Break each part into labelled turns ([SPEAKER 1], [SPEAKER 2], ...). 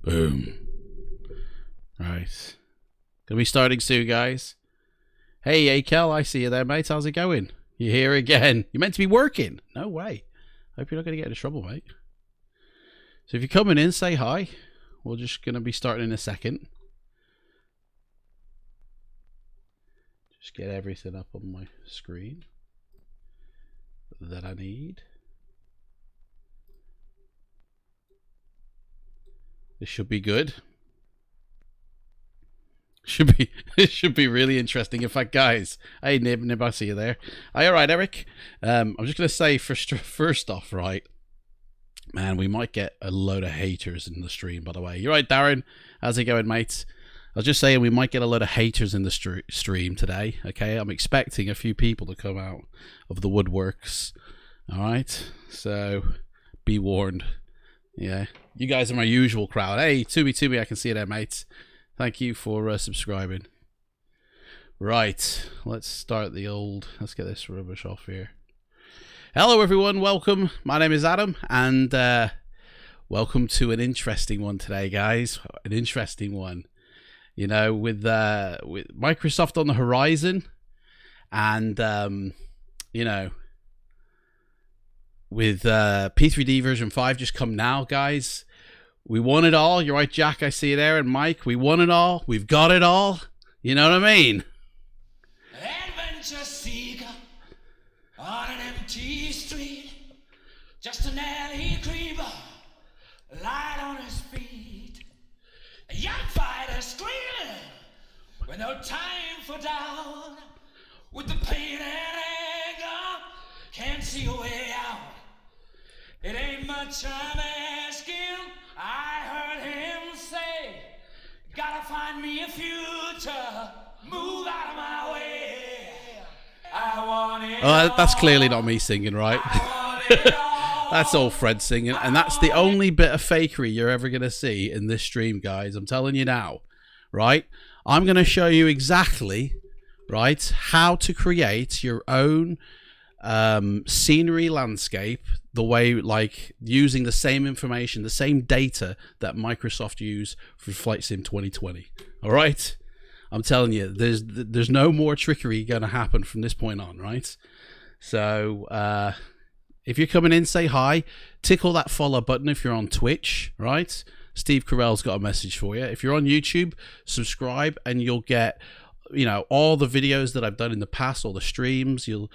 [SPEAKER 1] Boom. Right. Gonna be starting soon, guys. Hey, Akel, I see you there, mate. How's it going? You're here again. You're meant to be working. No way. Hope you're not gonna get into trouble, mate. So if you're coming in, say hi. We're just gonna be starting in a second. Just get everything up on my screen that I need. This should be good. It should be really interesting. In fact, guys, hey Nib, I see you there. Are you all right, Eric? I'm just gonna say first off, right, man, we might get a load of haters in the stream. By the way, you're right, Darren. How's it going, mate? I was just saying we might get a load of haters in the stream today. Okay, I'm expecting a few people to come out of the woodworks. All right, so be warned. Yeah, you guys are my usual crowd. Hey, Tubi, I can see you there, mate. Thank you for subscribing. Right, let's get this rubbish off here. Hello, everyone. Welcome. My name is Adam, and welcome to an interesting one today, guys. An interesting one. You know, with Microsoft on the horizon, and you know, with P3D version 5 just come now, guys. We won it all. You're right, Jack. I see you there. And Mike, we won it all. We've got it all. You know what I mean?
[SPEAKER 2] Adventure seeker on an empty street. Just an alley creeper, light on his feet. A young fighter screaming with no time for doubt. With the pain and anger, can't see a way out. It ain't much I'm asking. I heard him say, gotta find me a future, move out of my way. I want it all.
[SPEAKER 1] That's clearly not me singing, right? That's all Fred singing, and that's the only bit of fakery you're ever going to see in this stream, guys. I'm telling you now, right? I'm going to show you exactly, right, how to create your own scenery landscape the way, like, using the same information, the same data that Microsoft use for Flight Sim 2020. All right, I'm telling you, there's no more trickery going to happen from this point on, right? So if you're coming in, say hi, tickle that follow button if you're on Twitch, right? Steve Carell's got a message for you. If you're on YouTube, subscribe and you'll get, you know, all the videos that I've done in the past, all the streams. But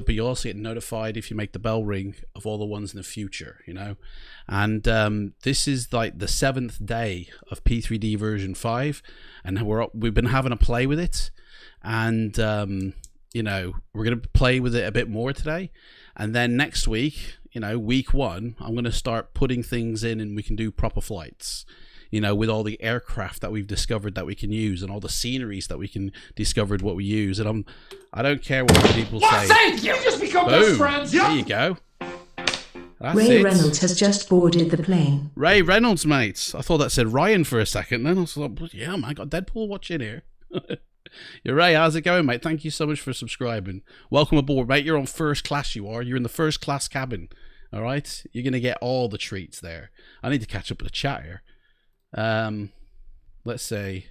[SPEAKER 1] you'll also get notified if you make the bell ring of all the ones in the future, you know. And this is like the 7th day of P3D version 5, and we've been having a play with it, and you know, we're gonna play with it a bit more today, and then next week, you know, week 1, I'm gonna start putting things in, and we can do proper flights. You know, with all the aircraft that we've discovered that we can use, and all the sceneries that we can discovered what we use, and I don't care what people say.
[SPEAKER 2] Thank you. Just become best friends.
[SPEAKER 1] There you go. That's
[SPEAKER 3] Ray
[SPEAKER 1] it.
[SPEAKER 3] Reynolds has just boarded the plane.
[SPEAKER 1] Ray Reynolds, mates. I thought that said Ryan for a second. Then I was like, yeah, man, I got Deadpool watching here. You're Ray. How's it going, mate? Thank you so much for subscribing. Welcome aboard, mate. You're on first class. You are. You're in the first class cabin. All right. You're gonna get all the treats there. I need to catch up with the chat here. Let's say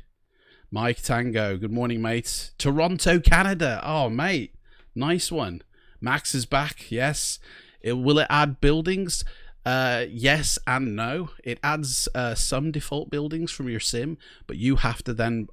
[SPEAKER 1] Mike Tango, good morning, mate. Toronto, Canada. Oh, mate, nice one. Max is back. Yes. Will it add buildings? Yes and no. It adds some default buildings from your sim, but you have to then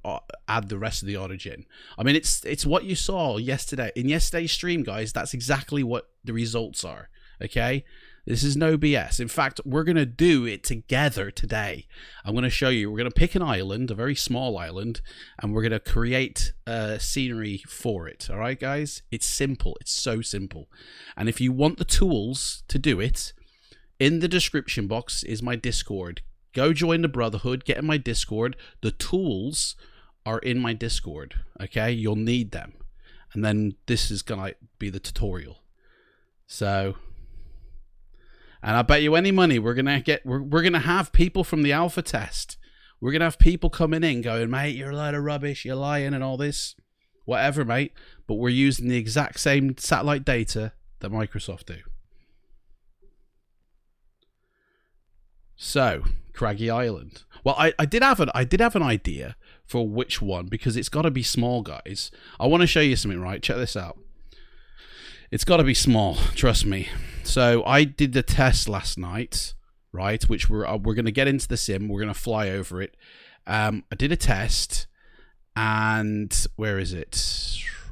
[SPEAKER 1] add the rest of the origin. I mean, it's what you saw yesterday in yesterday's stream, guys. That's exactly what the results are. Okay. This is no BS. In fact, we're going to do it together today. I'm going to show you. We're going to pick an island, a very small island, and we're going to create scenery for it. All right, guys? It's simple. It's so simple. And if you want the tools to do it, in the description box is my Discord. Go join the Brotherhood. Get in my Discord. The tools are in my Discord. Okay? You'll need them. And then this is going to be the tutorial. So... and I bet you any money we're gonna have people from the alpha test. We're gonna have people coming in going, mate, you're a load of rubbish, you're lying and all this. Whatever, mate. But we're using the exact same satellite data that Microsoft do. So, Craggy Island. Well, I did have an idea for which one, because it's got to be small, guys. I want to show you something, right? Check this out. It's got to be small, trust me. So I did the test last night, right? Which we're going to get into the sim. We're going to fly over it. I did a test, and where is it?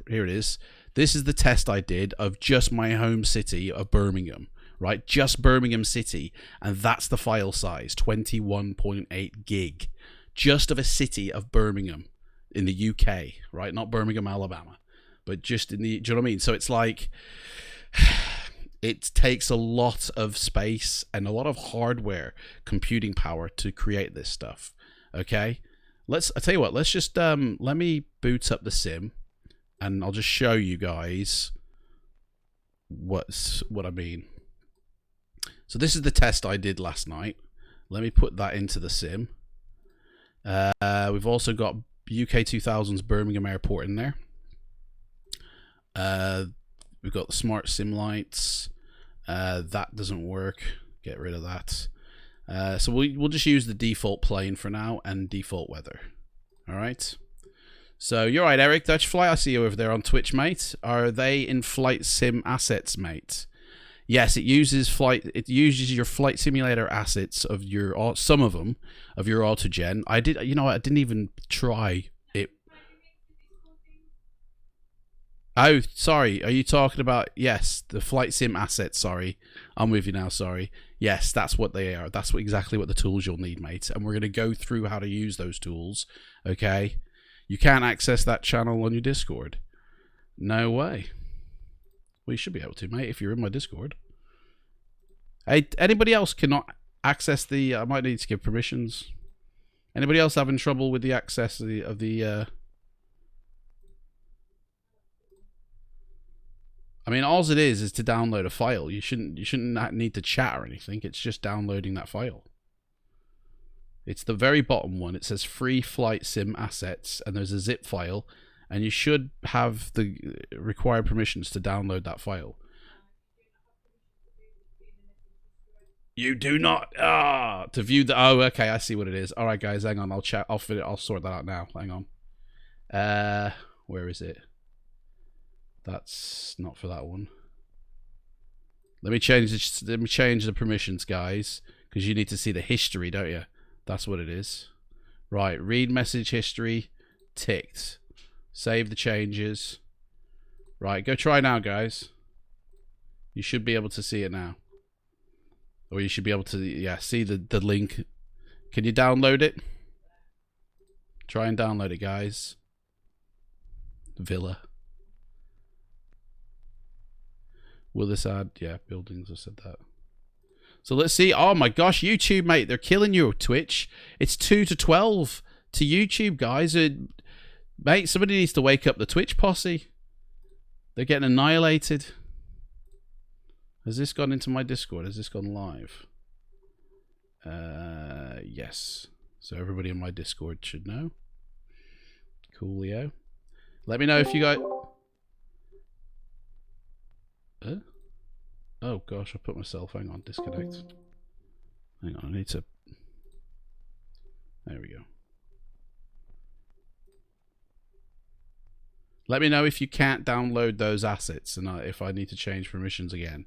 [SPEAKER 1] Here it is. This is the test I did of just my home city of Birmingham, right? Just Birmingham City, and that's the file size, 21.8 gig. Just of a city of Birmingham in the UK, right? Not Birmingham, Alabama, but just in the, do you know what I mean? So it's like, it takes a lot of space and a lot of hardware computing power to create this stuff. Okay, I tell you what, let's just let me boot up the sim, and I'll just show you guys what I mean. So this is the test I did last night. Let me put that into the sim. We've also got UK 2000's Birmingham Airport in there. We've got the smart sim lights. That doesn't work. Get rid of that. So we'll just use the default plane for now and default weather. All right. So you're right, Eric. Dutch Fly, I see you over there on Twitch, mate. Are they in flight sim assets, mate? Yes, it uses your flight simulator assets of your, some of them, of your autogen. I didn't even try it. Oh, sorry. Are you talking about, yes, the flight sim assets? Sorry, I'm with you now. Sorry. Yes, that's what they are. That's exactly what the tools you'll need, mate. And we're going to go through how to use those tools. Okay. You can't access that channel on your Discord. No way. Well, you should be able to, mate, if you're in my Discord. Hey, anybody else cannot access the... I might need to give permissions. Anybody else having trouble with the access of the I mean, all it is to download a file. You shouldn't need to chat or anything. It's just downloading that file. It's the very bottom one. It says free flight sim assets, and there's a zip file, and you should have the required permissions to download that file. You do not. To view the. Oh, okay. I see what it is. All right, guys, hang on. I'll chat. I'll sort that out now. Hang on. Where is it? That's not for that one. Let me change the permissions, guys, because you need to see the history, don't you? That's what it is. Right. Read message history. Ticked. Save the changes. Right. Go try now, guys. You should be able to see it now. Or you should be able to, yeah, see the link. Can you download it? Try and download it, guys. Villa. Will this add? Yeah, buildings, I said that. So let's see. Oh my gosh, YouTube, mate. They're killing you, Twitch. It's 2 to 12 to YouTube, guys. Mate, somebody needs to wake up the Twitch posse. They're getting annihilated. Has this gone into my Discord? Has this gone live? Yes. So everybody in my Discord should know. Coolio. Let me know if you guys... Oh gosh, I put myself... Hang on, disconnect. Hang on, I need to... There we go. Let me know if you can't download those assets and if I need to change permissions again.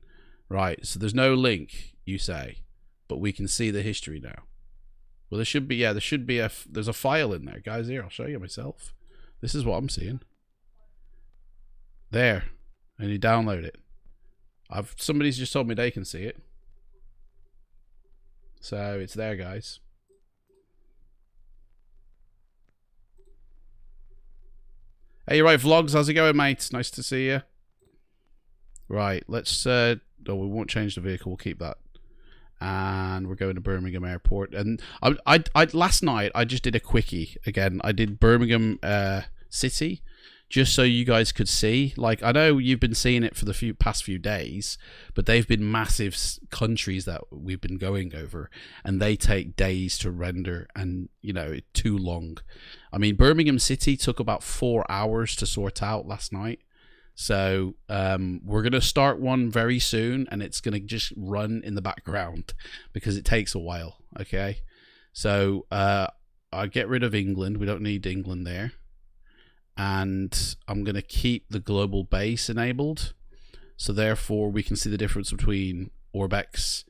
[SPEAKER 1] Right, so there's no link, you say, but we can see the history now. Well, there should be, yeah, there's a file in there. Guys, here, I'll show you myself. This is what I'm seeing. There, and you download it. Somebody's just told me they can see it. So, it's there, guys. Hey, you're right, Vlogs, how's it going, mate? Nice to see you. Right, let's... No, we won't change the vehicle. We'll keep that. And we're going to Birmingham Airport. And I last night I just did a quickie again. I did Birmingham City, just so you guys could see. Like, I know you've been seeing it for the past few days, but they've been massive countries that we've been going over, and they take days to render, and you know, too long. I mean, Birmingham City took about 4 hours to sort out last night. So we're going to start one very soon, and it's going to just run in the background because it takes a while. Okay, so I'll get rid of England. We don't need England there. And I'm going to keep the global base enabled. So therefore we can see the difference between Orbex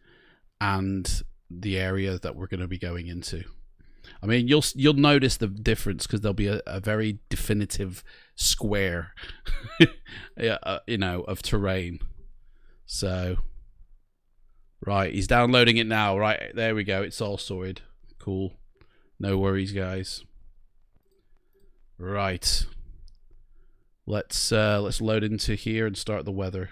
[SPEAKER 1] and the area that we're going to be going into. I mean, you'll notice the difference because there'll be a very definitive square, you know, of terrain. So, right, he's downloading it now. Right, there we go. It's all sorted. Cool. No worries, guys. Right. Let's load into here and start the weather.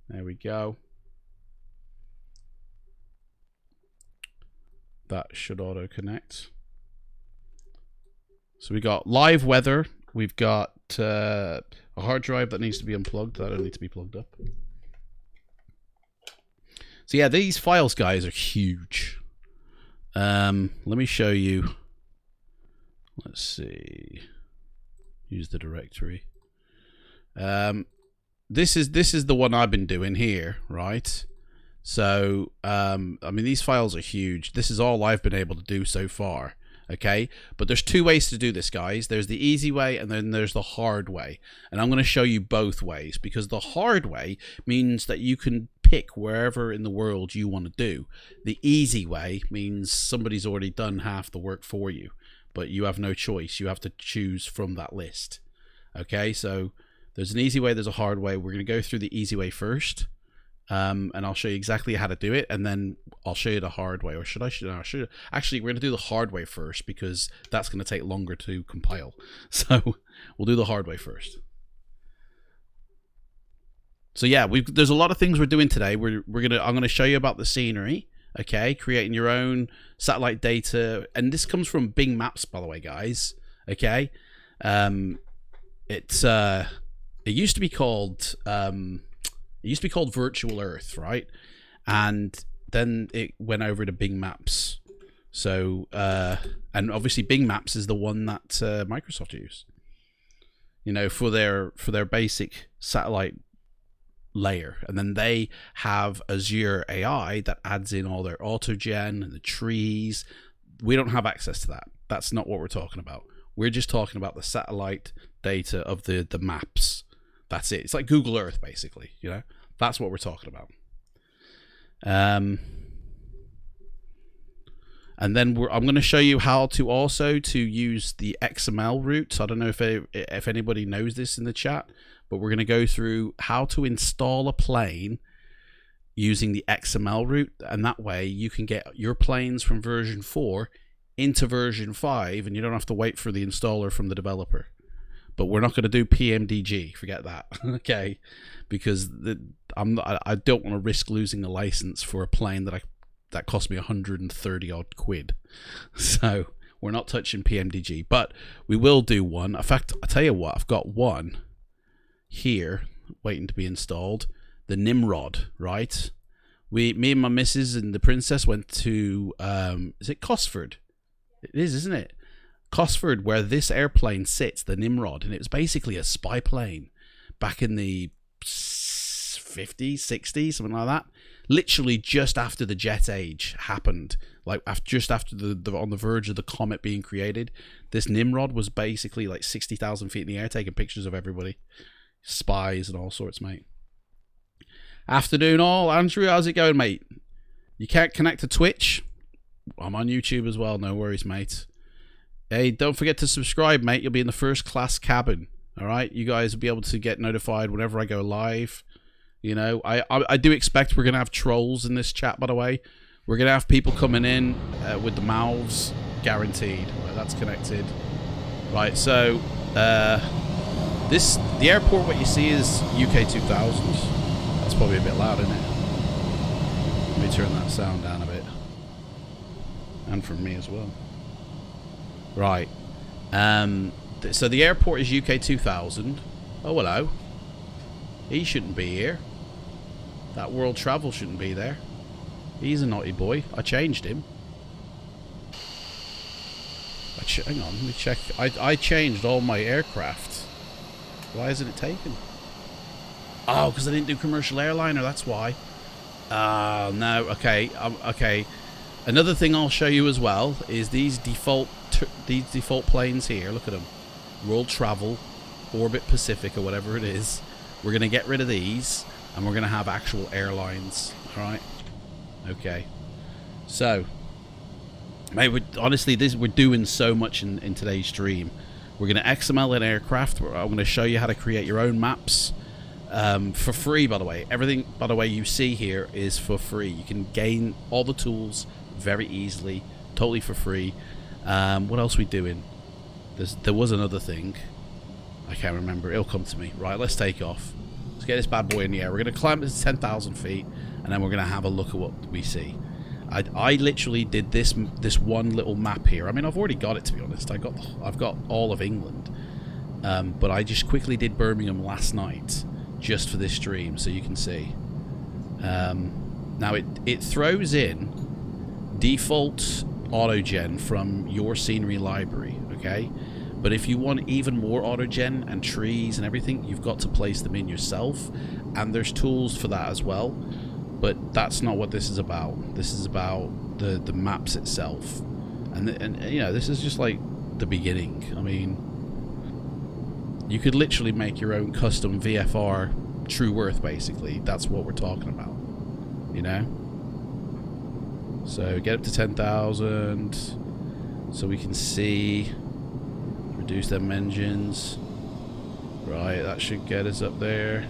[SPEAKER 1] There we go. That should auto connect. So we got live weather. We've got a hard drive that needs to be unplugged. That'll need to be plugged up. So yeah, these files, guys, are huge. Let me show you. Let's see. Use the directory. This is the one I've been doing here, right? So, I mean, these files are huge. This is all I've been able to do so far, okay? But there's two ways to do this, guys. There's the easy way, and then there's the hard way. And I'm going to show you both ways, because the hard way means that you can pick wherever in the world you want to do. The easy way means somebody's already done half the work for you, but you have no choice. You have to choose from that list, okay? So there's an easy way, there's a hard way. We're going to go through the easy way first, and I'll show you exactly how to do it, and then I'll show you the hard way. Or actually, we're going to do the hard way first, because that's going to take longer to compile. So we'll do the hard way first. So yeah, there's a lot of things we're doing today. I'm gonna show you about the scenery, okay? Creating your own satellite data, and this comes from Bing Maps, by the way, guys. Okay, it used to be called Virtual Earth, right? And then it went over to Bing Maps. So and obviously Bing Maps is the one that Microsoft use, you know, for their basic satellite layer. And then they have Azure AI that adds in all their autogen and the trees. We don't have access to that. That's not what we're talking about. We're just talking about the satellite data of the maps. That's it. It's like Google Earth, basically, you know. That's what we're talking about. And then I'm going to show you how to also use the XML route. I don't know if anybody knows this in the chat, but we're going to go through how to install a plane using the XML route, and that way you can get your planes from version 4 into version 5, and you don't have to wait for the installer from the developer. But we're not going to do PMDG, forget that, okay? Because I don't want to risk losing a license for a plane that cost me 130 odd quid. So we're not touching PMDG, but we will do one. In fact, I tell you what, I've got one here waiting to be installed, the Nimrod, right? Me and my missus and the princess went to is it Cosford? It is, isn't it? Cosford, where this airplane sits, the Nimrod, and it was basically a spy plane back in the 50s, 60s, something like that. Literally just after the jet age happened, like just after the on the verge of the comet being created, this Nimrod was basically like 60,000 feet in the air taking pictures of everybody. Spies and all sorts, mate. Afternoon all. Andrew, how's it going, mate? You can't connect to Twitch? I'm on YouTube as well, no worries, mate. Hey, don't forget to subscribe, mate. You'll be in the first class cabin. All right, you guys will be able to get notified whenever I go live. You know, I do expect we're gonna have trolls in this chat, by the way. We're gonna have people coming in with the mouths, guaranteed. Right, that's connected. Right, so the airport, what you see is UK 2000. That's probably a bit loud, isn't it? Let me turn that sound down a bit, and from me as well. Right, so the airport is UK 2000. Oh, hello. He shouldn't be here. That world travel shouldn't be there. He's a naughty boy. I changed him. hang on, let me check. I changed all my aircraft. Why isn't it taken? Oh, because I didn't do commercial airliner, that's why. No, okay, okay. Another thing I'll show you as well is these default planes here. Look at them. World Travel, Orbit Pacific, or whatever it is. We're going to get rid of these, and we're going to have actual airlines. Alright? Okay. So, mate, honestly, we're doing so much in today's stream. We're going to XML an aircraft. I'm going to show you how to create your own maps. For free, by the way. Everything, by the way, you see here is for free. You can gain all the tools very easily, totally for free. What else are we doing? There was another thing. I can't remember. It'll come to me. Right, let's take off. Let's get this bad boy in the air. We're going to climb to 10,000 feet, and then we're going to have a look at what we see. I literally did this one little map here. I mean, I've already got it, to be honest. I've got all of England, but I just quickly did Birmingham last night just for this stream, so you can see. Now it throws in default autogen from your scenery library, okay? But if you want even more autogen and trees and everything, you've got to place them in yourself, and there's tools for that as well. But that's not what this is about. This is about the maps itself, and you know, this is just like the beginning. I mean, you could literally make your own custom VFR True Earth, basically. That's what we're talking about, you know? So get up to 10,000 so we can see. Reduce them engines. Right, that should get us up there.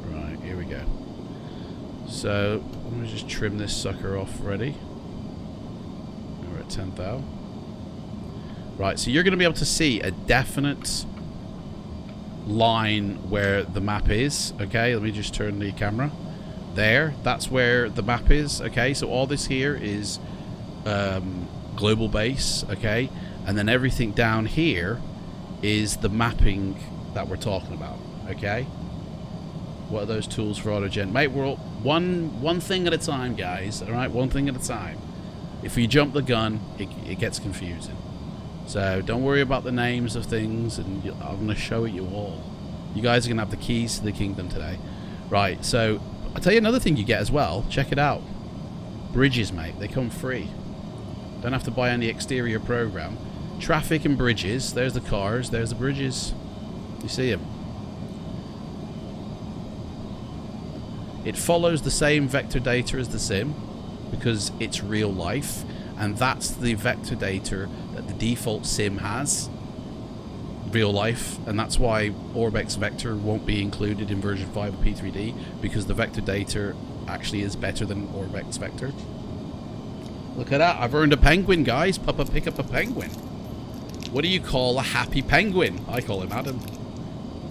[SPEAKER 1] Right, here we go. So let me just trim this sucker off already. We're at 10,000. Right, so you're going to be able to see a definite line where the map is. Okay, let me just turn the camera. There, that's where the map is. Okay, so all this here is global base. Okay, and then everything down here is the mapping that we're talking about. Okay, what are those tools for autogen? Mate, we're all one thing at a time, guys. All right, one thing at a time. If you jump the gun, it gets confusing. So don't worry about the names of things, and I'm going to show it you all. You guys are going to have the keys to the kingdom today. Right, so I'll tell you another thing you get as well. Check it out. Bridges, mate. They come free. Don't have to buy any exterior program. Traffic and bridges. There's the cars. There's the bridges. You see them? It follows the same vector data as the sim because it's real life, and that's the vector data that the default sim has, real life, and that's why Orbex Vector won't be included in version 5 of P3D, because the vector data actually is better than Orbex Vector. Look at that, I've earned a penguin, guys. Papa, pick up a penguin. What do you call a happy penguin? I call him Adam.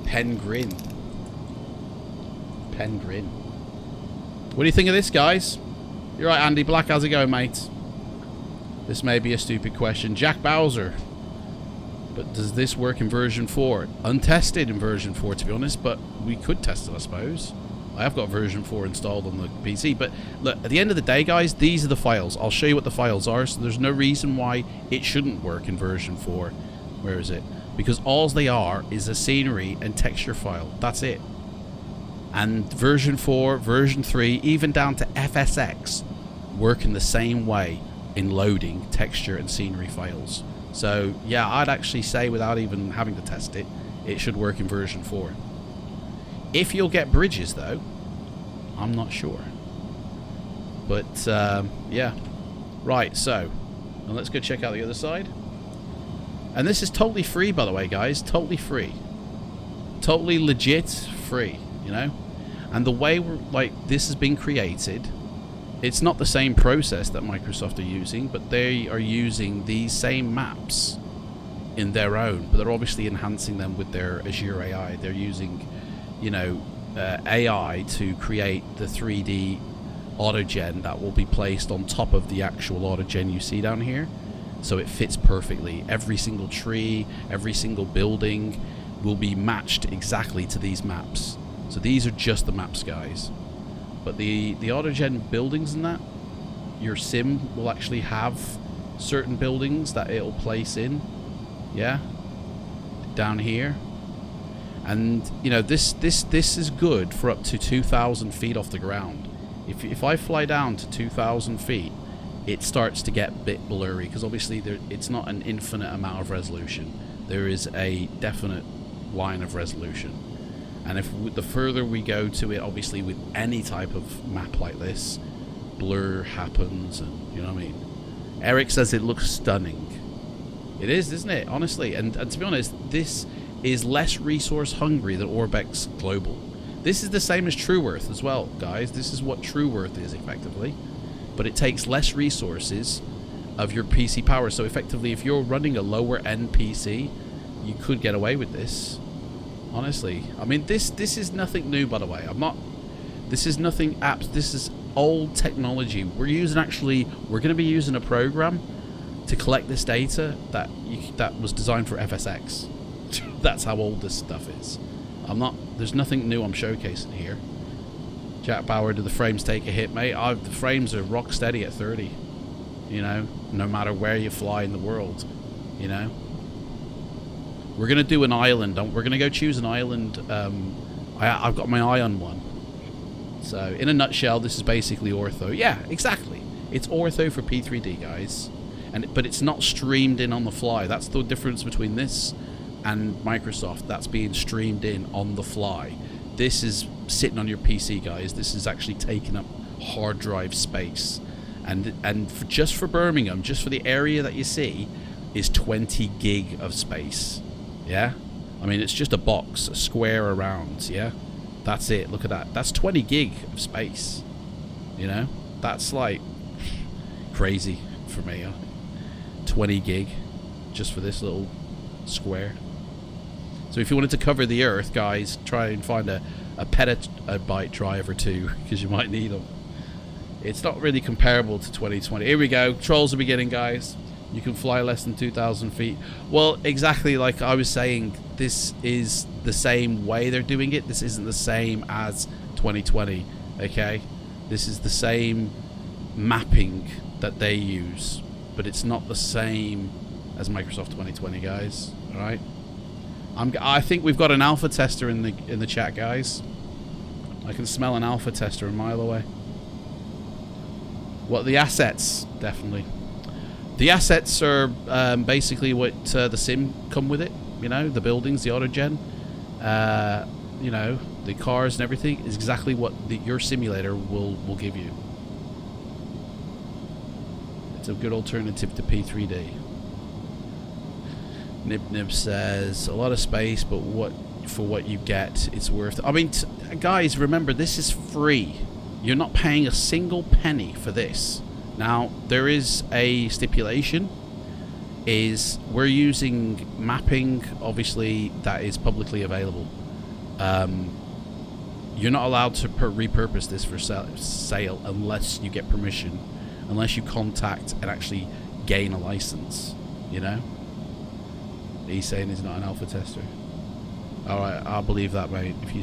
[SPEAKER 1] Pengrin. Pengrin. What do you think of this, guys? You're right, Andy Black, how's it going, mate? This may be a stupid question. Jack Bowser. But does this work in version 4? Untested in version 4, to be honest, but we could test it, I suppose. I have got version 4 installed on the PC, but look, at the end of the day, guys, these are the files. I'll show you what the files are, so there's no reason why it shouldn't work in version 4. Where is it? Because all they are is a scenery and texture file. That's it. And version 4, version 3, even down to FSX, work in the same way in loading texture and scenery files. So yeah, I'd actually say, without even having to test it, it should work in version 4. If you'll get bridges though, I'm not sure. But yeah. Right, so now let's go check out the other side. And this is totally free, by the way, guys. Totally free. Totally legit free, you know? And the way this has been created, it's not the same process that Microsoft are using, but they are using these same maps in their own, but they're obviously enhancing them with their Azure AI. They're using, you know, AI to create the 3D autogen that will be placed on top of the actual autogen you see down here. So it fits perfectly. Every single tree, every single building will be matched exactly to these maps. So these are just the maps, guys. But the autogen buildings and that, your sim will actually have certain buildings that it'll place in. Yeah, down here. And you know, this is good for up to 2,000 feet off the ground. If I fly down to 2,000 feet, it starts to get a bit blurry, because obviously it's not an infinite amount of resolution. There is a definite line of resolution, and if the further we go to it, obviously with any type of map like this, blur happens, and you know what I mean. Eric says it looks stunning. It is, isn't it? Honestly, and to be honest, this is less resource hungry than Orbex Global. This is the same as TrueWorth as well, guys. This is what TrueWorth is effectively, but it takes less resources of your PC power. So effectively, if you're running a lower end PC, you could get away with this. Honestly, I mean, this is nothing new, by the way. This is nothing apps. This is old technology. We're going to be using a program to collect this data that was designed for FSX. That's how old this stuff is. There's nothing new I'm showcasing here. Jack Bauer, do the frames take a hit, mate? The frames are rock steady at 30. You know, no matter where you fly in the world. You know, we're gonna do an island. We're gonna go choose an island. I've got my eye on one. So, in a nutshell, this is basically ortho. Yeah, exactly. It's ortho for P3D, guys. But it's not streamed in on the fly. That's the difference between this and Microsoft. That's being streamed in on the fly. This is sitting on your PC, guys. This is actually taking up hard drive space. And just for Birmingham, just for the area that you see, is 20 gig of space. Yeah? I mean, it's just a box, a square around, yeah? That's it. Look at that. That's 20 gig of space. You know? That's like crazy for me. 20 gig just for this little square. So if you wanted to cover the Earth, guys, try and find a petabyte drive or two, because you might need them. It's not really comparable to 2020. Here we go. Trolls are beginning, guys. You can fly less than 2,000 feet. Well, exactly like I was saying, this is the same way they're doing it. This isn't the same as 2020, okay? This is the same mapping that they use, but it's not the same as Microsoft 2020, guys. All right? I think we've got an alpha tester in the chat, guys. I can smell an alpha tester a mile away. What, the assets? Definitely. The assets are basically what the sim come with it. You know, the buildings, the autogen, you know, the cars and everything is exactly what your simulator will give you. It's a good alternative to P3D. Nib says a lot of space, but for what you get, it's worth it. I mean, guys, remember, this is free. You're not paying a single penny for this. Now, there is a stipulation, is we're using mapping, obviously, that is publicly available. You're not allowed to repurpose this for sale unless you get permission, unless you contact and actually gain a license, you know? He's saying he's not an alpha tester. All right, I'll believe that, mate. If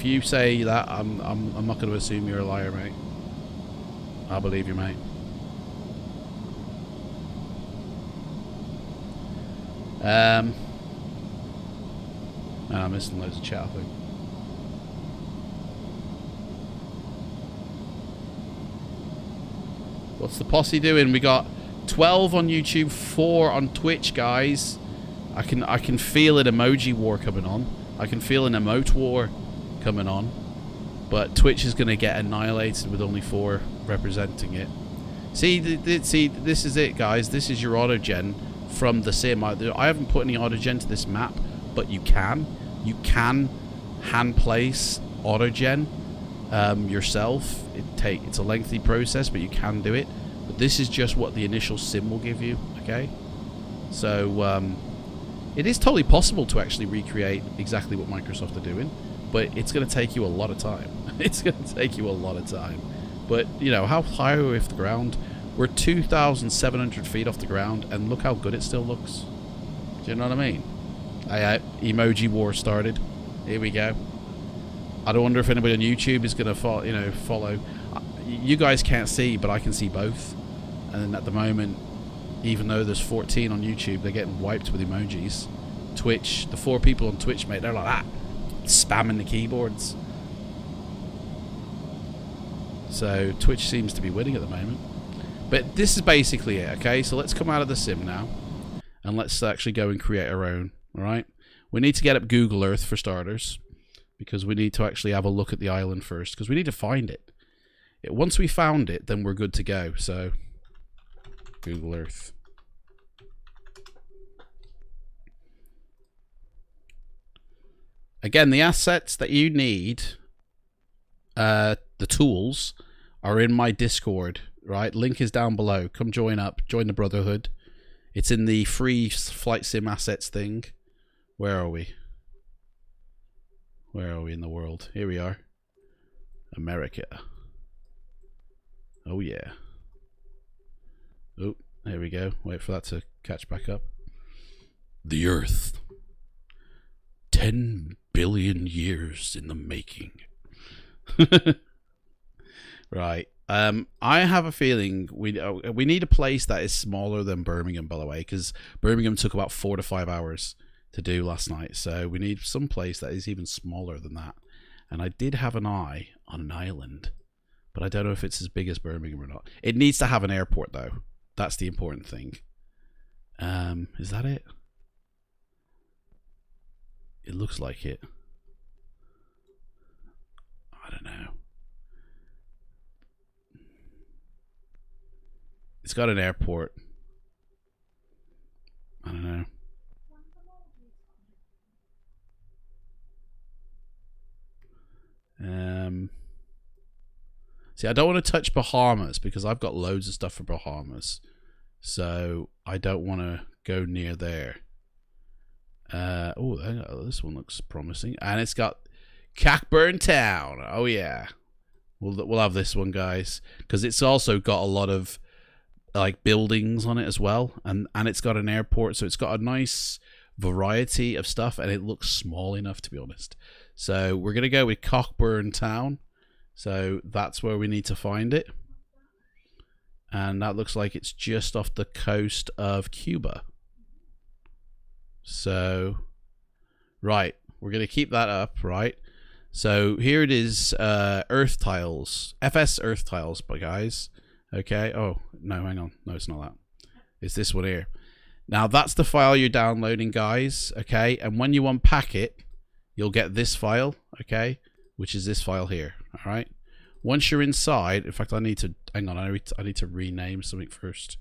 [SPEAKER 1] you say that, I'm not going to assume you're a liar, mate. I'll believe you, mate. I'm missing loads of chat, I think. What's the posse doing? We got 12 on YouTube, 4 on Twitch, guys. I can feel an emoji war coming on. I can feel an emote war coming on. But Twitch is going to get annihilated with only 4 representing it. See, see, this is it, guys. This is your autogen from the sim. I haven't put any autogen to this map, but you can. You can hand place autogen yourself. It's a lengthy process, but you can do it. But this is just what the initial sim will give you, okay? So, it is totally possible to actually recreate exactly what Microsoft are doing, but it's going to take you a lot of time. It's going to take you a lot of time. But, you know, how high are we off the ground? We're 2,700 feet off the ground, and look how good it still looks. Do you know what I mean? Emoji war started. Here we go. I don't wonder if anybody on YouTube is going to follow. You guys can't see, but I can see both. And at the moment, even though there's 14 on YouTube, they're getting wiped with emojis. Twitch, the 4 people on Twitch, mate, they're like that, spamming the keyboards. So Twitch seems to be winning at the moment. But this is basically it, okay? So let's come out of the sim now, and let's actually go and create our own, alright? We need to get up Google Earth for starters, because we need to actually have a look at the island first, because we need to find it. Once we found it, then we're good to go. So, Google Earth. Again, the assets that you need, the tools, are in my Discord, right? Link is down below. Come join up. Join the Brotherhood. It's in the free flight sim assets thing. Where are we? Where are we in the world? Here we are. America. Oh, yeah. Oh, there we go. Wait for that to catch back up. The Earth. 10 billion years in the making. Right. I have a feeling we need a place that is smaller than Birmingham, by the way, because Birmingham took about 4 to 5 hours to do last night. So we need some place that is even smaller than that. And I did have an eye on an island, but I don't know if it's as big as Birmingham or not. It needs to have an airport, though. That's the important thing. Is that it? It looks like it. I don't know. It's got an airport. I don't know. See, I don't want to touch Bahamas because I've got loads of stuff for Bahamas. So I don't want to go near there. Oh, this one looks promising. And it's got Cockburn Town. Oh, yeah. We'll have this one, guys. Because it's also got a lot of like buildings on it as well. And it's got an airport. So it's got a nice variety of stuff. And it looks small enough, to be honest. So we're going to go with Cockburn Town. So that's where we need to find it. And that looks like it's just off the coast of Cuba. So, right, we're going to keep that up, right? So here it is, Earth Tiles, FS Earth Tiles, but guys, okay. Oh, no, hang on. No, it's not that. It's this one here. Now, that's the file you're downloading, guys, okay? And when you unpack it, you'll get this file, okay? Which is this file here, all right? Once you're inside, in fact, I need to, hang on, I need to rename something first.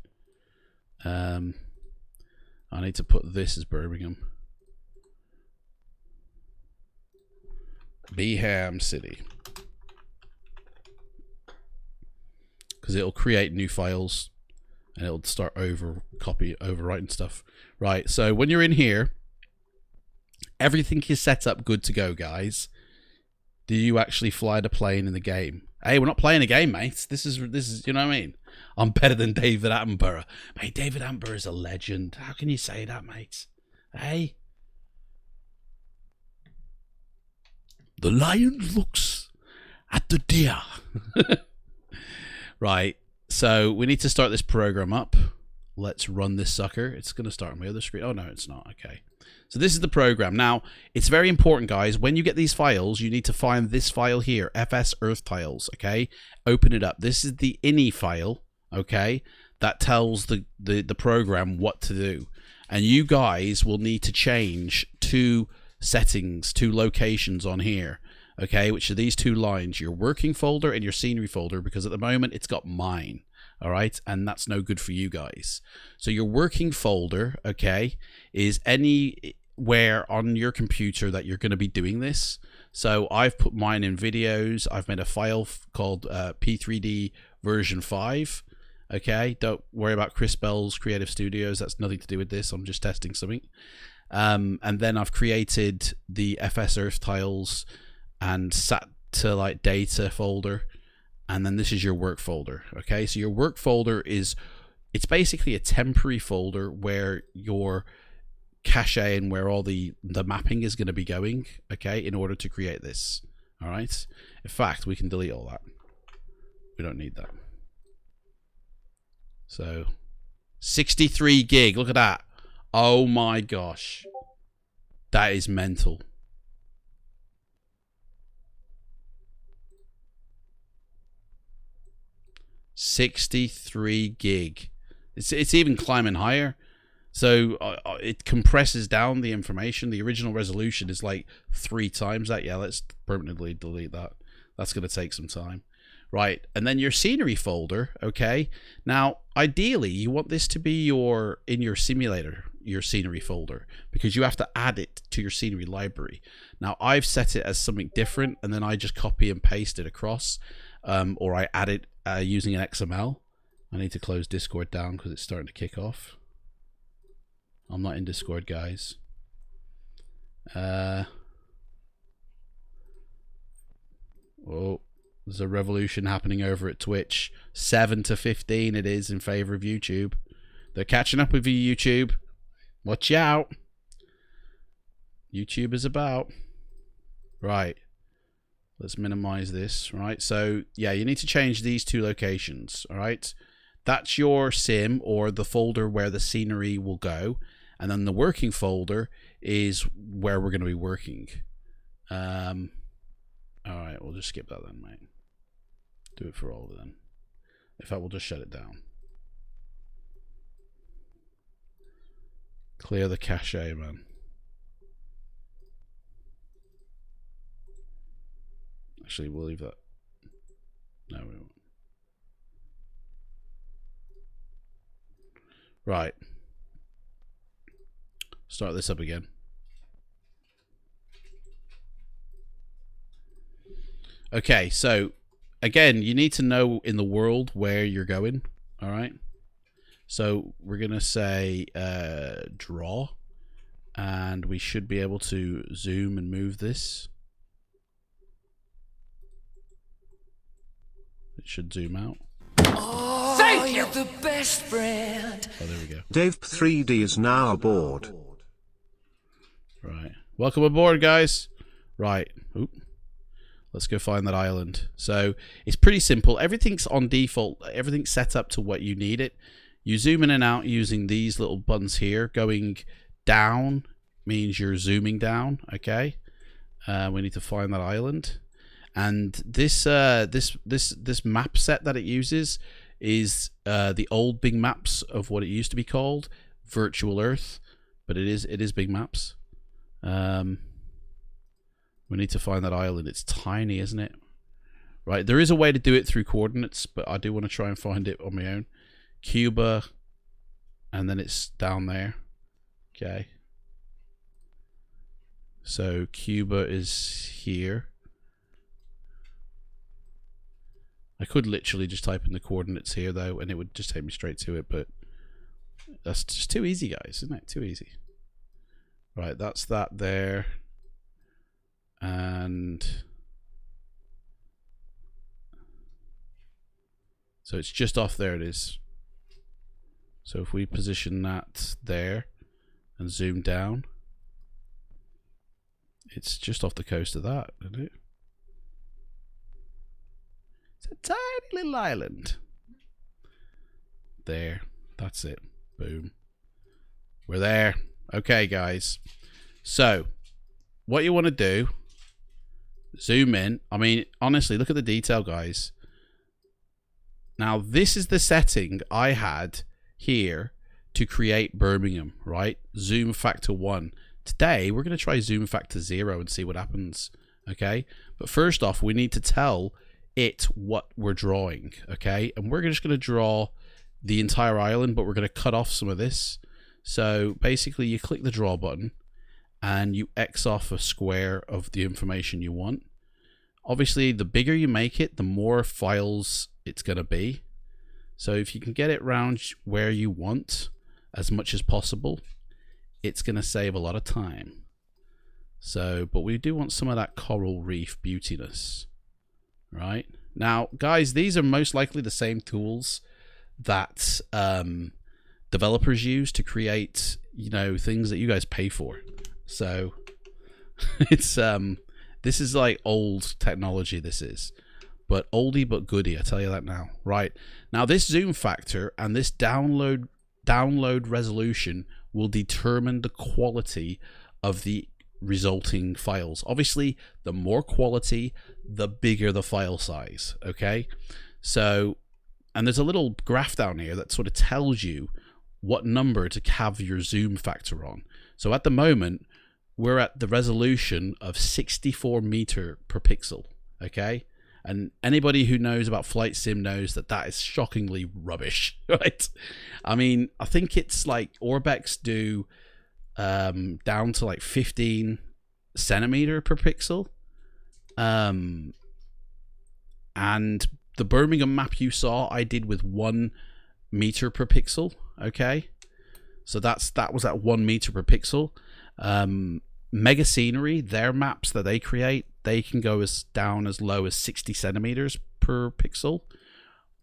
[SPEAKER 1] I need to put this as Birmingham. Beham City. Because it'll create new files and it'll start overwriting stuff. Right, so when you're in here, everything is set up good to go, guys. Do you actually fly the plane in the game? Hey, we're not playing a game, mate. This is, you know what I mean? I'm better than David Attenborough. Mate, David Attenborough is a legend. How can you say that, mate? Hey? The lion looks at the deer. Right, so we need to start this program up. Let's run this sucker. It's going to start on my other screen. Oh, no, it's not. Okay. So this is the program. Now, it's very important, guys. When you get these files, you need to find this file here, FS Earth Tiles, okay? Open it up. This is the ini file, okay? That tells the program what to do. And you guys will need to change 2 settings, 2 locations on here, okay? Which are these 2 lines, your working folder and your scenery folder, because at the moment it's got mine. All right, and that's no good for you guys. So your working folder, okay, is anywhere on your computer that you're going to be doing this. So I've put mine in videos. I've made a file called P3Dv5. Okay, don't worry about Chris Bell's Creative Studios. That's nothing to do with this. I'm just testing something. And then I've created the FS Earth Tiles and satellite data folder. And then this is your work folder, okay? So your work folder is, it's basically a temporary folder where your cache and where all the mapping is going to be going, okay, in order to create this, all right? In fact, we can delete all that. We don't need that. So 63 gig. Look at that. Oh my gosh. That is mental. $63 gig. It's even climbing higher. So it compresses down the information. The original resolution is like 3 times that. Yeah, let's permanently delete that. That's going to take some time. Right, and then your scenery folder, okay? Now, ideally, you want this to be in your simulator, your scenery folder, because you have to add it to your scenery library. Now, I've set it as something different, and then I just copy and paste it across, or I add it using an XML. I need to close Discord down because it's starting to kick off. I'm not in Discord, guys. Oh, there's a revolution happening over at Twitch. 7-15 it is in favor of YouTube. They're catching up with you, YouTube. Watch out. YouTube is about. Right. Let's minimize this. Right. So, yeah, you need to change these 2 locations. All right. That's your sim, or the folder where the scenery will go. And then the working folder is where we're going to be working. All right. We'll just skip that then, mate. Do it for all of them. In fact, we'll just shut it down. Clear the cache, man. Actually, we'll leave that. No, we won't. Right. Start this up again. Okay, so again, you need to know in the world where you're going. All right. So we're going to say draw, and we should be able to zoom and move this. It should zoom out.
[SPEAKER 2] Oh, thank you. You're the best friend.
[SPEAKER 1] Oh, there we go.
[SPEAKER 4] Dave 3D is now aboard.
[SPEAKER 1] Right. Welcome aboard, guys. Right. Oop. Let's go find that island. So it's pretty simple. Everything's on default. Everything's set up to what you need it. You zoom in and out using these little buttons here. Going down means you're zooming down. Okay. We need to find that island. And this this map set that it uses is the old Bing Maps of what it used to be called, Virtual Earth, but it is Bing Maps. We need to find that island. It's tiny, isn't it? Right, there is a way to do it through coordinates, but I do want to try and find it on my own. Cuba, and then it's down there. Okay. So Cuba is here. I could literally just type in the coordinates here, though, and it would just take me straight to it, but that's just too easy, guys, isn't it? Too easy. Right, that's that there. And so it's just off there, it is. So if we position that there and zoom down, it's just off the coast of that, isn't it? It's a tiny little island. There. That's it. Boom. We're there. Okay, guys. So, what you want to do, zoom in. I mean, honestly, look at the detail, guys. Now, this is the setting I had here to create Birmingham, right? Zoom factor 1. Today, we're going to try zoom factor 0 and see what happens, okay? But first off, we need to tell it what we're drawing, okay? And we're just going to draw the entire island, but we're going to cut off some of this. So basically, you click the draw button and you X off a square of the information you want. Obviously, the bigger you make it, the more files it's going to be. So if you can get it round where you want as much as possible, it's going to save a lot of time. So, but we do want some of that coral reef beautiness. Right now, guys, these are most likely the same tools that developers use to create, you know, things that you guys pay for. So it's this is like old technology, this is, but oldie but goodie, I tell you that now. Right now, this zoom factor and this download download resolution will determine the quality of the resulting files. Obviously, the more quality, the bigger the file size, okay? So, and there's a little graph down here that sort of tells you what number to have your zoom factor on. So at the moment, we're at the resolution of 64 meter per pixel, okay? And anybody who knows about flight sim knows that that is shockingly rubbish, right? I mean, I think it's like Orbex do down to like 15 centimeter per pixel. And the Birmingham map you saw, I did with 1 meter per pixel, okay? So that was at 1 meter per pixel. Mega Scenery, their maps that they create, they can go as down as low as 60 centimeters per pixel.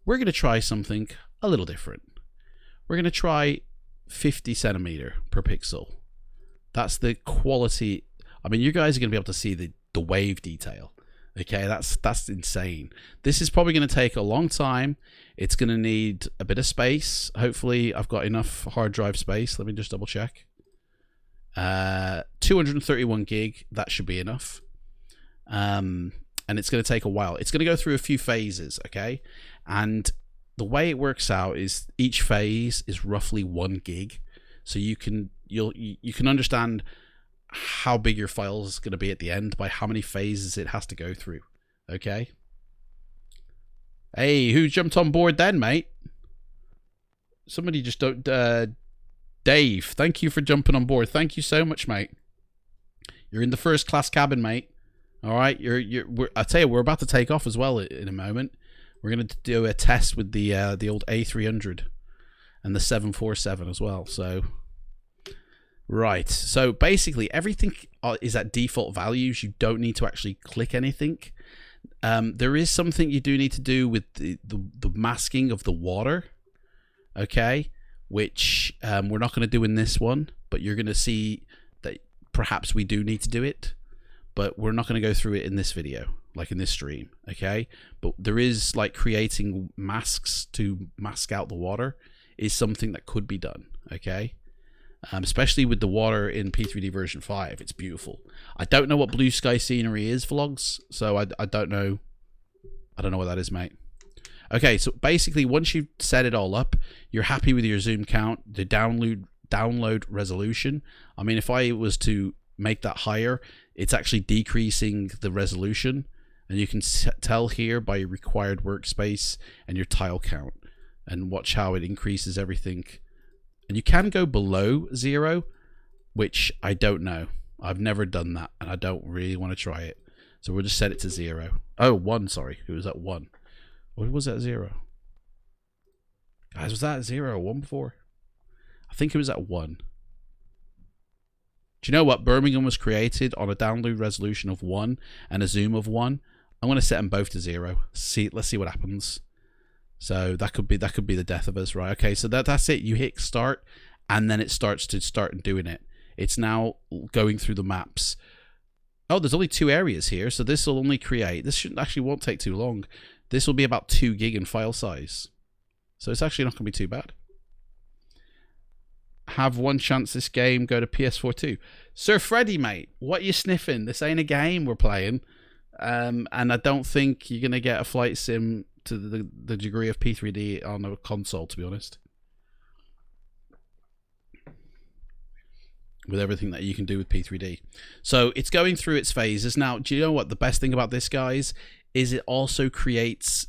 [SPEAKER 1] We're going to try something a little different. We're going to try 50 centimeter per pixel. That's the quality. I mean, you guys are going to be able to see the wave detail. Okay, that's insane. This is probably going to take a long time. It's going to need a bit of space. Hopefully, I've got enough hard drive space. Let me just double check. 231 gig, that should be enough. And it's going to take a while. It's going to go through a few phases, okay? And the way it works out is each phase is roughly 1 gig. So you can understand how big your file is going to be at the end by how many phases it has to go through, okay? Hey, who jumped on board then, mate? Somebody just don't... Dave, thank you for jumping on board. Thank you so much, mate. You're in the first class cabin, mate. All right, I tell you, we're about to take off as well in a moment. We're going to do a test with the old A300 and the 747 as well. So, right. So basically, everything is at default values. You don't need to actually click anything. There is something you do need to do with the masking of the water. Okay. Which we're not going to do in this one, but you're going to see that perhaps we do need to do it, but we're not going to go through it in this video, like in this stream, okay? But there is, like, creating masks to mask out the water is something that could be done, okay? Especially with the water in P3D version 5, it's beautiful. I don't know what blue sky scenery is, vlogs, so I don't know. I don't know what that is, mate. Okay, so basically, once you've set it all up, you're happy with your zoom count, the download resolution. I mean, if I was to make that higher, it's actually decreasing the resolution. And you can tell here by your required workspace and your tile count. And watch how it increases everything. And you can go below 0, which I don't know. I've never done that, and I don't really want to try it. So we'll just set it to 0. Oh, 1, sorry. It was at 1. What was that 0? Guys, was that 0 or 1 before? I think it was at 1. Do you know what? Birmingham was created on a download resolution of 1 and a zoom of 1. I'm going to set them both to 0. Let's see what happens. So that could be the death of us, right? Okay, so that's it. You hit start, and then it starts doing it. It's now going through the maps. Oh, there's only 2 areas here, so this will only create. This won't take too long. This will be about 2 gig in file size. So it's actually not going to be too bad. Have one chance this game, go to PS4 too. Sir Freddy, mate, what you sniffing? This ain't a game we're playing. And I don't think you're going to get a flight sim to the degree of P3D on a console, to be honest. With everything that you can do with P3D. So it's going through its phases. Now, do you know what the best thing about this, guys, is it also creates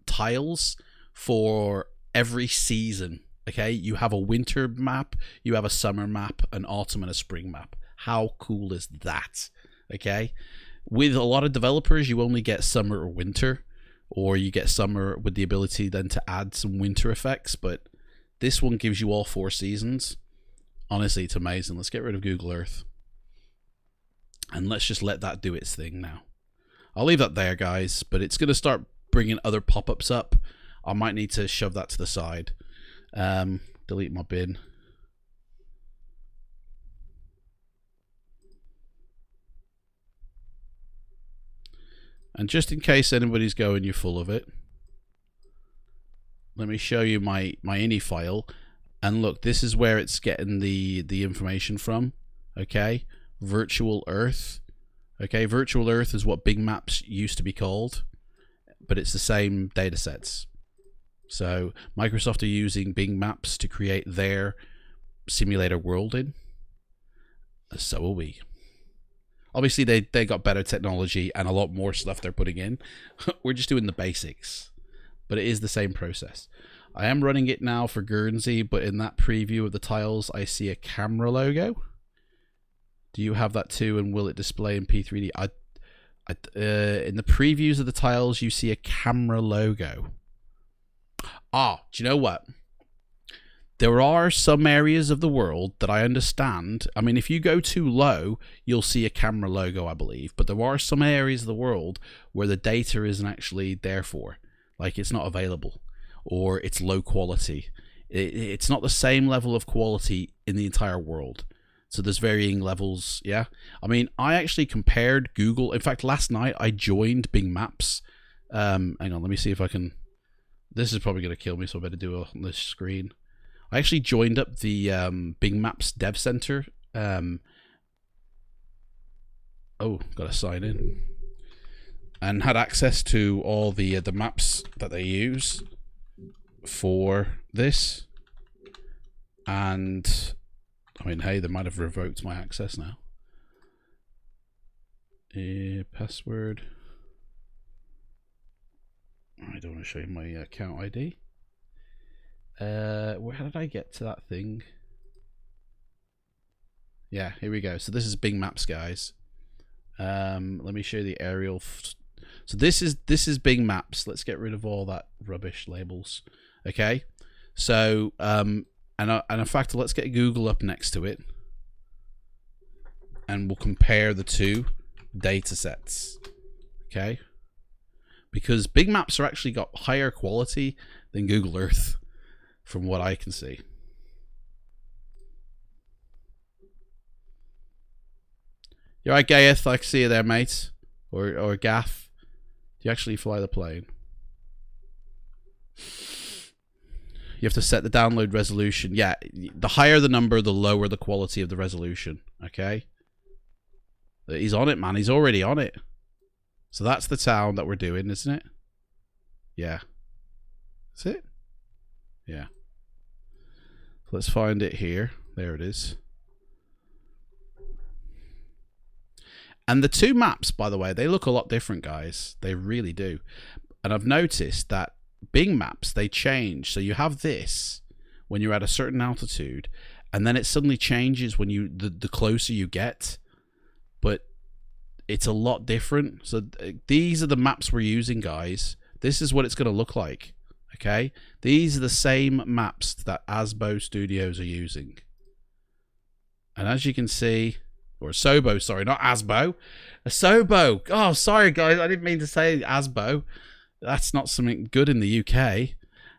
[SPEAKER 1] tiles for every season. Okay, you have a winter map, you have a summer map, an autumn and a spring map. How cool is that? Okay, with a lot of developers, you only get summer or winter, or you get summer with the ability then to add some winter effects. But this one gives you all 4 seasons. Honestly, it's amazing. Let's get rid of Google Earth, and let's just let that do its thing now. I'll leave that there, guys, but it's going to start bringing other pop-ups up. I might need to shove that to the side. Delete my bin. And just in case anybody's going, you're full of it, let me show you my ini file. And look, this is where it's getting the information from. Okay, virtual Earth. Okay, virtual Earth is what Bing Maps used to be called, but it's the same data sets. So Microsoft are using Bing Maps to create their simulator world in. So are we. Obviously, they got better technology and a lot more stuff they're putting in. We're just doing the basics, but it is the same process. I am running it now for Guernsey, but in that preview of the tiles, I see a camera logo. Do you have that too, and will it display in P3D? In the previews of the tiles, you see a camera logo. Ah, do you know what? There are some areas of the world that I understand. I mean, if you go too low, you'll see a camera logo, I believe. But there are some areas of the world where the data isn't actually there for. Like, it's not available. Or it's low quality. It's not the same level of quality in the entire world. So there's varying levels, yeah? I mean, I actually compared Google. In fact, last night I joined Bing Maps. Hang on, let me see if I can... This is probably going to kill me, so I better do it on this screen. I actually joined up the Bing Maps Dev Center. Oh, got to sign in. And had access to all the maps that they use for this. And, I mean, hey, they might have revoked my access now. Password. I don't want to show you my account ID. How did I get to that thing? Yeah, here we go. So this is Bing Maps, guys. Let me show you the aerial. So this is Bing Maps. Let's get rid of all that rubbish labels. Okay. So and in fact, let's get Google up next to it, and we'll compare the two data sets. Okay. Because Bing Maps are actually got higher quality than Google Earth, from what I can see. You alright, Gaeth? I can see you there, mate. Or Gaff. Do you actually fly the plane? You have to set the download resolution. Yeah, the higher the number, the lower the quality of the resolution. Okay? He's on it, man. He's already on it. So that's the town that we're doing, isn't it? Yeah. That's it? Yeah. Let's find it here. There it is. And the two maps, by the way, they look a lot different, guys. They really do. And I've noticed that Bing Maps, they change. So you have this when you're at a certain altitude, and then it suddenly changes when you the closer you get. But it's a lot different. So these are the maps we're using, guys. This is what it's going to look like. Okay, these are the same maps that Asbo Studios are using. And as you can see, or Asobo, sorry, not Asbo, Asobo. Oh, sorry guys, I didn't mean to say Asbo. That's not something good in the UK.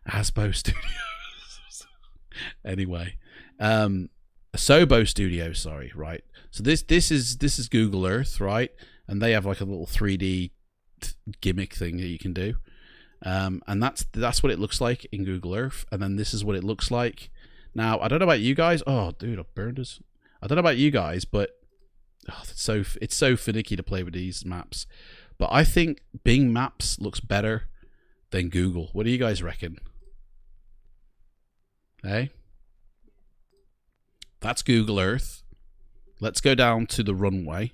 [SPEAKER 1] Asbo Studios. Anyway, Asobo Studios, sorry, right. So this is Google Earth, right? And they have like a little 3D gimmick thing that you can do. And that's what it looks like in Google Earth. And then this is what it looks like. Now, I don't know about you guys. Oh, dude, I've burned us. I don't know about you guys, but it's so finicky to play with these maps. But I think Bing Maps looks better than Google. What do you guys reckon? Hey? That's Google Earth. Let's go down to the runway.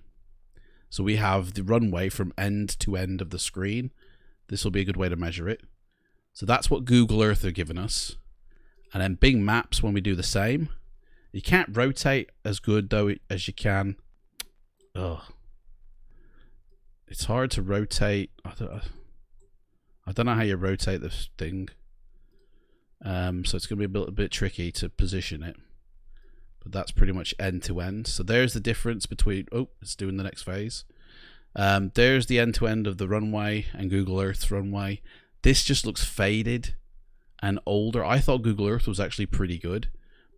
[SPEAKER 1] So we have the runway from end to end of the screen. This will be a good way to measure it. So that's what Google Earth are giving us. And then Bing Maps, when we do the same, you can't rotate as good though as you can. Ugh. It's hard to rotate. I don't know how you rotate this thing. So it's going to be a bit tricky to position it. But that's pretty much end to end. So there's the difference between... Oh, it's doing the next phase. There's the end to end of the runway and Google Earth's runway. This just looks faded and older. I thought Google Earth was actually pretty good,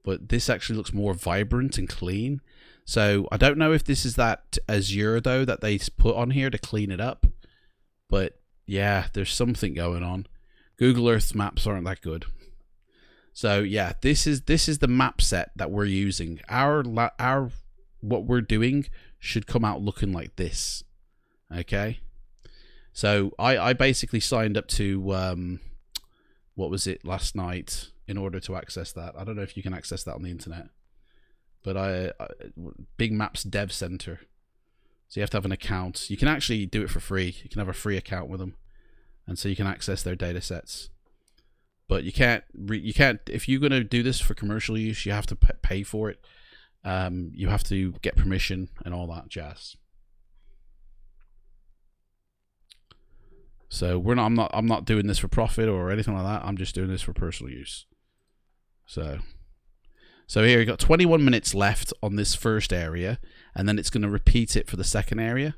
[SPEAKER 1] but this actually looks more vibrant and clean. So I don't know if this is that Azure though that they put on here to clean it up. But yeah, there's something going on. Google Earth's maps aren't that good. So yeah, this is the map set that we're using. Our what we're doing should come out looking like this. Okay. So I basically signed up to what was it, last night, in order to access that. I don't know if you can access that on the internet, but Big Maps Dev Center. So you have to have an account. You can actually do it for free. You can have a free account with them, and so you can access their data sets. But you can't if you're going to do this for commercial use, you have to pay for it. You have to get permission and all that jazz. So I'm not doing this for profit or anything like that. I'm just doing this for personal use. So here you got 21 minutes left on this first area, and then it's going to repeat it for the second area.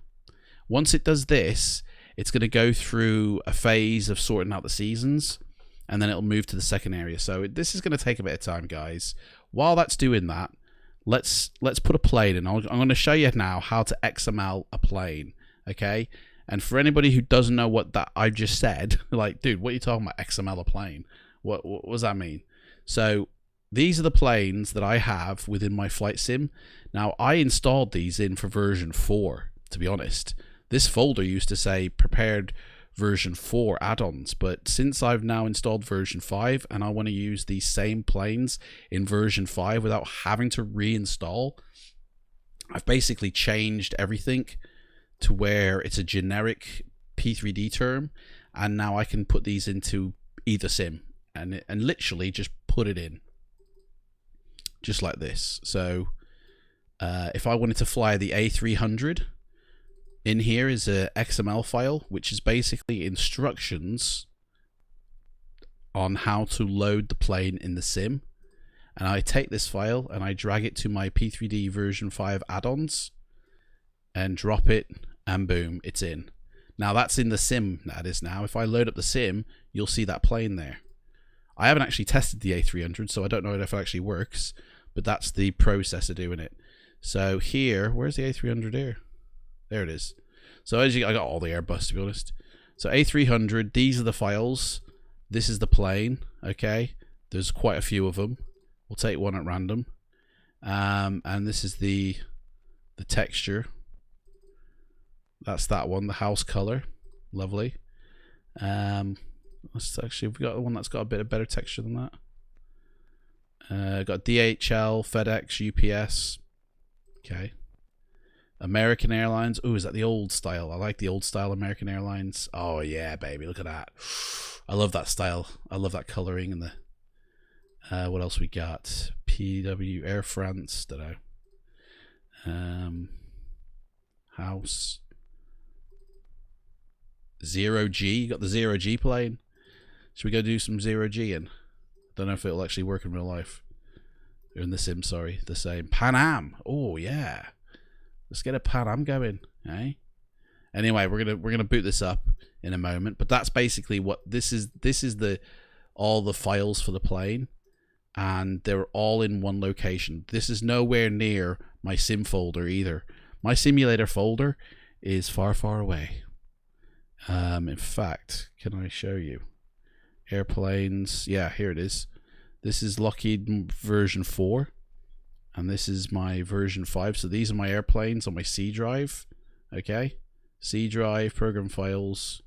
[SPEAKER 1] Once it does this, it's going to go through a phase of sorting out the seasons, and then it'll move to the second area. So this is going to take a bit of time, guys. While that's doing that, let's put a plane in. I'm going to show you now how to XML a plane, okay? And for anybody who doesn't know what that I just said, like, dude, what are you talking about, XML a plane? What does that mean? So these are the planes that I have within my flight sim. Now, I installed these in for version 4, to be honest. This folder used to say prepared version 4 add-ons, but since I've now installed version 5 and I want to use these same planes in version 5 without having to reinstall, I've basically changed everything to where it's a generic P3D term, and now I can put these into either sim and literally just put it in just like this. So if I wanted to fly the A300, in here is a XML file, which is basically instructions on how to load the plane in the sim, and I take this file and I drag it to my P3D version 5 add-ons and drop it, and boom, it's in. Now that's in the sim, that is now. If I load up the sim, you'll see that plane there. I haven't actually tested the A300, so I don't know if it actually works, but that's the process of doing it. So here, where's the A300 here? There it is. So as I got all the Airbus, to be honest. So A300, these are the files. This is the plane, okay? There's quite a few of them. We'll take one at random. And this is the texture. That's that one, the house color. Lovely. Let's actually, we've got one that's got a bit of better texture than that. Got DHL, FedEx, UPS. Okay. American Airlines. Oh, is that the old style? I like the old style American Airlines. Oh yeah, baby, look at that. I love that style. I love that coloring and the. What else we got? PW Air France. Don't know. House. 0G. You got the 0G plane. Should we go do some 0G-ing? Don't know if it'll actually work in real life. Or in the sim, sorry. The same. Pan Am. Oh yeah. Let's get a Pan Am going, eh? Anyway, we're gonna boot this up in a moment, but that's basically what this is. This is all the files for the plane, and they're all in one location. This is nowhere near my sim folder either. My simulator folder is far, far away. In fact, can I show you? Airplanes. Yeah, here it is. This is Lockheed version 4. And this is my version 5. So these are my airplanes on my C drive. Okay. C drive, program files,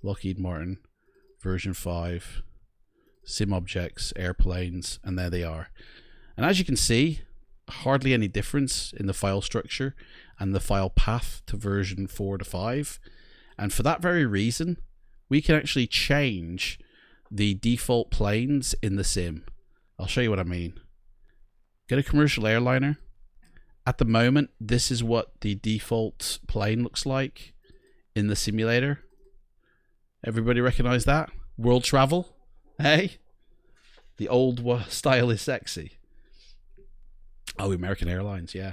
[SPEAKER 1] Lockheed Martin, version 5, sim objects, airplanes, and there they are. And as you can see, hardly any difference in the file structure and the file path to version 4 to 5. And for that very reason, we can actually change the default planes in the sim. I'll show you what I mean. Get a commercial airliner. At the moment, this is what the default plane looks like in the simulator. Everybody recognize that? World travel? Hey? The old style is sexy. Oh, American Airlines, yeah.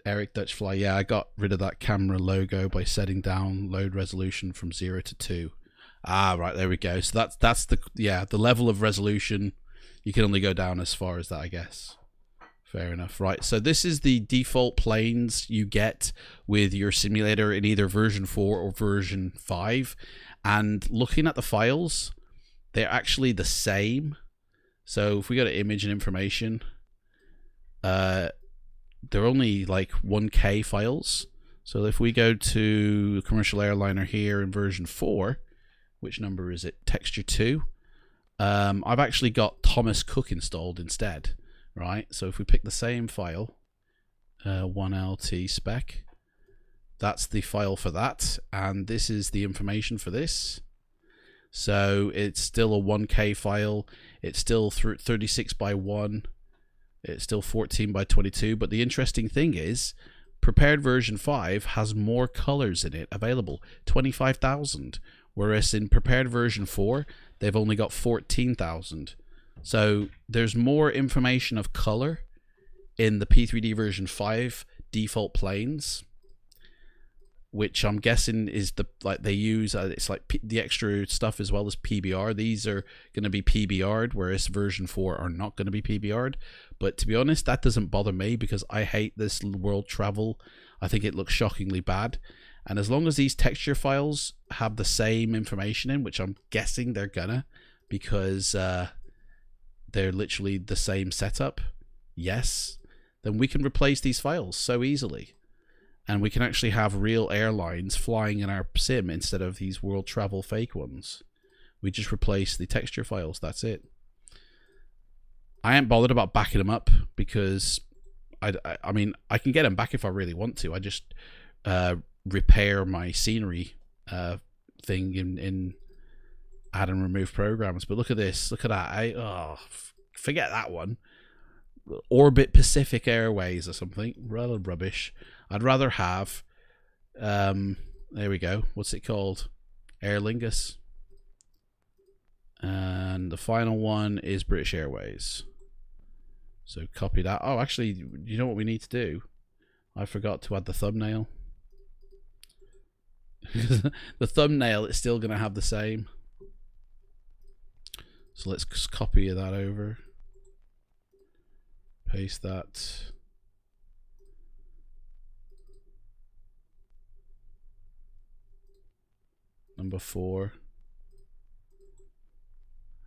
[SPEAKER 1] Eric Dutch Fly. Yeah, I got rid of that camera logo by setting down load resolution from 0 to 2. Ah, right, there we go. So that's the level of resolution. You can only go down as far as that, I guess. Fair enough. Right, so this is the default planes you get with your simulator in either version 4 or version 5. And looking at the files, they're actually the same. So if we go to image and information, they're only like 1K files. So if we go to commercial airliner here in version 4, which number is it? Texture 2. I've actually got Thomas Cook installed instead, right? So if we pick the same file, 1LT spec, that's the file for that, and this is the information for this. So it's still a 1K file. It's still 36 by 1. It's still 14 by 22. But the interesting thing is, prepared version 5 has more colors in it available, 25,000. Whereas in prepared version 4, they've only got 14,000. So there's more information of color in the P3D version 5 default planes, which I'm guessing is they use it's like the extra stuff as well as PBR. These are going to be PBR'd, whereas version 4 are not going to be PBR'd. But to be honest, that doesn't bother me because I hate this world travel. I think it looks shockingly bad. And as long as these texture files have the same information in, which I'm guessing they're gonna, because they're literally the same setup, yes, then we can replace these files so easily. And we can actually have real airlines flying in our sim instead of these world travel fake ones. We just replace the texture files, that's it. I ain't bothered about backing them up because I mean, I can get them back if I really want to. I just repair my scenery thing in add and remove programs. But look at this, look at that. Forget that one. Orbit Pacific Airways or something, rather rubbish. I'd rather have there we go, what's it called, Airliners, and the final one is British Airways. So copy that. Oh, actually, you know what we need to do? I forgot to add the thumbnail. The thumbnail is still going to have the same. So let's just copy that over. Paste that. Number 4.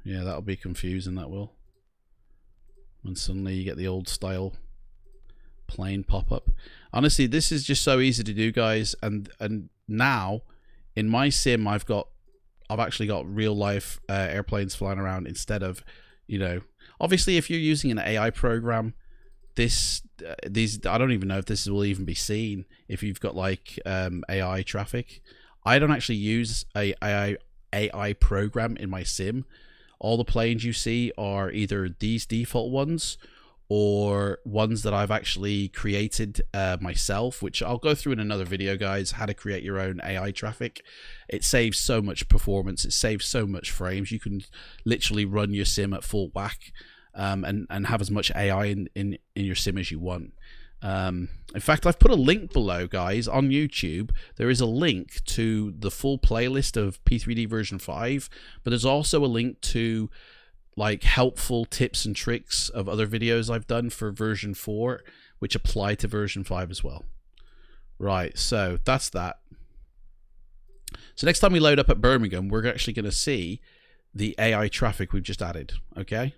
[SPEAKER 1] Yeah, that'll be confusing, that will. When suddenly you get the old style plane pop up. Honestly, this is just so easy to do, guys, and now in my sim I've actually got real life airplanes flying around instead of, you know, obviously if you're using an AI program, these I don't even know if this will even be seen if you've got like AI traffic. I don't actually use a AI program in my sim. All the planes you see are either these default ones or ones that I've actually created myself, which I'll go through in another video, guys, how to create your own AI traffic. It saves so much performance, it saves so much frames. You can literally run your sim at full whack and have as much AI in your sim as you want. In fact, I've put a link below, guys, on YouTube. There is a link to the full playlist of P3D version 5, but there's also a link to like helpful tips and tricks of other videos I've done for version 4, which apply to version 5 as well. Right, so that's that. So next time we load up at Birmingham, we're actually going to see the AI traffic we've just added, okay?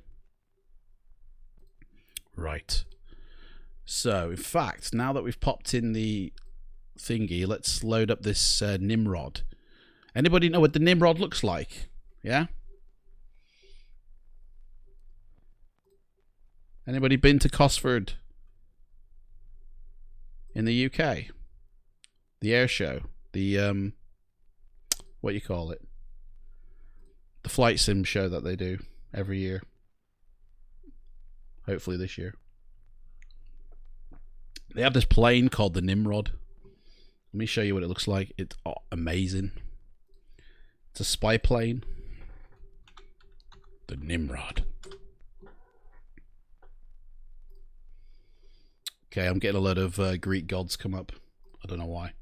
[SPEAKER 1] Right. So, in fact, now that we've popped in the thingy, let's load up this Nimrod. Anybody know what the Nimrod looks like? Yeah? Anybody been to Cosford in the UK? The air show. The, what you call it? The flight sim show that they do every year. Hopefully this year. They have this plane called the Nimrod. Let me show you what it looks like. It's amazing. It's a spy plane. The Nimrod. Okay, I'm getting a lot of Greek gods come up. I don't know why.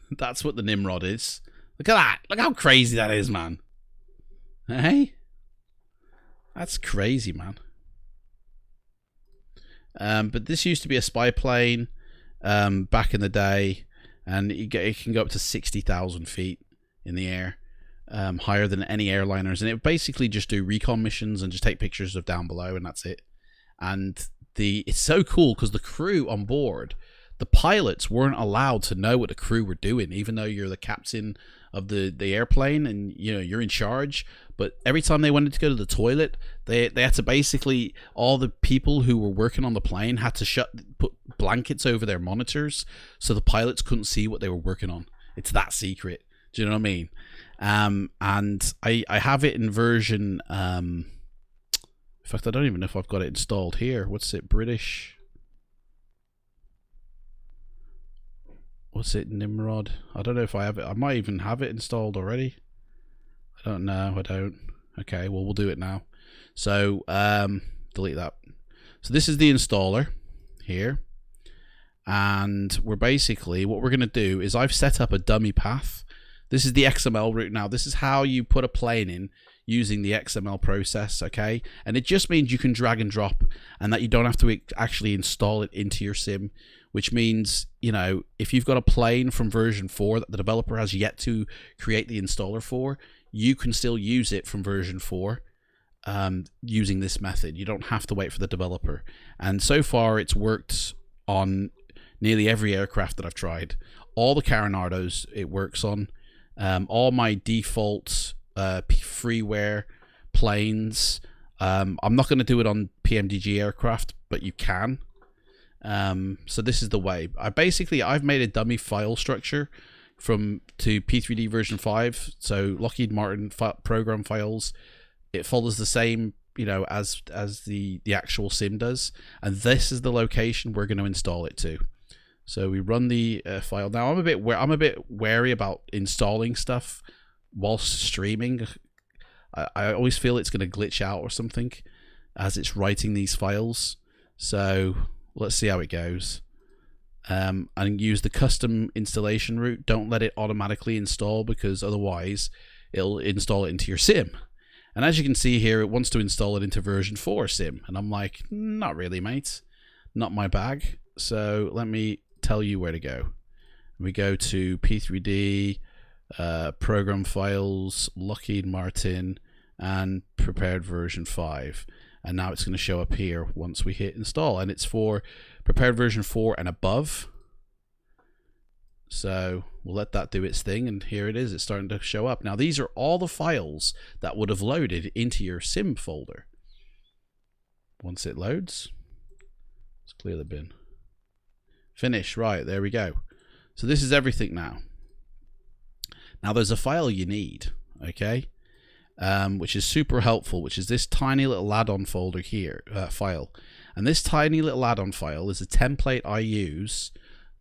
[SPEAKER 1] That's what the Nimrod is. Look at that. Look how crazy that is, man. Hey? That's crazy, man. But this used to be a spy plane back in the day, and it can go up to 60,000 feet in the air. higher than any airliners, and it would basically just do recon missions and just take pictures of down below, and that's it. And it's so cool because the crew on board, the pilots weren't allowed to know what the crew were doing, even though you're the captain of the airplane and you're in charge. But every time they wanted to go to the toilet, they had to basically, all the people who were working on the plane had to put blankets over their monitors so the pilots couldn't see what they were working on. It's that secret. Do you know what I mean? And I have it in version, in fact, I don't even know if I've got it installed here. What's it, British? What's it, Nimrod? I don't know if I have it. I might even have it installed already. I don't know. I don't. Okay, well, we'll do it now. So, delete that. So this is the installer here. And we're basically, what we're going to do is I've set up a dummy path. This is the XML route now. This is how you put a plane in using the XML process, okay? And it just means you can drag and drop and that you don't have to actually install it into your sim, which means, if you've got a plane from version 4 that the developer has yet to create the installer for, you can still use it from version 4 using this method. You don't have to wait for the developer. And so far, it's worked on nearly every aircraft that I've tried. All the Carinardos it works on. All my default freeware planes. I'm not going to do it on PMDG aircraft, but you can. So this is the way. I've made a dummy file structure to P3D version 5. So Lockheed Martin program files. It follows the same, as the actual sim does. And this is the location we're going to install it to. So we run the file. Now I'm a bit wary about installing stuff whilst streaming. I always feel it's going to glitch out or something as it's writing these files. So let's see how it goes. And use the custom installation route. Don't let it automatically install because otherwise it'll install it into your sim. And as you can see here, it wants to install it into version 4 sim. And I'm like, not really, mate. Not my bag. So let me tell you where to go. We go to P3D, program files, Lockheed Martin, and prepared version 5. And now it's going to show up here once we hit install. And it's for prepared version 4 and above. So we'll let that do its thing. And here it is. It's starting to show up. Now these are all the files that would have loaded into your sim folder. Once it loads, let's clear the bin. Finish. Right, there we go. So this is everything now. Now there's a file you need, okay? Which is super helpful, which is this tiny little add-on folder here, file. And this tiny little add-on file is a template I use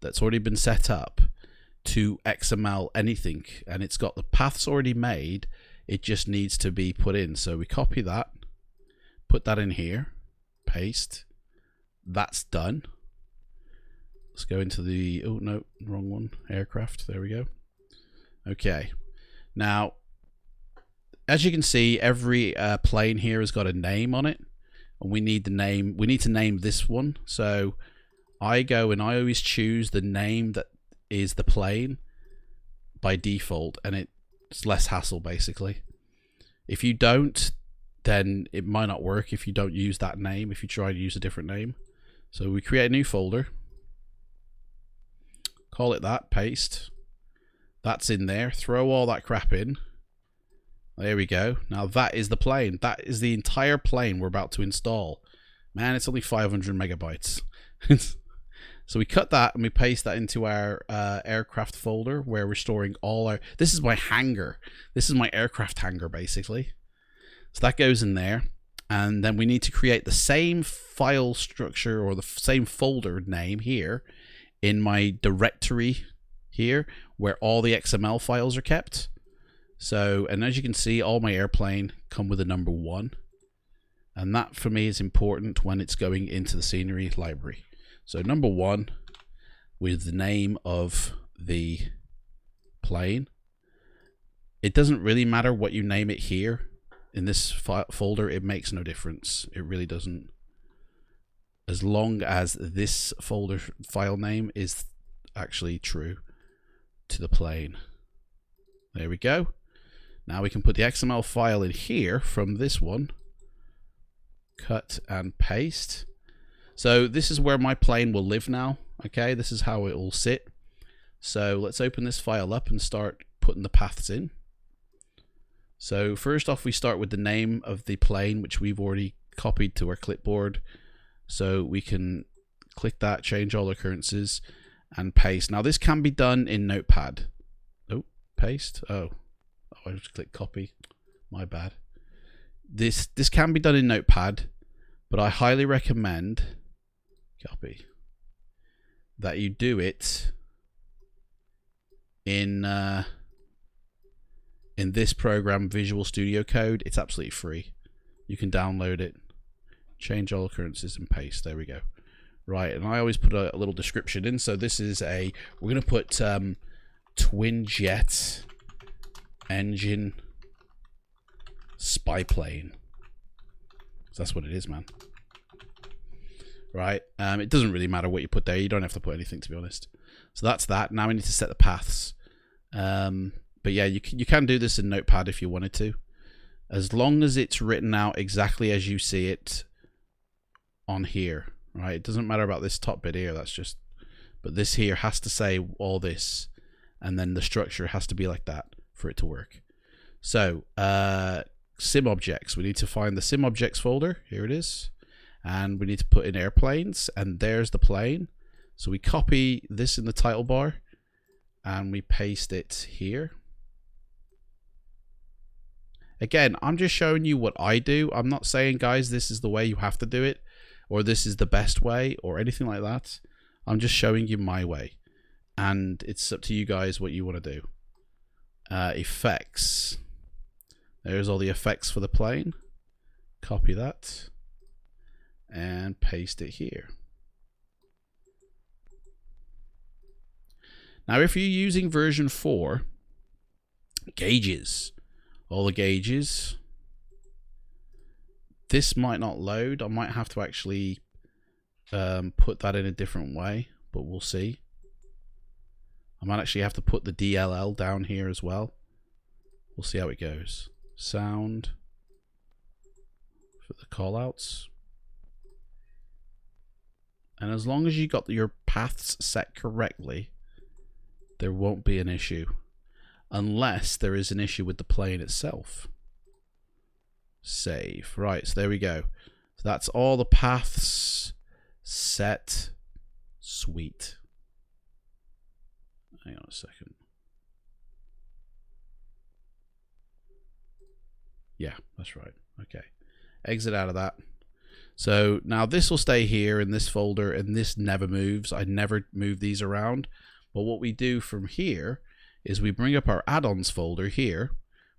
[SPEAKER 1] that's already been set up to XML anything. And it's got the paths already made. It just needs to be put in. So we copy that, put that in here, paste. That's done. Let's go into the, oh no, wrong one, aircraft, there we go. Okay, now, as you can see, every plane here has got a name on it, and we need to name this one. So I go and I always choose the name that is the plane by default, and it's less hassle basically. If you don't, then it might not work if you don't use that name, if you try to use a different name. So we create a new folder. Call it that, paste. That's in there. Throw all that crap in. There we go. Now that is the plane. That is the entire plane we're about to install. Man, it's only 500 megabytes. So we cut that and we paste that into our aircraft folder where we're storing all our... This is my hangar. This is my aircraft hangar, basically. So that goes in there. And then we need to create the same file structure or the same folder name here in my directory here where all the XML files are kept. So, and as you can see, all my airplane come with a number 1. And that for me is important when it's going into the scenery library. So number 1 with the name of the plane. It doesn't really matter what you name it here in this folder. It makes no difference. It really doesn't. As long as this folder file name is actually true to the plane. There we go. Now we can put the XML file in here from this one. Cut and paste. So this is where my plane will live now. Okay, this is how it will sit. So let's open this file up and start putting the paths in. So first off, we start with the name of the plane, which we've already copied to our clipboard. So we can click that, change all occurrences, and paste. Now this can be done in Notepad. Oh, paste. Oh, I just click copy. My bad. This can be done in Notepad, but I highly recommend copy that you do it in this program, Visual Studio Code. It's absolutely free. You can download it, change all occurrences, and paste. There we go. Right, and I always put a little description in. So this is we're going to put twin jet engine spy plane. So that's what it is, man. Right, it doesn't really matter what you put there. You don't have to put anything, to be honest. So that's that. Now we need to set the paths. But yeah, you can do this in Notepad if you wanted to, as long as it's written out exactly as you see it on here. Right, it doesn't matter about this top bit here. That's just, but this here has to say all this, and then the structure has to be like that for it to work. So sim objects. We need to find the sim objects folder. Here it is, and we need to put in airplanes, and there's the plane. So we copy this in the title bar, and we paste it here. Again, I'm just showing you what I do. I'm not saying, guys, this is the way you have to do it, or this is the best way, or anything like that. I'm just showing you my way, and it's up to you guys what you want to do. Effects. There's all the effects for the plane. Copy that and paste it here. Now, if you're using version 4, gauges, all the gauges, this might not load. I might have to actually put that in a different way, but we'll see. I might actually have to put the DLL down here as well. We'll see how it goes. Sound for the callouts. And as long as you got your paths set correctly, there won't be an issue, unless there is an issue with the plane itself. Save. Right, so there we go. So that's all the paths set. Sweet. Hang on a second. Yeah, that's right. Okay. Exit out of that. So now this will stay here in this folder, and this never moves. I never move these around. But what we do from here is we bring up our add-ons folder here,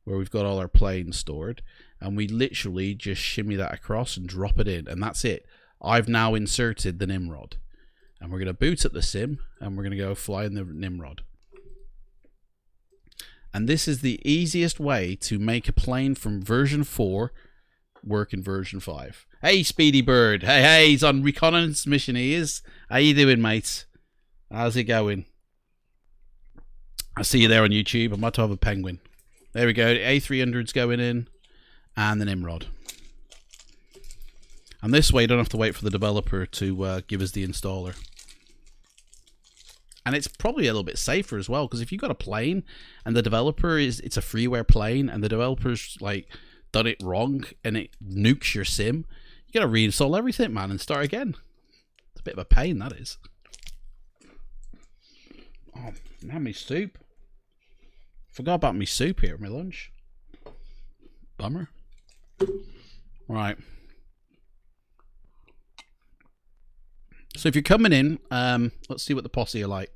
[SPEAKER 1] where we've got all our planes stored, and we literally just shimmy that across and drop it in, and that's it. I've now inserted the Nimrod, and we're going to boot up the sim, and we're going to go fly in the Nimrod. And this is the easiest way to make a plane from version 4 work in version 5. Hey, Speedy Bird. Hey, he's on reconnaissance mission. He is. How you doing, mate? How's it going? I see you there on YouTube. I'm about to have a penguin. There we go. The A300's going in, and the Nimrod. And this way, you don't have to wait for the developer to give us the installer. And it's probably a little bit safer as well, because if you've got a plane and the developer it's a freeware plane, and the developer's like done it wrong and it nukes your sim, you gotta reinstall everything, man, and start again. It's a bit of a pain, that is. Oh, man, me soup. Forgot about me soup here at my lunch. Bummer. Right. So if you're coming in, let's see what the posse are like.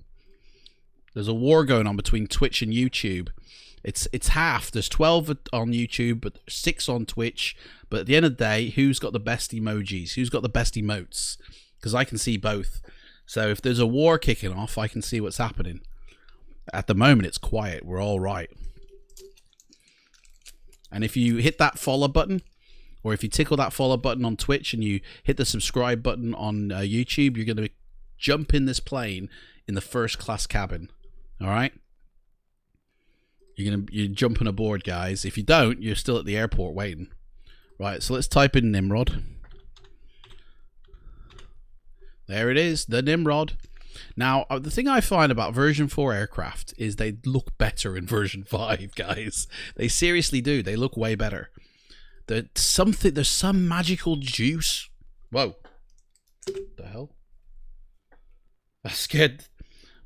[SPEAKER 1] There's a war going on between Twitch and YouTube. It's half. There's 12 on YouTube, but 6 on Twitch. But at the end of the day, who's got the best emojis? Who's got the best emotes? Because I can see both. So if there's a war kicking off, I can see what's happening. At the moment, it's quiet. We're all right. And if you hit that follow button, or if you tickle that follow button on Twitch and you hit the subscribe button on YouTube, you're going to jump in this plane in the first class cabin. All right? you're jumping aboard, guys. If you don't, you're still at the airport waiting. Right, so let's type in Nimrod. There it is, the Nimrod. Now, the thing I find about version 4 aircraft is they look better in version 5, guys. They seriously do. They look way better. There's some magical juice. Whoa. What the hell? I scared.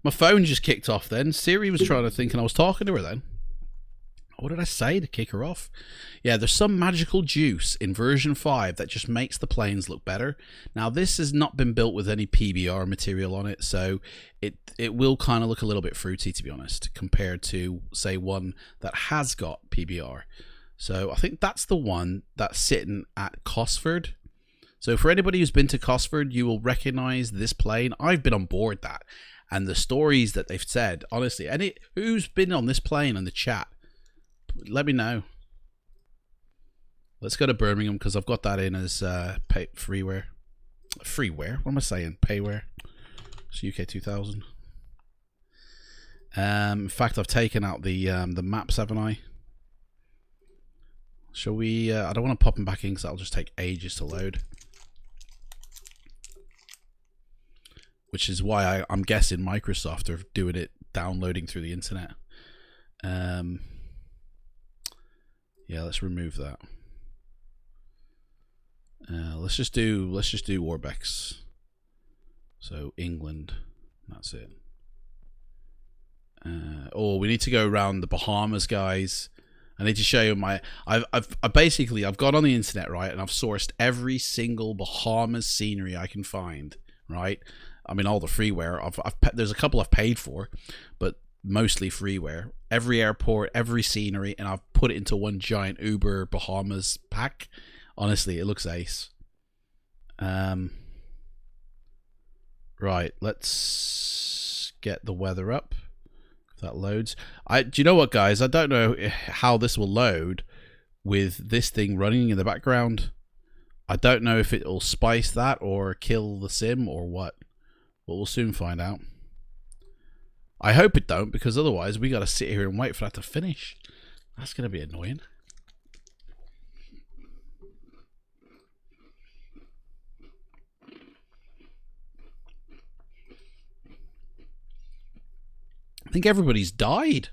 [SPEAKER 1] My phone just kicked off then. Siri was trying to think and I was talking to her then. What did I say to kick her off? Yeah, there's some magical juice in version 5 that just makes the planes look better. Now, this has not been built with any PBR material on it, so it will kind of look a little bit fruity, to be honest, compared to, say, one that has got PBR. So I think that's the one that's sitting at Cosford. So for anybody who's been to Cosford, you will recognize this plane. I've been on board that. And the stories that they've said, honestly, who's been on this plane in the chat, let me know. Let's go to Birmingham because I've got that in as freeware. Freeware? What am I saying? Payware. It's UK 2000. In fact, I've taken out the maps, haven't I? Shall we? I don't want to pop them back in because that'll just take ages to load. Which is why I'm guessing Microsoft are doing it downloading through the internet. Yeah, let's remove that. Let's just do Warbeck's. So England, that's it. Oh, we need to go around the Bahamas, guys. I need to show you I've basically gone on the internet, right, and I've sourced every single Bahamas scenery I can find, right. I mean, all the freeware. There's a couple I've paid for, but mostly freeware. Every airport, every scenery, and I've put it into one giant Uber Bahamas pack. Honestly, it looks ace. Right, let's get the weather up. If that loads. Do you know what, guys? I don't know how this will load with this thing running in the background. I don't know if it'll spice that or kill the sim or what. But we'll soon find out. I hope it don't, because otherwise we gotta sit here and wait for that to finish. That's gonna be annoying. I think everybody's died.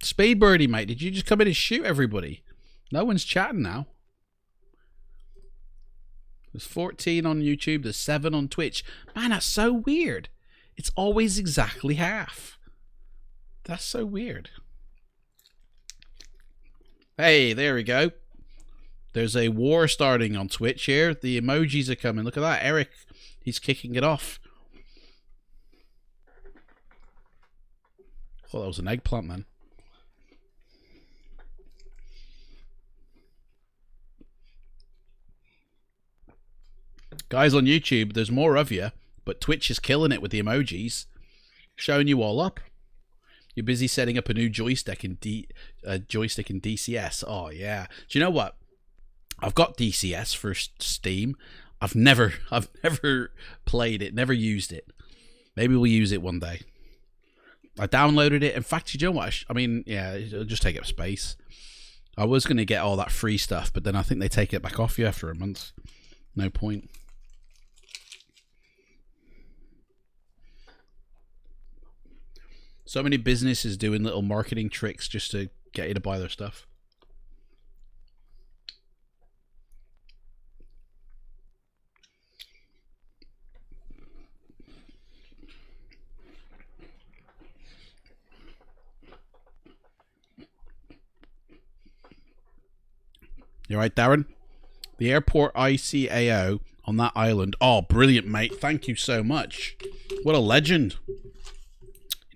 [SPEAKER 1] Speed Birdie, mate, did you just come in and shoot everybody? No one's chatting now. There's 14 on YouTube, there's 7 on Twitch. Man, that's so weird. It's always exactly half. That's so weird. Hey, there we go. There's a war starting on Twitch here. The emojis are coming. Look at that. Eric, he's kicking it off. I thought that was an eggplant, man. Guys on YouTube, there's more of you, but Twitch is killing it with the emojis, showing you all up. You're busy setting up a new joystick in DCS. Oh yeah. Do you know what? I've got DCS for Steam. I've never played it, never used it. Maybe we'll use it one day. I downloaded it. In fact, you know what? I mean, yeah, it'll just take up space. I was going to get all that free stuff, but then I think they take it back off you after a month. No point. So many businesses doing little marketing tricks just to get you to buy their stuff. You right, Darren? The airport ICAO on that island. Oh, brilliant, mate. Thank you so much. What a legend.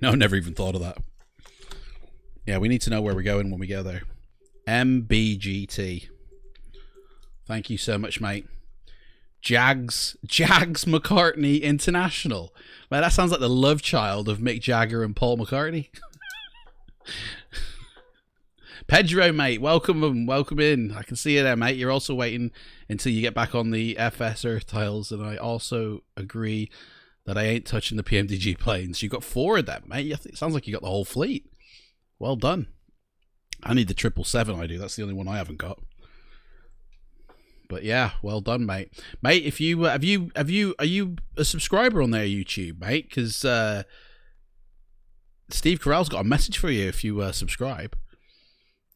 [SPEAKER 1] No, I never even thought of that. Yeah, we need to know where we're going when we go there. MBGT. Thank you so much, mate. Jags McCartney International. Man, that sounds like the love child of Mick Jagger and Paul McCartney. Pedro, mate, welcome in. I can see you there, mate. You're also waiting until you get back on the FS Earth tiles, and I also agree that I ain't touching the PMDG planes. You got 4 of them, mate. It sounds like you got the whole fleet. Well done. I need the 777. I do. That's the only one I haven't got. But yeah, well done, mate. Mate, if you are you a subscriber on their YouTube, mate? Because Steve Carell's got a message for you if you subscribe.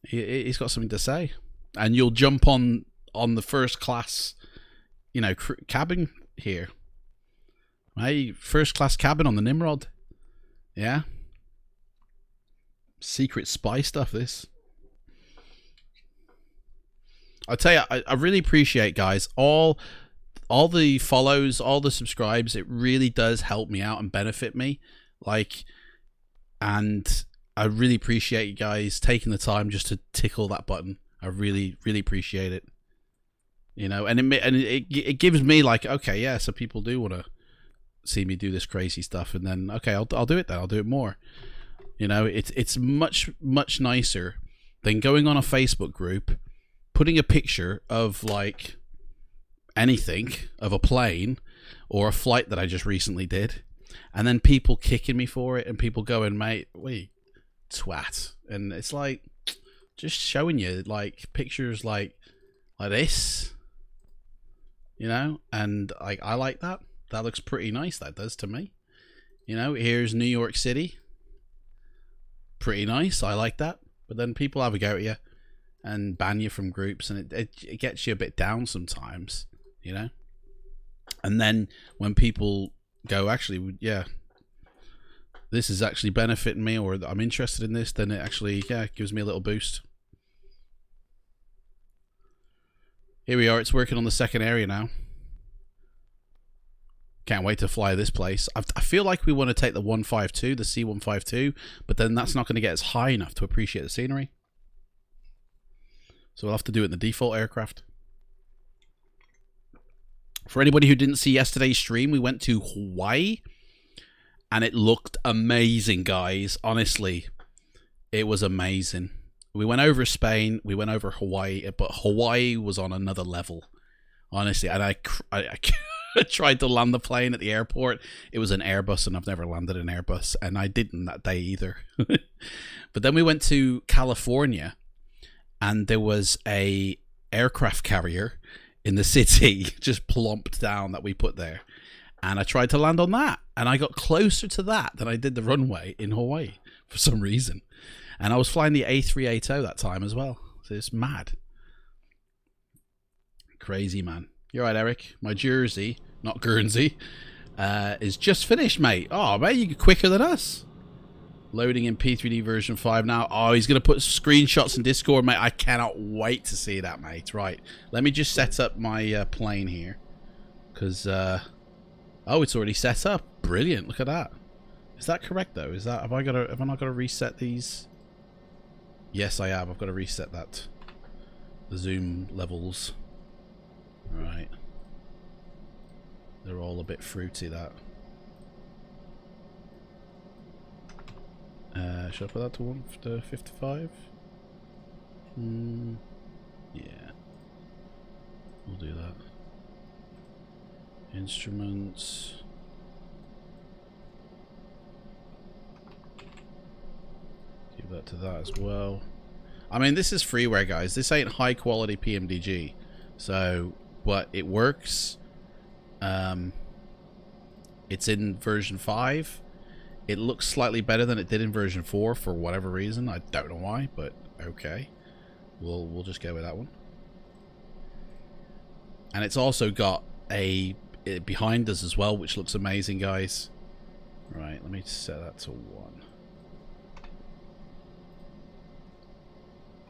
[SPEAKER 1] He's got something to say, and you'll jump on the first class, you know, cabin here. Hey, first class cabin on the Nimrod. Yeah. Secret spy stuff, this. I'll tell you, I really appreciate, guys, all the follows, all the subscribes. It really does help me out and benefit me. Like, and I really appreciate you guys taking the time just to tickle that button. I really, really appreciate it. You know, and it gives me like, okay, yeah, so people do want to see me do this crazy stuff, and then okay, I'll do it then. I'll do it more. You know, it's much nicer than going on a Facebook group, putting a picture of like anything, of a plane or a flight that I just recently did, and then people kicking me for it and people going, mate, wait, twat. And it's like, just showing you like pictures like this, you know, and like I like that. That looks pretty nice, that does to me. You know, here's New York City. Pretty nice, I like that. But then people have a go at you and ban you from groups, and it gets you a bit down sometimes, you know. And then when people go, actually, yeah, this is actually benefiting me, or I'm interested in this, then it actually, yeah, gives me a little boost. Here we are, it's working on the second area now. Can't wait to fly this place. I feel like we want to take the 152, the C-152, but then that's not going to get us high enough to appreciate the scenery. So we'll have to do it in the default aircraft. For anybody who didn't see yesterday's stream, we went to Hawaii, and it looked amazing, guys. Honestly, it was amazing. We went over Spain, we went over Hawaii, but Hawaii was on another level. Honestly, and I tried to land the plane at the airport. It was an Airbus, and I've never landed an Airbus, and I didn't that day either. But then we went to California, and there was a aircraft carrier in the city just plomped down that we put there, and I tried to land on that, and I got closer to that than I did the runway in Hawaii for some reason. And I was flying the A380 that time as well, so it's mad. Crazy, man. You're right, Eric. My jersey, not Guernsey, is just finished, mate. Oh, mate, you're quicker than us. Loading in P3D version 5 now. Oh, he's going to put screenshots in Discord, mate. I cannot wait to see that, mate. Right. Let me just set up my plane here. Because, oh, it's already set up. Brilliant. Look at that. Is that correct, though? Is that, have I not got to reset these? Yes, I have. I've got to reset that. The zoom levels. Right. They're all a bit fruity, that. Should I put that to 55? Yeah. We'll do that. Instruments. Give that to that as well. I mean, this is freeware, guys. This ain't high quality PMDG. So, but it works. It's in version 5. It looks slightly better than it did in version 4 for whatever reason. I don't know why, but okay. We'll just go with that one. And it's also got a behind us as well, which looks amazing, guys. Right, let me set that to 1.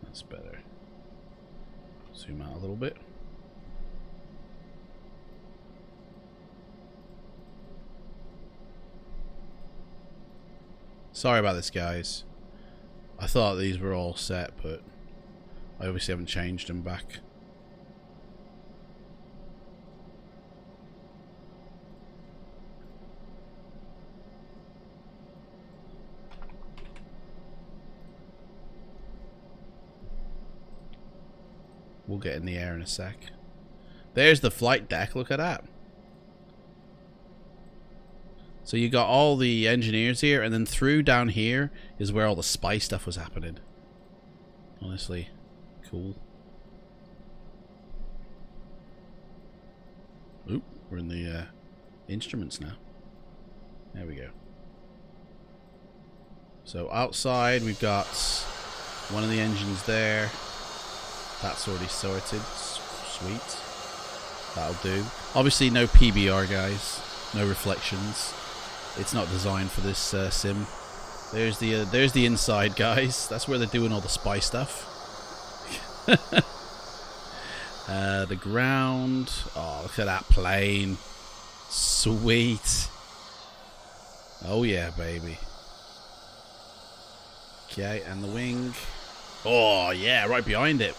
[SPEAKER 1] That's better. Zoom out a little bit. Sorry about this, guys. I thought these were all set, but I obviously haven't changed them back. We'll get in the air in a sec. There's the flight deck. Look at that. So you got all the engineers here, and then through down here is where all the spy stuff was happening. Honestly, cool. Oop, we're in the instruments now. There we go. So outside we've got one of the engines there. That's already sorted. Sweet. That'll do. Obviously no PBR, guys. No reflections. It's not designed for this sim. There's the inside, guys. That's where they're doing all the spy stuff. The ground. Oh, look at that plane. Sweet. Oh yeah, baby. Okay, and the wing. Oh yeah, right behind it.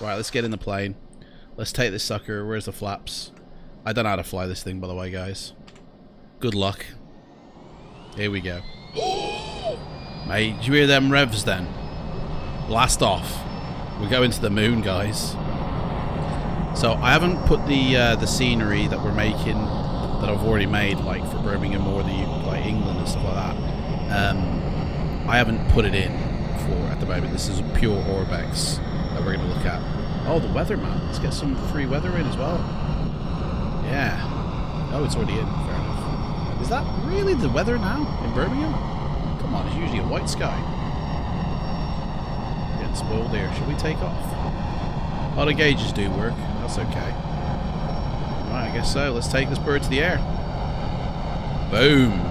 [SPEAKER 1] Right, let's get in the plane. Let's take this sucker. Where's the flaps? I don't know how to fly this thing, by the way, guys. Good luck. Here we go. Mate, did you hear them revs then? Blast off. We're going to the moon, guys. So I haven't put the scenery that we're making, that I've already made, like for Birmingham or like England and stuff like that. I haven't put it in at the moment. This is a pure Orbex that we're going to look at. Oh, the weather, man. Let's get some free weather in as well. Yeah. Oh, it's already in. Fair enough. Is that really the weather now in Birmingham? Come on, it's usually a white sky. Getting spoiled there. Should we take off? Oh, the gauges do work. That's okay. Right, I guess so. Let's take this bird to the air. Boom.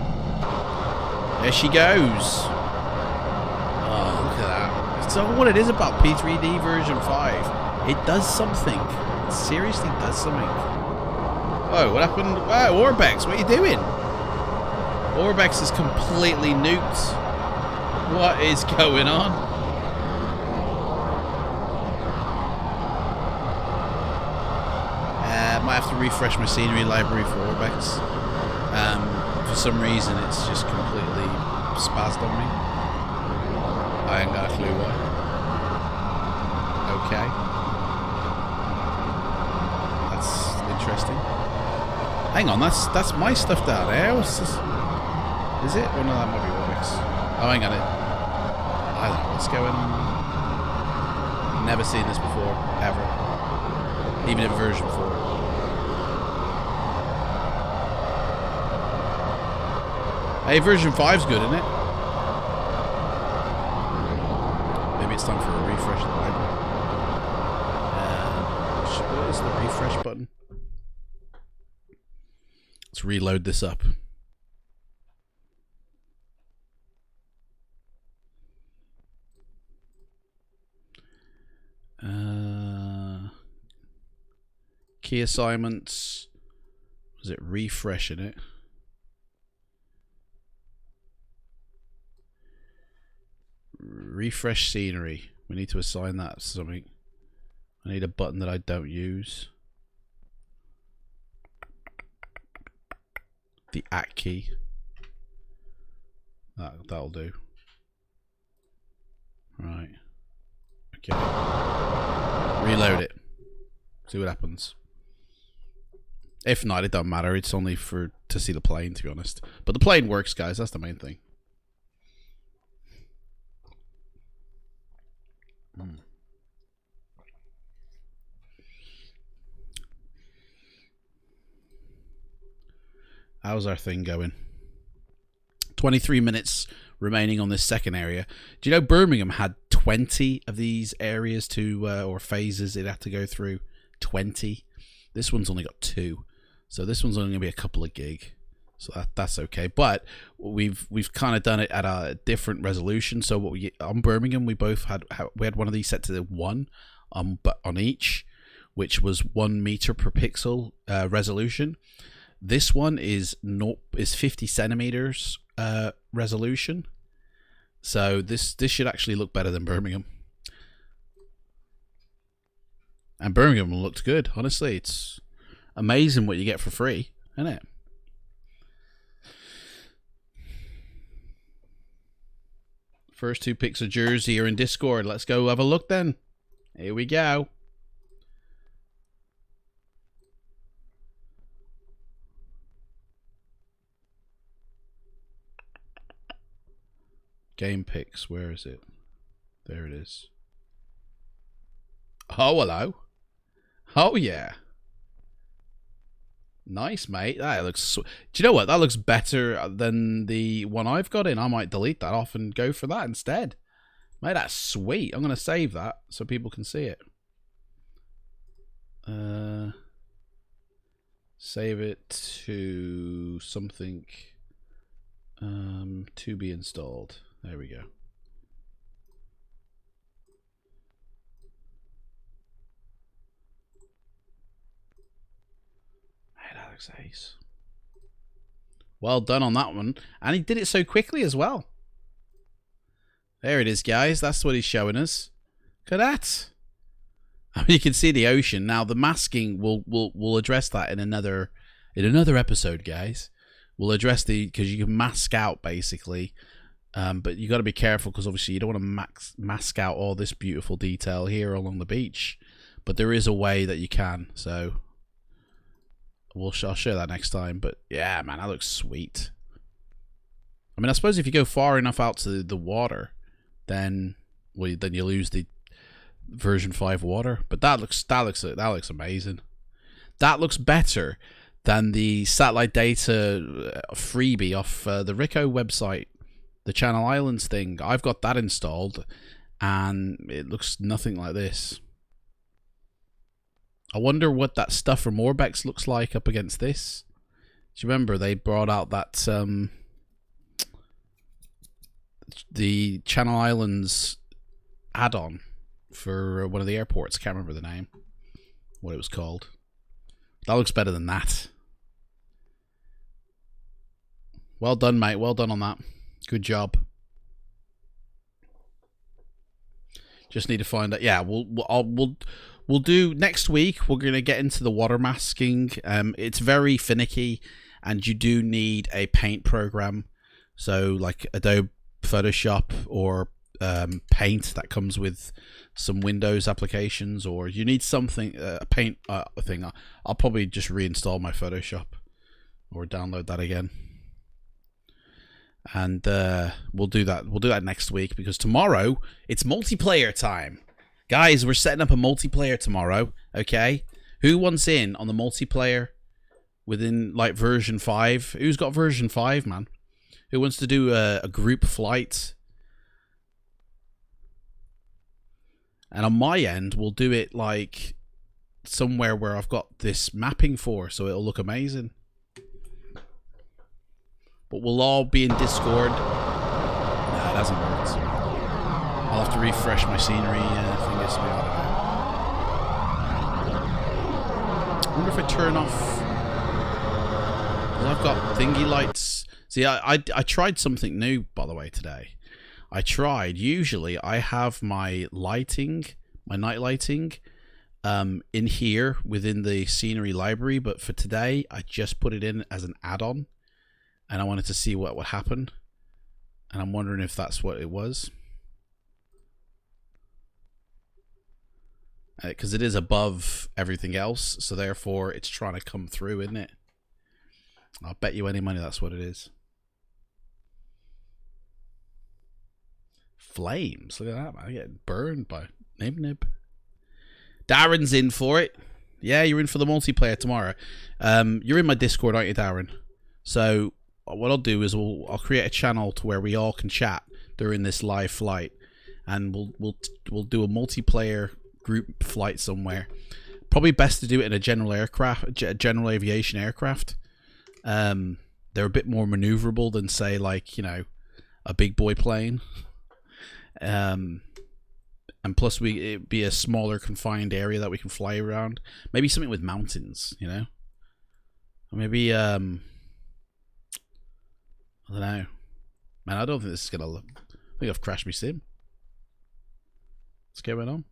[SPEAKER 1] There she goes. Oh, look at that. So what it is about P3D version 5, it does something. It seriously does something. Oh, what happened? Wow, Orbex, what are you doing? Orbex is completely nuked. What is going on? Might have to refresh my scenery library for Orbex. For some reason, it's just completely spazzed on me. I ain't got a clue why. Okay. That's interesting. Hang on, that's my stuff down there. What's this? Is it? Oh no, that might be Orbex. Oh, hang on it. I don't know what's going on. Never seen this before, ever. Even in version 4. Hey, version 5's good, isn't it? Maybe it's time for a refresh of the library. What is the refresh button? Let's reload this up. Key assignments. Was it refreshing it? Refresh scenery. We need to assign that to something. I need a button that I don't use. The at key. That'll do. Right. Okay. Reload it. See what happens. If not, it don't matter. It's only to see the plane, to be honest. But the plane works, guys. That's the main thing. How's our thing going? 23 minutes remaining on this second area. Do you know Birmingham had 20 of these areas or phases it had to go through? 20. This one's only got 2. So this one's only going to be a couple of gig. So that's okay. But we've kind of done it at a different resolution. So on Birmingham, we had one of these set to 1 but on each, which was 1 meter per pixel resolution. This one is 50 centimeters resolution. So this should actually look better than Birmingham. And Birmingham looked good. Honestly, it's amazing what you get for free, isn't it? First 2 pics of Jersey are in Discord. Let's go have a look then. Here we go. Game pics, where is it? There it is. Oh, hello. Oh, yeah. Nice, mate. That looks... Do you know what? That looks better than the one I've got in. I might delete that off and go for that instead. Mate, that's sweet. I'm going to save that so people can see it. Save it to something to be installed. There we go. Hey, that looks ace. Well done on that one. And he did it so quickly as well. There it is, guys. That's what he's showing us. Look at that. I mean, you can see the ocean. Now, the masking, we'll address that in another episode, guys. We'll address because you can mask out, basically. But you got to be careful because, obviously, you don't want to mask out all this beautiful detail here along the beach. But there is a way that you can. So, I'll show that next time. But, yeah, man, that looks sweet. I mean, I suppose if you go far enough out to the water, then you lose the version 5 water. But that looks amazing. That looks better than the satellite data freebie off the Rico website, the Channel Islands thing. I've got that installed, and it looks nothing like this. I wonder what that stuff from Orbex looks like up against this. Do you remember they brought out that the Channel Islands add-on for one of the airports? Can't remember the name, what it was called. That looks better than that. Well done, mate. Well done on that. Good job. Just need to find out. Yeah, we'll do next week. We're gonna get into the water masking. It's very finicky, and you do need a paint program. So like Adobe Photoshop or Paint that comes with some Windows applications, or you need something a paint thing. I'll probably just reinstall my Photoshop or download that again, and we'll do that. We'll do that next week because tomorrow it's multiplayer time, guys. We're setting up a multiplayer tomorrow. Okay, who wants in on the multiplayer within like version 5? Who's got version 5, man? Who wants to do a group flight? And on my end, we'll do it like somewhere where I've got this mapping for, so it'll look amazing. But we'll all be in Discord. Nah, it hasn't worked. I'll have to refresh my scenery thing. This way. I wonder if I turn off. Well, I've got thingy lights. See, I tried something new, by the way, today. Usually I have my lighting, my night lighting, in here within the scenery library, but for today I just put it in as an add-on, and I wanted to see what would happen, and I'm wondering if that's what it was, because it is above everything else, so therefore it's trying to come through, isn't it? I'll bet you any money that's what it is. Flames, look at that, man. I'm getting burned by Nib. Darren's in for it. Yeah, you're in for the multiplayer tomorrow. You're in my Discord, aren't you, Darren? So what I'll do is I'll create a channel to where we all can chat during this live flight, and we'll do a multiplayer group flight somewhere. Probably best to do it in a general aviation aircraft. They're a bit more maneuverable than, say, like, you know, a big boy plane. And plus it'd be a smaller confined area that we can fly around. Maybe something with mountains, you know? Or maybe I don't know. Man, I don't think this is gonna look. I think I've crashed my sim. What's going on?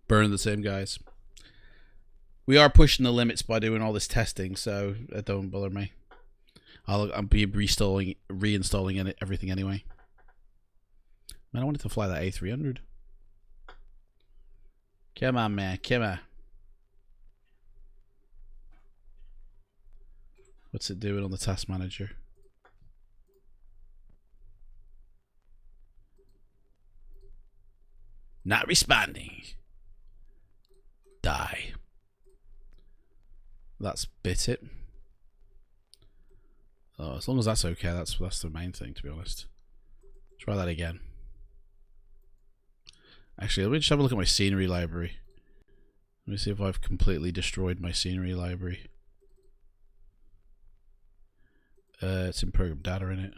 [SPEAKER 1] Burn the sim, guys. We are pushing the limits by doing all this testing, so it don't bother me. I'll be reinstalling everything anyway. Man, I wanted to fly that A300. Come on, man. Come on. What's it doing on the task manager? Not responding. Die. That's bit it. Oh, as long as that's okay, that's the main thing, to be honest. Try that again. Actually, let me just have a look at my scenery library. Let me see if I've completely destroyed my scenery library. It's in program data, in it.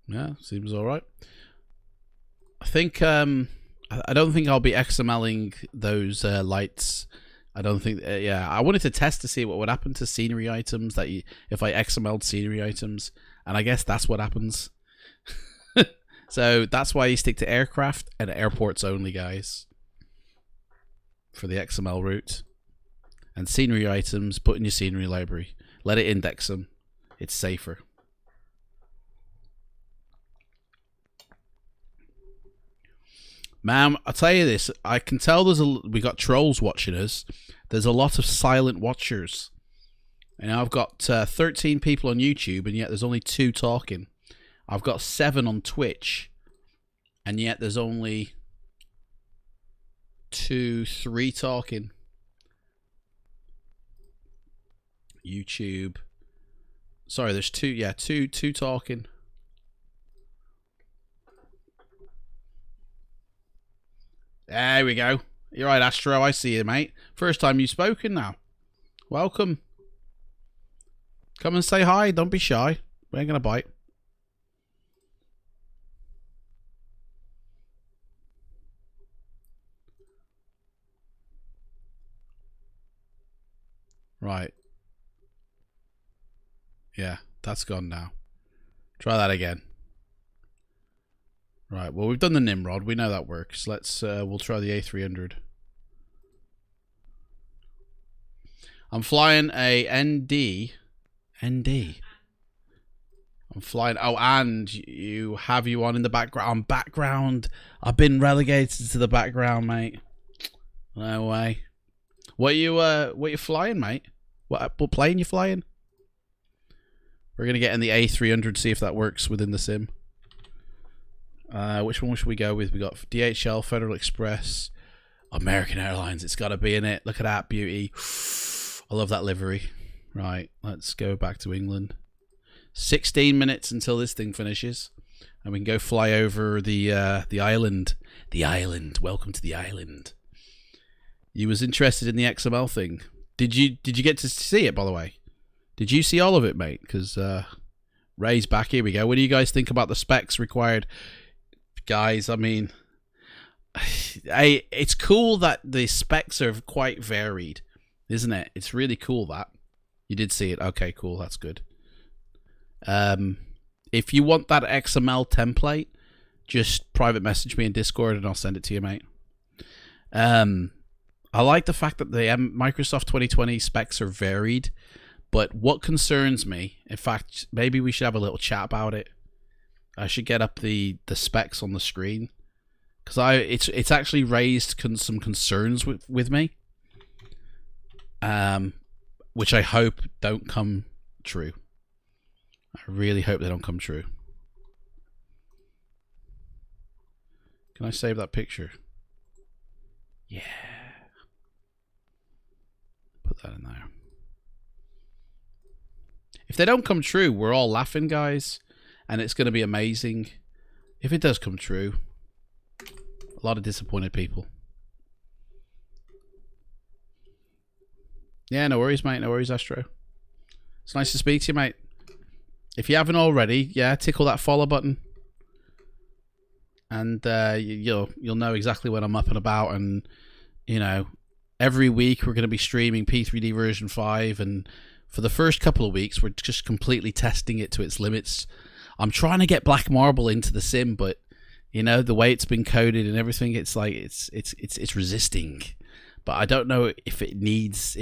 [SPEAKER 1] Yeah, seems all right. I think I don't think I'll be XMLing those lights. I don't think. Yeah, I wanted to test to see what would happen to scenery items if I XML'd scenery items, and I guess that's what happens. So that's why you stick to aircraft and airports only, guys, for the XML route. And scenery items, put in your scenery library. Let it index them. It's safer. Man, I'll tell you this. I can tell we got trolls watching us. There's a lot of silent watchers. And I've got 13 people on YouTube, and yet there's only 2 talking. I've got 7 on Twitch, and yet there's only 3 talking. YouTube. Sorry, there's 2. Yeah, two talking. There we go. You're right, Astro. I see you, mate. First time you've spoken now. Welcome. Come and say hi. Don't be shy. We ain't gonna bite. Right. Yeah, that's gone now. Try that again. Right, well, we've done the Nimrod. We know that works. We'll try the A300. I'm flying a ND. I'm flying. Oh, and you on in the background. Background. I've been relegated to the background, mate. No way. What you flying, mate? What plane you flying? We're gonna get in the A300, see if that works within the sim. Which one should we go with? We got DHL, Federal Express, American Airlines. It's got to be in it. Look at that beauty. I love that livery. Right, let's go back to England. 16 minutes until this thing finishes, and we can go fly over the island. The island. Welcome to the island. You was interested in the XML thing. Did you get to see it, by the way? Did you see all of it, mate? Because Ray's back. Here we go. What do you guys think about the specs required? Guys, I mean, it's cool that the specs are quite varied, isn't it? It's really cool that you did see it. Okay, cool. That's good. If you want that XML template, just private message me in Discord and I'll send it to you, mate. I like the fact that the Microsoft 2020 specs are varied, but what concerns me, in fact, maybe we should have a little chat about it. I should get up the specs on the screen, because it's actually raised some concerns with me, which I hope don't come true. I really hope they don't come true. Can I save that picture? Yeah. Put that in there. If they don't come true, we're all laughing, guys. And it's going to be amazing. If it does come true, a lot of disappointed people. Yeah, no worries, mate. No worries, Astro. It's nice to speak to you, mate. If you haven't already, yeah, tickle that follow button. And you'll know exactly when I'm up and about. And, you know, every week we're going to be streaming P3D version 5. And for the first couple of weeks, we're just completely testing it to its limits. I'm trying to get Black Marble into the sim, but, You know, the way it's been coded and everything, it's like it's resisting. But I don't know if it needs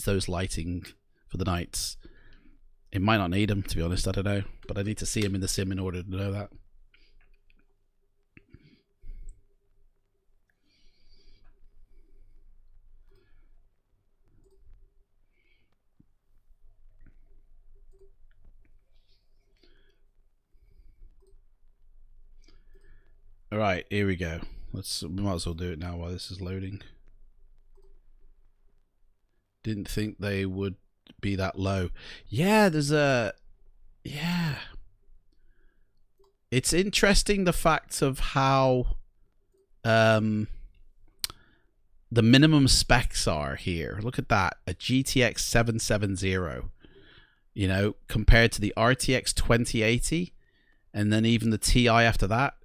[SPEAKER 1] those lighting for the nights. It might not need them, to be honest. I don't know, but I need to see them in the sim in order to know that. All right, here we go. We might as well do it now while this is loading. Didn't think they would be that low. Yeah, it's interesting, the fact of how the minimum specs are here. Look at that, a GTX 770, you know, compared to the RTX 2080, and then even the TI after that.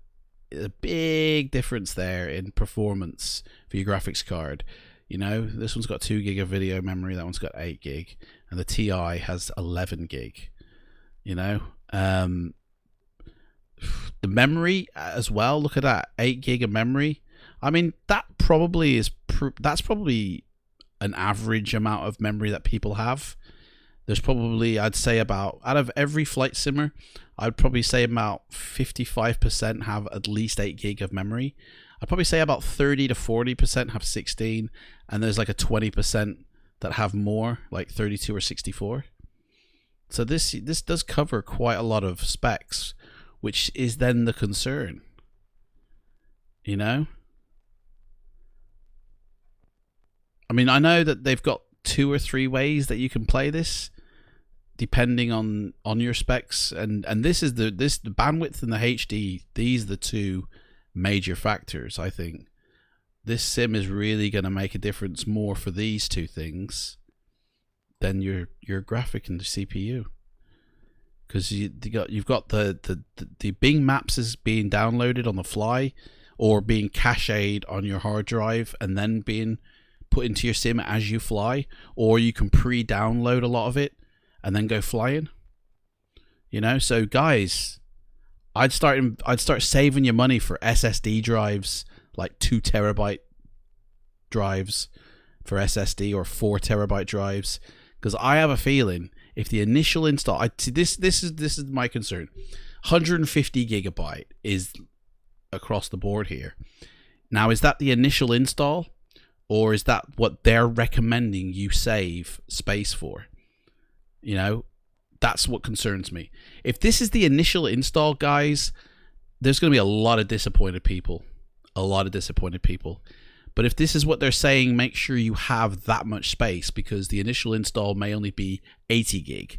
[SPEAKER 1] A big difference there in performance for your graphics card. You know, this one's got 2 gig of video memory, that one's got 8 gig, and the TI has 11 gig. You know, the memory as well. Look at that, 8 gig of memory. I mean, that probably is that's probably an average amount of memory that people have. There's probably, I'd say, about, out of every flight simmer, I'd probably say about 55% have at least 8 gig of memory. I'd probably say about 30 to 40% have 16, and there's like a 20% that have more, like 32 or 64. So this does cover quite a lot of specs, which is then the concern. You know? I mean, I know that they've got 2 or 3 ways that you can play this, depending on your specs, and this is the bandwidth and the HD. These are the 2 major factors. I think this sim is really going to make a difference more for these 2 things than your graphic and the CPU, because you've got the Bing Maps is being downloaded on the fly, or being cached on your hard drive and then being put into your sim as you fly, or you can pre-download a lot of it and then go flying. You know, so guys, I'd start saving your money for SSD drives, like 2 terabyte drives for SSD, or 4 terabyte drives, because I have a feeling if the initial install, this is my concern. 150 gigabyte is across the board here. Now, is that the initial install, or is that what they're recommending you save space for? You know, that's what concerns me. If this is the initial install, guys, there's going to be a lot of disappointed people. But if this is what they're saying, make sure you have that much space, because the initial install may only be 80 gig,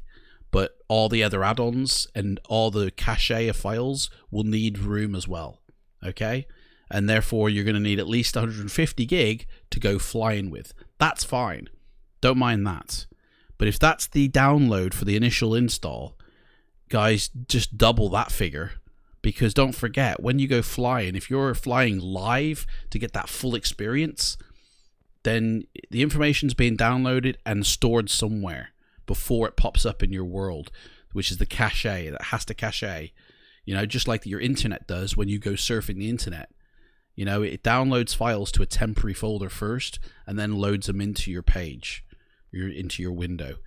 [SPEAKER 1] but all the other add-ons and all the cache of files will need room as well. Okay? And therefore, you're going to need at least 150 gig to go flying with. That's fine. Don't mind that. But if that's the download for the initial install, guys, just double that figure. Because don't forget, when you go flying, if you're flying live to get that full experience, then the information's being downloaded and stored somewhere before it pops up in your world, which is the cache that has to cache. You know, just like your internet does when you go surfing the internet. You know, it downloads files to a temporary folder first and then loads them into your page, into your window.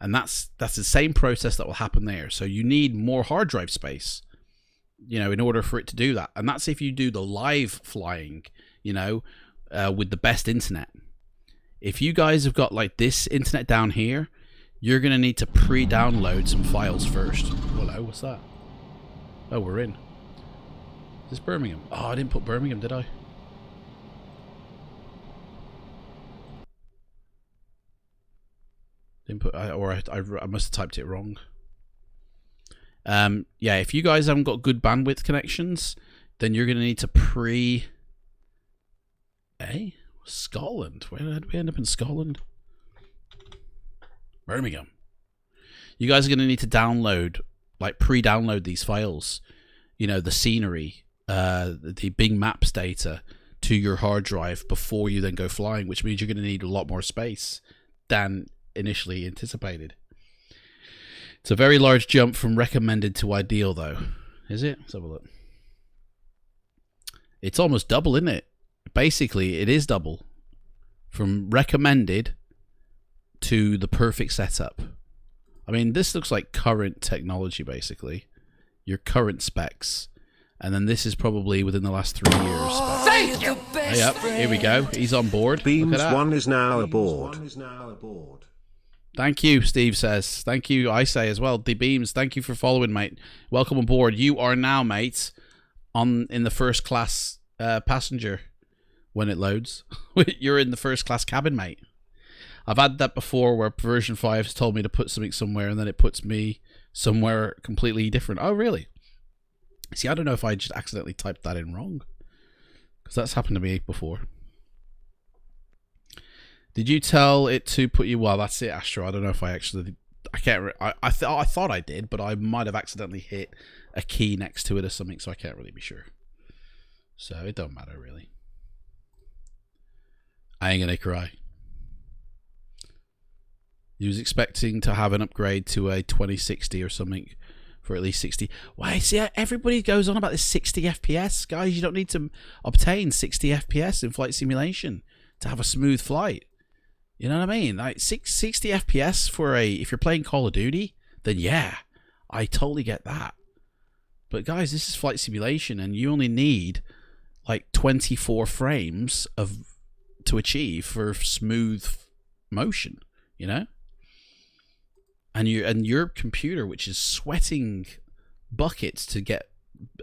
[SPEAKER 1] And that's the same process that will happen there. So you need more hard drive space, you know, in order for it to do that. And that's if you do the live flying, you know, with the best internet. If you guys have got like this internet down here, you're going to need to pre-download some files first. Hello, what's that? Oh, we're in. Is this Birmingham? Oh, I didn't put Birmingham, did I? Didn't put, I must have typed it wrong. Yeah, if you guys haven't got good bandwidth connections, then you're going to need to Scotland? Where did we end up in Scotland? Birmingham. You guys are going to need to download, like pre-download these files. You know, the scenery, the Bing Maps data to your hard drive before you then go flying, which means you're going to need a lot more space than initially anticipated. It's a very large jump from recommended to ideal, though. Is it? Let's have a look. It's almost double, isn't it? Basically, it is double. From recommended to the perfect setup. I mean, this looks like current technology, basically. Your current specs. And then this is probably within the last 3 years specs.
[SPEAKER 2] Thank you.
[SPEAKER 1] Yep, here we go. He's on board.
[SPEAKER 4] Beams
[SPEAKER 1] Look at that.
[SPEAKER 4] 1 is now aboard.
[SPEAKER 1] Thank you, Steve says. Thank you, I say as well. The Beams, thank you for following, mate. Welcome on board. You are now, mate, in the first class passenger when it loads. You're in the first class cabin, mate. I've had that before where version 5 has told me to put something somewhere and then it puts me somewhere completely different. Oh, really? See, I don't know if I just accidentally typed that in wrong. Because that's happened to me before. Did you tell it to put you... Well, that's it, Astro. I don't know if I actually... I can't... I thought I did, but I might have accidentally hit a key next to it or something, so I can't really be sure. So, it don't matter, really. I ain't gonna cry. He was expecting to have an upgrade to a 2060 or something for at least 60. Why? See, everybody goes on about this 60 FPS. Guys, you don't need to obtain 60 FPS in flight simulation to have a smooth flight. You know what I mean? Like 60 FPS for if you're playing Call of Duty, then yeah, I totally get that. But guys, this is flight simulation and you only need like 24 frames to achieve for smooth motion, you know? And your computer, which is sweating buckets to get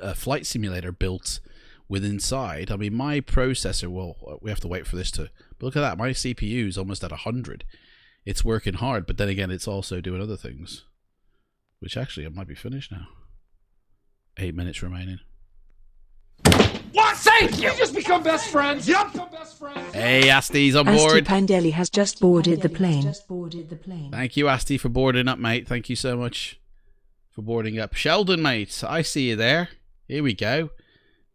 [SPEAKER 1] a flight simulator built with inside. I mean, my processor, well, we have to wait for this to... But look at that, my CPU is almost at 100. It's working hard, but then again, it's also doing other things. Which actually, it might be finished now. 8 minutes remaining.
[SPEAKER 2] What? Thank you.
[SPEAKER 5] We just become best friends. Yep.
[SPEAKER 1] Hey, Asti's on
[SPEAKER 3] Asti
[SPEAKER 1] board.
[SPEAKER 3] Pandeli has just boarded the plane.
[SPEAKER 1] Thank you, Asti, for boarding up, mate. Thank you so much for boarding up. Sheldon, mate, I see you there. Here we go.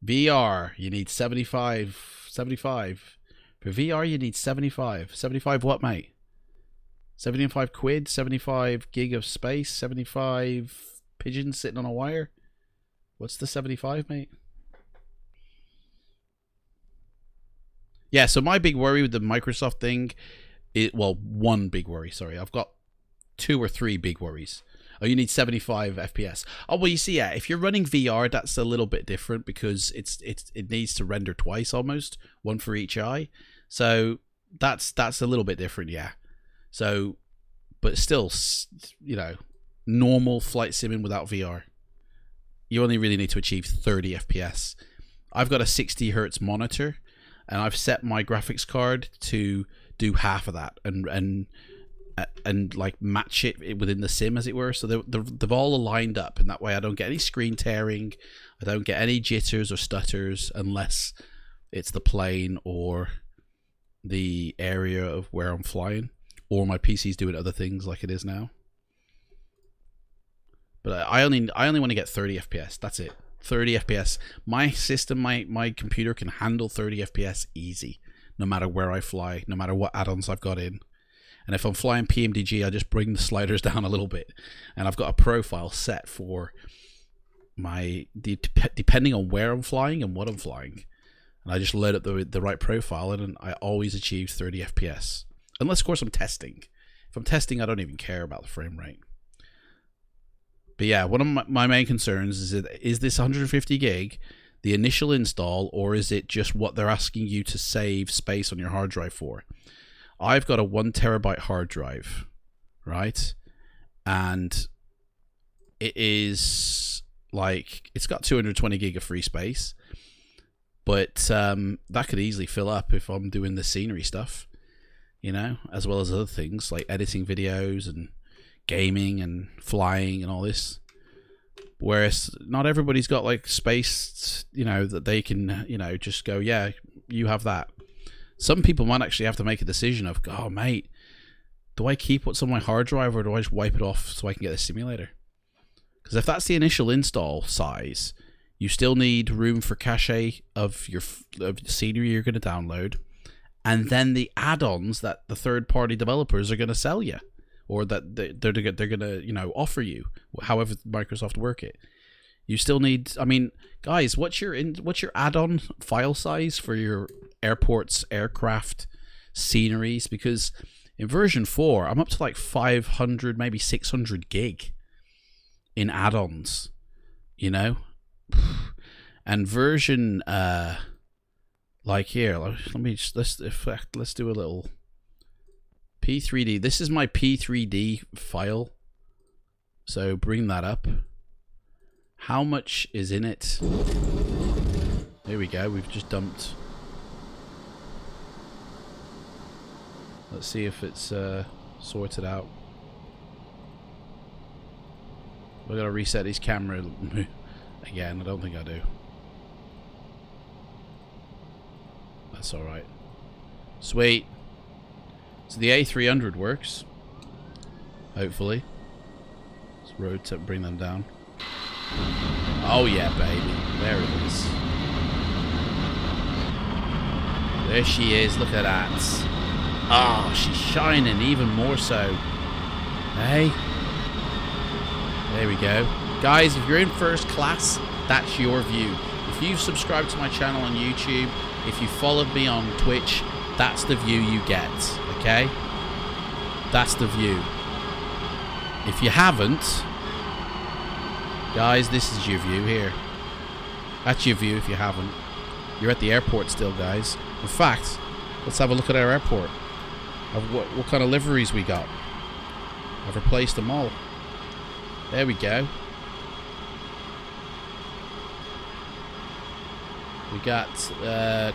[SPEAKER 1] VR, you need 75. For VR, you need 75. 75 what, mate? 75 quid? 75 gig of space? 75 pigeons sitting on a wire? What's the 75, mate? Yeah, so my big worry with the Microsoft thing, one big worry, sorry. I've got 2 or 3 big worries. Oh, you need 75 FPS. Oh, well, you see, yeah, if you're running VR, that's a little bit different because it needs to render twice almost, one for each eye. So that's a little bit different, yeah. So, but still, you know, normal flight simming without VR, you only really need to achieve 30 FPS. I've got a 60 hertz monitor. And I've set my graphics card to do half of that and like match it within the sim, as it were. So they've all aligned up, and that way I don't get any screen tearing, I don't get any jitters or stutters unless it's the plane or the area of where I'm flying, or my PC's doing other things like it is now. But I only want to get 30 FPS. That's it. 30 FPS. My system, my computer can handle 30 FPS easy, no matter where I fly, no matter what add-ons I've got in. And if I'm flying PMDG, I just bring the sliders down a little bit, and I've got a profile set for depending on where I'm flying and what I'm flying, and I just load up the right profile, and I always achieve 30 FPS. Unless, of course, I'm testing. If I'm testing, I don't even care about the frame rate. But yeah, one of my main concerns is this 150 gig the initial install, or is it just what they're asking you to save space on your hard drive for? I've got a 1 terabyte hard drive, right? And it is like, it's got 220 gig of free space, but that could easily fill up if I'm doing the scenery stuff, you know, as well as other things like editing videos and gaming and flying and all this. Whereas not everybody's got like space, you know, that they can, you know, just go, yeah, you have that. Some people might actually have to make a decision of, oh mate, do I keep what's on my hard drive or do I just wipe it off so I can get a simulator? Because if that's the initial install size, you still need room for cache of the scenery you're going to download, and then the add-ons that the third-party developers are going to sell you, or that they're going to, you know, offer you, however Microsoft work it. You still need, I mean, guys, what's your add-on file size for your airports, aircraft, sceneries? Because in version 4, I'm up to like 500, maybe 600 gig in add-ons, you know? And version, like here, let me just, let's do a little P3D. This is my P3D file. So bring that up. How much is in it? Here we go. We've just dumped. Let's see if it's sorted out. We're gonna reset his camera again. I don't think I do. That's all right. Sweet. So the A300 works. Hopefully. Let's rotate, bring them down. Oh yeah, baby. There it is. There she is. Look at that. Oh, she's shining even more so. Hey. There we go. Guys, if you're in first class, that's your view. If you've subscribed to my channel on YouTube, if you followed me on Twitch, that's the view you get. Okay? That's the view. If you haven't, guys, this is your view here. That's your view if you haven't. You're at the airport still, guys. In fact, let's have a look at our airport. What kind of liveries we got. I've replaced them all. There we go. We got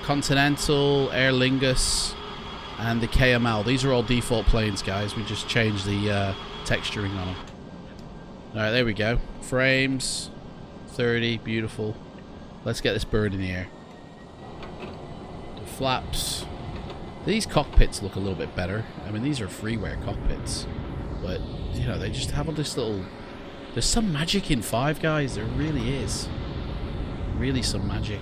[SPEAKER 1] Continental, Aer Lingus, and the KML. These are all default planes, guys. We just changed the texturing on them. Alright, there we go. Frames, 30, beautiful. Let's get this bird in the air. The flaps. These cockpits look a little bit better. I mean, these are freeware cockpits. But, you know, they just have all this little... There's some magic in 5, guys. There really is. Really some magic.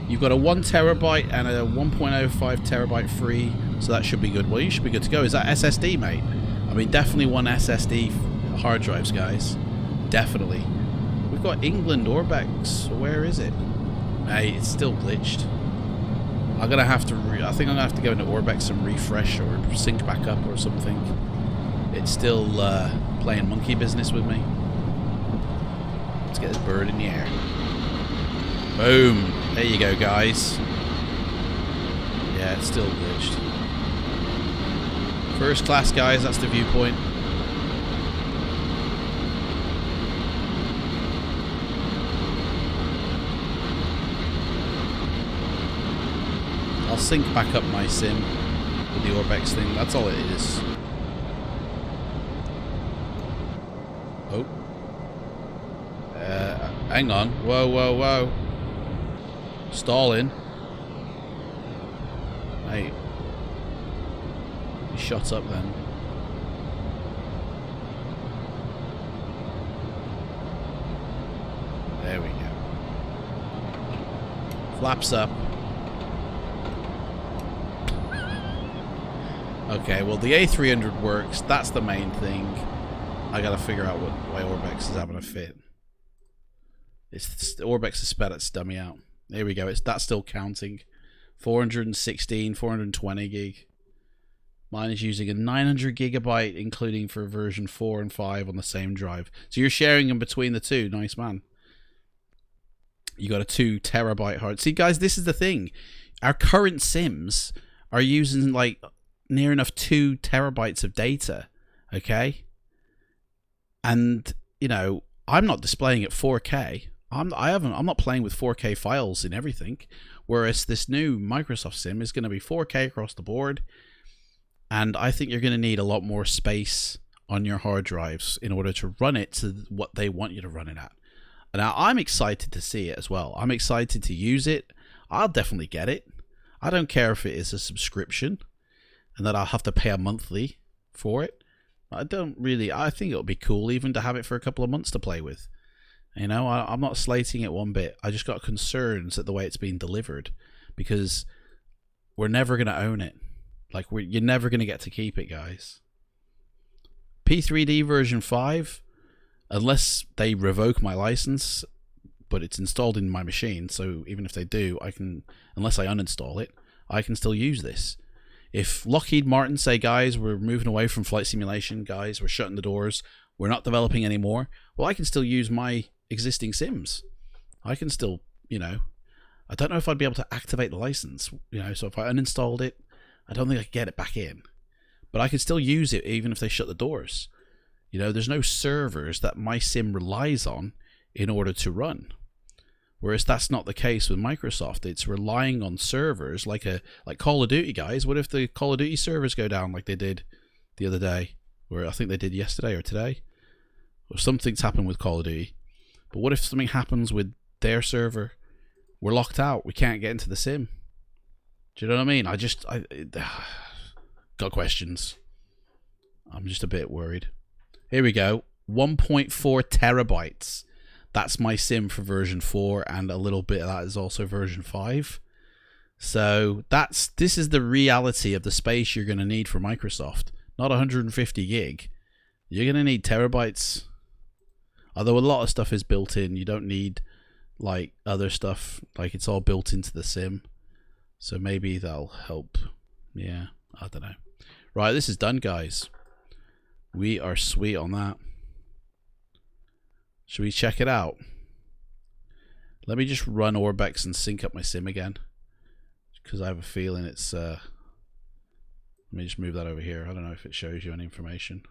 [SPEAKER 1] You've got a 1 terabyte and a 1.05 terabyte free, so that should be good. Well, you should be good to go. Is that SSD, mate? I mean, definitely one SSD hard drives, guys. Definitely. We've got England Orbex. Where is it? Hey, it's still glitched. I'm gonna have to. I think I'm gonna have to go into Orbex and refresh or sync back up or something. It's still playing monkey business with me. Let's get this bird in the air. Boom. There you go, guys. Yeah, it's still glitched. First class, guys. That's the viewpoint. I'll sync back up my sim with the Orbex thing. That's all it is. Oh. Hang on. Whoa, whoa, whoa. Stalling. Hey. He shot up then. There we go. Flaps up. Okay, well the A300 works. That's the main thing. I gotta figure out why Orbex is having a fit. It's Orbex has spat its dummy out. There we go. That's still counting. 416, 420 gig. Mine is using a 900 gigabyte, including for version 4 and 5 on the same drive. So you're sharing them between the two. Nice, man. You got a 2 terabyte hard. See, guys, this is the thing. Our current Sims are using like near enough 2 terabytes of data. Okay. And, you know, I'm not displaying at 4K. I'm not playing with 4K files in everything, whereas this new Microsoft Sim is going to be 4K across the board, and I think you're going to need a lot more space on your hard drives in order to run it to what they want you to run it at. Now, I'm excited to see it as well. I'm excited to use it. I'll definitely get it. I don't care if it is a subscription and that I'll have to pay a monthly for it. I think it'll be cool even to have it for a couple of months to play with. You know, I'm not slating it one bit. I just got concerns at the way it's being delivered because we're never going to own it. Like, you're never going to get to keep it, guys. P3D version 5, unless they revoke my license, but it's installed in my machine, so even if they do, I can, unless I uninstall it, I can still use this. If Lockheed Martin say, guys, we're moving away from flight simulation, guys, we're shutting the doors, we're not developing anymore, well, I can still use my existing sims. I can still, you know, I don't know if I'd be able to activate the license, you know, so if I uninstalled it, I don't think I could get it back in. But I can still use it even if they shut the doors. You know, there's no servers that my sim relies on in order to run. Whereas that's not the case with Microsoft. It's relying on servers like Call of Duty, guys. What if the Call of Duty servers go down like they did the other day? Or I think they did yesterday or today. Or something's happened with Call of Duty. But what if something happens with their server? We're locked out. We can't get into the sim. Do you know what I mean? I got questions. I'm just a bit worried. Here we go. 1.4 terabytes. That's my sim for version 4, and a little bit of that is also version 5. So this is the reality of the space you're going to need for Microsoft. Not 150 gig. You're going to need terabytes. Although a lot of stuff is built in. You don't need like other stuff. Like it's all built into the sim. So maybe that'll help. Yeah, I don't know. Right, this is done, guys. We are sweet on that. Should we check it out? Let me just run Orbex and sync up my sim again, because I have a feeling it's let me just move that over here. I don't know if it shows you any information.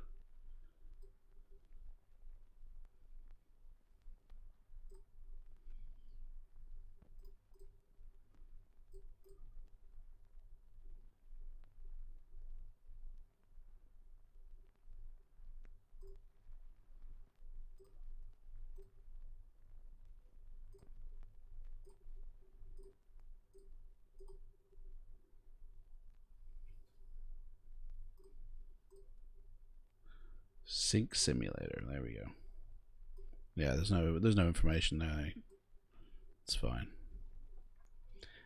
[SPEAKER 1] Sync simulator. There we go. Yeah, there's no information there. It's fine.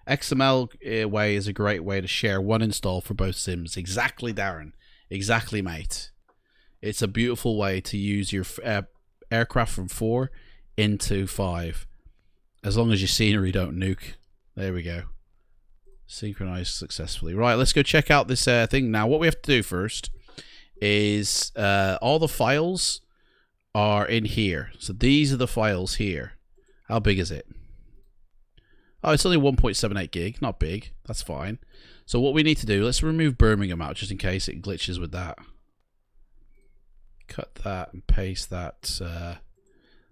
[SPEAKER 1] XML way is a great way to share one install for both sims. Exactly, Darren. Exactly, mate. It's a beautiful way to use your aircraft from 4 into 5, as long as your scenery don't nuke. There we go. Synchronized successfully. Right, let's go check out this thing now. What we have to do first is all the files are in here. So these are the files here. How big is it? Oh, it's only 1.78 gig. Not big. That's fine. So what we need to do, let's remove Birmingham out just in case it glitches with that. Cut that and paste that.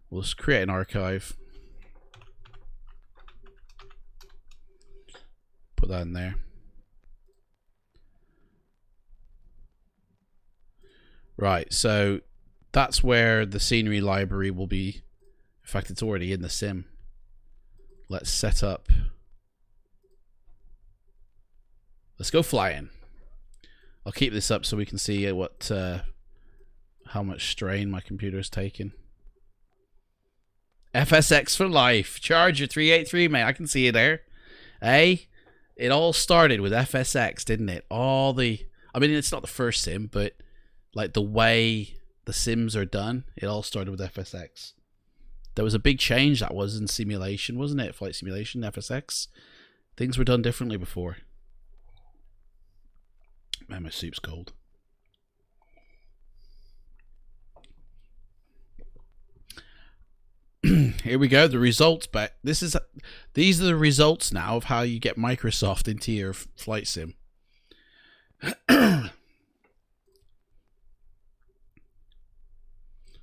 [SPEAKER 1] We'll just create an archive. Put that in there. Right, so that's where the scenery library will be. In fact, it's already in the sim. Let's set up. Let's go flying. I'll keep this up so we can see what how much strain my computer is taking. FSX for life. Charger 383, mate. I can see you there. Hey, it all started with FSX, didn't it? I mean, it's not the first sim, but like the way the sims are done, it all started with FSX. There was a big change that was in simulation, wasn't it? Flight simulation, FSX. Things were done differently before. Man, my soup's cold. Here we go, the results. But these are the results now of how you get Microsoft into your flight sim.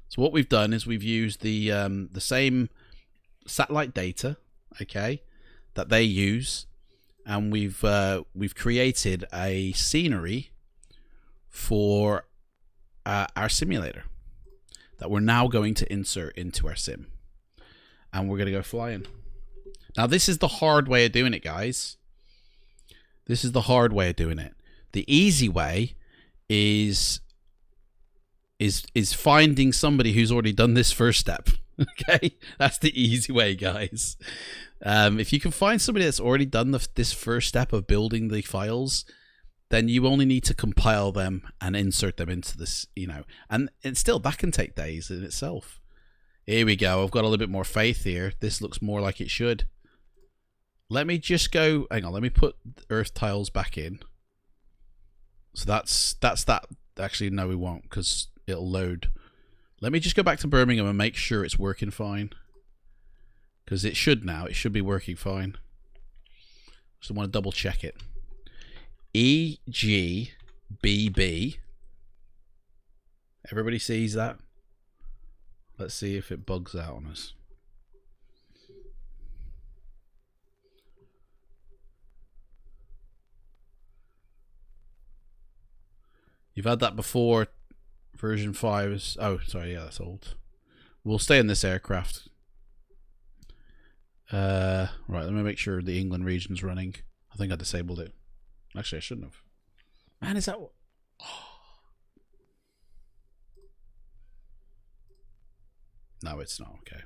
[SPEAKER 1] So what we've done is we've used the same satellite data, okay, that they use, and we've created a scenery for our simulator that we're now going to insert into our sim, and we're going to go flying. Now this is the hard way of doing it, guys. This is the hard way of doing it. The easy way is finding somebody who's already done this first step. Okay, that's the easy way, guys. If you can find somebody that's already done this first step of building the files, then you only need to compile them and insert them into this, you know, and still that can take days in itself. Here we go. I've got a little bit more faith here. This looks more like it should. Let me just go. Hang on. Let me put earth tiles back in. So that's that. Actually, no, we won't because it'll load. Let me just go back to Birmingham and make sure it's working fine. Because it should now. It should be working fine. Just want to double check it. EGBB. Everybody sees that? Let's see if it bugs out on us. You've had that before. Version 5 is... Oh, sorry. Yeah, that's old. We'll stay in this aircraft. Right, let me make sure the England region's running. I think I disabled it. Actually, I shouldn't have. Man, is that what... Oh. No, it's not. Okay.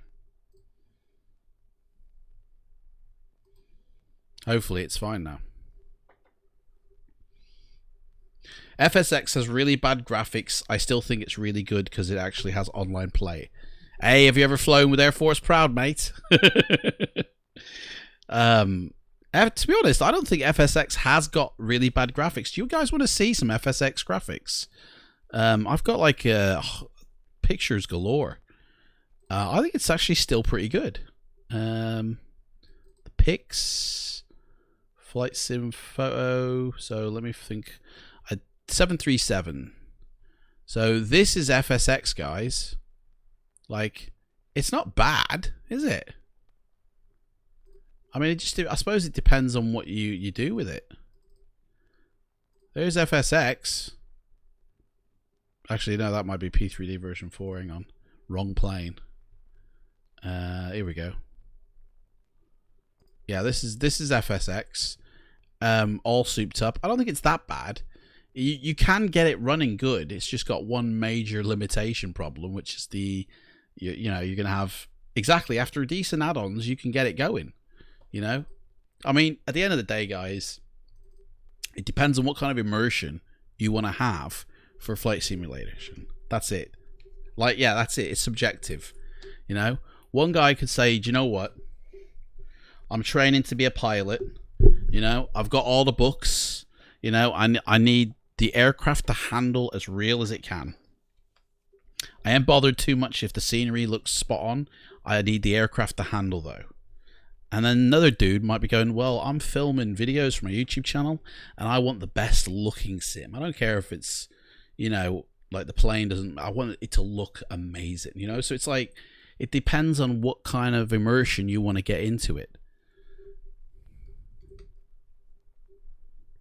[SPEAKER 1] Hopefully it's fine now. FSX has really bad graphics. I still think it's really good because it actually has online play. Hey, have you ever flown with Air Force Proud, mate? To be honest, I don't think FSX has got really bad graphics. Do you guys want to see some FSX graphics? I've got like pictures galore. I think it's actually still pretty good. The pics, flight sim photo. So let me think. 737. So this is FSX, guys. Like, it's not bad, is it? I mean, I suppose it depends on what you do with it. There's FSX. Actually, no, that might be P3D version 4. Hang on. Wrong plane. Here we go. Yeah, this is FSX. All souped up. I don't think it's that bad. You can get it running good. It's just got one major limitation problem, which is you know, you're going to have... Exactly, after decent add-ons, you can get it going. You know? I mean, at the end of the day, guys, it depends on what kind of immersion you want to have for flight simulation. That's it. Like, yeah, that's it. It's subjective. You know? One guy could say, do you know what? I'm training to be a pilot. You know? I've got all the books. You know? I need the aircraft to handle as real as it can. I ain't bothered too much if the scenery looks spot on. I need the aircraft to handle, though. And then another dude might be going, well, I'm filming videos for my YouTube channel, and I want the best looking sim. I don't care if it's, you know, like the plane doesn't... I want it to look amazing, you know? So it's like, it depends on what kind of immersion you want to get into it.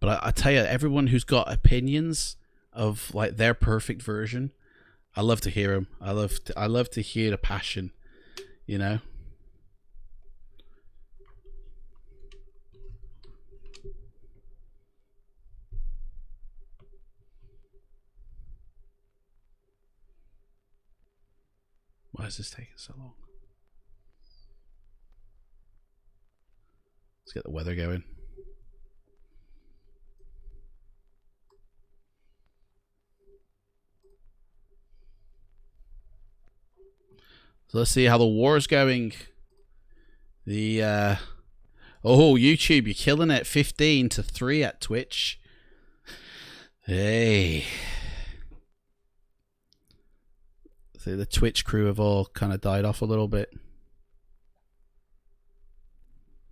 [SPEAKER 1] But I tell you, everyone who's got opinions of like their perfect version, I love to hear them. I love to hear the passion, you know. Why is this taking so long? Let's get the weather going. So let's see how the war's going. The oh, YouTube, you're killing it. 15-3 at Twitch. Hey. So the Twitch crew have all kind of died off a little bit.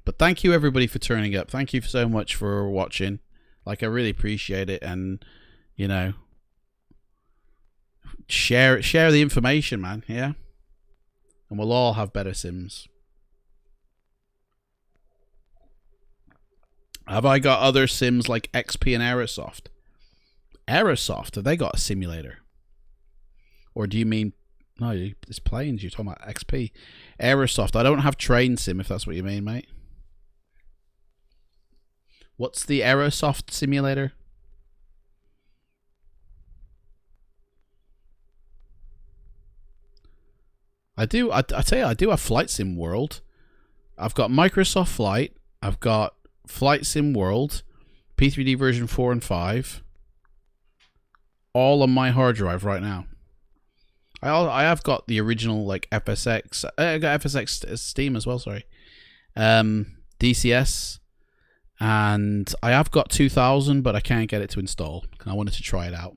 [SPEAKER 1] But thank you everybody for turning up. Thank you so much for watching. Like, I really appreciate it, and you know, share the information, man. Yeah. And we'll all have better sims. Have I got other sims like XP and Aerosoft? Aerosoft, have they got a simulator? Or do you mean... No, it's planes. You're talking about XP. Aerosoft, I don't have train sim, if that's what you mean, mate. What's the Aerosoft simulator? I tell you, I do have Flight Sim World. I've got Microsoft Flight. I've got Flight Sim World, P3D version 4 and 5, all on my hard drive right now. I have got the original like FSX. I got FSX Steam as well. Sorry, DCS, and I have got 2000, but I can't get it to install. I wanted to try it out.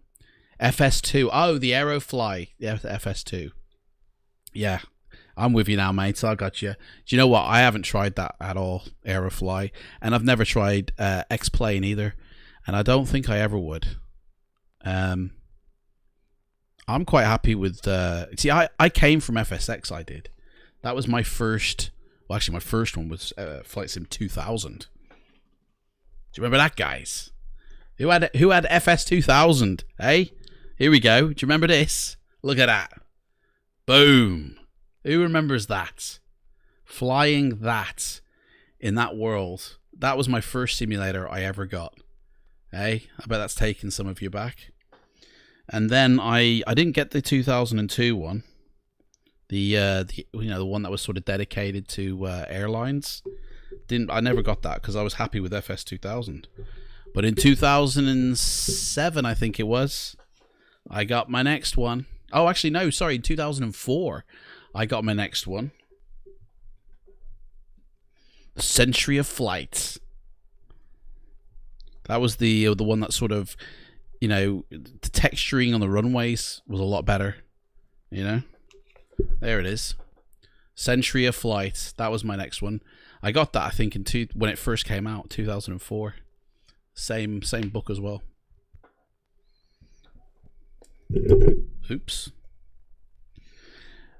[SPEAKER 1] FS2. Oh, the Aerofly. Yeah, the FS2. Yeah, I'm with you now, mate. I got you. Do you know what? I haven't tried that at all, Aerofly, and I've never tried X-Plane either, and I don't think I ever would. I'm quite happy with see, I came from FSX. I did. That was my first. Well, actually, my first one was Flight Sim 2000. Do you remember that, guys? Who had FS 2000? Hey, here we go. Do you remember this? Look at that. Boom. Who remembers that? Flying that in that world. That was my first simulator I ever got. Hey, I bet that's taken some of you back. And then I didn't get the 2002 one, the one that was sort of dedicated to airlines. I never got that because I was happy with FS 2000. But in 2007, I think it was, I got my next one. Oh, actually no, sorry, in 2004, I got my next one. The Century of Flight. That was the one that sort of, you know, the texturing on the runways was a lot better. You know, there it is. Century of Flight. That was my next one. I got that, I think, when it first came out, 2004. Same book as well. Oops.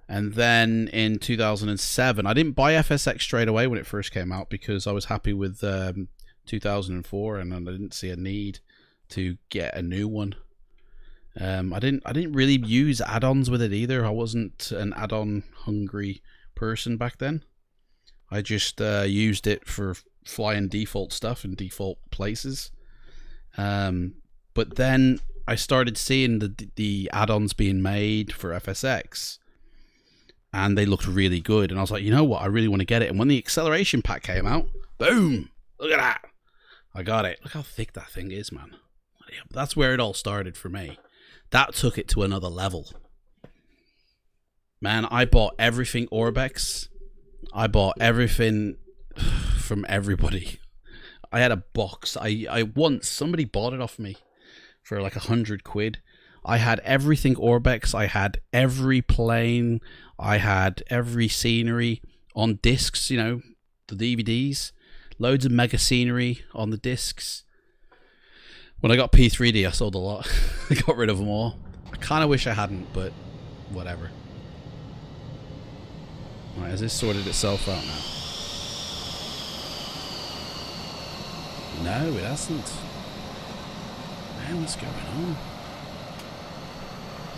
[SPEAKER 1] And then in 2007, I didn't buy FSX straight away when it first came out because I was happy with 2004, and I didn't see a need to get a new one. I didn't really use add-ons with it either. I wasn't an add-on hungry person back then. I just used it for flying default stuff in default places. But then I started seeing the add-ons being made for FSX, and they looked really good. And I was like, you know what? I really want to get it. And when the acceleration pack came out, boom! Look at that! I got it. Look how thick that thing is, man. That's where it all started for me. That took it to another level. Man, I bought everything Orbex. I bought everything from everybody. I had a box. I once, somebody bought it off me for like £100. I had everything Orbex. I had every plane. I had every scenery on discs, you know, the DVDs. Loads of mega scenery on the discs. When I got P3D, I sold a lot. I got rid of them all. I kind of wish I hadn't, but whatever. Alright, has this sorted itself out now? No, it hasn't. Man, what's going on?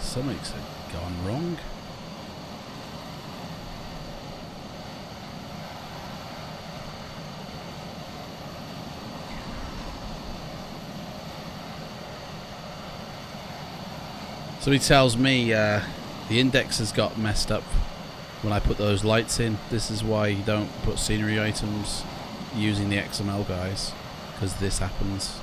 [SPEAKER 1] Something's gone wrong. Somebody tells me the index has got messed up when I put those lights in. This is why you don't put scenery items using the XML, guys, because this happens.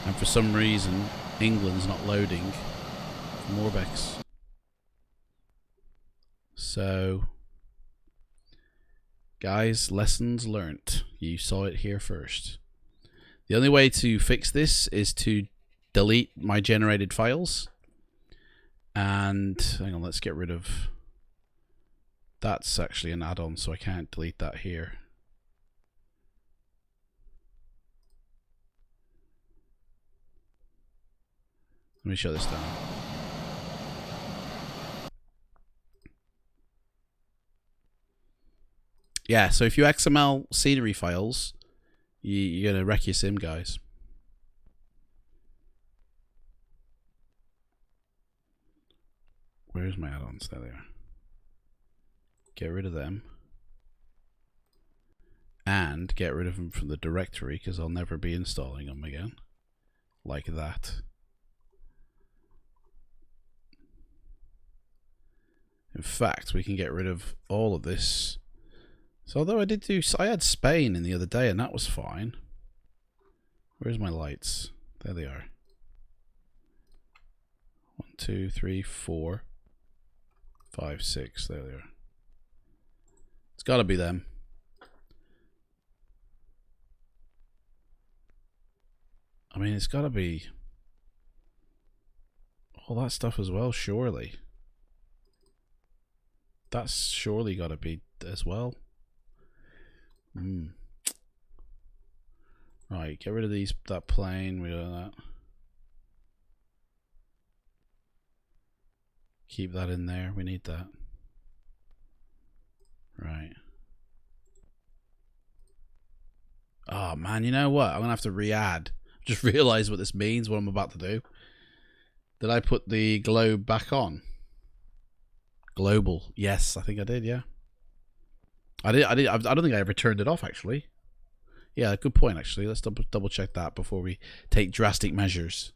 [SPEAKER 1] And for some reason, England's not loading from Orbex. So, guys, lessons learnt. You saw it here first. The only way to fix this is to delete my generated files. And hang on, let's get rid of, that's actually an add-on, so I can't delete that here. Let me shut this down. Yeah, so if you XML scenery files, you're gonna wreck your sim, guys. Where's my add-ons? There they are. Get rid of them. And get rid of them from the directory, because I'll never be installing them again. Like that. In fact, we can get rid of all of this. So although I had Spain in the other day, and that was fine. Where's my lights? There they are. 2, 3, 4, 5, 6. There they are. It's got to be them. I mean, it's got to be all that stuff as well, surely. That's surely got to be as well. Right, get rid of that plane. We do that. Keep that in there. We need that. Right. Oh man, you know what? I'm gonna have to re-add. Just realized what this means. What I'm about to do. Did I put the globe back on? Global. Yes, I think I did. Yeah. I did. I don't think I ever turned it off actually. Yeah, good point actually. Let's double check that before we take drastic measures.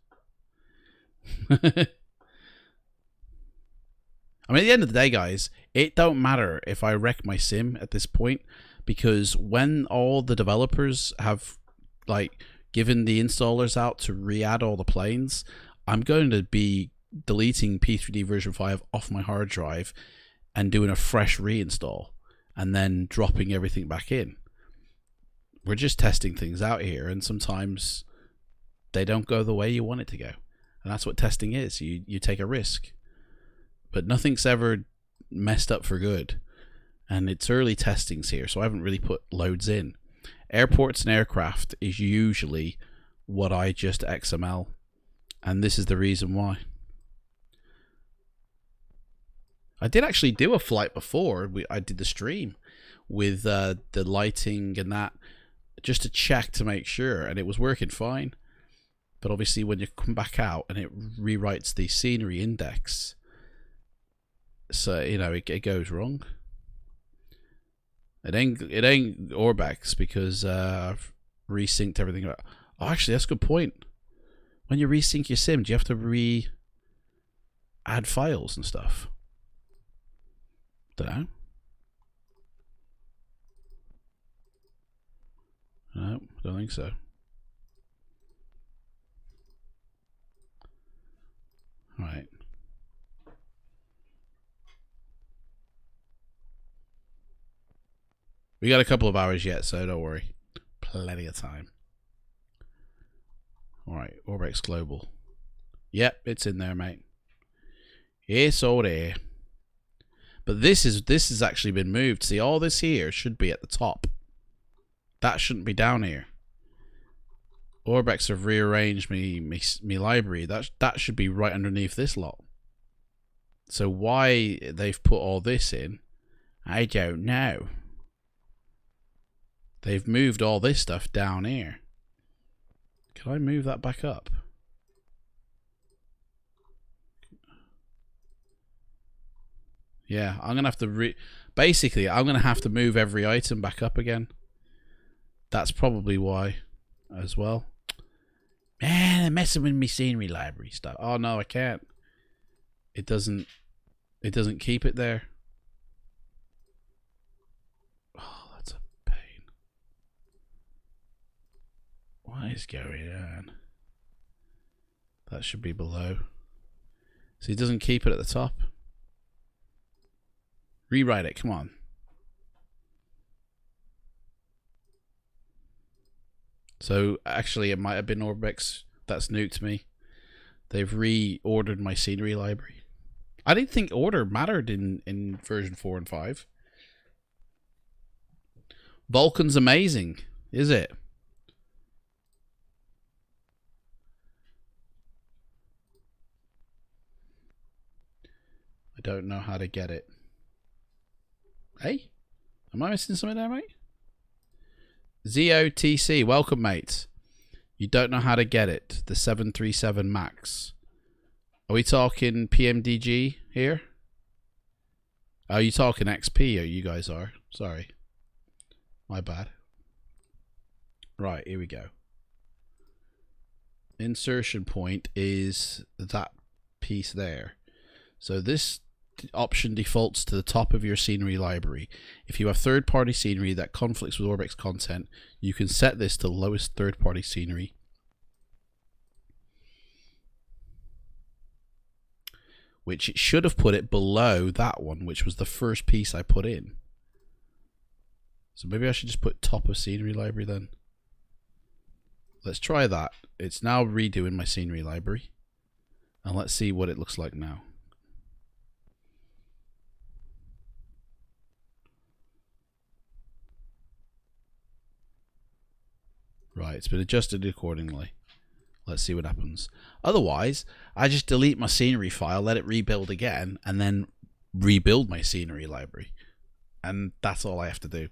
[SPEAKER 1] I mean, at the end of the day, guys, it don't matter if I wreck my sim at this point, because when all the developers have like given the installers out to re-add all the planes, I'm going to be deleting P3D version 5 off my hard drive and doing a fresh reinstall and then dropping everything back in. We're just testing things out here, and sometimes they don't go the way you want it to go. And that's what testing is. You take a risk. But nothing's ever messed up for good. And it's early testings here, so I haven't really put loads in. Airports and aircraft is usually what I just XML. And this is the reason why. I did actually do a flight before. I did the stream with the lighting and that, just to check to make sure, and it was working fine. But obviously when you come back out and it rewrites the scenery index, so you know it goes wrong. It ain't Orbex, because I've resynced everything. Oh, actually that's a good point. When you resync your sim, do you have to add files and stuff? Don't know. No, don't think so. Right. We got a couple of hours yet, so don't worry. Plenty of time. Alright, Orbex Global. Yep, it's in there, mate. It's all there. But this has actually been moved. See, all this here should be at the top. That shouldn't be down here. Orbex have rearranged me library. That should be right underneath this lot. So why they've put all this in, I don't know. They've moved all this stuff down here. Can I move that back up? Yeah, I'm gonna have to basically I'm gonna have to move every item back up again. That's probably why as well. Man, they're messing with me scenery library stuff. Oh no, I can't. It doesn't keep it there. Oh, that's a pain. What is going on? That should be below. So it doesn't keep it at the top. Rewrite it, come on. So actually it might have been Orbex that's nuked me. They've reordered my scenery library. I didn't think order mattered in version 4 and 5. Vulcan's amazing, is it? I don't know how to get it. Hey? Am I missing something there, mate? ZOTC, welcome, mate. You don't know how to get it. The 737 MAX. Are we talking PMDG here? Are you talking XP? Or you guys are? Sorry. My bad. Right, here we go. Insertion point is that piece there. So this option defaults to the top of your scenery library. If you have third-party scenery that conflicts with Orbex content, you can set this to lowest third-party scenery. which it should have put it below that one, which was the first piece I put in. So maybe I should just put top of scenery library then. Let's try that. It's now redoing my scenery library. And let's see what it looks like now. Right, it's been adjusted accordingly. Let's see what happens. Otherwise, I just delete my scenery file, let it rebuild again, and then rebuild my scenery library. And that's all I have to do.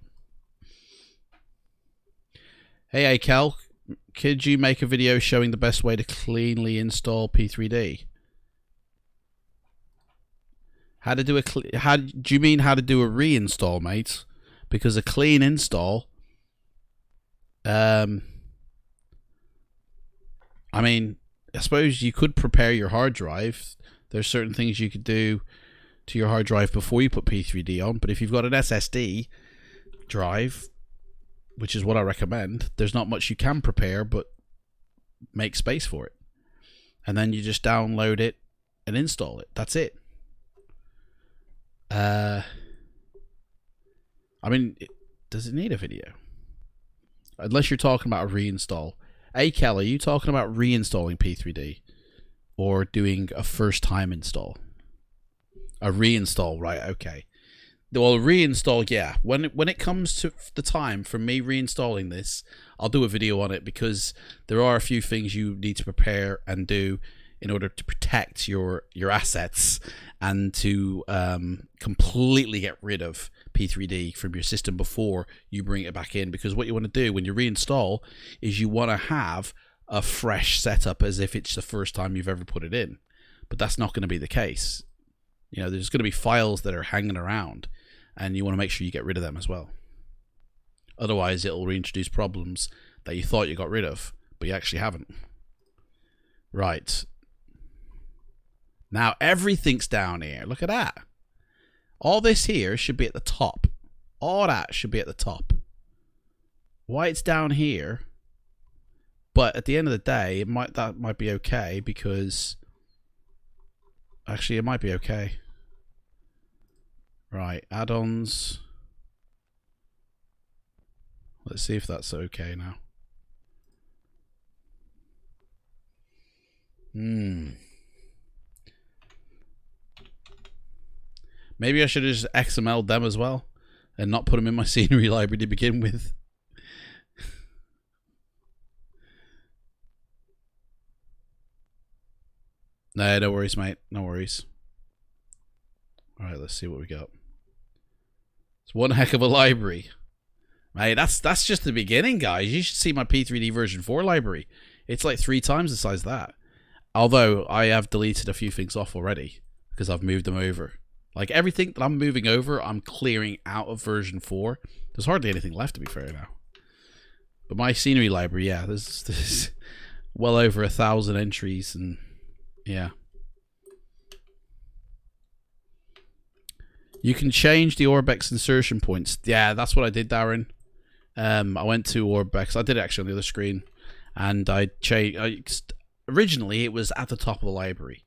[SPEAKER 1] Hey, Akel, could you make a video showing the best way to cleanly install P3D? How to do a how do you mean how to do a reinstall, mate? Because a clean install, I mean, I suppose you could prepare your hard drive. There's certain things you could do to your hard drive before you put P3D on, but if you've got an SSD drive, which is what I recommend, there's not much you can prepare but make space for it. And then you just download it and install it. That's it. I mean, does it need a video? Unless you're talking about a reinstall. Hey, Kelly, are you talking about reinstalling P3D? Or doing a first time install? A reinstall, right, okay. Well, reinstall, yeah. When it comes to the time for me reinstalling this, I'll do a video on it because there are a few things you need to prepare and do in order to protect your assets and to completely get rid of P3D from your system before you bring it back in. Because what you want to do when you reinstall is you want to have a fresh setup as if it's the first time you've ever put it in. But that's not going to be the case. You know, there's going to be files that are hanging around and you want to make sure you get rid of them as well. Otherwise, it'll reintroduce problems that you thought you got rid of, but you actually haven't. Right. Now, everything's down here. Look at that. All this here should be at the top. All that should be at the top. Why it's down here, but at the end of the day, that might be okay because... Actually, it might be okay. Right, add-ons. Let's see if that's okay now. Maybe I should have just XML'd them as well and not put them in my scenery library to begin with. No, no worries, mate. No worries. Alright, let's see what we got. It's one heck of a library. Mate, that's just the beginning, guys. You should see my P3D version 4 library. It's like 3 times the size of that. Although, I have deleted a few things off already because I've moved them over. Like, everything that I'm moving over, I'm clearing out of version 4. There's hardly anything left, to be fair, now. But my scenery library, yeah, there's well over 1,000 entries and... Yeah. You can change the Orbex insertion points. Yeah, that's what I did, Darren. I went to Orbex. I did it actually on the other screen. And I changed... Originally, it was at the top of the library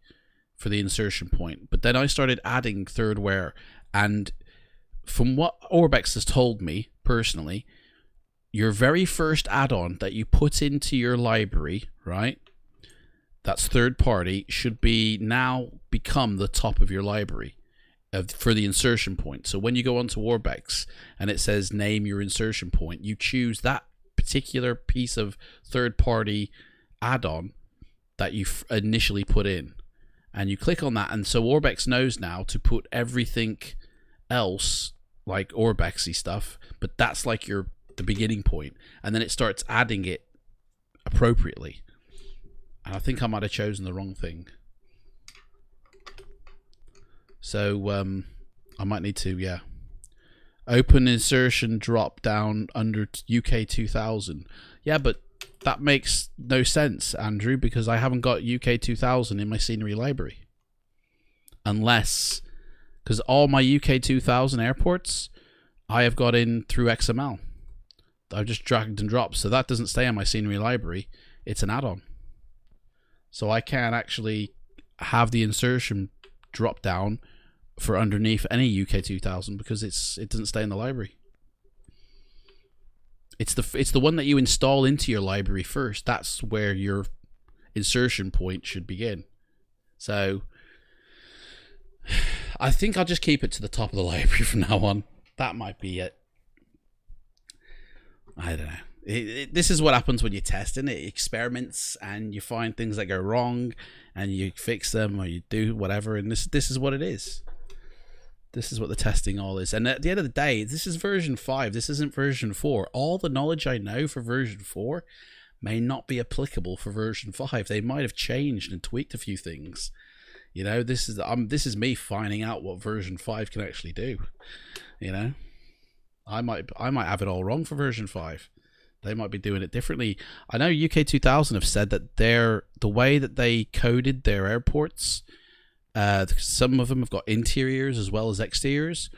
[SPEAKER 1] for the insertion point. But then I started adding thirdware. And from what Orbex has told me, personally, your very first add-on that you put into your library, right? That's third party, should be now become the top of your library for the insertion point. So when you go onto Orbex and it says name your insertion point, you choose that particular piece of third party add-on that you initially put in. And you click on that, and so Orbex knows now to put everything else like Orbexy stuff, but that's like the beginning point, and then it starts adding it appropriately. And I think I might have chosen the wrong thing. So, I might need to, yeah. Open insertion drop down under UK 2000. Yeah, but that makes no sense, Andrew, because I haven't got UK 2000 in my scenery library. Unless, because all my UK 2000 airports, I have got in through XML. I've just dragged and dropped, so that doesn't stay in my scenery library. It's an add-on. So I can't actually have the insertion drop down for underneath any UK 2000 because it doesn't stay in the library. It's the one that you install into your library first. That's where your insertion point should begin. So I think I'll just keep it to the top of the library from now on. That might be it. I don't know. This is what happens when you're testing it. Experiments and you find things that go wrong and you fix them or you do whatever, and this is what it is. This is what the testing all is. And at the end of the day, this is version 5. This isn't version 4. All the knowledge I know for version 4 may not be applicable for version 5. They might have changed and tweaked a few things. You know, this is me finding out what version 5 can actually do. You know, I might have it all wrong for version 5. They might be doing it differently. I know UK 2000 have said that the way that they coded their airports, some of them have got interiors as well as exteriors,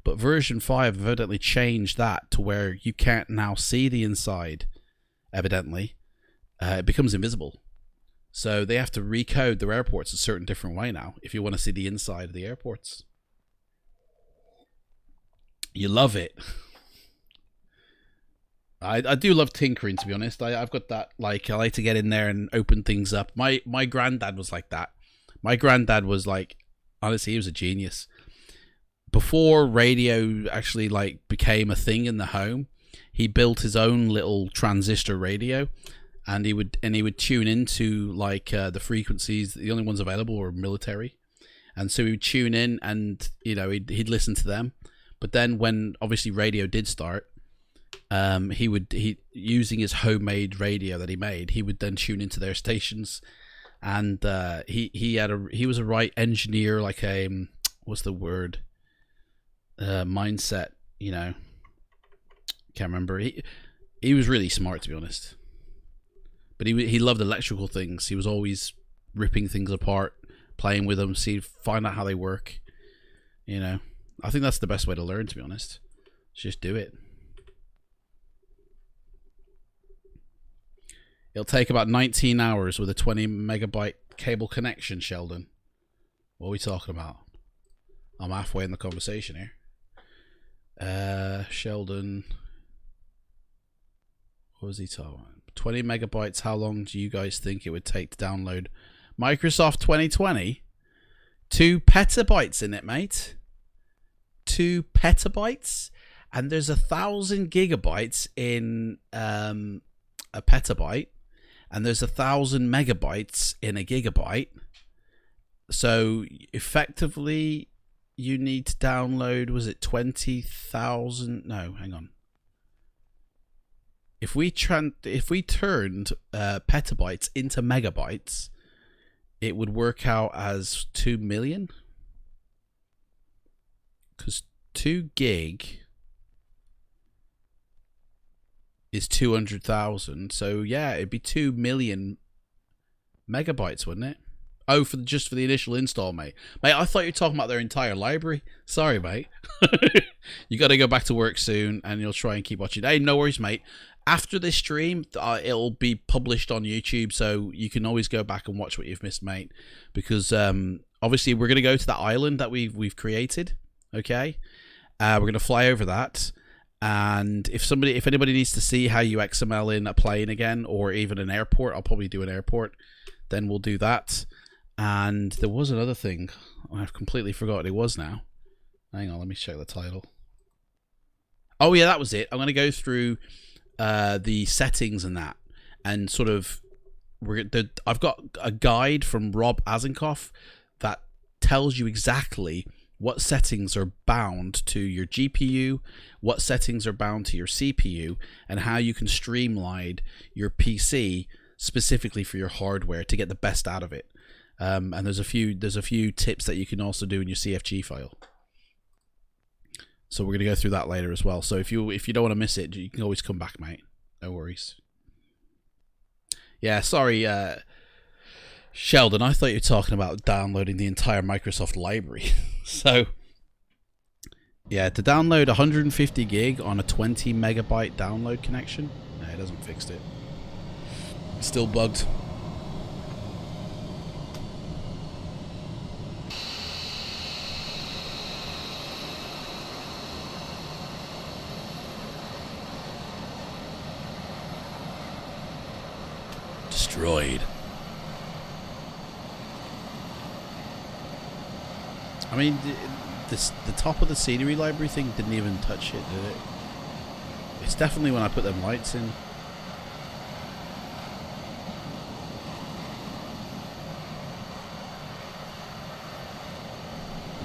[SPEAKER 1] but version 5 have evidently changed that to where you can't now see the inside. Evidently, it becomes invisible. So they have to recode their airports a certain different way now if you want to see the inside of the airports. You love it. I do love tinkering, to be honest. I've got that, like, I like to get in there and open things up. My granddad was like that. My granddad was like, honestly, he was a genius. Before radio actually like became a thing in the home, he built his own little transistor radio, and he would tune into like the frequencies. The only ones available were military, and so he would tune in, and you know he'd listen to them. But then when obviously radio did start, he using his homemade radio that he made, he would then tune into their stations, and he was a right engineer, like a what's the word, mindset, you know, can't remember. He was really smart, to be honest, but he loved electrical things. He was always ripping things apart, playing with them, find out how they work. You know, I think that's the best way to learn, to be honest. Just do it. It'll take about 19 hours with a 20 megabyte cable connection, Sheldon. What are we talking about? I'm halfway in the conversation here. Sheldon. What was he talking about? 20 megabytes. How long do you guys think it would take to download Microsoft 2020? 2 petabytes in it, mate. 2 petabytes? And there's 1,000 gigabytes in a petabyte. And there's 1,000 megabytes in a gigabyte. So effectively, you need to download, was it 20,000? No, hang on. If we turned petabytes into megabytes, it would work out as 2 million. Because 2 gig is 200,000, so yeah, it'd be 2 million megabytes, wouldn't it? Oh, just for the initial install, mate. Mate, I thought you were talking about their entire library. Sorry, mate. You got to go back to work soon, and you'll try and keep watching. Hey, no worries, mate. After this stream, it'll be published on YouTube, so you can always go back and watch what you've missed, mate. Because obviously, we're going to go to that island that we've created. Okay, we're going to fly over that. And if anybody needs to see how you XML in a plane again, or even an airport, I'll probably do an airport. Then we'll do that. And there was another thing. I've completely forgotten it was now. Hang on, let me check the title. Oh yeah, that was it. I'm going to go through the settings and that, and sort of I've got a guide from Rob Azenkoff that tells you exactly what settings are bound to your GPU, what settings are bound to your CPU, and how you can streamline your PC specifically for your hardware to get the best out of it. And there's a few tips that you can also do in your CFG file. So we're gonna go through that later as well. So if you don't want to miss it, you can always come back, mate. No worries. Yeah, sorry, Sheldon. I thought you were talking about downloading the entire Microsoft library. So yeah, to download 150 gig on a 20 megabyte download connection, no, it hasn't fixed it. It's still bugged. destroyed. I mean, the top of the scenery library thing didn't even touch it, did it? It's definitely when I put them lights in.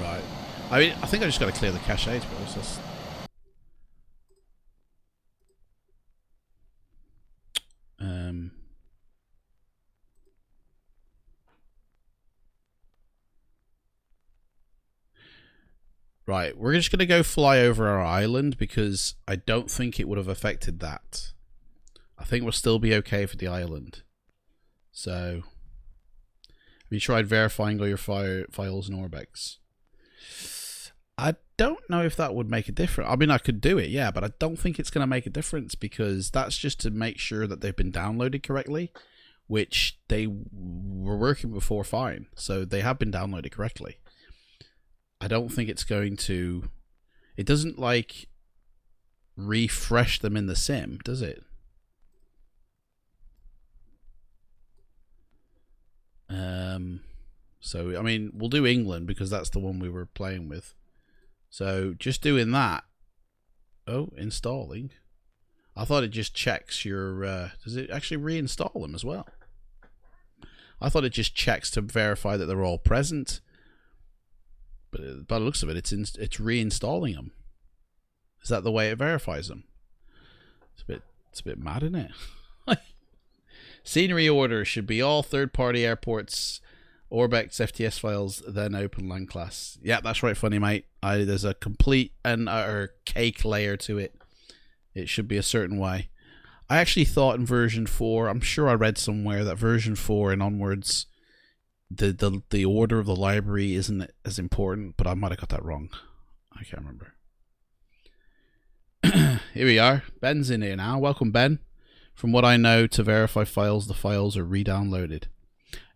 [SPEAKER 1] Right. I mean, I think I just got to clear the cache, to be honest. Right, we're just going to go fly over our island because I don't think it would have affected that. I think we'll still be okay for the island. So, have you tried verifying all your files and Orbex? I don't know if that would make a difference. I mean, I could do it, yeah, but I don't think it's going to make a difference because that's just to make sure that they've been downloaded correctly, which they were working before fine. So they have been downloaded correctly. I don't think it's going to... It doesn't, like, refresh them in the sim, does it? So, I mean, we'll do England because that's the one we were playing with. So, just doing that... Oh, installing. I thought it just checks your... does it actually reinstall them as well? I thought it just checks to verify that they're all present. But by the looks of it, it's reinstalling them. Is that the way it verifies them? It's a bit mad, isn't it? Scenery order should be all third-party airports, Orbex FTS files, then open LAN class. Yeah, that's right, funny mate. There's a complete and utter cake layer to it. It should be a certain way. I actually thought in version 4, I'm sure I read somewhere that version 4 and onwards, the order of the library isn't as important, but I might have got that wrong. I can't remember. Here we are. Ben's in here now. Welcome, Ben. From what I know, to verify files, the files are re-downloaded.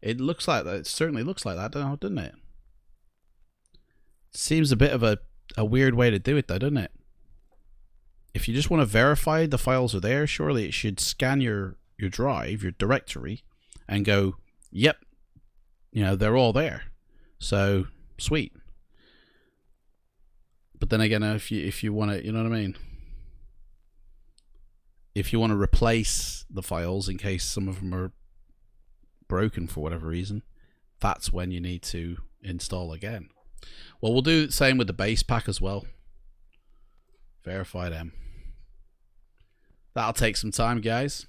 [SPEAKER 1] It looks like that. It certainly looks like that, doesn't it? Seems a bit of a weird way to do it, though, doesn't it? If you just want to verify the files are there, surely it should scan your drive, your directory, and go, yep, you know, they're all there. So, sweet. But then again, if you want to, you know what I mean? If you want to replace the files in case some of them are broken for whatever reason, that's when you need to install again. Well, we'll do the same with the base pack as well. Verify them. That'll take some time, guys.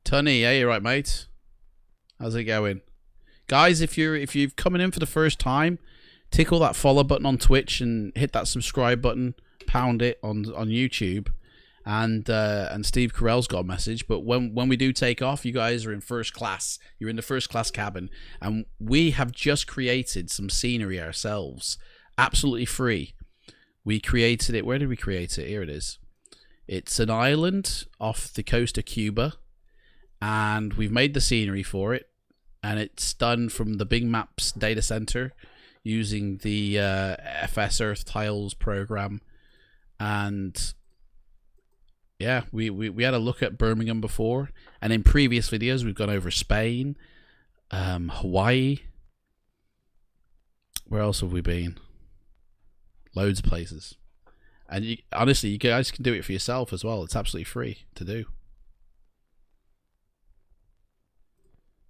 [SPEAKER 1] Tunny, yeah, you're right, mate. How's it going? Guys, if you've coming in for the first time, tickle that follow button on Twitch and hit that subscribe button, pound it on YouTube. And Steve Carell's got a message, but when we do take off, you guys are in first class. You're in the first class cabin, and we have just created some scenery ourselves, absolutely free. We created it. Where did we create it? Here it is. It's an island off the coast of Cuba, and we've made the scenery for it, and it's done from the Big Maps data center using the FS Earth Tiles program, and yeah, we had a look at Birmingham before, and in previous videos we've gone over Spain, Hawaii. Where else have we been? Loads of places. And honestly, you guys can do it for yourself as well. It's absolutely free to do.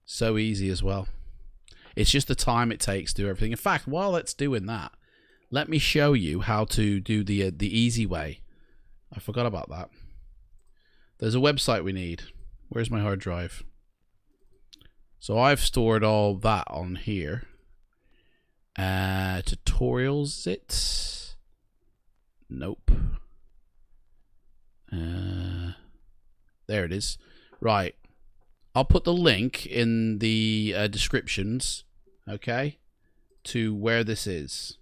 [SPEAKER 1] So easy as well. It's just the time it takes to do everything. In fact, while it's doing that, let me show you how to do the easy way. I forgot about that. There's a website we need. Where's my hard drive? So I've stored all that on here. Tutorials, is it? Nope. There it is. Right. I'll put the link in the descriptions, okay, to where this is.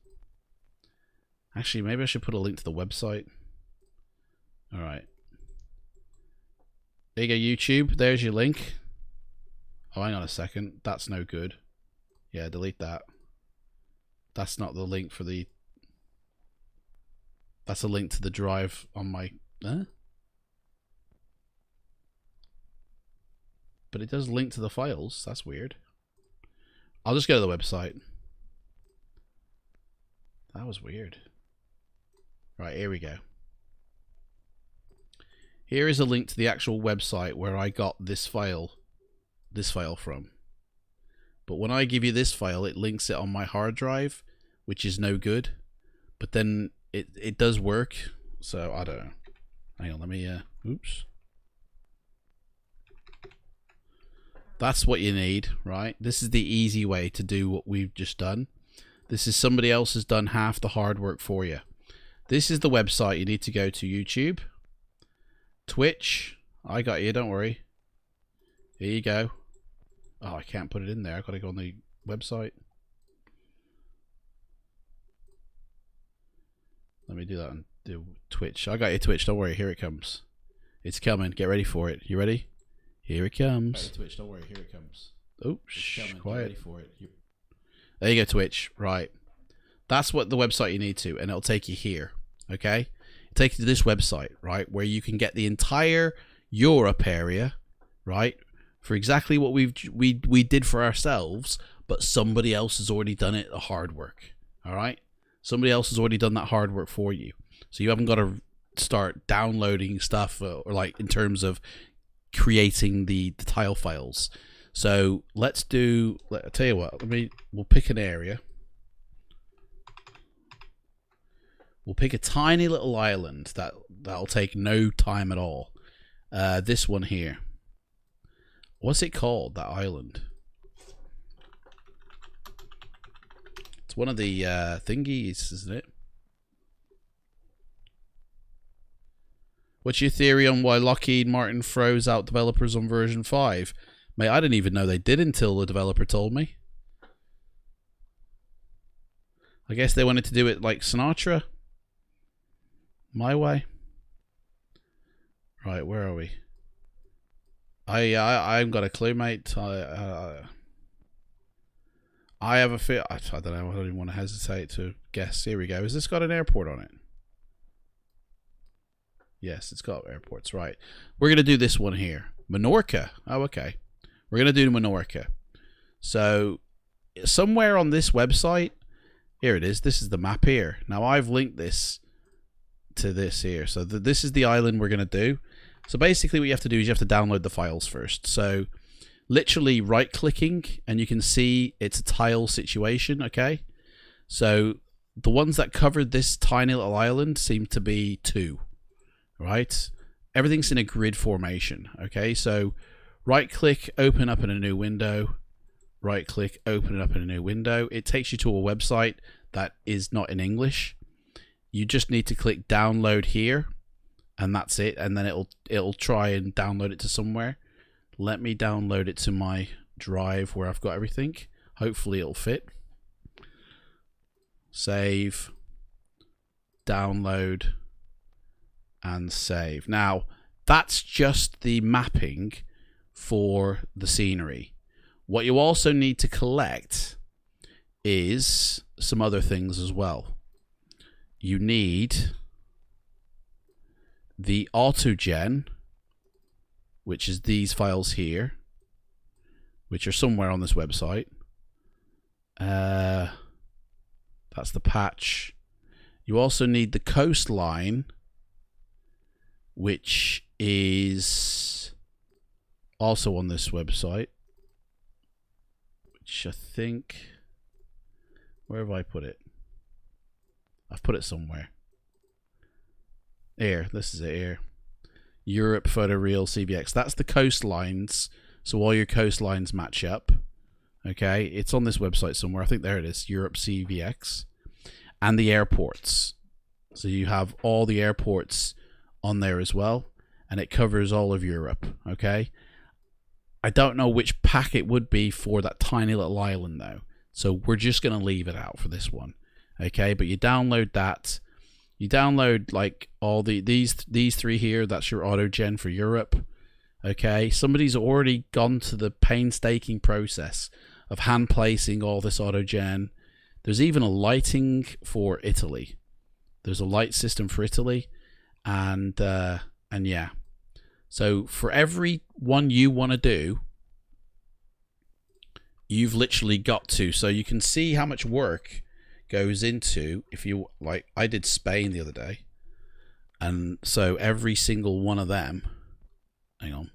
[SPEAKER 1] Actually, maybe I should put a link to the website. All right. There you go, YouTube. There's your link. Oh, hang on a second. That's no good. Yeah, delete that. That's not the link for the... That's a link to the drive on my... But it does link to the files. That's weird. I'll just go to the website. That was weird. Right, here we go. Here is a link to the actual website where I got this file from. But when I give you this file, it links it on my hard drive, which is no good. But then it does work. So I don't know. Hang on, let me oops. That's what you need, right? This is the easy way to do what we've just done. This is somebody else has done half the hard work for you. This is the website you need to go to. YouTube, Twitch. I got you, don't worry. Here you go. Oh, I can't put it in there. I've got to go on the website. Let me do that on the Twitch. I got you, Twitch. Don't worry. Here it comes. It's coming. Get ready for it. You ready? Here it comes. Twitch, don't worry. Here it comes. Oops, quiet. Get ready for it. There you go, Twitch. Right. That's what the website you need to, and it'll take you here. Okay? It'll take you to this website, right, where you can get the entire Europe area, right, for exactly what we did for ourselves, but somebody else has already done it, the hard work. All right? Somebody else has already done that hard work for you. So you haven't got to start downloading stuff or like in terms of creating the tile files. So let's do, I'll tell you what, we'll pick an area. We'll pick a tiny little island that'll take no time at all. This one here. What's it called, that island? It's one of the thingies, isn't it? What's your theory on why Lockheed Martin froze out developers on version 5? Mate, I didn't even know they did until the developer told me. I guess they wanted to do it like Sinatra. My way. Right, where are we? I haven't got a clue, mate. I have a feel. I don't know. I don't even want to hesitate to guess. Here we go. Has this got an airport on it? Yes, it's got airports. Right. We're going to do this one here. Menorca. Oh, okay. We're going to do Menorca. So, somewhere on this website, here it is. This is the map here. Now, I've linked this to this here. So, this is the island we're going to do. So, basically, what you have to do is you have to download the files first. So, literally right-clicking, and you can see it's a tile situation, okay? So, the ones that covered this tiny little island seem to be 2, right? Everything's in a grid formation, okay? So, right-click, open up in a new window. Right-click, open it up in a new window. It takes you to a website that is not in English. You just need to click download here, and that's it. And then it'll try and download it to somewhere. Let me download it to my drive where I've got everything. Hopefully it'll fit. Save, download, and save. Now, that's just the mapping for the scenery. What you also need to collect is some other things as well. You need the autogen, which is these files here, which are somewhere on this website. That's the patch. You also need the coastline, which is also on this website, which I think, where have I put it? I've put it somewhere. Here, this is it here. Europe Photoreal CVX. That's the coastlines. So all your coastlines match up. Okay, it's on this website somewhere. I think there it is. Europe CVX. And the airports. So you have all the airports on there as well. And it covers all of Europe. Okay. I don't know which pack it would be for that tiny little island though. So we're just going to leave it out for this one. Okay, but you download that. You download like all these 3 here. That's your autogen for Europe. Okay, somebody's already gone to the painstaking process of hand placing all this autogen. There's even a lighting for Italy There's a light system for Italy, and yeah. So for every one you want to do, you've literally got to. So you can see how much work goes into, if you like, I did Spain the other day, and so every single one of them, hang on,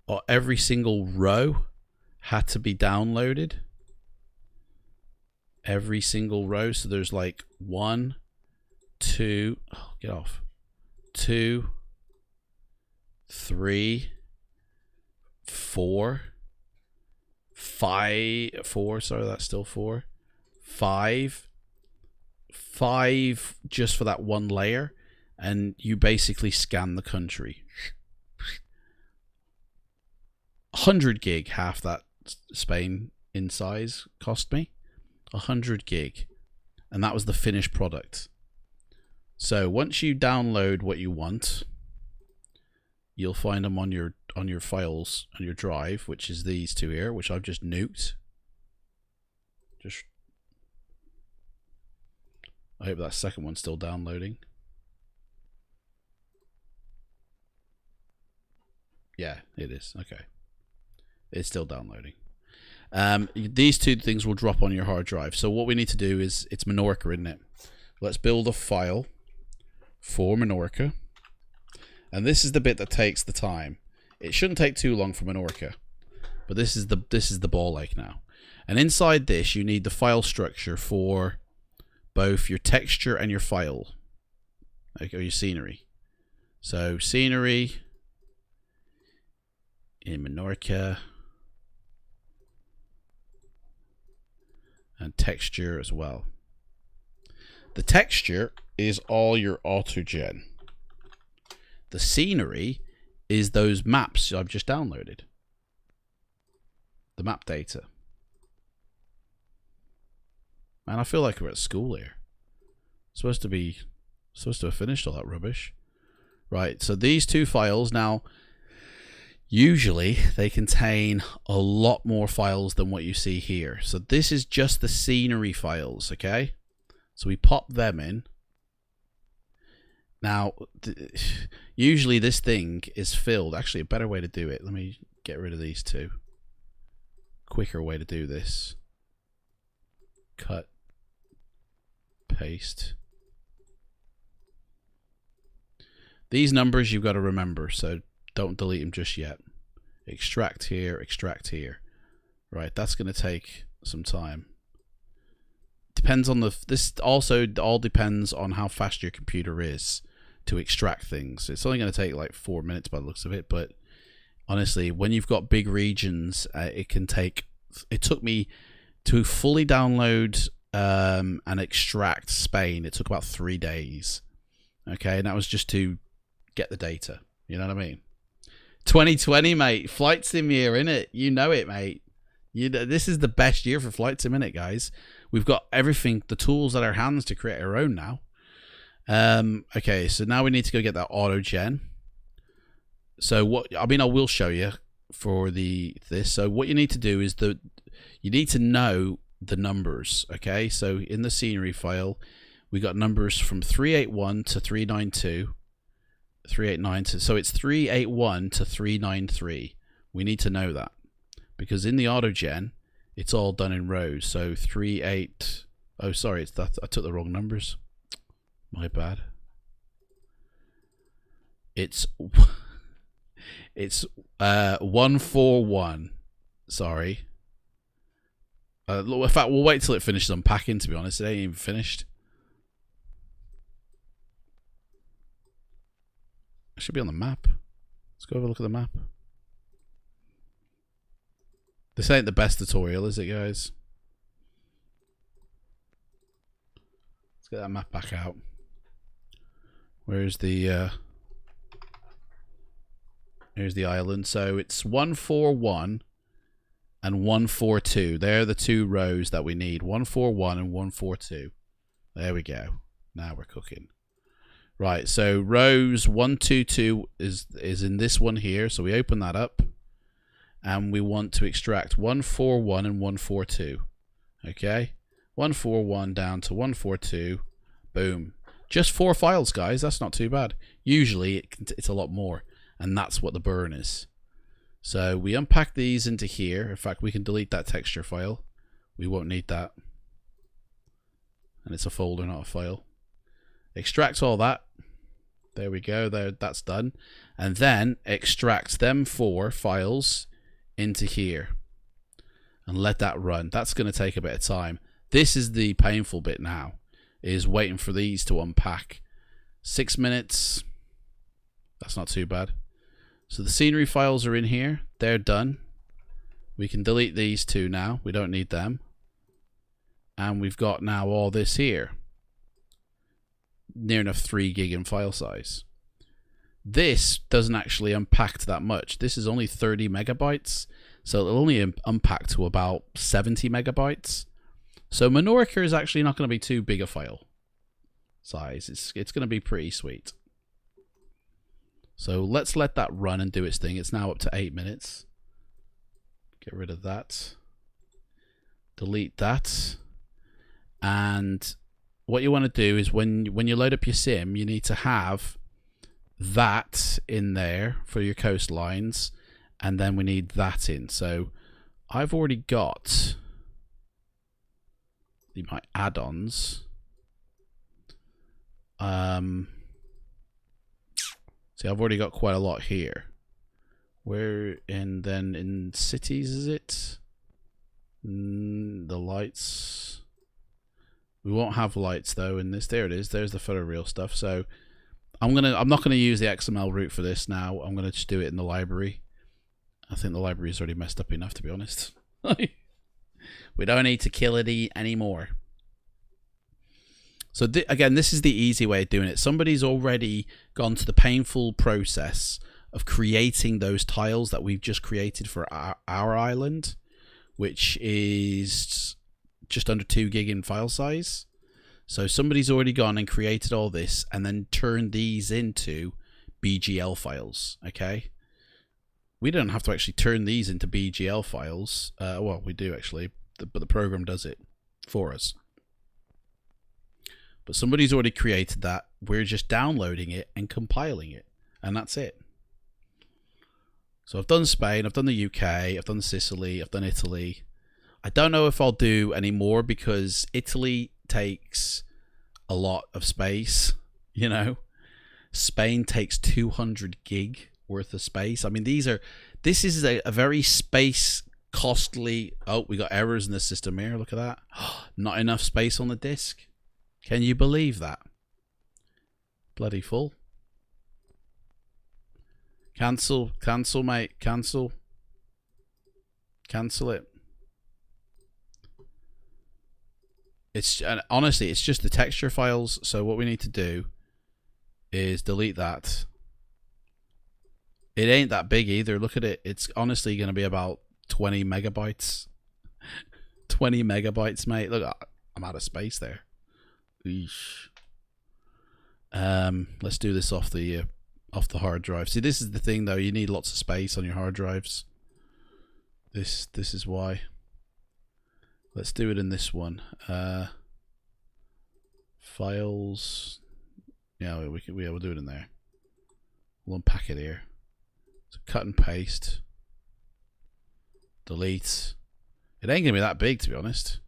[SPEAKER 1] or every single row had to be downloaded. Every single row. So there's like 1, 2, oh, get off, 2, 3, 4, 5, 4, sorry, that's still 4, 5 just for that one layer, and you basically scan the country. 100 gig, half that Spain in size cost me. 100 gig, and that was the finished product. So once you download what you want, you'll find them on your files on your drive, which is these two here, which I've just nuked. I hope that second one's still downloading. Yeah, it is. Okay, it's still downloading. These two things will drop on your hard drive. So what we need to do is, it's Minorca, isn't it? Let's build a file for Minorca, and this is the bit that takes the time. It shouldn't take too long for Minorca, but this is the ball ache now. And inside this, you need the file structure for both your texture and your file, like, or your scenery. So scenery in Minorca, and texture as well. The texture is all your autogen. The scenery is those maps I've just downloaded. The map data. Man, I feel like we're at school here. Supposed to have finished all that rubbish. Right, so these two files now, usually they contain a lot more files than what you see here. So this is just the scenery files, okay? So we pop them in. Now, usually this thing is filled. Actually, a better way to do it. Let me get rid of these two. Quicker way to do this. Cut. Paste. These numbers you've got to remember, so don't delete them just yet. Extract here, extract here. Right, that's going to take some time. Depends on this also all depends on how fast your computer is to extract things. It's only going to take like 4 minutes by the looks of it, but honestly, when you've got big regions, it took me to fully download and extract Spain. It took about 3 days. Okay, and that was just to get the data. You know what I mean? 2020, mate. Flight sim year, innit? You know it, mate. This is the best year for flight sim, innit, guys? We've got everything, the tools at our hands to create our own now. Okay, so now we need to go get that auto gen. So I will show you for this. So what you need to do is you need to know the numbers. Okay, so in the scenery file, we got numbers from 381 to 392. 389 to, so it's 381 to 393. We need to know that because in the autogen it's all done in rows. So 38, oh sorry, it's that I took the wrong numbers, my bad. It's 141, sorry. In fact, we'll wait till it finishes unpacking, to be honest. It ain't even finished. It should be on the map. Let's go have a look at the map. This ain't the best tutorial, is it, guys? Let's get that map back out. Where's the here's the island. So it's 141 and 142. They're the two rows that we need. 141 and 142. There we go. Now we're cooking. Right, so rows 122 is in this one here. So we open that up, and we want to extract 141 and 142. Okay, 141 down to 142. Boom. Just 4 files, guys. That's not too bad. Usually it's a lot more, and that's what the burn is. So we unpack these into here. In fact, we can delete that texture file. We won't need that. And it's a folder, not a file. Extract all that. There we go. There, that's done. And then extract them 4 files into here. And let that run. That's going to take a bit of time. This is the painful bit now. Is waiting for these to unpack. 6 minutes. That's not too bad. So the scenery files are in here. They're done. We can delete these 2 now. We don't need them. And we've got now all this here. Near enough 3 gig in file size. This doesn't actually unpack to that much. This is only 30 megabytes. So it'll only unpack to about 70 megabytes. So Menorca is actually not going to be too big a file size. It's going to be pretty sweet. So let's let that run and do its thing. It's now up to 8 minutes. Get rid of that. Delete that. And what you want to do is when you load up your sim, you need to have that in there for your coastlines. And then we need that in. So I've already got my add-ons. See, I've already got quite a lot here. Where in cities is it? The lights. We won't have lights though in this. There it is. There's the photoreal stuff. So I'm not gonna use the XML route for this now. I'm gonna just do it in the library. I think the library is already messed up enough, to be honest. We don't need to kill it anymore. So again, this is the easy way of doing it. Somebody's already gone to the painful process of creating those tiles that we've just created for our island, which is just under 2 gig in file size. So somebody's already gone and created all this and then turned these into BGL files, okay? We don't have to actually turn these into BGL files. Well, we do actually, but the program does it for us. But somebody's already created that. We're just downloading it and compiling it. And that's it. So I've done Spain, I've done the UK, I've done Sicily, I've done Italy. I don't know if I'll do any more because Italy takes a lot of space, you know. Spain takes 200 gig worth of space. I mean, this is a very space costly. Oh, we got errors in the system here. Look at that. Not enough space on the disk. Can you believe that? Bloody full. Cancel, mate. Cancel it. And honestly, it's just the texture files. So what we need to do is delete that. It ain't that big either. Look at it. It's honestly going to be about 20 megabytes. 20 megabytes, mate. Look, I'm out of space there. Eesh. Let's do this off the hard drive. See, this is the thing though. You need lots of space on your hard drives. This is why. Let's do it in this one. Files. Yeah, we'll do it in there. We'll unpack it here. So cut and paste. Delete. It ain't gonna be that big, to be honest.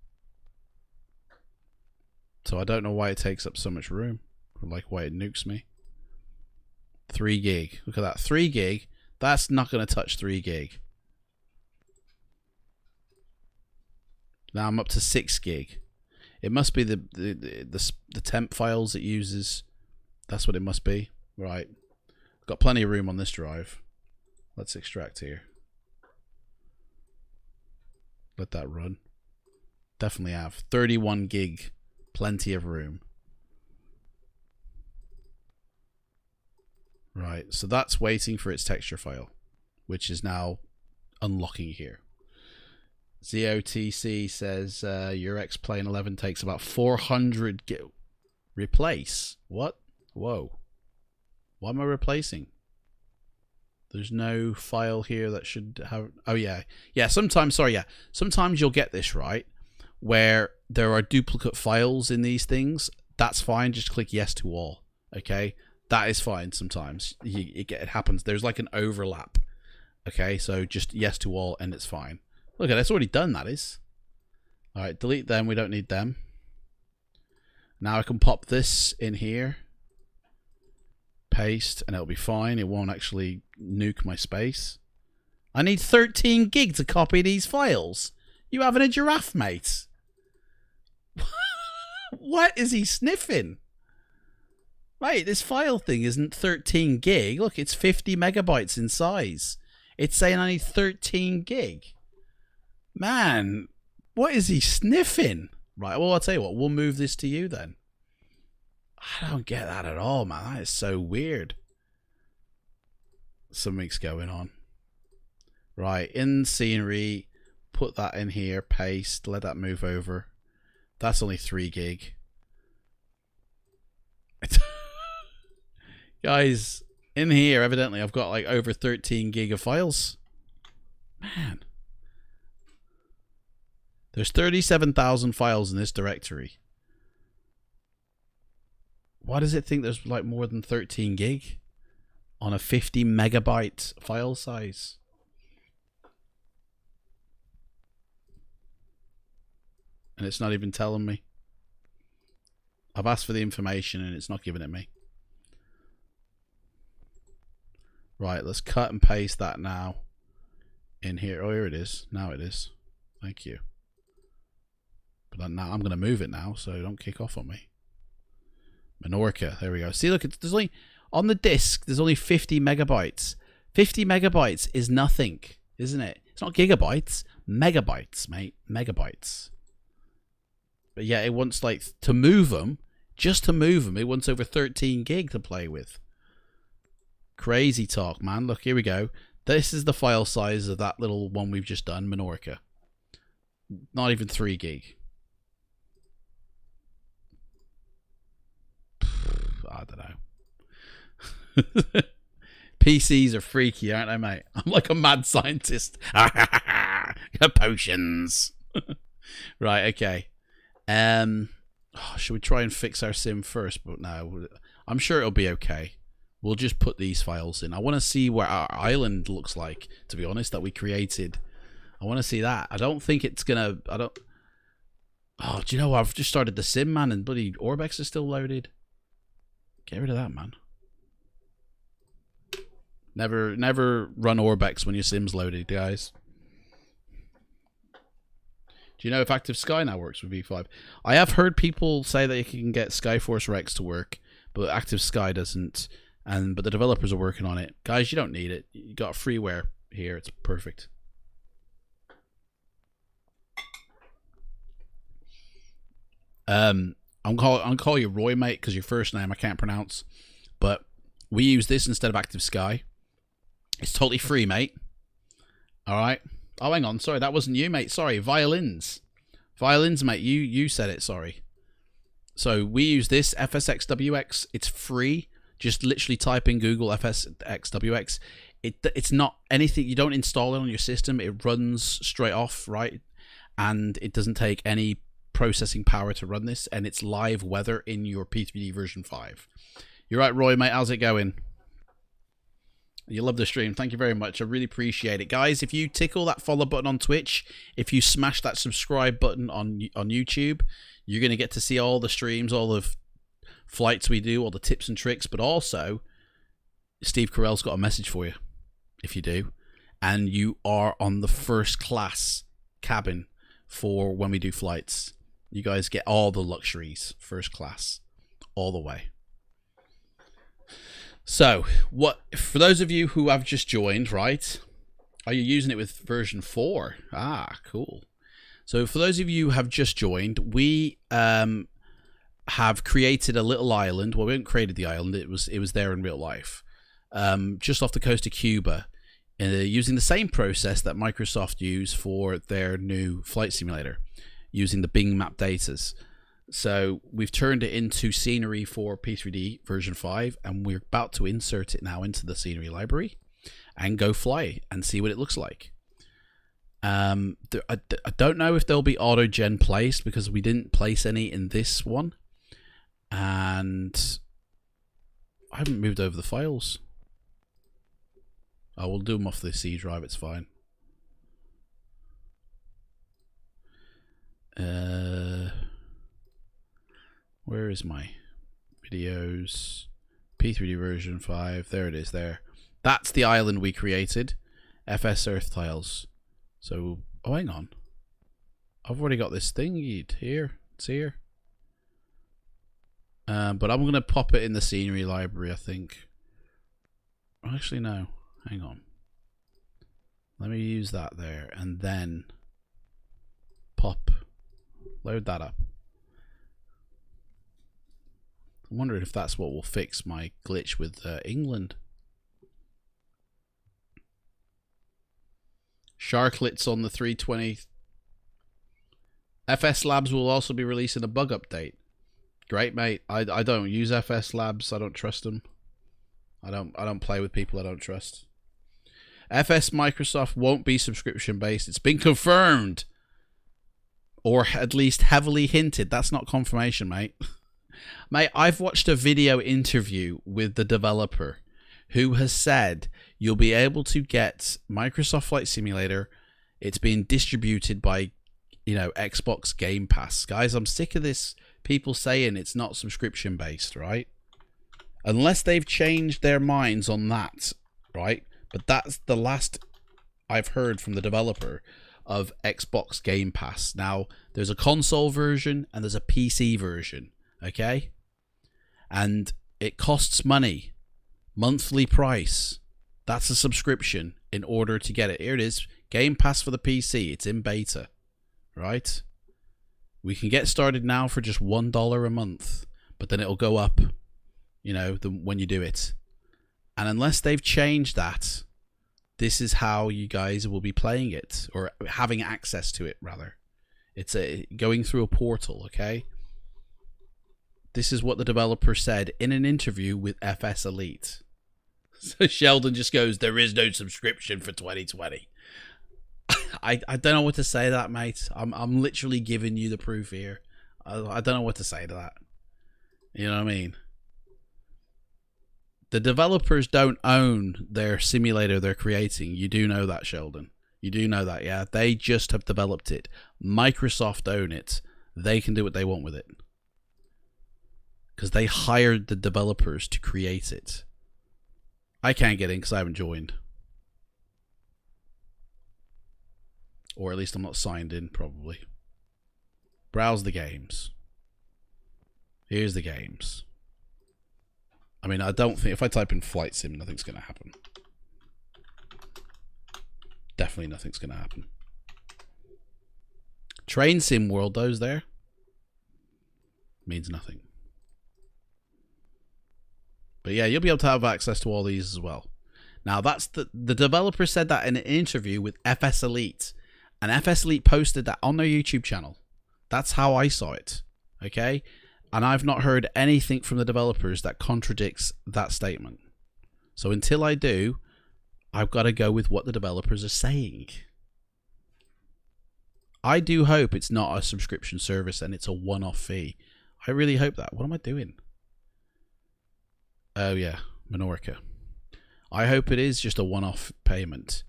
[SPEAKER 1] So I don't know why it takes up so much room. Or like why it nukes me. 3 gig. Look at that. 3 gig. That's not gonna touch 3 gig. Now I'm up to 6 gig. It must be the temp files it uses. That's what it must be. Right. Got plenty of room on this drive. Let's extract here. Let that run. Definitely have 31 gig. Plenty of room. Right. So that's waiting for its texture file, which is now unlocking here. ZOTC says your X-Plane 11 takes about 400 gig. Replace? What? Whoa. What am I replacing? There's no file here that should have... Oh, yeah. Yeah, sometimes... Sorry, yeah. Sometimes you'll get this, right? Where there are duplicate files in these things. That's fine. Just click yes to all. Okay? That is fine sometimes. It happens. There's like an overlap. Okay? So just yes to all and it's fine. Look at it. It's already done, that is. Alright, delete them. We don't need them. Now I can pop this in here. Paste, and it'll be fine. It won't actually nuke my space. I need 13 gig to copy these files. You having a giraffe, mate? What is he sniffing? Mate, this file thing isn't 13 gig. Look, it's 50 megabytes in size. It's saying I need 13 gig. Man, what is he sniffing? Right, well, I'll tell you what. We'll move this to you then. I don't get that at all, man. That is so weird. Something's going on. Right, in scenery, put that in here, paste, let that move over. That's only 3 gig. Guys, in here, evidently, I've got like over 13 gig of files. Man. There's 37,000 files in this directory. Why does it think there's like more than 13 gig on a 50 megabyte file size? And it's not even telling me. I've asked for the information and it's not giving it me. Right, let's cut and paste that now in here. Oh, here it is. Now it is. Thank you. But now I'm going to move it now, so don't kick off on me. Menorca, there we go. See, look, there's only on the disk. There's only 50 megabytes. 50 megabytes is nothing, isn't it? It's not gigabytes, megabytes, mate, megabytes. But yeah, it wants like to move them, just to move them. It wants over 13 gig to play with. Crazy talk, man. Look, here we go. This is the file size of that little one we've just done, Menorca. Not even 3 gig. I don't know. PCs are freaky, aren't they, mate? I'm like a mad scientist. Potions. Right, okay. Should we try and fix our sim first? But no, I'm sure it'll be okay. We'll just put these files in. I want to see what our island looks like, to be honest, that we created. I want to see that. I don't think it's gonna... Oh, do you know what? I've just started the sim, man, and bloody Orbex is still loaded. Get rid of that, man. Never run Orbex when your sim's loaded, guys. Do you know if Active Sky now works with V5? I have heard people say that you can get Skyforce Rex to work, but Active Sky doesn't. But the developers are working on it. Guys, you don't need it. You got freeware here. It's perfect. I'm gonna call you Roy, mate, because your first name I can't pronounce. But we use this instead of Active Sky. It's totally free, mate. All right. Oh, hang on. Sorry, that wasn't you, mate. Sorry, violins. Violins, mate. You said it. Sorry. So we use this FSXWX. It's free. Just literally type in Google FSXWX. It's not anything. You don't install it on your system. It runs straight off, right? And it doesn't take any processing power to run this, and it's live weather in your P3D version 5. You're right, Roy, mate. How's it going? You love the stream. Thank you very much. I really appreciate it. Guys, if you tickle that follow button on Twitch, if you smash that subscribe button on YouTube, you're going to get to see all the streams, all the flights we do, all the tips and tricks, but also Steve Carell's got a message for you if you do. And you are on the first class cabin for when we do flights. You guys get all the luxuries, first class, all the way. So, for those of you who have just joined, right? Are you using it with version 4? Ah, cool. So, for those of you who have just joined, we have created a little island. Well, we haven't created the island. It was there in real life, just off the coast of Cuba, using the same process that Microsoft use for their new flight simulator, using the Bing map datas. So we've turned it into scenery for P3D version 5, and we're about to insert it now into the scenery library. and go fly and see what it looks like. I don't know if there'll be auto-gen placed because we didn't place any in this one. And I haven't moved over the files. I will do them off the C drive, it's fine. Where is my videos? P3D version 5. There it is there. That's the island we created. FS Earth tiles. So, oh, hang on. I've already got this thing here. It's here. But I'm going to pop it in the scenery library, I think. Actually, no. Hang on. Let me use that there. And then load that up. I'm wondering if that's what will fix my glitch with England. Sharklets on the 320. FS Labs will also be releasing a bug update. Great, mate. I don't use FS Labs. I don't trust them. I don't play with people I don't trust. FS Microsoft won't be subscription based. It's been confirmed, or at least heavily hinted. That's not confirmation, mate. Mate, I've watched a video interview with the developer who has said you'll be able to get Microsoft Flight Simulator. It's being distributed by, Xbox Game Pass. Guys, I'm sick of this. People saying it's not subscription based, right? Unless they've changed their minds on that, right? But that's the last I've heard from the developer of Xbox Game Pass. Now, there's a console version and there's a PC version, okay? And it costs money. Monthly price. That's a subscription in order to get it. Here it is. Game Pass for the PC. It's in beta, right? We can get started now for just $1 a month, but then it'll go up, when you do it. And unless they've changed that, this is how you guys will be playing it, or having access to it, rather. It's going through a portal, okay? This is what the developer said in an interview with FS Elite. So Sheldon just goes, there is no subscription for 2020. I don't know what to say to that, mate. I'm literally giving you the proof here. I don't know what to say to that. You know what I mean? The developers don't own their simulator they're creating. You do know that, Sheldon. You do know that, yeah? They just have developed it. Microsoft own it. They can do what they want with it. Because they hired the developers to create it. I can't get in because I haven't joined. Or at least I'm not signed in, probably. Browse the games. Here's the games. I mean, I don't think... If I type in Flight Sim, nothing's going to happen. Definitely nothing's going to happen. Train Sim World, those there. Means nothing. But yeah, you'll be able to have access to all these as well. Now, that's the developer said that in an interview with FS Elite. And FS Elite posted that on their YouTube channel. That's how I saw it. Okay? And I've not heard anything from the developers that contradicts that statement. So until I do, I've got to go with what the developers are saying. I do hope it's not a subscription service and it's a one-off fee. I really hope that. What am I doing? Oh yeah, Menorca. I hope it is just a one-off payment.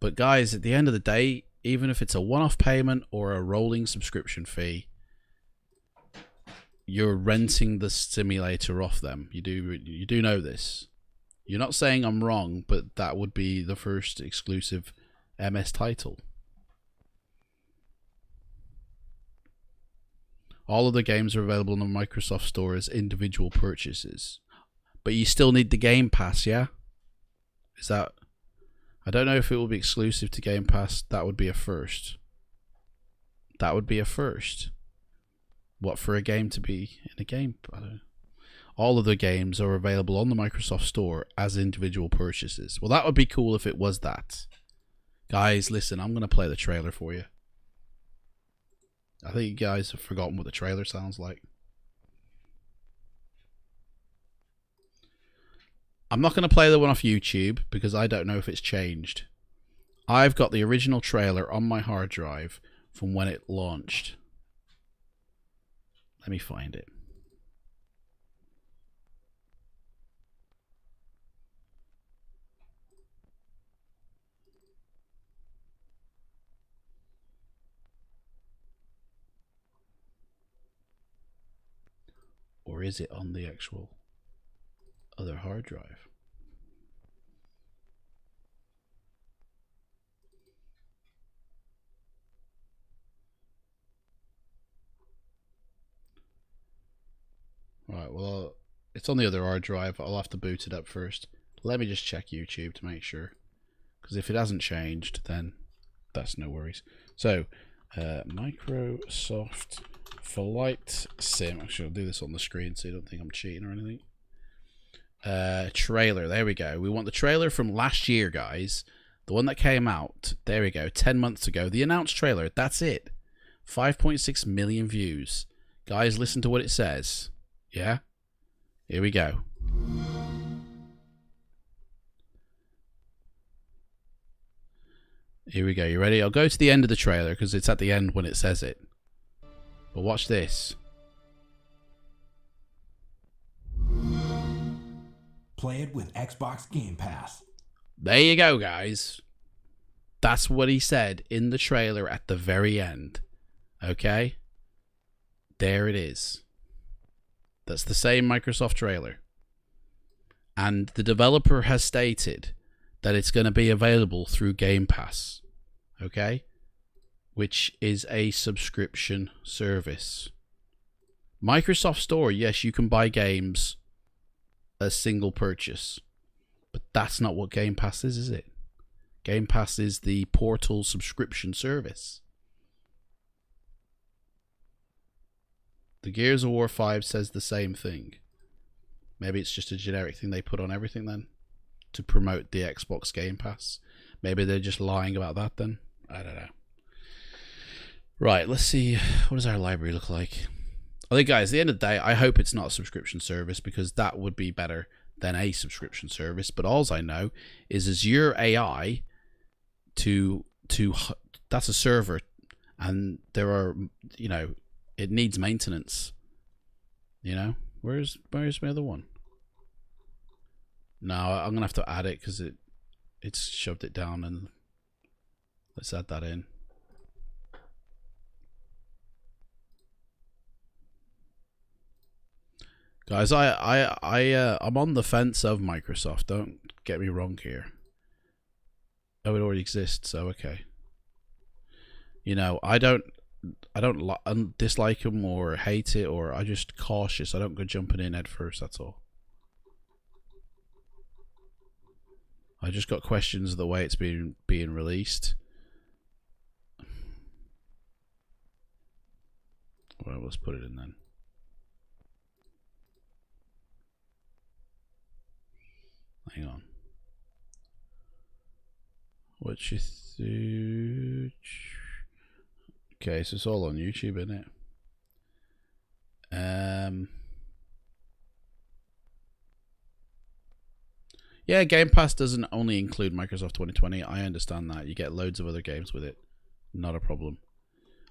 [SPEAKER 1] But guys, at the end of the day, even if it's a one-off payment or a rolling subscription fee, you're renting the simulator off them. You do know this. You're not saying I'm wrong, but that would be the first exclusive MS title. All of the games are available on the Microsoft Store as individual purchases. But you still need the Game Pass, yeah? Is that... I don't know if it will be exclusive to Game Pass. That would be a first. That would be a first. What, for a game to be in a game? I don't know. All of the games are available on the Microsoft Store as individual purchases. Well, that would be cool if it was that. Guys, listen, I'm going to play the trailer for you. I think you guys have forgotten what the trailer sounds like. I'm not going to play the one off YouTube because I don't know if it's changed. I've got the original trailer on my hard drive from when it launched. Let me find it. Or is it on the actual other hard drive? Right, well, it's on the other hard drive. I'll have to boot it up first. Let me just check YouTube to make sure. Because if it hasn't changed, then that's no worries. So, Microsoft Flight Sim. Actually, I'll do this on the screen so you don't think I'm cheating or anything. Trailer. There we go. We want the trailer from last year, guys. The one that came out. There we go. 10 months ago. The announced trailer. That's it. 5.6 million views. Guys, listen to what it says. Yeah? Here we go. Here we go. You ready? I'll go to the end of the trailer because it's at the end when it says it. But watch this.
[SPEAKER 5] Play it with Xbox Game Pass.
[SPEAKER 1] There you go, guys. That's what he said in the trailer at the very end. Okay? There it is. That's the same Microsoft trailer. And the developer has stated that it's going to be available through Game Pass. Okay? Which is a subscription service. Microsoft Store, yes, you can buy games a single purchase. But that's not what Game Pass is it? Game Pass is the Portal subscription service. The Gears of War 5 says the same thing. Maybe it's just a generic thing they put on everything then to promote the Xbox Game Pass. Maybe they're just lying about that then. I don't know. Right, let's see. What does our library look like? I think, guys, at the end of the day, I hope it's not a subscription service because that would be better than a subscription service. But all I know is Azure AI that's a server, and there are, you know, it needs maintenance. You know, where's my other one? No, I'm gonna have to add it because it's shoved it down, and let's add that in. Guys, I'm on the fence of Microsoft. Don't get me wrong here. Oh, it already exists, so okay. You know, I don't dislike them or hate it, or I'm just cautious. I don't go jumping in head first, that's all. I just got questions of the way it's being released. Well, let's put it in then. Hang on. What you think? Okay, so it's all on YouTube, isn't it? Yeah, Game Pass doesn't only include Microsoft 2020. I understand that. You get loads of other games with it. Not a problem.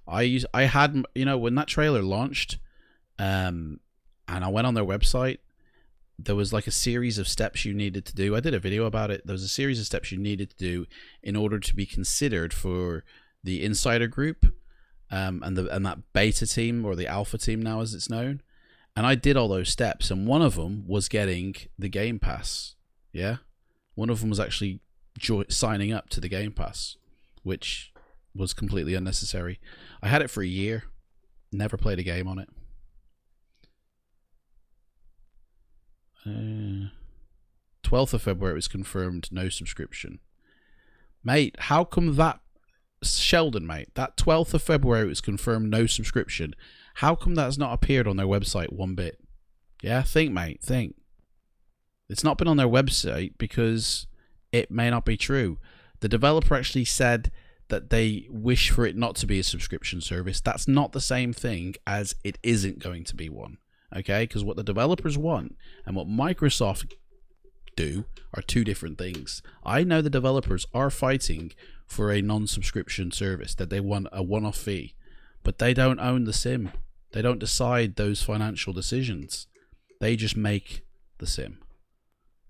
[SPEAKER 1] I had, you know, when that trailer launched, and I went on their website, there was like a series of steps you needed to do. I did a video about it. There was a series of steps you needed to do in order to be considered for the insider group, and that beta team, or the alpha team now as it's known. And I did all those steps, and one of them was getting the Game Pass. Yeah, one of them was actually signing up to the Game Pass, which was completely unnecessary. I had it for a year, never played a game on it. 12th of February it was confirmed, no subscription. Mate, how come that, Sheldon, mate, that 12th of February it was confirmed, no subscription. How come that's not appeared on their website one bit? Yeah, think, mate, think. It's not been on their website because it may not be true. The developer actually said that they wish for it not to be a subscription service. That's not the same thing as it isn't going to be one. Okay, because what the developers want and what Microsoft do are two different things. I know the developers are fighting for a non-subscription service, that they want a one-off fee, but they don't own the sim. They don't decide those financial decisions. They just make the sim.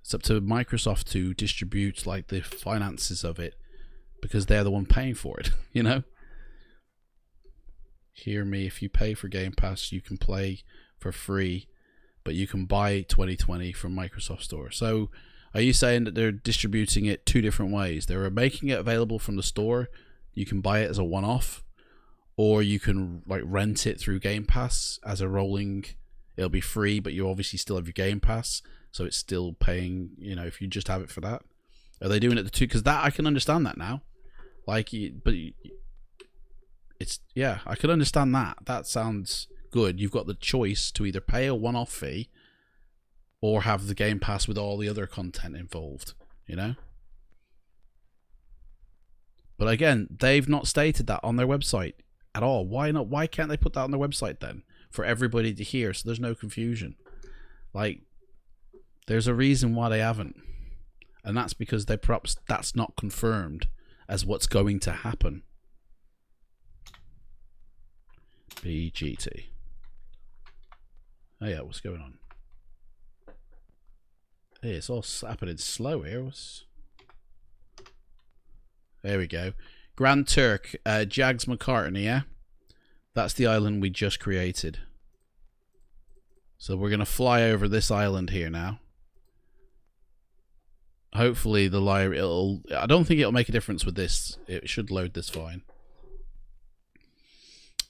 [SPEAKER 1] It's up to Microsoft to distribute like the finances of it, because they're the one paying for it, you know? Hear me, if you pay for Game Pass, you can play for free, but you can buy 2020 from Microsoft Store. So are you saying that they're distributing it two different ways? They're making it available from the store, you can buy it as a one-off, or you can like rent it through Game Pass as a rolling. It'll be free, but you obviously still have your Game Pass, so it's still paying, you know, if you just have it for that. Are they doing it the two? Because that, I can understand that now. Like, it's, yeah, I can understand that. That sounds good. You've got the choice to either pay a one-off fee or have the Game Pass with all the other content involved, you know? But again, they've not stated that on their website at all. Why not? Why can't they put that on their website then for everybody to hear, so there's no confusion? Like, there's a reason why they haven't, and that's because they perhaps that's not confirmed as what's going to happen. BGT. Oh yeah, what's going on? Hey, it's all happening slow here. There we go. Grand Turk, Jags McCartney, yeah? That's the island we just created. So we're going to fly over this island here now. Hopefully the library, I don't think it'll make a difference with this. It should load this fine.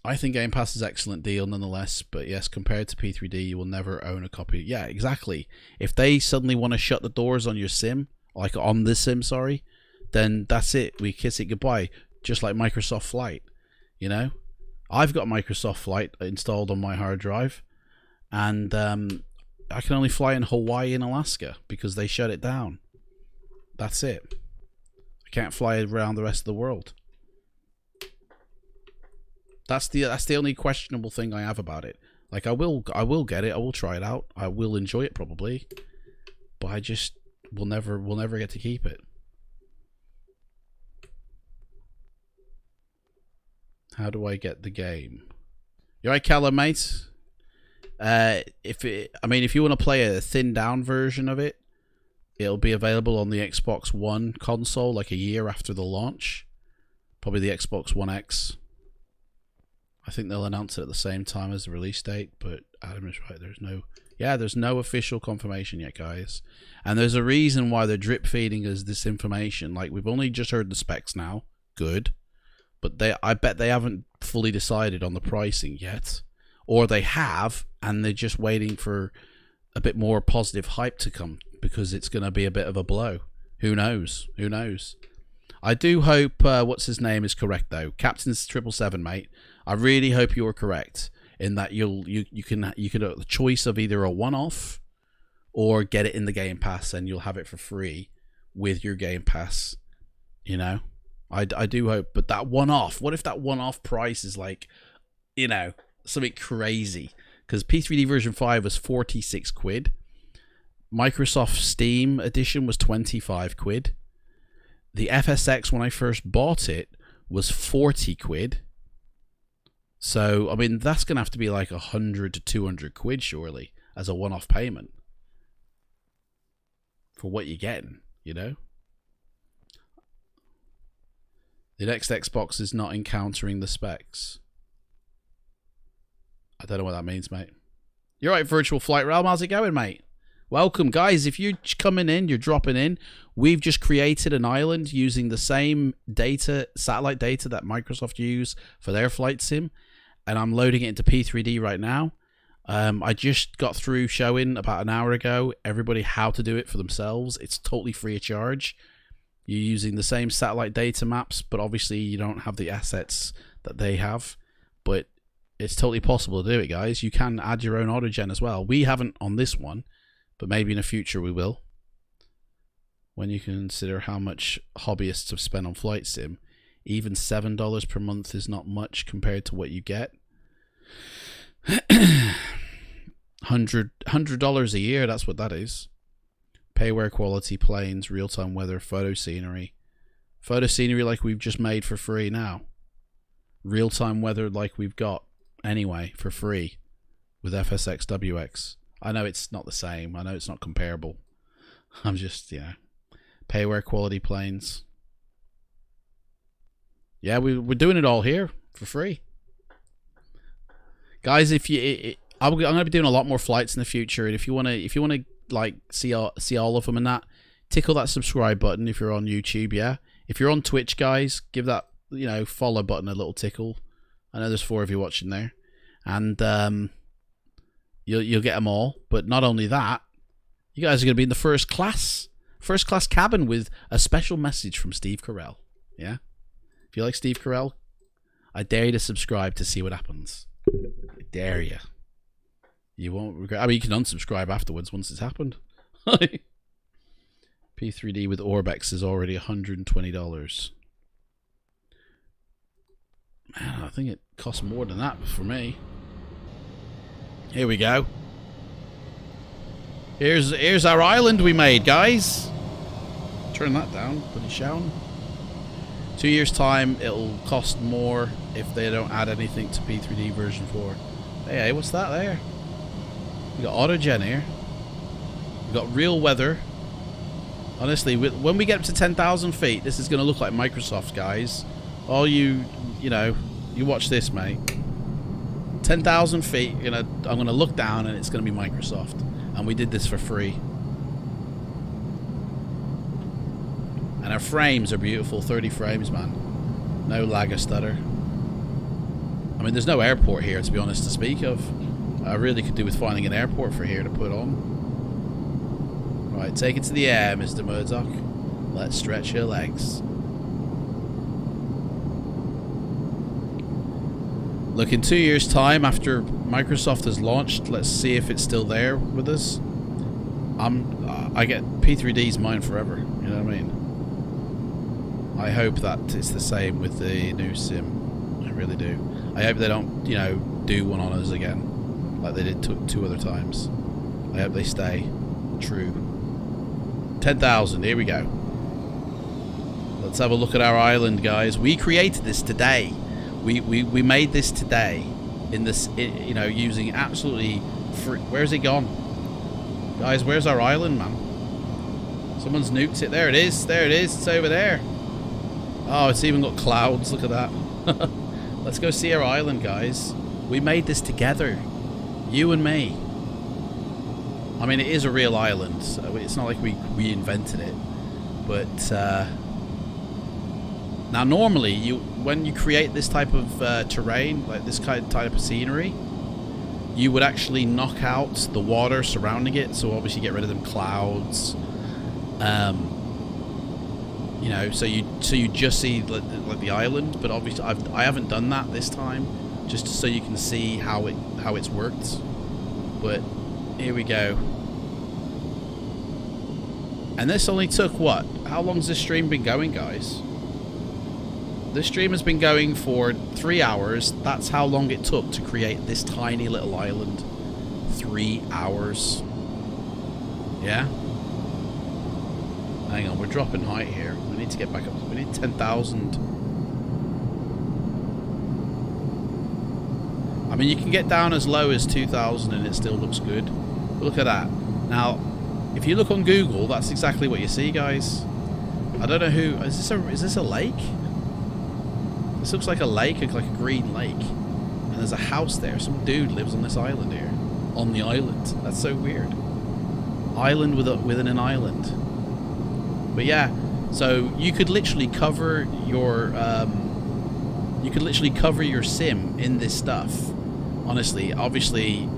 [SPEAKER 1] I think Game Pass is an excellent deal nonetheless, but yes, compared to P3D, you will never own a copy. Yeah, exactly. If they suddenly want to shut the doors on your sim, like on this sim, sorry, then that's it. We kiss it goodbye. Just like Microsoft Flight, you know? I've got Microsoft Flight installed on my hard drive, and I can only fly in Hawaii and Alaska because they shut it down. That's it. I can't fly around the rest of the world. That's the only questionable thing I have about it. Like, I will get it. I will try it out. I will enjoy it probably, but I just will never get to keep it. How do I get the game? You alright, Callum, mate? If you want to play a thinned down version of it, it'll be available on the Xbox One console like a year after the launch. Probably the Xbox One X. I think they'll announce it at the same time as the release date, but Adam is right. There's no official confirmation yet, guys. And there's a reason why they're drip feeding us this information. Like, we've only just heard the specs now. Good. But I bet they haven't fully decided on the pricing yet. Or they have, and they're just waiting for a bit more positive hype to come, because it's going to be a bit of a blow. Who knows? Who knows? I do hope what's his name is correct though. Captain 777, mate. I really hope you're correct in that you can have the choice of either a one-off or get it in the Game Pass, and you'll have it for free with your Game Pass. You know, I do hope. But that one-off, what if that one-off price is like, you know, something crazy? Because P3D version 5 was 46 quid. Microsoft Steam edition was 25 quid. The FSX, when I first bought it, was 40 quid. So, I mean, that's going to have to be like 100 to 200 quid, surely, as a one-off payment. For what you're getting, you know? The next Xbox is not encountering the specs. I don't know what that means, mate. You're right, Virtual Flight Realm. How's it going, mate? Welcome, guys. If you're coming in, you're dropping in. We've just created an island using the same data, satellite data that Microsoft use for their flight sim, and I'm loading it into P3D right now. I just got through showing about an hour ago everybody how to do it for themselves. It's totally free of charge. You're using the same satellite data maps, but obviously you don't have the assets that they have. But it's totally possible to do it, guys. You can add your own autogen as well. We haven't on this one, but maybe in the future we will. When you consider how much hobbyists have spent on flight sim, even $7 per month is not much compared to what you get. $100 a year, that's what that is. payware quality planes, real-time weather, photo scenery. Photo scenery like we've just made for free now. Real-time weather like we've got anyway for free with FSXWX. I know it's not the same. I know it's not comparable. I'm just, you know, payware quality planes. Yeah, we're doing it all here for free. Guys, if you, I'm gonna be doing a lot more flights in the future, and if you wanna like see all of them and that, tickle that subscribe button if you're on YouTube. Yeah, if you're on Twitch, guys, give that, you know, follow button a little tickle. I know there's 4 of you watching there, and you'll get them all. But not only that, you guys are gonna be in the first class cabin with a special message from Steve Carell. Yeah, if you like Steve Carell, I dare you to subscribe to see what happens. I dare you. You won't regret. I mean, you can unsubscribe afterwards once it's happened. P3D with Orbex is already $120. Man, I think it costs more than that for me. Here we go. Here's our island we made, guys. Turn that down. Put it down. 2 years time, it'll cost more if they don't add anything to P3D version 4. Hey, what's that there? We got autogen here. We got real weather. Honestly, when we get up to 10,000 feet, this is going to look like Microsoft, guys. All you know, you watch this, mate. 10,000 feet, I'm going to look down and it's going to be Microsoft. And we did this for free. And our frames are beautiful, 30 frames, man. No lag or stutter. I mean, there's no airport here, to be honest, to speak of. I really could do with finding an airport for here to put on. Right, take it to the air, Mr. Murdoch. Let's stretch your legs. Look, in 2 years' time, after Microsoft has launched, let's see if it's still there with us. I get P3D's mine forever, you know what I mean? I hope that it's the same with the new sim. I really do. I hope they don't, you know, do one on us again, like they did two other times. I hope they stay true. 10,000, here we go. Let's have a look at our island, guys. We created this today. We made this today in this, you know, using absolutely free. Where's it gone? Guys, where's our island, man? Someone's nuked it. There it is. There it is. It's over there. Oh, it's even got clouds. Look at that. Let's go see our island, guys. We made this together. You and me. I mean, it is a real island, so it's not like we invented it. But now, normally, when you create this type of terrain, like this kind of type of scenery, you would actually knock out the water surrounding it. So obviously, get rid of them clouds. You know, so you just see like the island, but obviously I haven't done that this time, just so you can see how it's worked. But here we go. And this only took what? How long's this stream been going, guys? This stream has been going for 3 hours. That's how long it took to create this tiny little island. 3 hours. Yeah. Hang on, we're dropping height here. We need to get back up. We need 10,000. I mean, you can get down as low as 2,000 and it still looks good. But look at that. Now, if you look on Google, that's exactly what you see, guys. I don't know who... Is this a lake? This looks like a lake, like a green lake. And there's a house there. Some dude lives on this island here. On the island. That's so weird. Island within an island. But yeah, so you could literally cover your sim in this stuff. Honestly, obviously,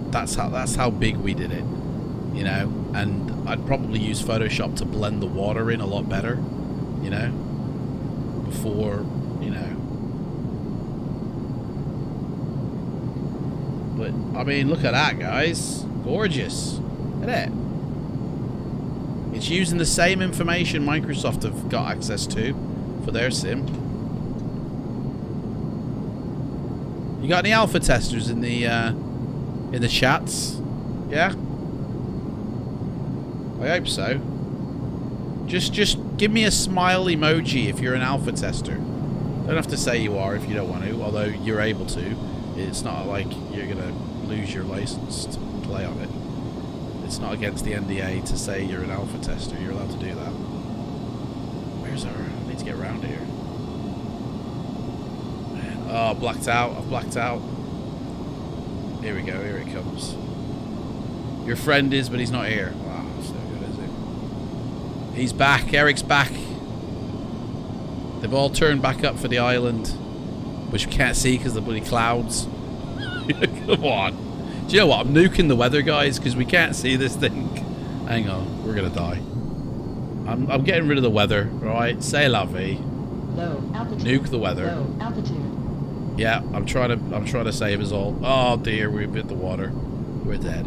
[SPEAKER 1] that's how big we did it, you know. And I'd probably use Photoshop to blend the water in a lot better, you know, before, you know. But I mean, look at that, guys, gorgeous. Look at it. It's using the same information Microsoft have got access to for their sim. You got any alpha testers in the chats? Yeah? I hope so. Just give me a smile emoji if you're an alpha tester. Don't have to say you are if you don't want to, although you're able to. It's not like you're going to lose your license to play on it. It's not against the NDA to say you're an alpha tester. You're allowed to do that. Where's our... I need to get around here. Oh, blacked out. I've blacked out. Here we go. Here it comes. Your friend is, but he's not here. Wow, that's no good, is it? He's back. Eric's back. They've all turned back up for the island, which we can't see because of the bloody clouds. Come on. Do you know what? I'm nuking the weather, guys, because we can't see this thing. Hang on. We're going to die. I'm getting rid of the weather, right? C'est la vie.
[SPEAKER 6] Low altitude.
[SPEAKER 1] Nuke the weather.
[SPEAKER 6] Low altitude.
[SPEAKER 1] Yeah, I'm trying to save us all. Oh dear, we've hit the water. We're dead.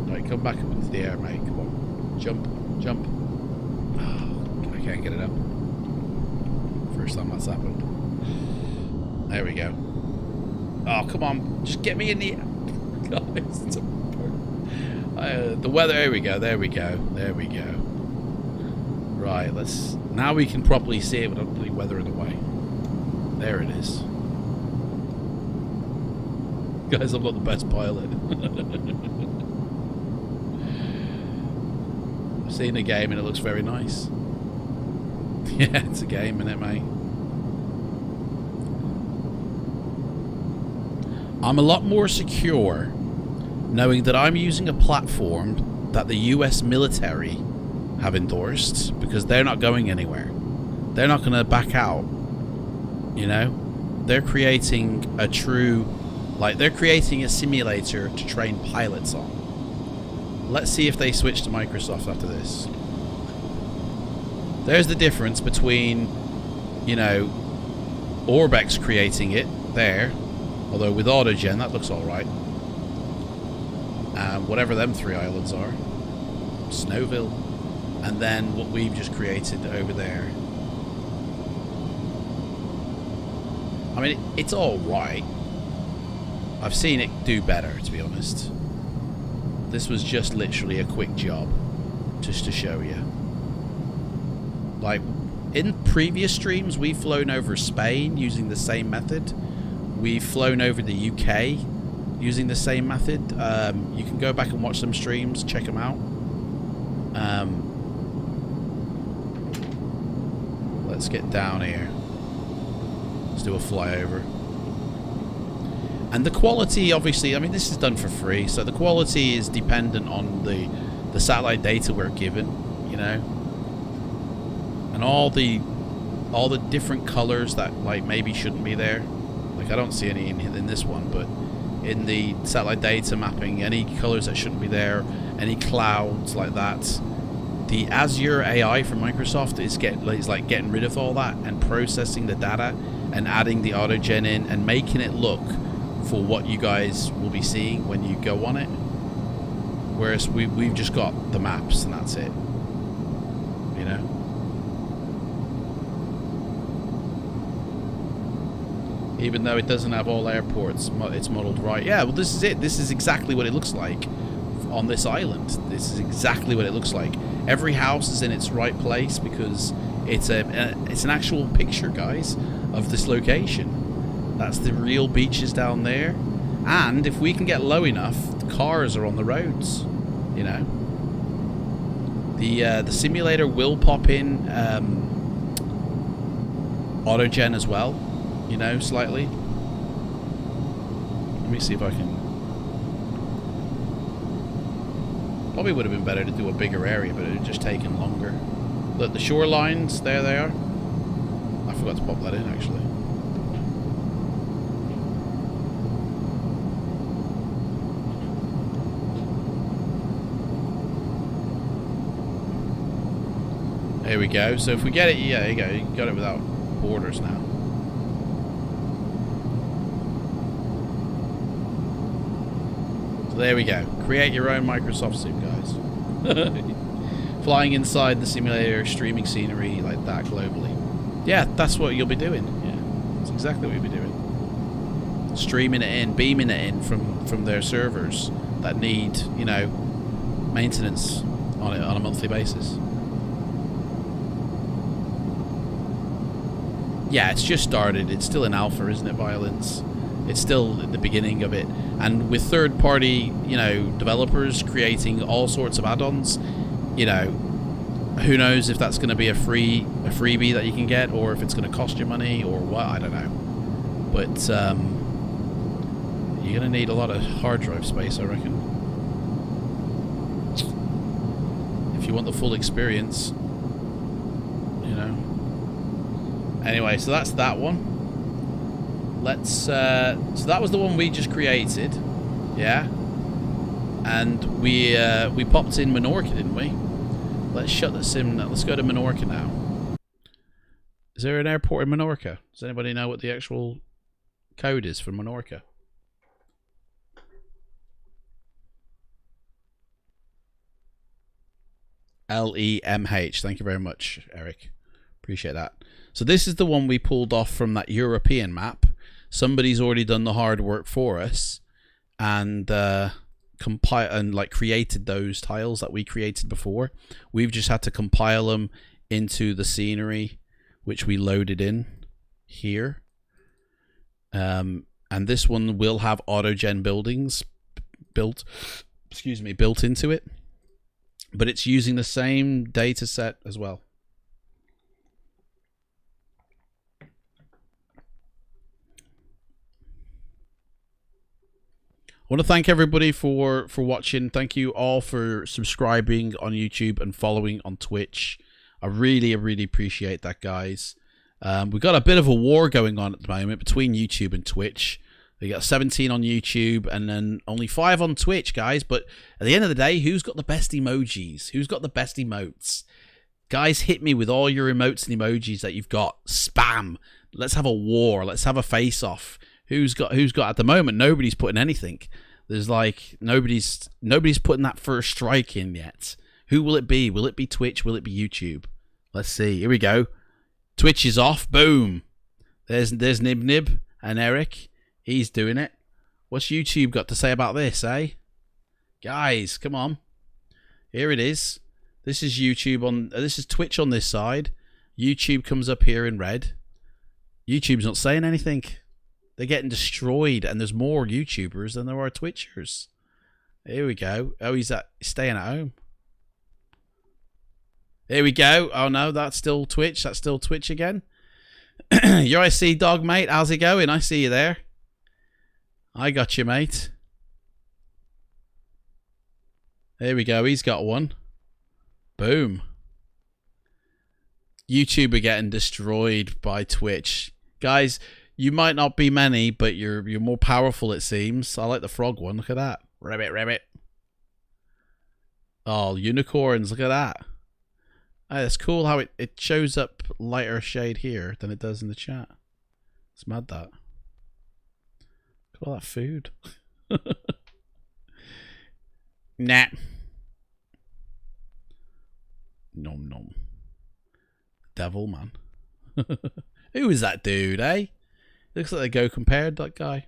[SPEAKER 1] Right, come back up into the air, mate. Come on. Jump. Jump. Oh, I can't get it up. First time that's happened. There we go. Oh, come on. Just get me in the... Guys, it's a... the weather... There we go. There we go. There we go. Right, let's... Now we can properly see it without the weather in the way. There it is. Guys, I'm not the best pilot. I've seen a game and it looks very nice. Yeah, it's a game, isn't it, mate? I'm a lot more secure knowing that I'm using a platform that the US military have endorsed, because they're not going anywhere. They're not going to back out. You know? They're creating a true... Like, they're creating a simulator to train pilots on. Let's see if they switch to Microsoft after this. There's the difference between, you know, Orbex creating it there, although with Autogen that looks alright. Whatever them 3 islands are. Snowville. And then what we've just created over there. I mean, it's alright. I've seen it do better, to be honest. This was just literally a quick job, just to show you. Like, in previous streams, we've flown over Spain using the same method. We've flown over the UK using the same method. You can go back and watch some streams, check them out. Let's get down here. Let's do a flyover. And the quality, obviously, I mean, this is done for free, so the quality is dependent on the satellite data we're given, you know, and all the different colors that like maybe shouldn't be there. Like, I don't see any in this one, but in the satellite data mapping, any colors that shouldn't be there, any clouds like that. The Azure AI from Microsoft is like getting rid of all that and processing the data and adding the autogen in and making it look for what you guys will be seeing when you go on it, whereas we've just got the maps and that's it, you know. Even though it doesn't have all airports, it's modeled right. Yeah, well, this is it. This is exactly what it looks like on this island. This is exactly what it looks like. Every house is in its right place because it's an actual picture, guys, of this location. That's the real beaches down there. And if we can get low enough, the cars are on the roads, you know. The simulator will pop in autogen as well, you know, slightly. Let me see if I can... Probably would have been better to do a bigger area, but it would have just taken longer. Look, the shorelines, there they are. I forgot to pop that in, actually. There we go. So if we get it, yeah, there you go. You got it without borders now. So there we go. Create your own Microsoft suit, guys. Flying inside the simulator, streaming scenery like that globally. Yeah, that's what you'll be doing. Yeah, that's exactly what you'll be doing. Streaming it in, beaming it in from their servers that need, you know, maintenance on it on a monthly basis. Yeah, it's just started. It's still in alpha, isn't it, Violence? It's still at the beginning of it. And with third-party, you know, developers creating all sorts of add-ons, you know, who knows if that's going to be a freebie that you can get, or if it's going to cost you money, or what, I don't know. But you're going to need a lot of hard drive space, I reckon, if you want the full experience, you know. Anyway, so that's that one. Let's so that was the one we just created, yeah. And we popped in Menorca, didn't we? Let's shut the sim now. Let's go to Menorca now. Is there an airport in Menorca? Does anybody know what the actual code is for Menorca? LEMH. Thank you very much, Eric. Appreciate that. So this is the one we pulled off from that European map. Somebody's already done the hard work for us and created those tiles that we created before. We've just had to compile them into the scenery, which we loaded in here. And this one will have autogen buildings built into it, but it's using the same data set as well. I want to thank everybody for watching. Thank you all for subscribing on YouTube and following on Twitch. I really appreciate that, guys. We've got a bit of a war going on at the moment between YouTube and Twitch. We got 17 on YouTube and then only 5 on Twitch, guys. But at the end of the day, who's got the best emojis? Who's got the best emotes? Guys, hit me with all your emotes and emojis that you've got. Spam. Let's have a war. Let's have a face-off. Who's got at the moment? Nobody's putting anything. There's like nobody's putting that first strike in yet. Who will it be? Will it be Twitch? Will it be YouTube? Let's see. Here we go. Twitch is off. Boom. There's Nib and Eric. He's doing it. What's YouTube got to say about this, eh? Guys, come on. Here it is. This is YouTube on. This is Twitch on this side. YouTube comes up here in red. YouTube's not saying anything. They're getting destroyed, and there's more YouTubers than there are Twitchers. Here we go. Oh, he's staying at home. Here we go. Oh no, that's still Twitch. That's still Twitch again. Your IC dog, mate. How's it going? I see you there. I got you, mate. There we go. He's got one. Boom. YouTube are getting destroyed by Twitch, guys. You might not be many, but you're more powerful, it seems. I like the frog one. Look at that. Rabbit. Oh, unicorns. Look at that. Oh, that's cool how it shows up lighter shade here than it does in the chat. It's mad that. Look at all that food. Nah. Nom. Devil, man. Who is that dude, eh? Looks like they go compared, that guy.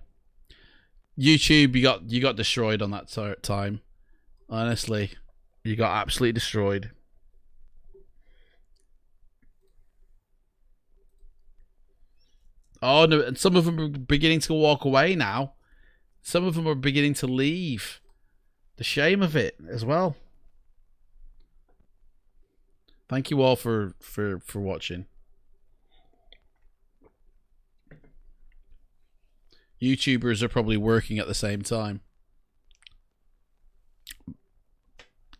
[SPEAKER 1] YouTube, you got destroyed on that time. Honestly, you got absolutely destroyed. Oh no, and some of them are beginning to walk away now. Some of them are beginning to leave. The shame of it as well. Thank you all for watching. YouTubers are probably working at the same time.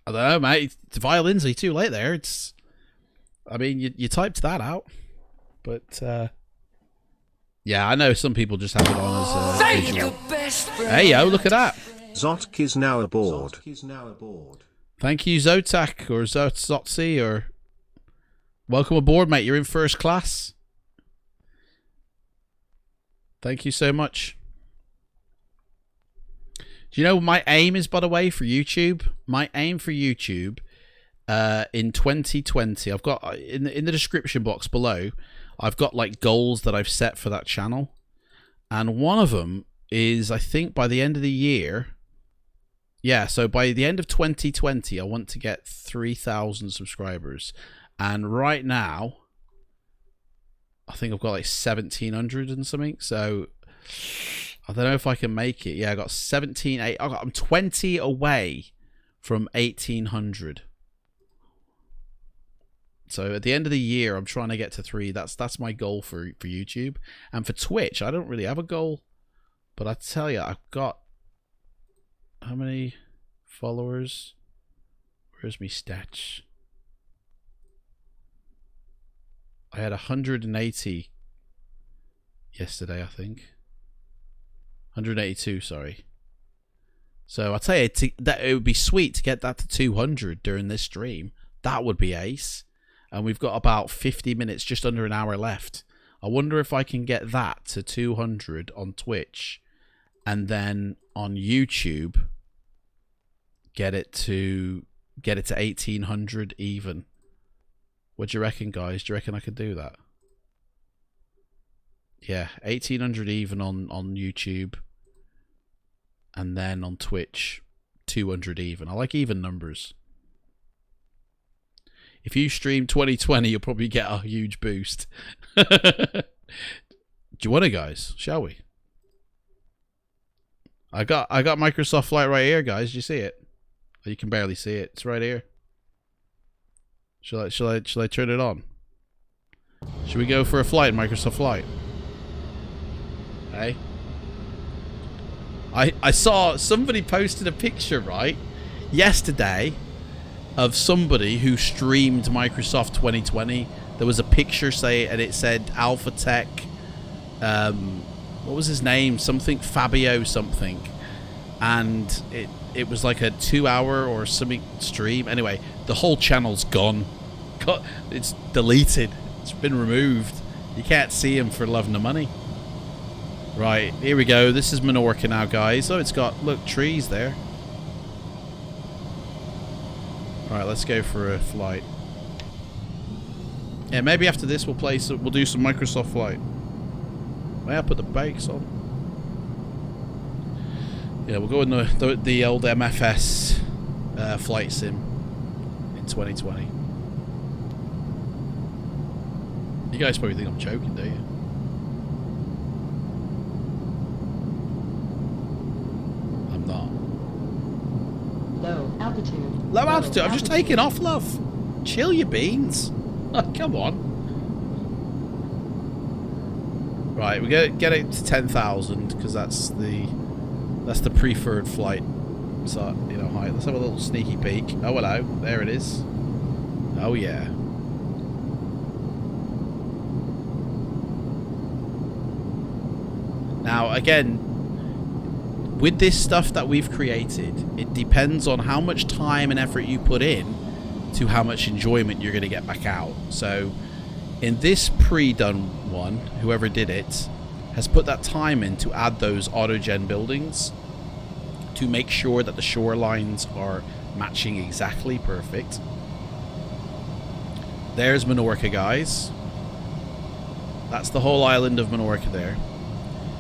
[SPEAKER 1] I don't know, mate. It's violins. Are you too late there? It's. I mean, you typed that out, but yeah, I know some people just have it on as visual. Hey yo, look at that.
[SPEAKER 4] Zotk is now aboard.
[SPEAKER 1] Thank you, Zotak or Zotzi, or welcome aboard, mate. You're in first class. Thank you so much. Do you know what my aim is, by the way, for YouTube? My aim for YouTube in 2020, I've got in the description box below, I've got like goals that I've set for that channel. And one of them is, I think by the end of the year, yeah, so by the end of 2020, I want to get 3,000 subscribers. And right now, I think I've got like 1,700 and something. So I don't know if I can make it. Yeah, I got 17. I'm 20 away from 1,800. So at the end of the year, I'm trying to get to 3. That's my goal for YouTube. And for Twitch, I don't really have a goal. But I tell you, I've got... How many followers? Where's my stats? I had 180 yesterday, I think. 182, sorry. So I'll tell you, that it would be sweet to get that to 200 during this stream. That would be ace. And we've got about 50 minutes, just under an hour left. I wonder if I can get that to 200 on Twitch. And then on YouTube, get it to 1,800 even. What do you reckon, guys? Do you reckon I could do that? Yeah, 1,800 even on YouTube. And then on Twitch, 200 even. I like even numbers. If you stream 2020, you'll probably get a huge boost. Do you want it, guys? Shall we? I got Microsoft Flight right here, guys. Do you see it? Oh, you can barely see it. It's right here. Shall I turn it on? Should we go for a flight, Microsoft Flight? Hey. I saw somebody posted a picture, right, yesterday of somebody who streamed Microsoft 2020. There was a picture, and it said Alpha Tech. What was his name? Something Fabio something. And it was like a 2-hour or something stream. Anyway, the whole channel's gone. It's deleted. It's been removed. You can't see him for love nor money. Right, here we go. This is Menorca now, guys. Oh, it's got, look, trees there. Alright, let's go for a flight. Yeah, maybe after this we'll do some Microsoft Flight. May I put the brakes on? Yeah, we'll go in the old MFS flight sim in 2020. You guys probably think I'm joking, do you? I'm not.
[SPEAKER 6] Low altitude.
[SPEAKER 1] Low altitude? I've just taken off, love. Chill your beans. Come on. Right, we get it to 10,000 because that's the preferred flight. So, you know, height. Let's have a little sneaky peek. Oh, hello. There it is. Oh, yeah. Now, again, with this stuff that we've created, it depends on how much time and effort you put in to how much enjoyment you're going to get back out. So, in this pre-done one, whoever did it has put that time in to add those auto-gen buildings to make sure that the shorelines are matching exactly perfect. There's Menorca, guys. That's the whole island of Menorca there.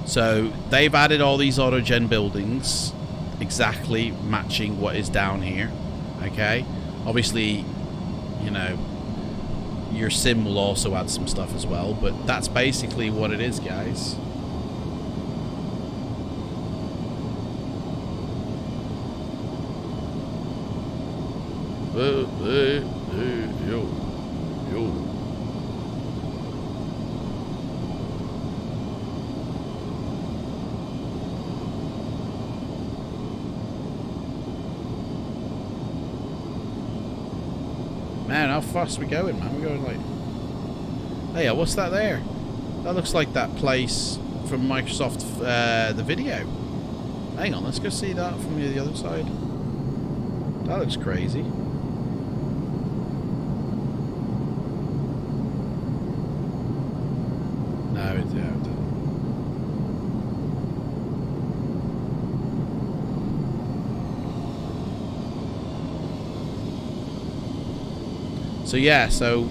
[SPEAKER 1] So they've added all these auto-gen buildings exactly matching what is down here. Okay, obviously, you know, your sim will also add some stuff as well, but that's basically what it is, guys. Yo. Man, how fast are we going, man? We're going like... Hey, what's that there? That looks like that place from Microsoft, the video. Hang on, let's go see that from the other side. That looks crazy. No, it's out. So yeah, so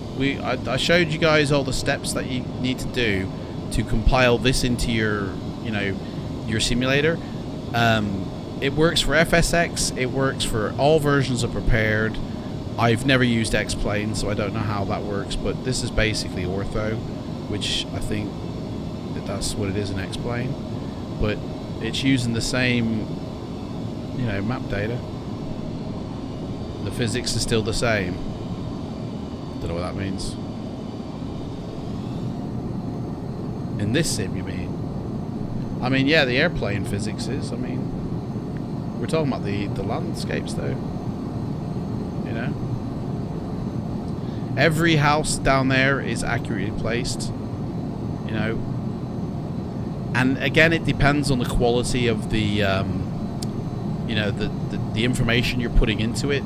[SPEAKER 1] I showed you guys all the steps that you need to do to compile this into your, you know, your simulator. it works for FSX. It works for all versions of Prepared. I've never used X-Plane, so I don't know how that works, but this is basically Ortho, which I think that's what it is in X-Plane. But it's using the same, you know, map data. The physics is still the same. Don't know what that means. In this sim, you mean? I mean, yeah, the airplane physics is. I mean, we're talking about the landscapes, though. You know? Every house down there is accurately placed. You know? And again, it depends on the quality of the, you know, the information you're putting into it.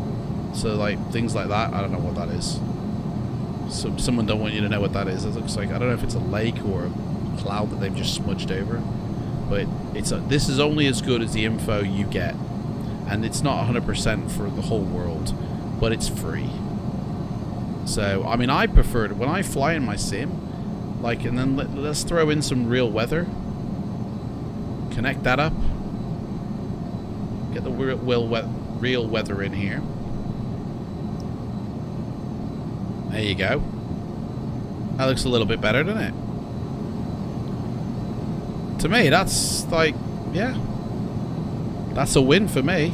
[SPEAKER 1] So, like, things like that, I don't know what that is. So, someone don't want you to know what that is. It looks like, I don't know if it's a lake or a cloud that they've just smudged over. But this is only as good as the info you get. And it's not 100% for the whole world, but it's free. So, I mean, I prefer it when I fly in my sim, like, and then let's throw in some real weather. Connect that up. Get the real weather in here. There you go. That looks a little bit better, doesn't it? To me, that's like, yeah. That's a win for me.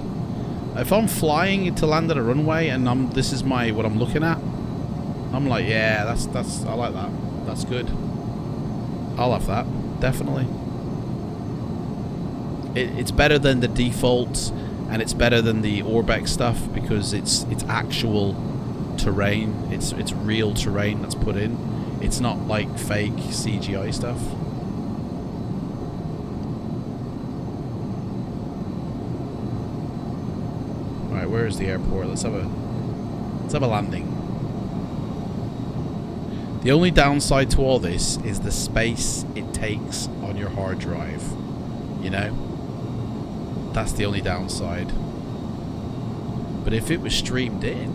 [SPEAKER 1] If I'm flying to land at a runway and this is what I'm looking at, I'm like, yeah, that's I like that. That's good. I'll have that, definitely. It's better than the default, and it's better than the Orbex stuff because it's actual terrain. It's real terrain that's put in. It's not like fake CGI stuff. Alright, where is the airport? Let's have a landing. The only downside to all this is the space it takes on your hard drive. You know? That's the only downside. But if it was streamed in,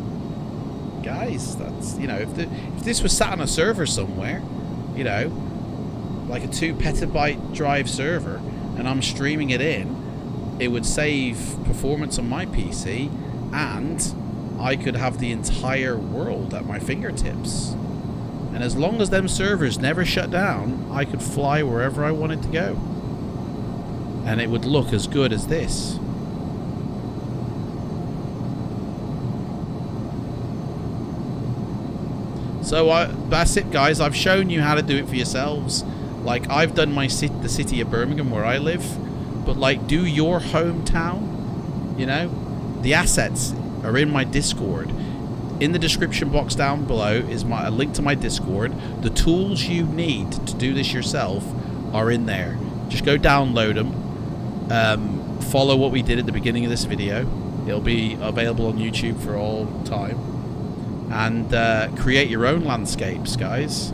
[SPEAKER 1] guys, that's, you know, if this was sat on a server somewhere, you know, like a 2 petabyte drive server, and I'm streaming it in, it would save performance on my PC, and I could have the entire world at my fingertips. And as long as them servers never shut down, I could fly wherever I wanted to go. And it would look as good as this. So that's it, guys. I've shown you how to do it for yourselves. Like, I've done the city of Birmingham where I live. But, like, do your hometown. You know? The assets are in my Discord. In the description box down below is a link to my Discord. The tools you need to do this yourself are in there. Just go download them. Follow what we did at the beginning of this video. It'll be available on YouTube for all time. And create your own landscapes, guys.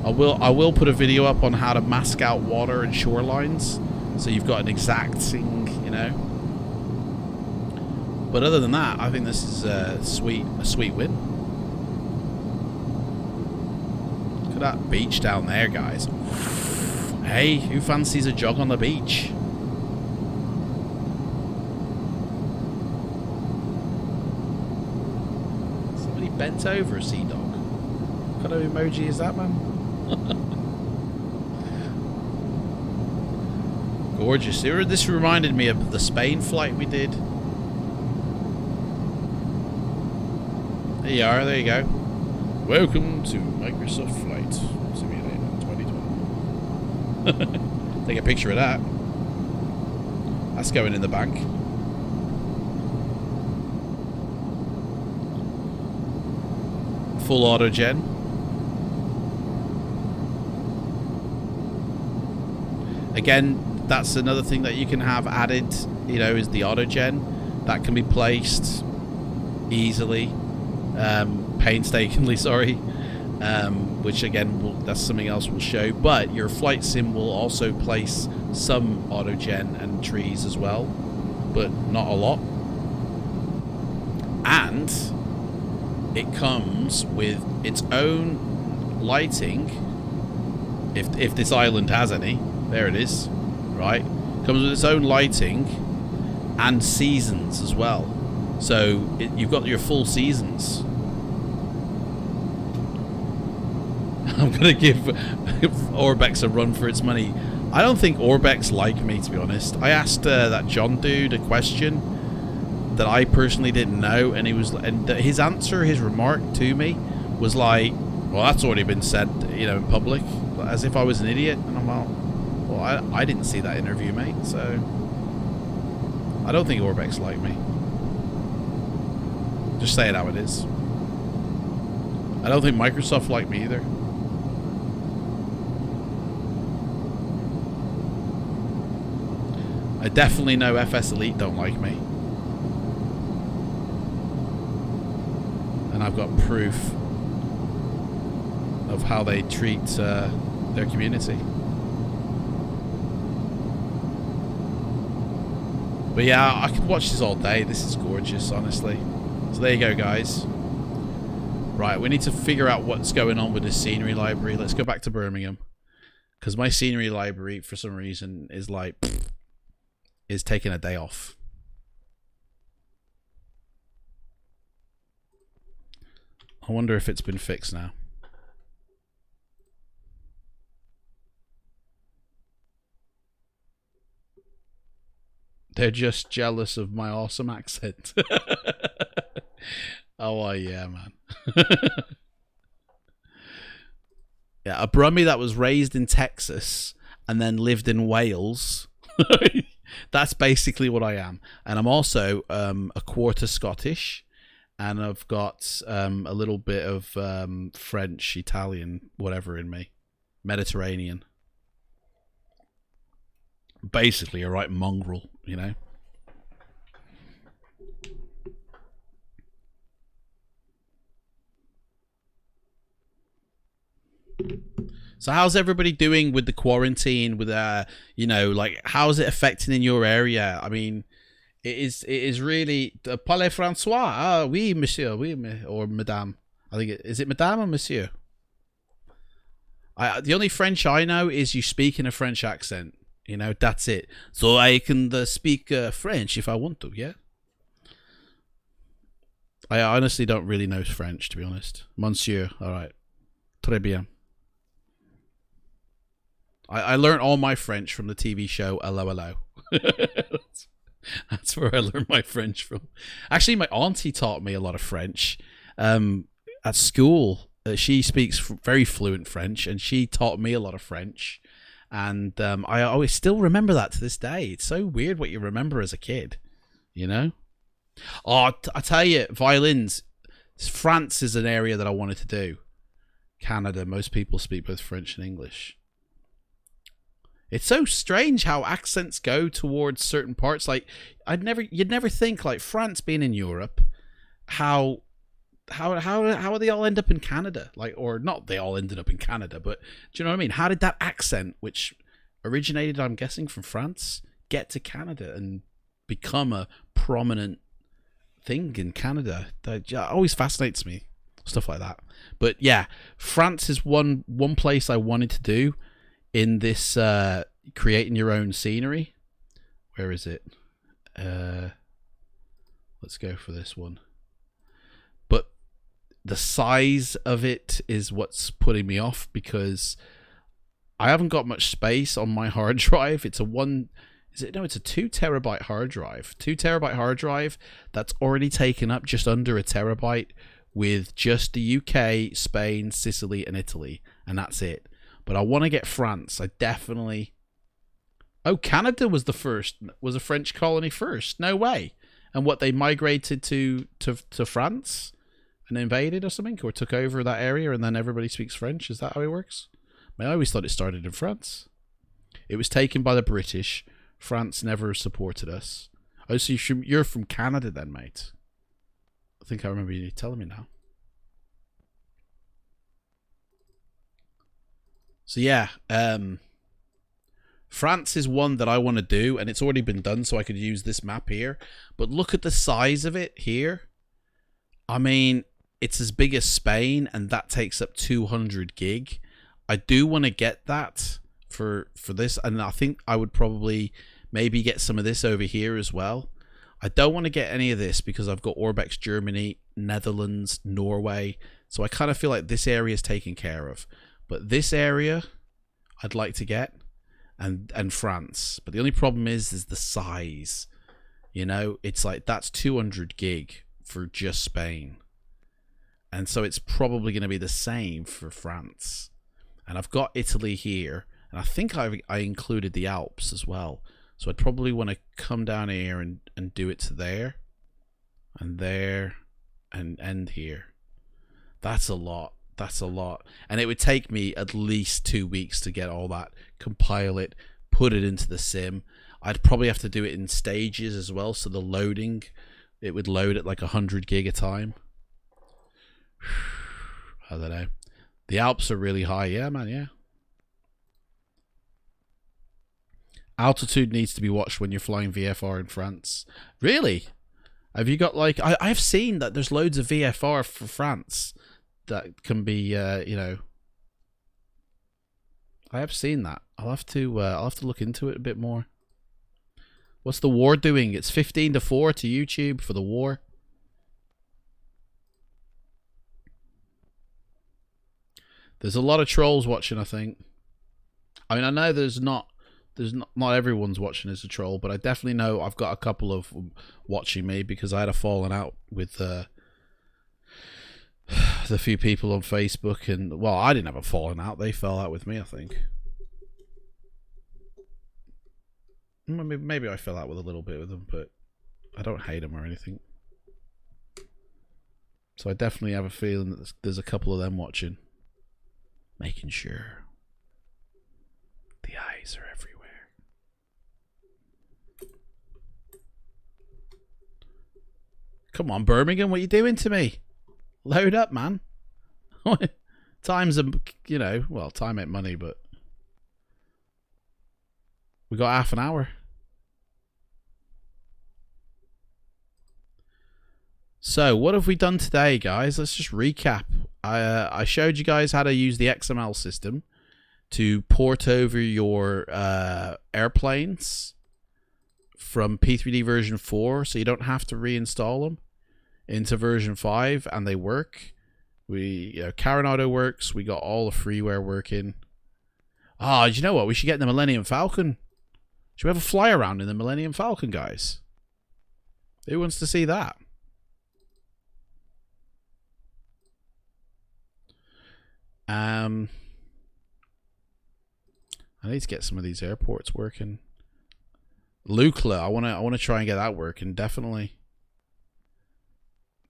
[SPEAKER 1] I will put a video up on how to mask out water and shorelines, so you've got an exacting, you know. But other than that, I think this is a sweet win. Look at that beach down there, guys. Hey, who fancies a jog on the beach? Somebody bent over a sea dog. What kind of emoji is that, man? Gorgeous. This reminded me of the Spain flight we did. There you are, there you go. Welcome to Microsoft Flight Simulator 2020. Take a picture of that. That's going in the bank. Full auto gen. Again, that's another thing that you can have added, you know, is the auto gen. That can be placed easily, painstakingly, sorry. Which again, that's something else we'll show. But your flight sim will also place some auto gen and trees as well, but not a lot. And it comes with its own lighting, if this island has any. There it is, right? Comes with its own lighting and seasons as well. So you've got your full seasons. I'm going to give Orbex a run for its money. I don't think Orbex like me, to be honest. I asked that John dude a question that I personally didn't know, and his answer, his remark to me was like, well, that's already been said, you know, in public, as if I was an idiot. And I'm like, well, I didn't see that interview, mate, so I don't think Orbex like me. Just say it how it is. I don't think Microsoft like me either. I definitely know FS Elite don't like me. And I've got proof of how they treat their community. But yeah, I could watch this all day. This is gorgeous, honestly. So there you go, guys. Right, we need to figure out what's going on with this scenery library. Let's go back to Birmingham. Because my scenery library, for some reason, is like... is taking a day off. I wonder if it's been fixed now. They're just jealous of my awesome accent. Oh, yeah, man. Yeah, a Brummie that was raised in Texas and then lived in Wales. That's basically what I am. And I'm also a quarter Scottish. And I've got a little bit of French, Italian, whatever in me. Mediterranean. Basically a right mongrel, you know. So how's everybody doing with the quarantine? With you know, like, how's it affecting in your area? I mean, it is really. Parlez François? Ah, oui, monsieur, oui, or madame. I think is it madame or monsieur? The only French I know is you speak in a French accent. You know, that's it. So I can speak French if I want to. Yeah. I honestly don't really know French, to be honest. Monsieur, all right, très bien. I learned all my French from the TV show Hello Hello. That's where I learned my French from. Actually, my auntie taught me a lot of French. At school, she speaks very fluent French, and she taught me a lot of French. And I always still remember that to this day. It's so weird what you remember as a kid, you know? Oh, I tell you, violins. France is an area that I wanted to do. Canada, most people speak both French and English. It's so strange how accents go towards certain parts. Like, you'd never think, like, France being in Europe, how do they all end up in Canada? Like, or not they all ended up in Canada, but do you know what I mean? How did that accent, which originated, I'm guessing, from France, get to Canada and become a prominent thing in Canada? That always fascinates me, stuff like that. But yeah, France is one place I wanted to do in this creating your own scenery. Where is it? Let's go for this one. But the size of it is what's putting me off, because I haven't got much space on my hard drive. It's a 2 terabyte hard drive. 2 terabyte hard drive that's already taken up just under a terabyte with just the UK, Spain, Sicily, and Italy, and that's it. But I want to get France. I definitely... Oh, Canada was a French colony first. No way. And what, they migrated to France and invaded or something, or took over that area, and then everybody speaks French? Is that how it works? I mean, I always thought it started in France. It was taken by the British. France never supported us. Oh, so you're from Canada then, mate? I think I remember you telling me now. So yeah, France is one that I want to do, and it's already been done, so I could use this map here. But look at the size of it here. I mean, it's as big as Spain, and that takes up 200 gig. I do want to get that for this, and I think I would probably Maybe get some of this over here as well. I don't want to get any of this because I've got Orbex Germany, Netherlands, Norway. So I kind of feel like this area is taken care of. But this area I'd like to get, and France. But the only problem is the size. You know, it's like that's 200 gig for just Spain. And so it's probably going to be the same for France. And I've got Italy here. And I think I included the Alps as well. So I'd probably want to come down here and do it to there. And there. And end here. That's a lot. That's a lot. And it would take me at least 2 weeks to get all that. Compile it. Put it into the sim. I'd probably have to do it in stages as well. So the loading, it would load at like 100 gig a time. I don't know. The Alps are really high. Yeah, man, yeah. Altitude needs to be watched when you're flying VFR in France. Really? Have you got like... I've seen that there's loads of VFR for France that can be, you know... I have seen that. I'll have to look into it a bit more. What's the war doing? It's 15-4 to YouTube for the war. There's a lot of trolls watching, I think. I mean, I know there's not everyone's watching as a troll, but I definitely know I've got a couple of watching me because I had a falling out with the few people on Facebook, and well, I didn't have a falling out. They fell out with me, I think. Maybe I fell out with a little bit with them, but I don't hate them or anything. So I definitely have a feeling that there's a couple of them watching. Making sure the eyes are everywhere. Come on, Birmingham, what are you doing to me? Load up, man. Time's a, you know, well, time ain't money, but we got half an hour. So, what have we done today, guys? Let's just recap. I showed you guys how to use the XML system to port over your airplanes from P3D version 4, so you don't have to reinstall them into version 5, and they work. Karen Auto works. We got all the freeware working. Ah, do you know what? We should get in the Millennium Falcon. Should we have a fly around in the Millennium Falcon, guys? Who wants to see that? I need to get some of these airports working. Lukla, I wanna try and get that working, definitely.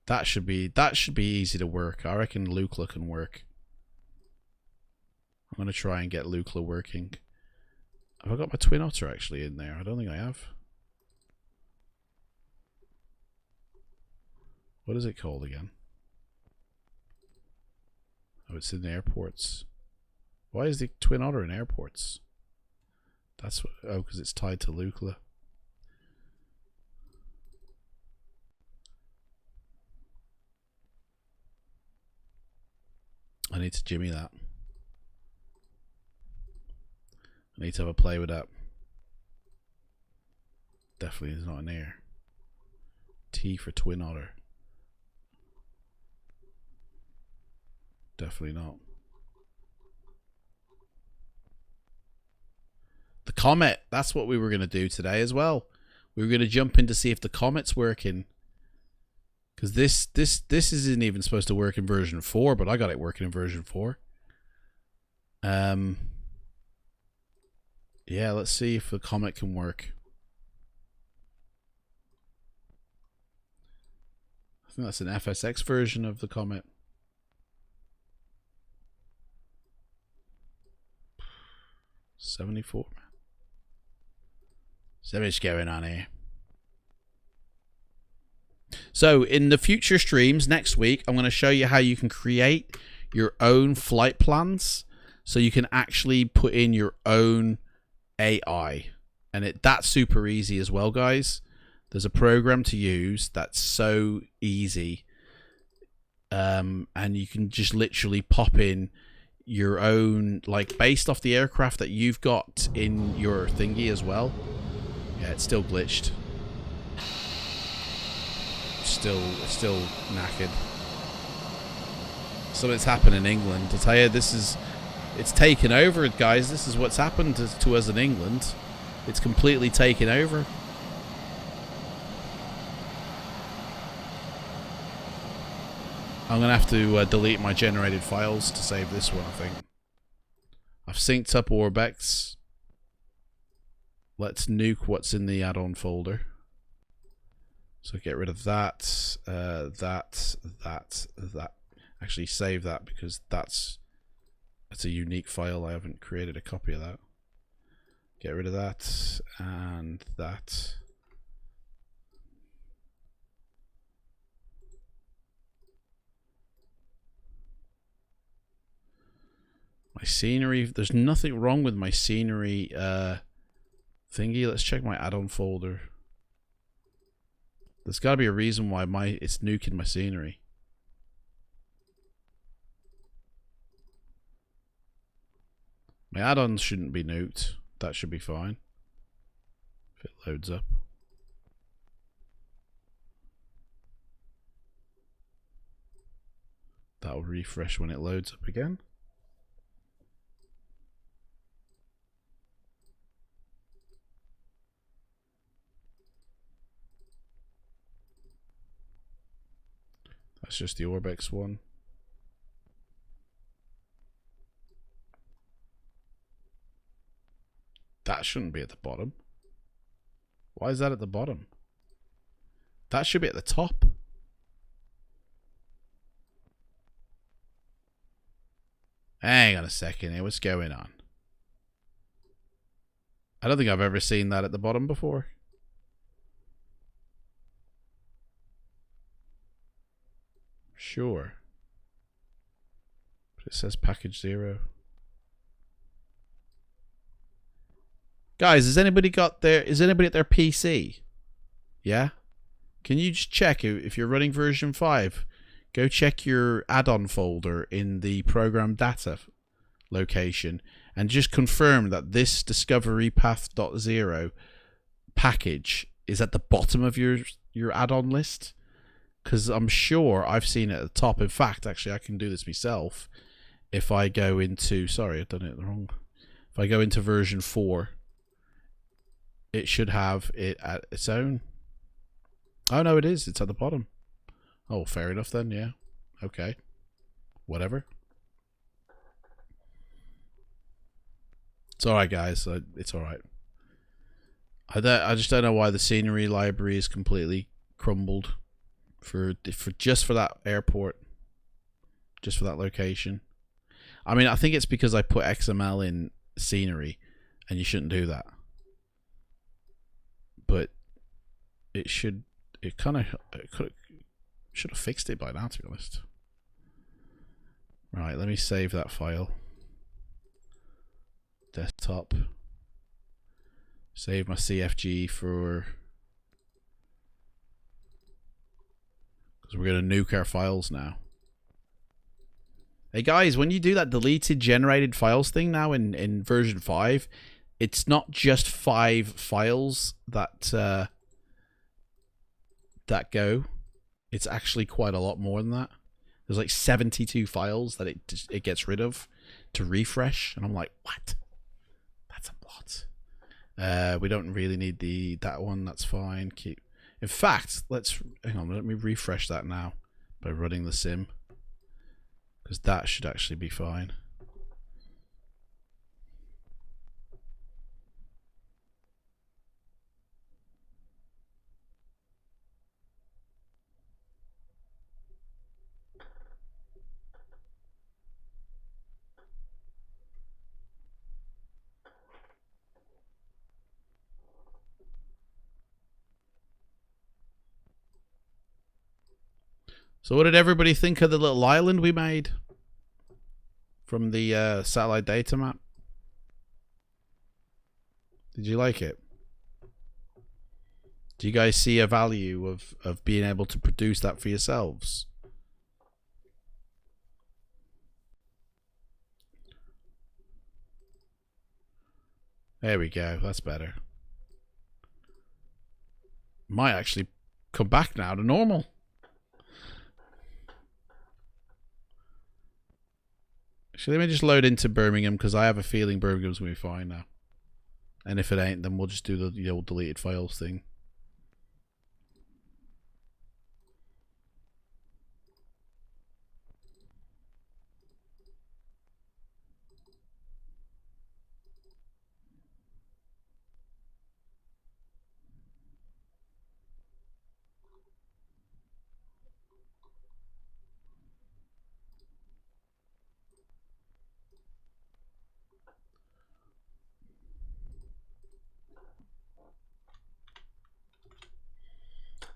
[SPEAKER 1] That should be easy to work. I reckon Lukla can work. I'm gonna try and get Lukla working. Have I got my Twin Otter actually in there? I don't think I have. What is it called again? Oh, it's in the airports. Why is the Twin Otter in airports? That's what, oh, because it's tied to Lukla. I need to jimmy that. I need to have a play with that. Definitely is not in there. T for Twin Otter. Definitely not. The Comet. That's what we were going to do today as well. We were going to jump in to see if the Comet's working. Because this isn't even supposed to work in version 4, but I got it working in version 4. Yeah, let's see if the Comet can work. I think that's an FSX version of the Comet. $74. So much going on here. So in the future streams next week, I'm going to show you how you can create your own flight plans, so you can actually put in your own AI, and that's super easy as well, guys. There's a program to use that's so easy, and you can just literally pop in your own, like based off the aircraft that you've got in your thingy as well. Yeah, it's still glitched. It's still knackered. Something's happened in England. I tell you, it's taken over, guys. This is what's happened to us in England. It's completely taken over. I'm going to have to delete my generated files to save this one, I think. I've synced up Orbex. Let's nuke what's in the add-on folder. So get rid of that, that. Actually save that because that's a unique file. I haven't created a copy of that. Get rid of that and that. My scenery, there's nothing wrong with my scenery thingy. Let's check my add-on folder. There's got to be a reason why it's nuking my scenery. My add-ons shouldn't be nuked. That should be fine. If it loads up. That'll refresh when it loads up again. That's just the Orbex one. That shouldn't be at the bottom. Why is that at the bottom? That should be at the top. Hang on a second here. What's going on? I don't think I've ever seen that at the bottom before. Sure. But it says package 0. Guys, is anybody at their PC? Yeah? Can you just check if you're running version 5? Go check your add-on folder in the program data location and just confirm that this discovery path.0 package is at the bottom of your add-on list. Because I'm sure I've seen it at the top. In fact, actually, I can do this myself. If I go into... Sorry, I've done it wrong. If I go into version 4, it should have it at its own. Oh, no, it is. It's at the bottom. Oh, fair enough then, yeah. Okay. Whatever. It's alright, guys. It's alright. I just don't know why the scenery library is completely crumbled. For that airport, just for that location. I mean, I think it's because I put XML in scenery, and you shouldn't do that. But it should have fixed it by now, to be honest. Right, let me save that file. Desktop. Save my CFG for. We're going to nuke our files now. Hey guys, when you do that deleted generated files thing now in version 5, it's not just 5 files that go. It's actually quite a lot more than that. There's like 72 files that it gets rid of to refresh, and I'm like, what? That's a lot. We don't really need that one. That's fine. Keep. In fact, hang on, let me refresh that now by running the sim, because that should actually be fine. So what did everybody think of the little island we made from the satellite data map? Did you like it? Do you guys see a value of being able to produce that for yourselves? There we go. That's better. Might actually come back now to normal. Actually, let me just load into Birmingham, because I have a feeling Birmingham's going to be fine now. And if it ain't, then we'll just do the old deleted files thing.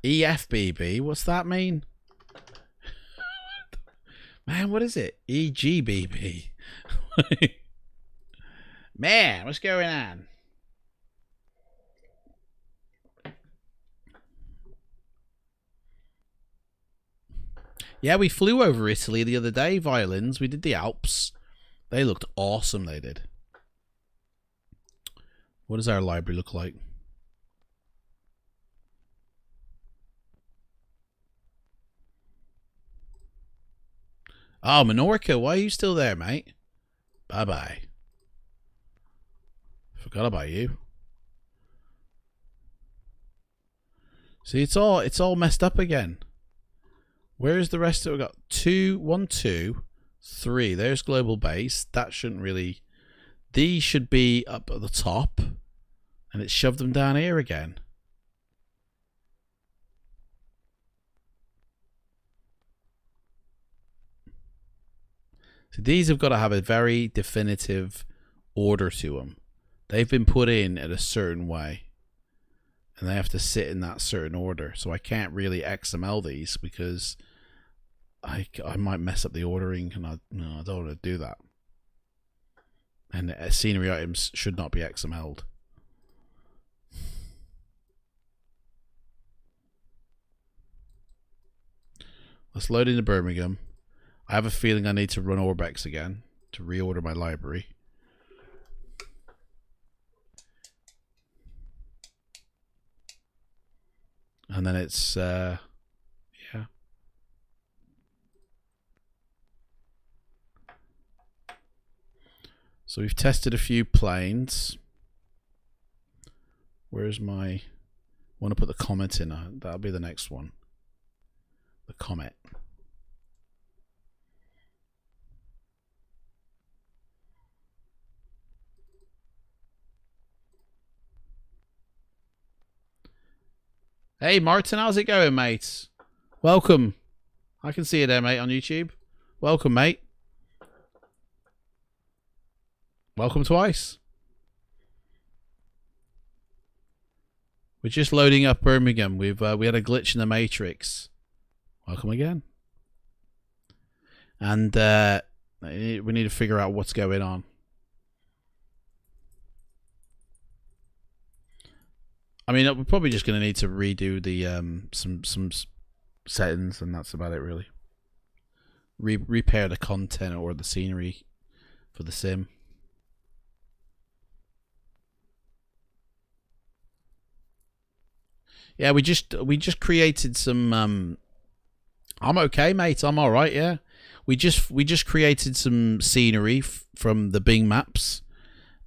[SPEAKER 1] EFBB, what's that mean? Man, what is it? EGBB. Man, what's going on? Yeah, we flew over Italy the other day, violins. We did the Alps. They looked awesome, they did. What does our library look like? Oh, Menorca, why are you still there, mate? Bye-bye. Forgot about you. See, it's all messed up again. Where's the rest of it? We got 2, 1, 2, 3. There's global base. That shouldn't really... These should be up at the top. And it shoved them down here again. So these have got to have a very definitive order to them. They've been put in a certain way. And they have to sit in that certain order. So I can't really XML these because I might mess up the ordering, and I don't want to do that. And scenery items should not be XML'd. Let's load into Birmingham. I have a feeling I need to run Orbex again to reorder my library. And then it's, yeah. So we've tested a few planes. Where's my... I want to put the comet in. That'll be the next one. The comet. Hey Martin, how's it going, mate? Welcome. I can see you there, mate, on YouTube. Welcome, mate. Welcome twice. We're just loading up Birmingham. We had a glitch in the matrix. Welcome again. And we need to figure out what's going on. I mean, we're probably just going to need to redo the some settings, and that's about it, really. Repair the content or the scenery for the sim. Yeah, we just created some. I'm okay, mate. I'm all right. Yeah, we just created some scenery from the Bing maps.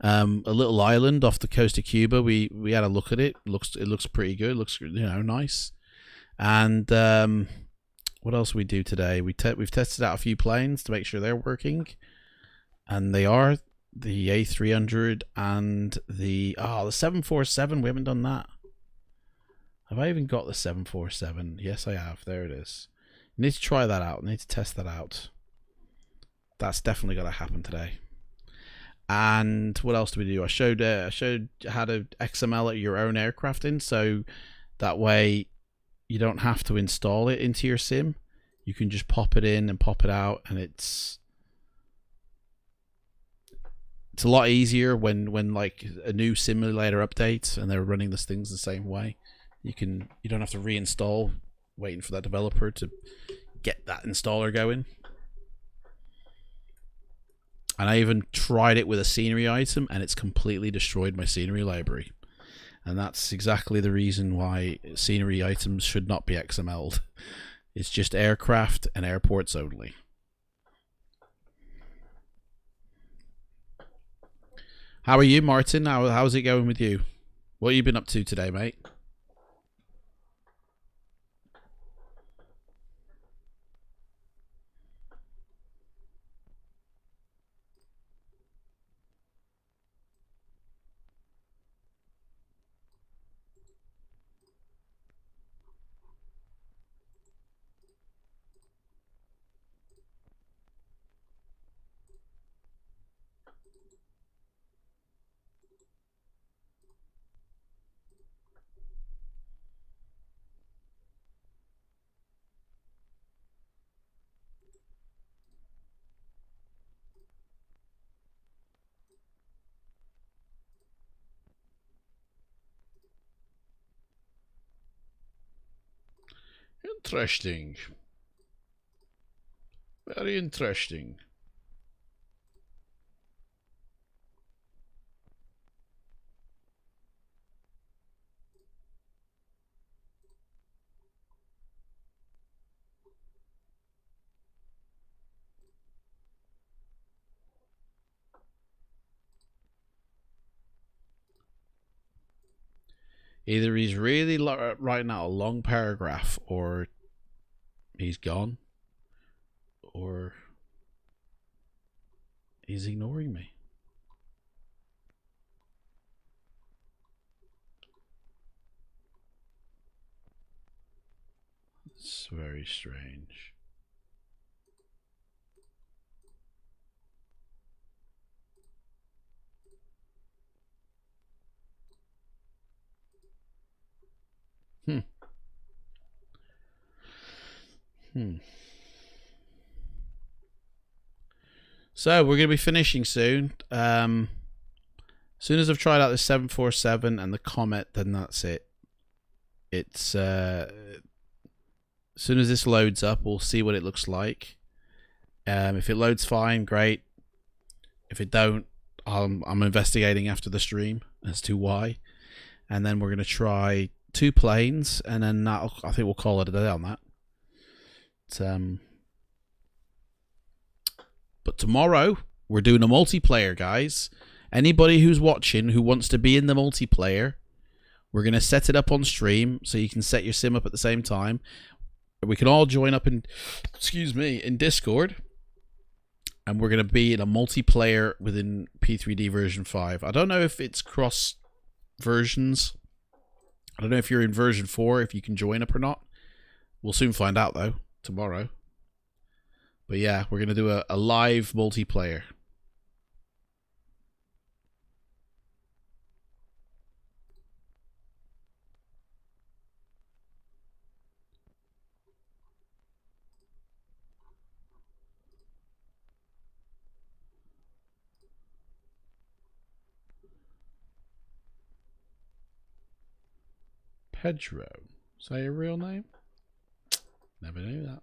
[SPEAKER 1] A little island off the coast of Cuba. We had a look at it. It looks pretty good. It looks, you know, nice. And what else we do today? We've tested out a few planes to make sure they're working, and they are. The A300 and the 747. We haven't done that. Have I even got the 747? Yes, I have. There it is. I need to try that out. I need to test that out. That's definitely got to happen today. And what else do we do? I showed how to XML at your own aircraft in, so that way you don't have to install it into your sim. You can just pop it in and pop it out, and it's a lot easier when like a new simulator updates and they're running these things the same way. You don't have to reinstall, waiting for that developer to get that installer going. And I even tried it with a scenery item, and it's completely destroyed my scenery library. And that's exactly the reason why scenery items should not be XML'd. It's just aircraft and airports only. How are you, Martin? How's it going with you? What have you been up to today, mate? Interesting. Very interesting. Either he's really writing out a long paragraph, or he's gone, or he's ignoring me. It's very strange. So we're going to be finishing soon. As soon as I've tried out the 747 and the Comet, then that's it. It's as soon as this loads up, we'll see what it looks like. If it loads fine, great. If it don't, I'm investigating after the stream as to why. And then we're going to try 2 planes, and then I think we'll call it a day on that. But tomorrow we're doing a multiplayer, guys. Anybody who's watching who wants to be in the multiplayer, we're going to set it up on stream so you can set your sim up at the same time. We can all join up in, in Discord, and we're going to be in a multiplayer within P3D version 5. I don't know if it's cross versions. I don't know if you're in version 4, if you can join up or not. We'll soon find out, though, tomorrow. But yeah, we're going to do a live multiplayer. Pedro. Is that your real name? Never knew that.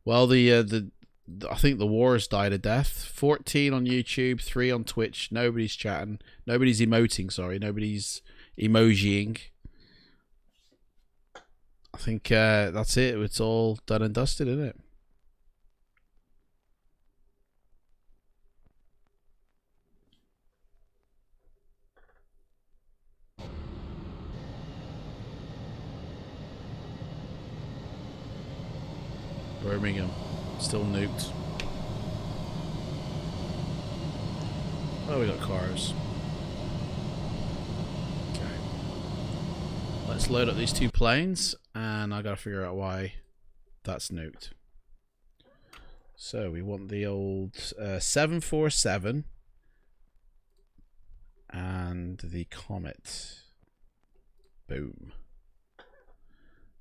[SPEAKER 1] Well, I think the war has died a death. 14 on YouTube, 3 on Twitch. Nobody's chatting. Nobody's emoting, sorry. Nobody's emojiing. I think that's it. It's all done and dusted, isn't it? Birmingham, still nuked. Oh, we got cars. Okay. Let's load up these 2 planes, and I gotta figure out why that's nuked. So we want the old 747 and the Comet. Boom.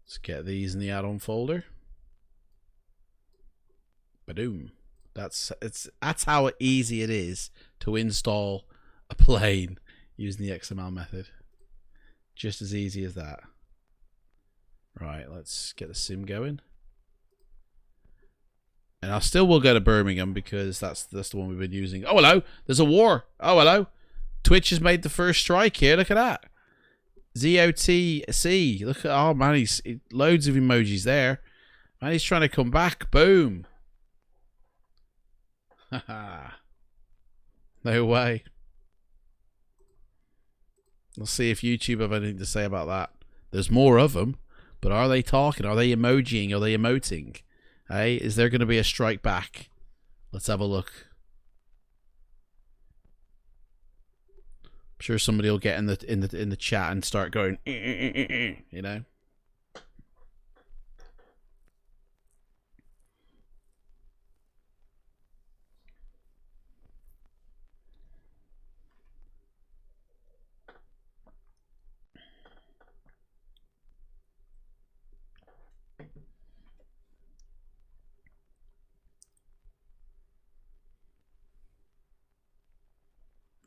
[SPEAKER 1] Let's get these in the add-on folder. Badoom. That's how easy it is to install a plane using the XML method. Just as easy as that. Right, let's get the sim going. And I still will go to Birmingham because that's the one we've been using. Oh, hello. There's a war. Oh, hello. Twitch has made the first strike here. Look at that. ZOTC. Look at, oh man, he's loads of emojis there. Man, he's trying to come back. Boom. Haha. No way. Let's see if YouTube have anything to say about that. There's more of them, but are they talking? Are they emojiing? Are they emoting? Hey, is there going to be a strike back? Let's have a look. I'm sure somebody will get in the chat and start going, you know.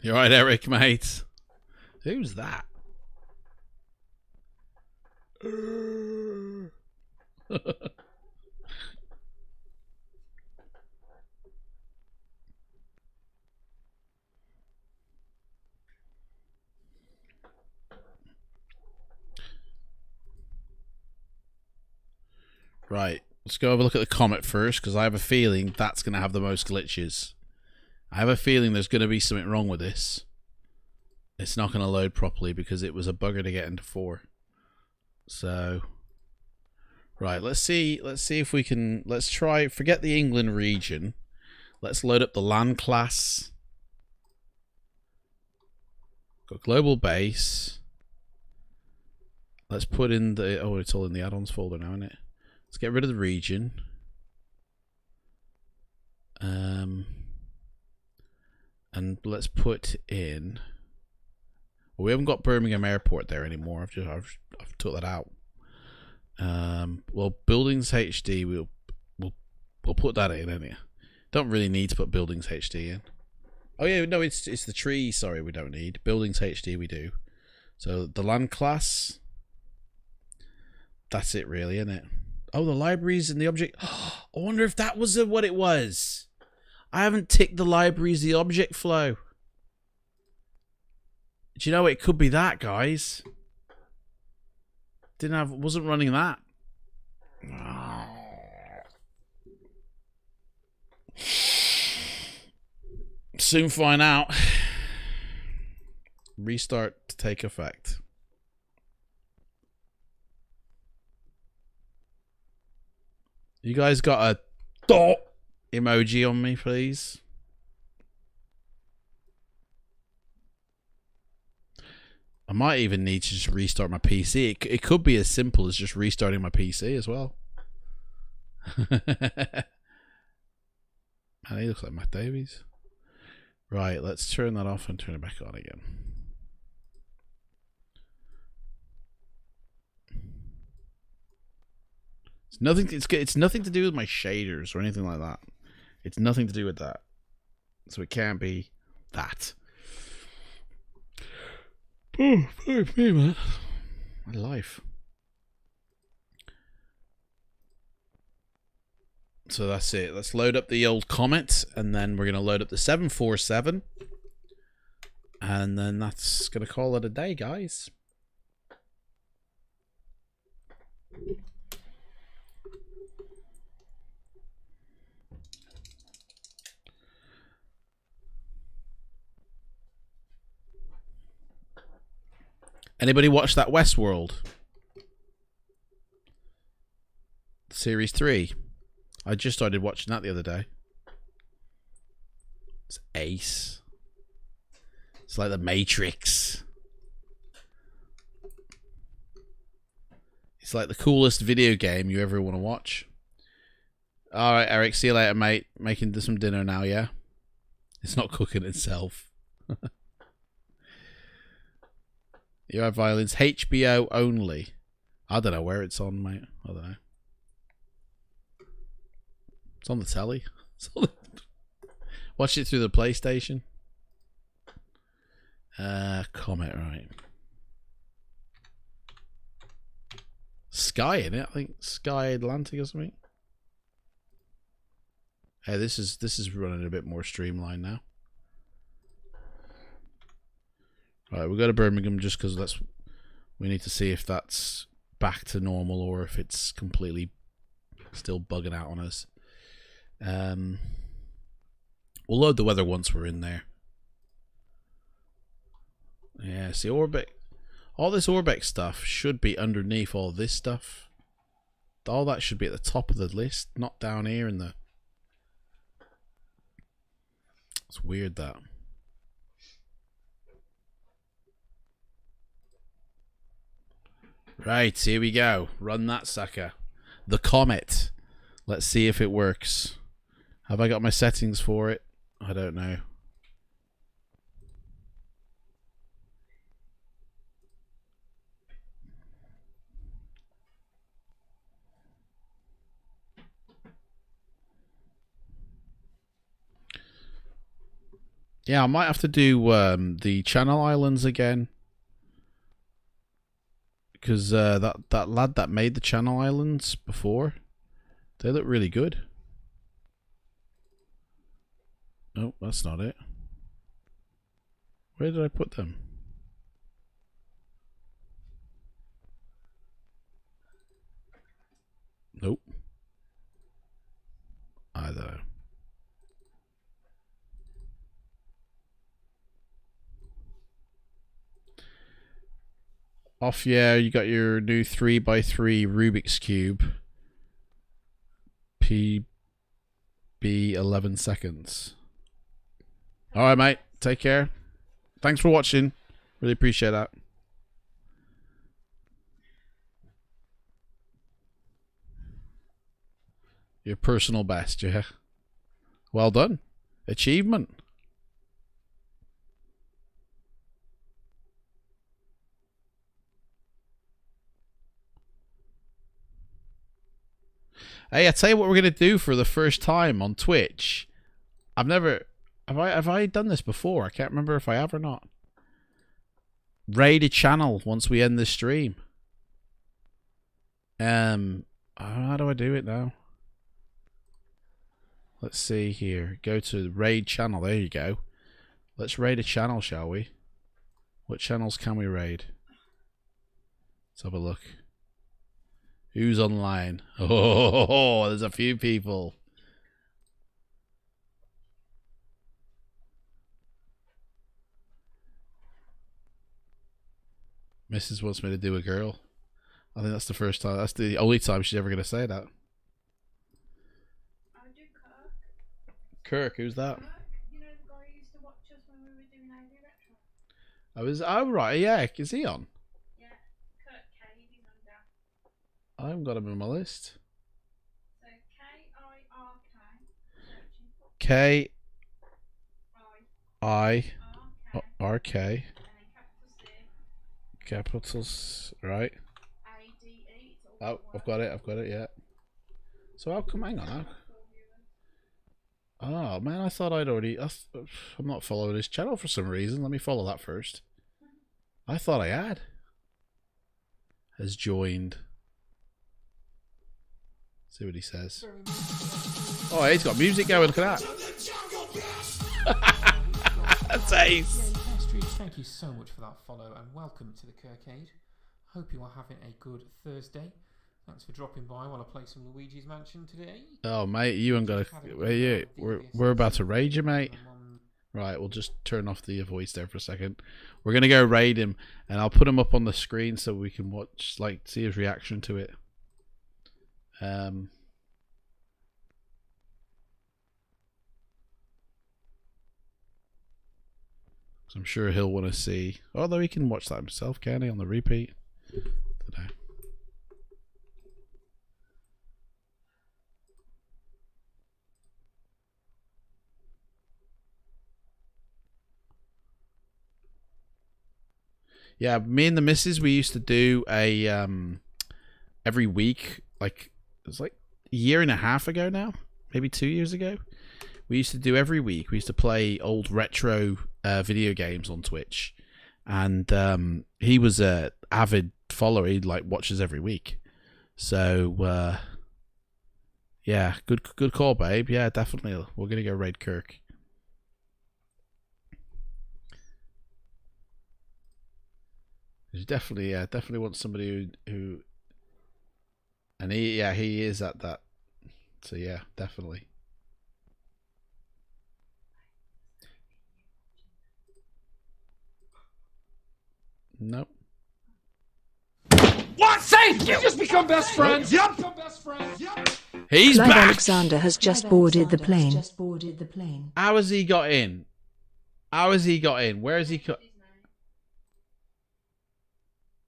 [SPEAKER 1] You alright, Eric, mate? Who's that? Right, let's go have a look at the comet first, because I have a feeling that's going to have the most glitches. I have a feeling there's going to be something wrong with this. It's not going to load properly because it was a bugger to get into 4. So, right, let's see if we can, let's try, forget the England region. Let's load up the land class. Got global base. Let's put in the, oh, it's all in the add-ons folder now, isn't it? Let's get rid of the region. And let's put in. Well, we haven't got Birmingham Airport there anymore. I've took that out. Well, buildings HD. We'll put that in, don't you? Don't really need to put buildings HD in. Oh yeah, no, it's the tree. Sorry, we don't need buildings HD. We do. So the land class. That's it, really, isn't it? Oh, the libraries and the object. I wonder if that was what it was. I haven't ticked the libraries, the object flow. Do you know it could be that, guys? Wasn't running that. Soon find out. Restart to take effect. You guys got a dot emoji on me, please? I might even need to just restart my PC. It could be as simple as just restarting my PC as well. Man, he looks like Matt Davies. Right, let's turn that off and turn it back on again. It's nothing to do with my shaders or anything like that. It's nothing to do with that. So it can't be that. Oh, fuck me, man. My life. So that's it. Let's load up the old Comet, and then we're going to load up the 747. And then that's going to call it a day, guys. Anybody watch that Westworld? Series 3. I just started watching that the other day. It's ace. It's like the Matrix. It's like the coolest video game you ever want to watch. Alright, Eric, see you later, mate. Making some dinner now, yeah? It's not cooking itself. You have violins. HBO only. I don't know where it's on, mate. I don't know. It's on the telly. Watch it through the PlayStation. Comet, right. Sky in it. I think Sky Atlantic or something. Hey, this is running a bit more streamlined now. Right, we'll go to Birmingham just because we need to see if that's back to normal or if it's completely still bugging out on us. We'll load the weather once we're in there. Yeah, see, Orbex. All this Orbex stuff should be underneath all this stuff. All that should be at the top of the list, not down here in the... It's weird that. Right, here we go. Run that sucker. The Comet. Let's see if it works. Have I got my settings for it? I don't know. Yeah, I might have to do the Channel Islands again. Because that lad that made the Channel Islands before, they look really good. Oh, that's not it. Where did I put them? Nope. I don't know. Off, yeah, you got your new 3x3 Rubik's Cube. PB 11 seconds. Alright, mate. Take care. Thanks for watching. Really appreciate that. Your personal best, yeah. Well done. Achievement. Hey, I tell you what we're gonna do for the first time on Twitch. Have I done this before? I can't remember if I have or not. Raid a channel once we end this stream. How do I do it now? Let's see here. Go to raid channel. There you go. Let's raid a channel, shall we? What channels can we raid? Let's have a look. Who's online? Oh, there's a few people. Mrs. wants me to do a girl. I think that's the first time. That's the only time she's ever going to say that.
[SPEAKER 7] I do Kirk.
[SPEAKER 1] Kirk, who's that?
[SPEAKER 7] Kirk, you know the guy who used to watch us when we were doing AV Retro?
[SPEAKER 1] Oh, right, yeah. Is he on?
[SPEAKER 7] Yeah, Kirk K, he's under.
[SPEAKER 1] I haven't got him on my list.
[SPEAKER 7] So K-I-R-K.
[SPEAKER 1] K-I-R-K.
[SPEAKER 7] And then capital C.
[SPEAKER 1] Capitals, right.
[SPEAKER 7] A-D-E.
[SPEAKER 1] Oh, I've got it, yeah. So how come, hang on now. Oh, man, I thought I'd already, I'm not following his channel for some reason. Let me follow that first. I thought I had. Has joined. See what he says. Oh, he's got music going, look at that. That's ace.
[SPEAKER 8] Thank you so much for that follow and welcome to the Kirkade. Hope you are having a good Thursday. Thanks for dropping by while I play some Luigi's Mansion today.
[SPEAKER 1] Oh, mate, you ain't got to... We're about to raid you, mate. Right, we'll just turn off the voice there for a second. We're going to go raid him, and I'll put him up on the screen so we can watch, like, see his reaction to it. I'm sure he'll want to see. Although he can watch that himself, can he, on the repeat? Today. Yeah, me and the missus, we used to do a every week, like it was like a year and a half ago now, maybe 2 years ago. We used to do every week. We used to play old retro video games on Twitch, and he was a avid follower. He like watches every week, So, yeah, good call, babe. Yeah, definitely. We're gonna go raid Kirk. You definitely, yeah, definitely want somebody who, and he is at that. So yeah, definitely. Nope.
[SPEAKER 2] What? Thank you! We just become best friends! Yep!
[SPEAKER 1] He's
[SPEAKER 3] Clive
[SPEAKER 1] back!
[SPEAKER 3] Alexander has just boarded the plane.
[SPEAKER 1] How has he got in? How has he got in? Where has he got?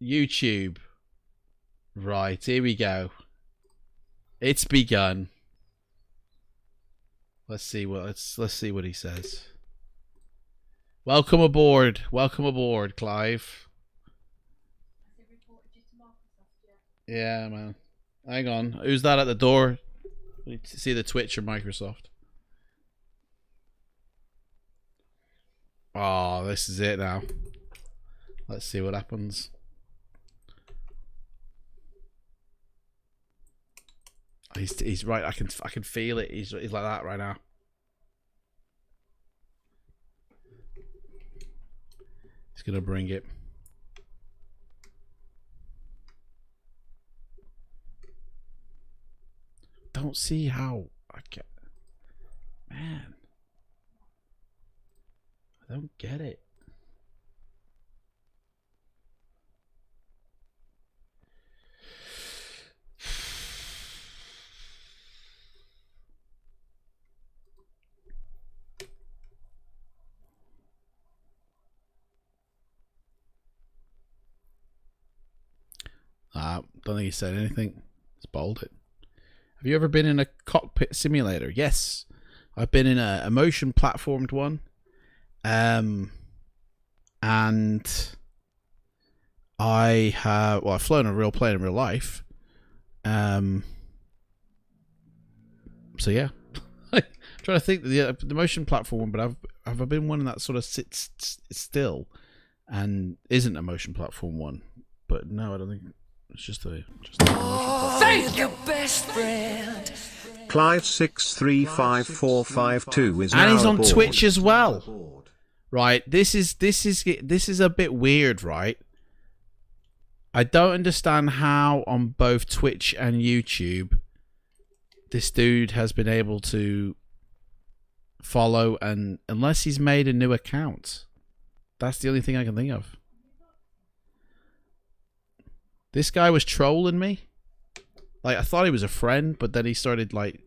[SPEAKER 1] YouTube. Right, here we go. It's begun. Let's see what he says. Welcome aboard, Clive. Yeah, man. Hang on. Who's that at the door? Need to see the Twitch or Microsoft. Oh, this is it now. Let's see what happens. He's right. I can feel it. He's like that right now. He's gonna bring it. Don't see how I get. Man, I don't get it. Don't think he said anything. It's bold it. Have you ever been in a cockpit simulator? Yes. I've been in a motion platformed one. And I have, well, I've flown a real plane in real life. So yeah. I'm trying to think the motion platform one, but have I been one that sort of sits still and isn't a motion platform one? But no, I don't think. It's just a motion platform.
[SPEAKER 2] Thank you, best friend!
[SPEAKER 4] Clive 635452 is now
[SPEAKER 1] And he's on
[SPEAKER 4] aboard.
[SPEAKER 1] Twitch as well. Right, this is a bit weird, right? I don't understand how on both Twitch and YouTube this dude has been able to follow, and unless he's made a new account. That's the only thing I can think of. This guy was trolling me. Like, I thought he was a friend, but then he started like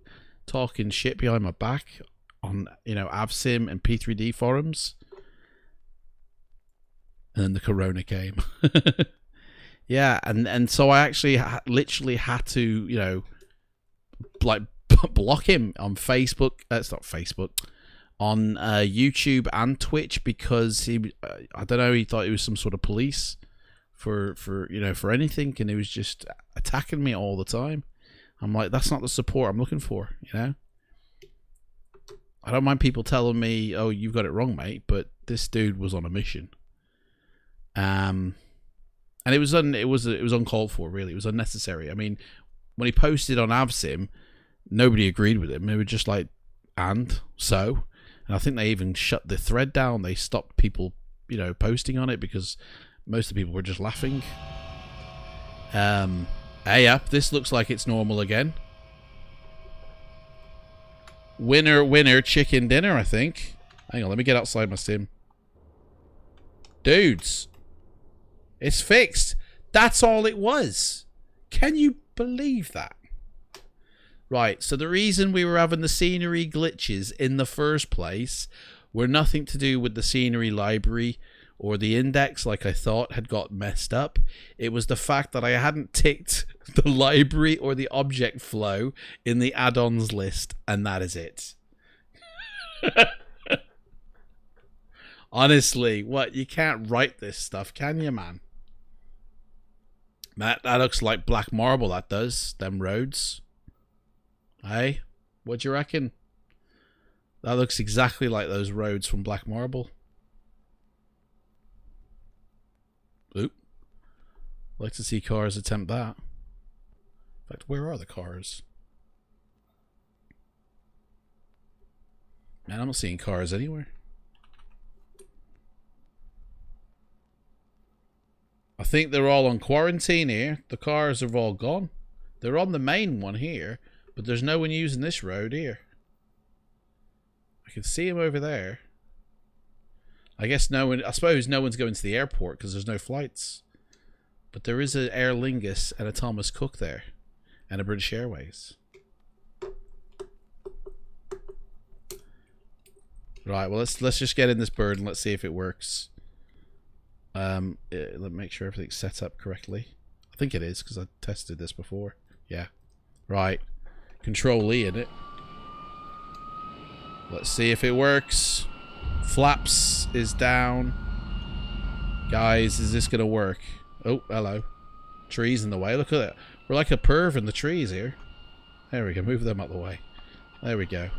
[SPEAKER 1] talking shit behind my back on, you know, AvSim and P3D forums. And then the corona came. Yeah, and so I actually literally had to, you know, like block him on Facebook. It's not Facebook. On YouTube and Twitch because he, I don't know, he thought he was some sort of police for you know, for anything, and he was just attacking me all the time. I'm like, that's not the support I'm looking for, you know. I don't mind people telling me, "Oh, you've got it wrong, mate," but this dude was on a mission. And it was uncalled for, really. It was unnecessary. I mean, when he posted on AvSim, nobody agreed with him. They were just like, and I think they even shut the thread down. They stopped people, you know, posting on it because most of the people were just laughing. Hey up, this looks like it's normal again. Winner, chicken dinner, I think. Hang on, let me get outside my sim. Dudes, it's fixed. That's all it was. Can you believe that? Right, so the reason we were having the scenery glitches in the first place were nothing to do with the scenery library or the index like I thought had got messed up. It was the fact that I hadn't ticked the library or the object flow in the add-ons list, and that is it. Honestly, what? You can't write this stuff, can you, man? That looks like black marble, that does. Them roads. Hey, what do you reckon? That looks exactly like those roads from Black Marble. Oop. Like to see cars attempt that. In fact, where are the cars? Man, I'm not seeing cars anywhere. I think they're all on quarantine here. The cars have all gone. They're on the main one here, but there's no one using this road here. I can see them over there. I guess no one, I suppose no one's going to the airport because there's no flights. But there is an Aer Lingus and a Thomas Cook there. And a British Airways. Right, well let's just get in this bird and let's see if it works. Let me make sure everything's set up correctly. I think it is because I tested this before. Yeah. Right. Control E in it. Let's see if it works. Flaps is down. Guys, is this gonna work? Oh, hello. Trees in the way. Look at that. We're like a perv in the trees here. There we go. Move them out the way. There we go.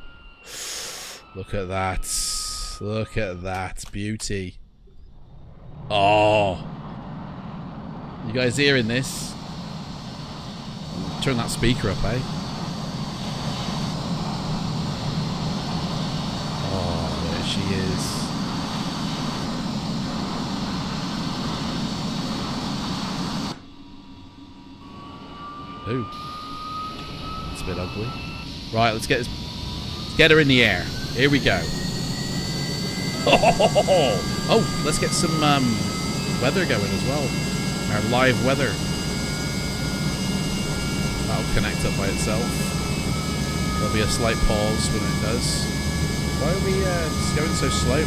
[SPEAKER 1] Look at that. Look at that. Beauty. Oh. You guys hearing this? Turn that speaker up, eh? Oh, there she is. Ooh. It's a bit ugly. Right, let's get this. Let's get her in the air. Here we go. Oh, let's get some weather going as well. Our live weather. That'll connect up by itself. There'll be a slight pause when it does. Why are we just going so slow?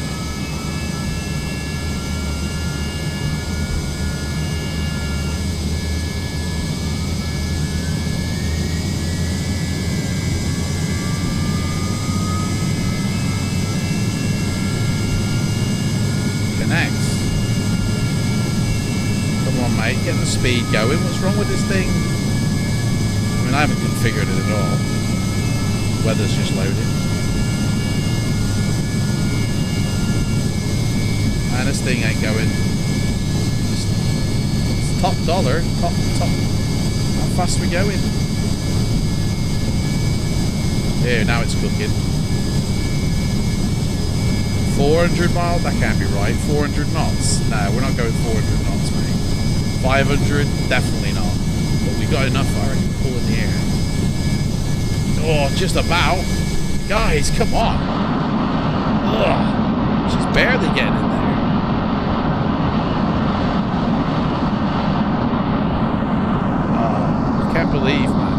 [SPEAKER 1] Get the speed going. What's wrong with this thing? I mean, I haven't configured it at all. Weather's just loading. And this thing ain't going. It's top dollar. Top. How fast are we going? Here, now it's cooking. 400 miles? That can't be right. 400 knots? No, we're not going 400 knots, mate. 500? Definitely not. But we got enough, I reckon, pull in the air. Oh, just about. Guys, come on. Ugh. She's barely getting in there. Oh, I can't believe, man.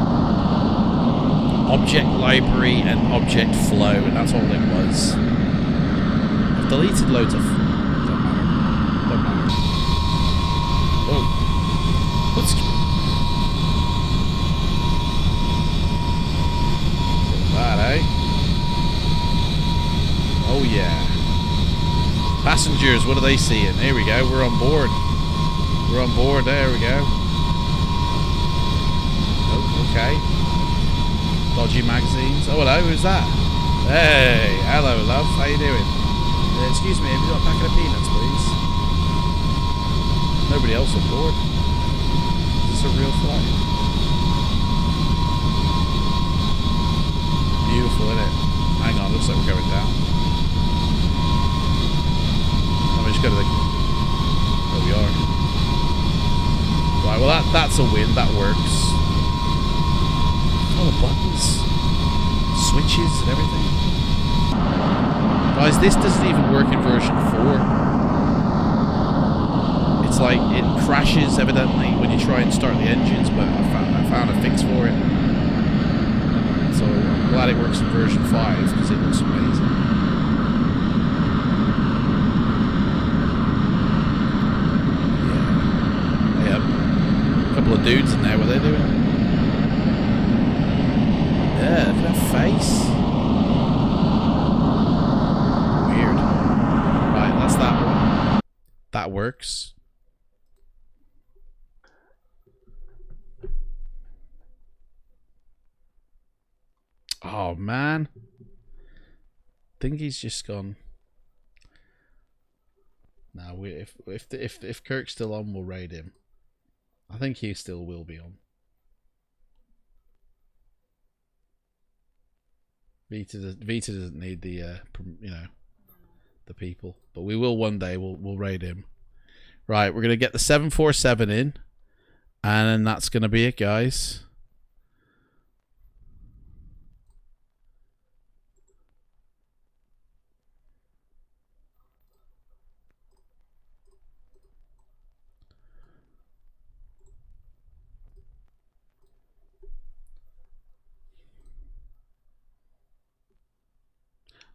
[SPEAKER 1] Object library and object flow, and that's all it was. I've deleted loads of... Don't matter. Oh. Let's that, eh? Oh yeah. Passengers, what are they seeing? There we go, we're on board. We're on board, there we go. Oh, okay. Dodgy magazines. Oh hello, who's that? Hey, hello love, how you doing? Excuse me, have you got a packet of peanuts, please? Nobody else on board. Is this a real flight? Beautiful, isn't it? Hang on, looks like we're going down. Let me just go to the... There we are. Right, well that's a win, that works. All the buttons. Switches and everything. Guys, this doesn't even work in version 4. It's like it crashes evidently when you try and start the engines, but I found a fix for it. So I'm glad it works in version 5 because it looks amazing. Yeah. Yep. A couple of dudes in there, what are they doing? Yeah, look at that face. Weird. Right, that's that one. That works. Oh man, think he's just gone. No, if Kirk's still on, we'll raid him. I think he still will be on. Vita doesn't need the you know, the people, but we will one day. We'll raid him. Right, we're gonna get the 747 in, and then that's gonna be it, guys.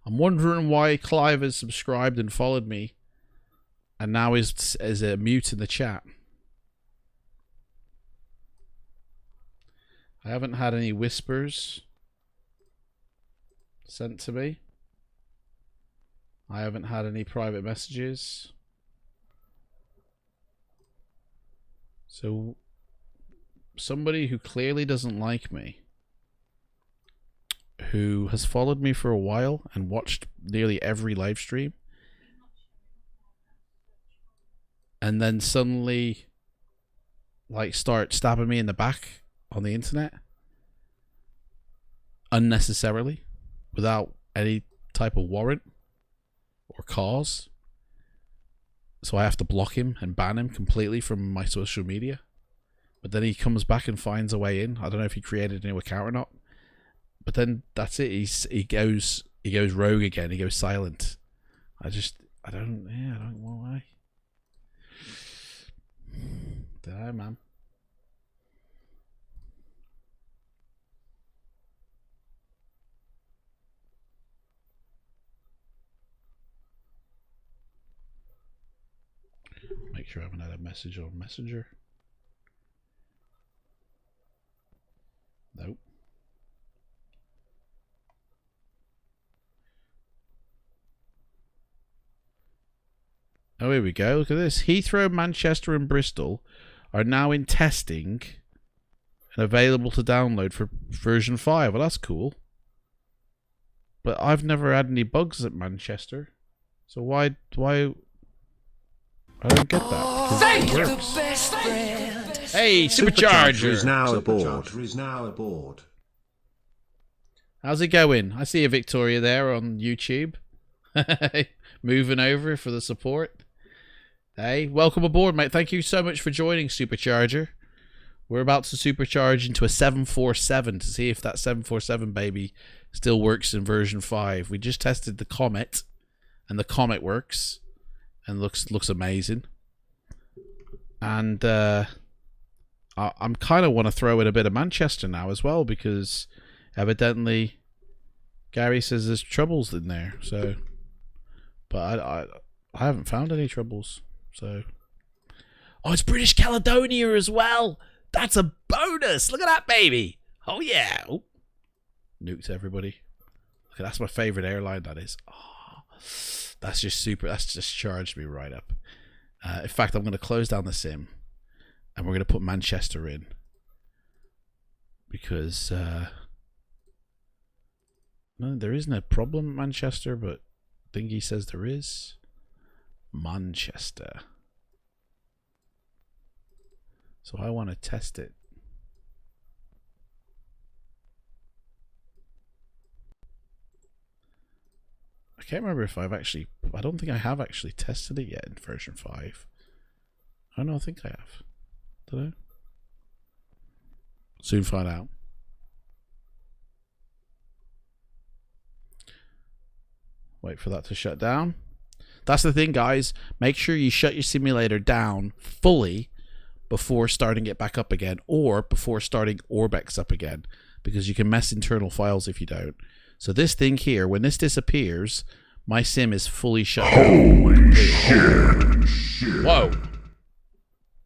[SPEAKER 1] I'm wondering why Clive has subscribed and followed me, and now is a mute in the chat. I haven't had any whispers sent to me. I haven't had any private messages. So somebody who clearly doesn't like me, who has followed me for a while and watched nearly every live stream, and then suddenly like start stabbing me in the back on the internet unnecessarily without any type of warrant or cause. So I have to block him and ban him completely from my social media. But then he comes back and finds a way in. I don't know if he created a new account or not. But then that's it. He goes rogue again. He goes silent. I don't know why. Don't know, man. Make sure I haven't had a message on Messenger. Nope. Oh, here we go. Look at this. Heathrow, Manchester, and Bristol are now in testing and available to download for version 5. Well, that's cool. But I've never had any bugs at Manchester. So why I don't get that.
[SPEAKER 2] Thank you, best friend.
[SPEAKER 1] Hey, Supercharger
[SPEAKER 4] is now aboard.
[SPEAKER 5] Supercharger is now aboard.
[SPEAKER 1] How's it going? I see a Victoria there on YouTube. Moving over for the support. Hey, welcome aboard, mate. Thank you so much for joining, Supercharger. We're about to supercharge into a 747 to see if that 747 baby still works in version 5. We just tested the Comet, and the Comet works and looks amazing. And I'm kind of want to throw in a bit of Manchester now as well, because evidently Gary says there's troubles in there. So, but I haven't found any troubles. So, oh, it's British Caledonia as well. That's a bonus. Look at that, baby. Oh yeah. Oh. Nuked everybody. Look, that's my favorite airline. That is. Oh, that's just super. That's just charged me right up. In fact, I'm going to close down the sim, and we're going to put Manchester in, because no, there isn't a problem at Manchester, but Thingy says there is. Manchester. So I want to test it. I can't remember if I've actually... I don't think I have actually tested it yet in version 5. Oh no, I think I have. Don't know. Soon find out. Wait for that to shut down. That's the thing, guys. Make sure you shut your simulator down fully before starting it back up again, or before starting Orbex up again, because you can mess internal files if you don't. So this thing here, when this disappears, my sim is fully shut down. Holy shit. Whoa.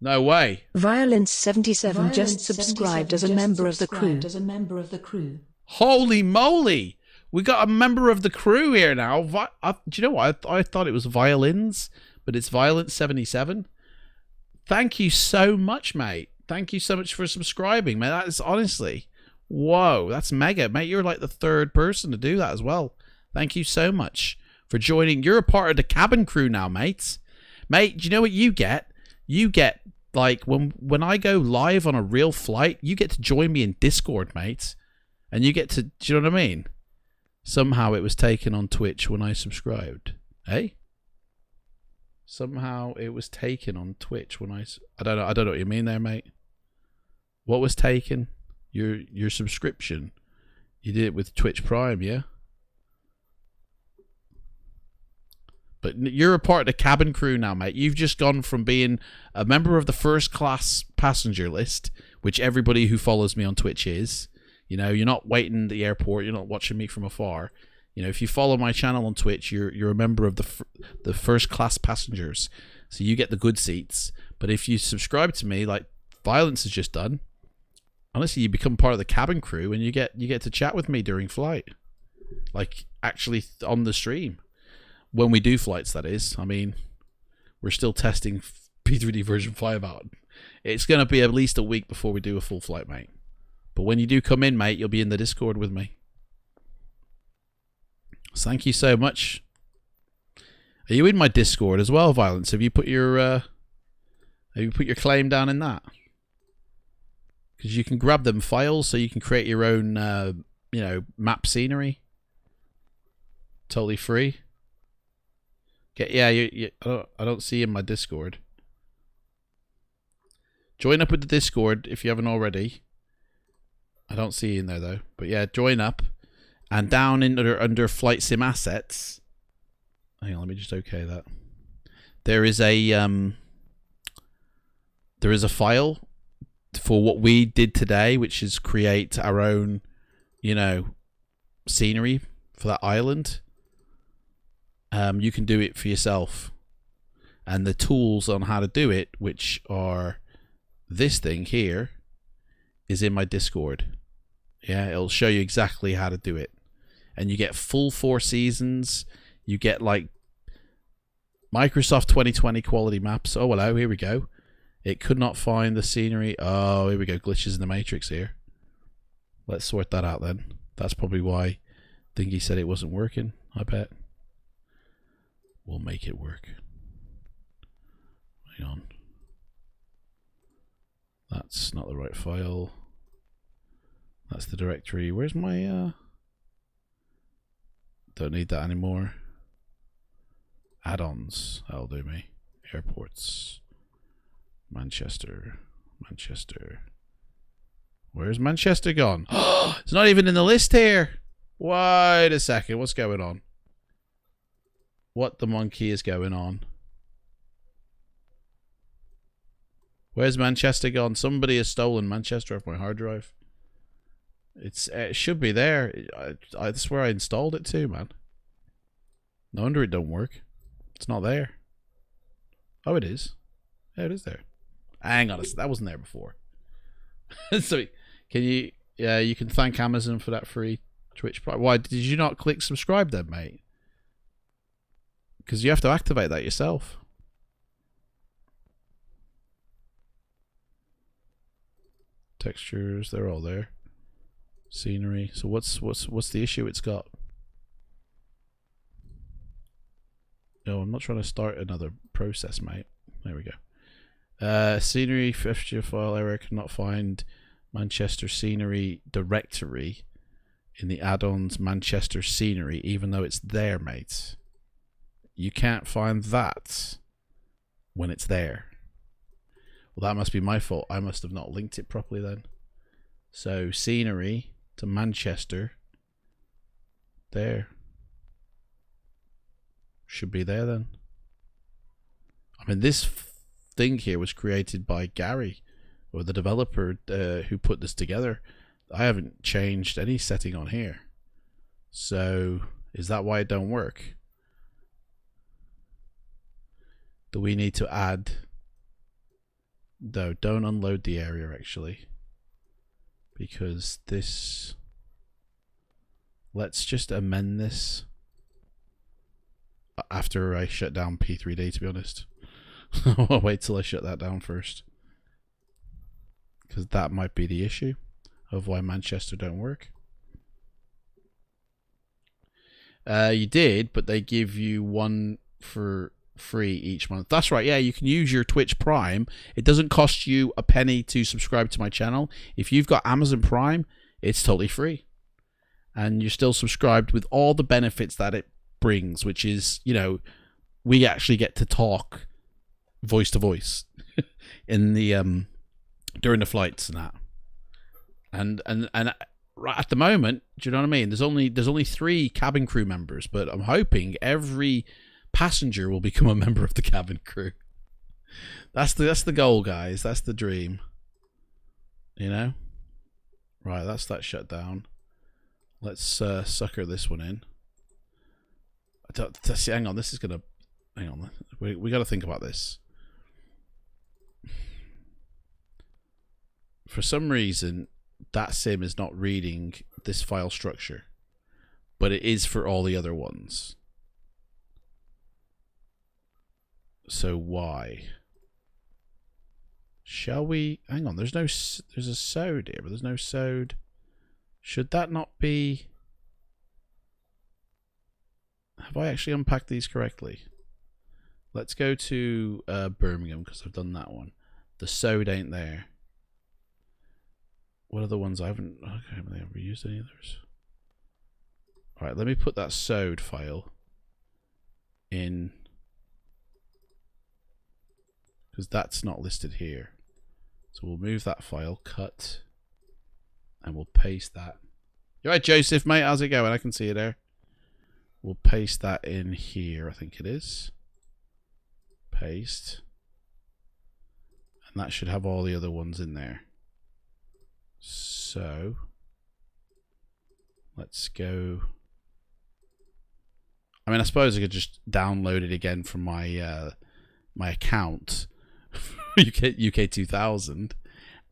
[SPEAKER 1] No way.
[SPEAKER 3] Violence77 just subscribed as a member of the crew.
[SPEAKER 1] Holy moly. We got a member of the crew here now. Do you know what? I thought it was Violins, but it's Violence77. Thank you so much, mate. Thank you so much for subscribing, man. That is honestly, whoa, that's mega, mate. You're like the 3rd person to do that as well. Thank you so much for joining. You're a part of the cabin crew now, mates. Mate, do you know what you get? You get, like, when I go live on a real flight, you get to join me in Discord, mate. And you get to, do you know what I mean? Somehow it was taken on Twitch when I subscribed. Eh? Somehow it was taken on Twitch when I don't know what you mean there, mate. What was taken? Your subscription. You did it with Twitch Prime, yeah? But you're a part of the cabin crew now, mate. You've just gone from being a member of the first class passenger list, which everybody who follows me on Twitch is. You know, you're not waiting at the airport. You're not watching me from afar. You know, if you follow my channel on Twitch, you're a member of the first class passengers. So you get the good seats. But if you subscribe to me, like Violence has just done, honestly, you become part of the cabin crew and you get to chat with me during flight. Like, actually on the stream. When we do flights, that is. I mean, we're still testing P3D version 5 out. It's going to be at least a week before we do a full flight, mate. But when you do come in, mate, you'll be in the Discord with me. So thank you so much. Are you in my Discord as well, Violence? Have you put your claim down in that? Because you can grab them files so you can create your own, you know, map scenery. Totally free. Yeah, I don't see you in my Discord. Join up with the Discord if you haven't already. I don't see you in there though. But yeah, join up. And down under Flight Sim Assets. Hang on, let me just okay that. There is a file for what we did today, which is create our own, you know, scenery for that island. You can do it for yourself. And the tools on how to do it, which are this thing here, is in my Discord. Yeah, it'll show you exactly how to do it. And you get full 4 seasons. You get like Microsoft 2020 quality maps. Oh, hello, here we go. It could not find the scenery. Oh, here we go. Glitches in the matrix here. Let's sort that out then. That's probably why Thingy said it wasn't working, I bet. We'll make it work. Hang on. That's not the right file. That's the directory. Where's my don't need that anymore. Add-ons. That'll do me. Airports. Manchester. Where's Manchester gone? It's not even in the list here. Wait a second. What's going on? What the monkey is going on? Where's Manchester gone? Somebody has stolen Manchester off my hard drive. It should be there. That's where I installed it too, man. No wonder it don't work. It's not there. Oh, it is. Yeah, it is there. Hang on, that wasn't there before. So, can you? Yeah, you can thank Amazon for that free Twitch Prime. Why did you not click subscribe then, mate? Because you have to activate that yourself. Textures, they're all there. Scenery. So what's the issue it's got? No, I'm not trying to start another process, mate. There we go. Scenery fetch file error, cannot find Manchester scenery directory in the add-ons Manchester scenery, even though it's there, mate. You can't find that when it's there. Well, that must be my fault. I must have not linked it properly then. So scenery to Manchester. There. Should be there then. I mean, this thing here was created by Gary, or the developer who put this together. I haven't changed any setting on here. So is that why it don't work? Do we need to add? No, don't unload the area actually. Because this, let's just amend this after I shut down P3D, to be honest. I'll wait till I shut that down first, because that might be the issue of why Manchester don't work. You did, but they give you one for free each month. That's right, yeah, you can use your Twitch Prime. It doesn't cost you a penny to subscribe to my channel. If you've got Amazon Prime, it's totally free. and you're still subscribed with all the benefits that it brings, which is, you know, we actually get to talk voice to voice in the during the flights and that. And right at the moment, do you know what I mean? There's only 3 cabin crew members, but I'm hoping every passenger will become a member of the cabin crew. That's the goal, guys. That's the dream. You know? Right, that's that shut down. Let's sucker this one in. Hang on, this is gonna. Hang on, we got to think about this. For some reason, that sim is not reading this file structure, but it is for all the other ones. So why? Shall we? Hang on. There's a SOD here, but there's no SOD. Should that not be? Have I actually unpacked these correctly? Let's go to Birmingham, because I've done that one. The SOD ain't there. What are the ones I haven't? Okay, have they ever used any of those? Alright, let me put that SOD file in, because that's not listed here. So we'll move that file, cut, and we'll paste that. You alright, Joseph, mate? How's it going? I can see you there. We'll paste that in here, I think it is. Paste. And that should have all the other ones in there. So let's go. I mean, I suppose I could just download it again from my my account, UK 2000,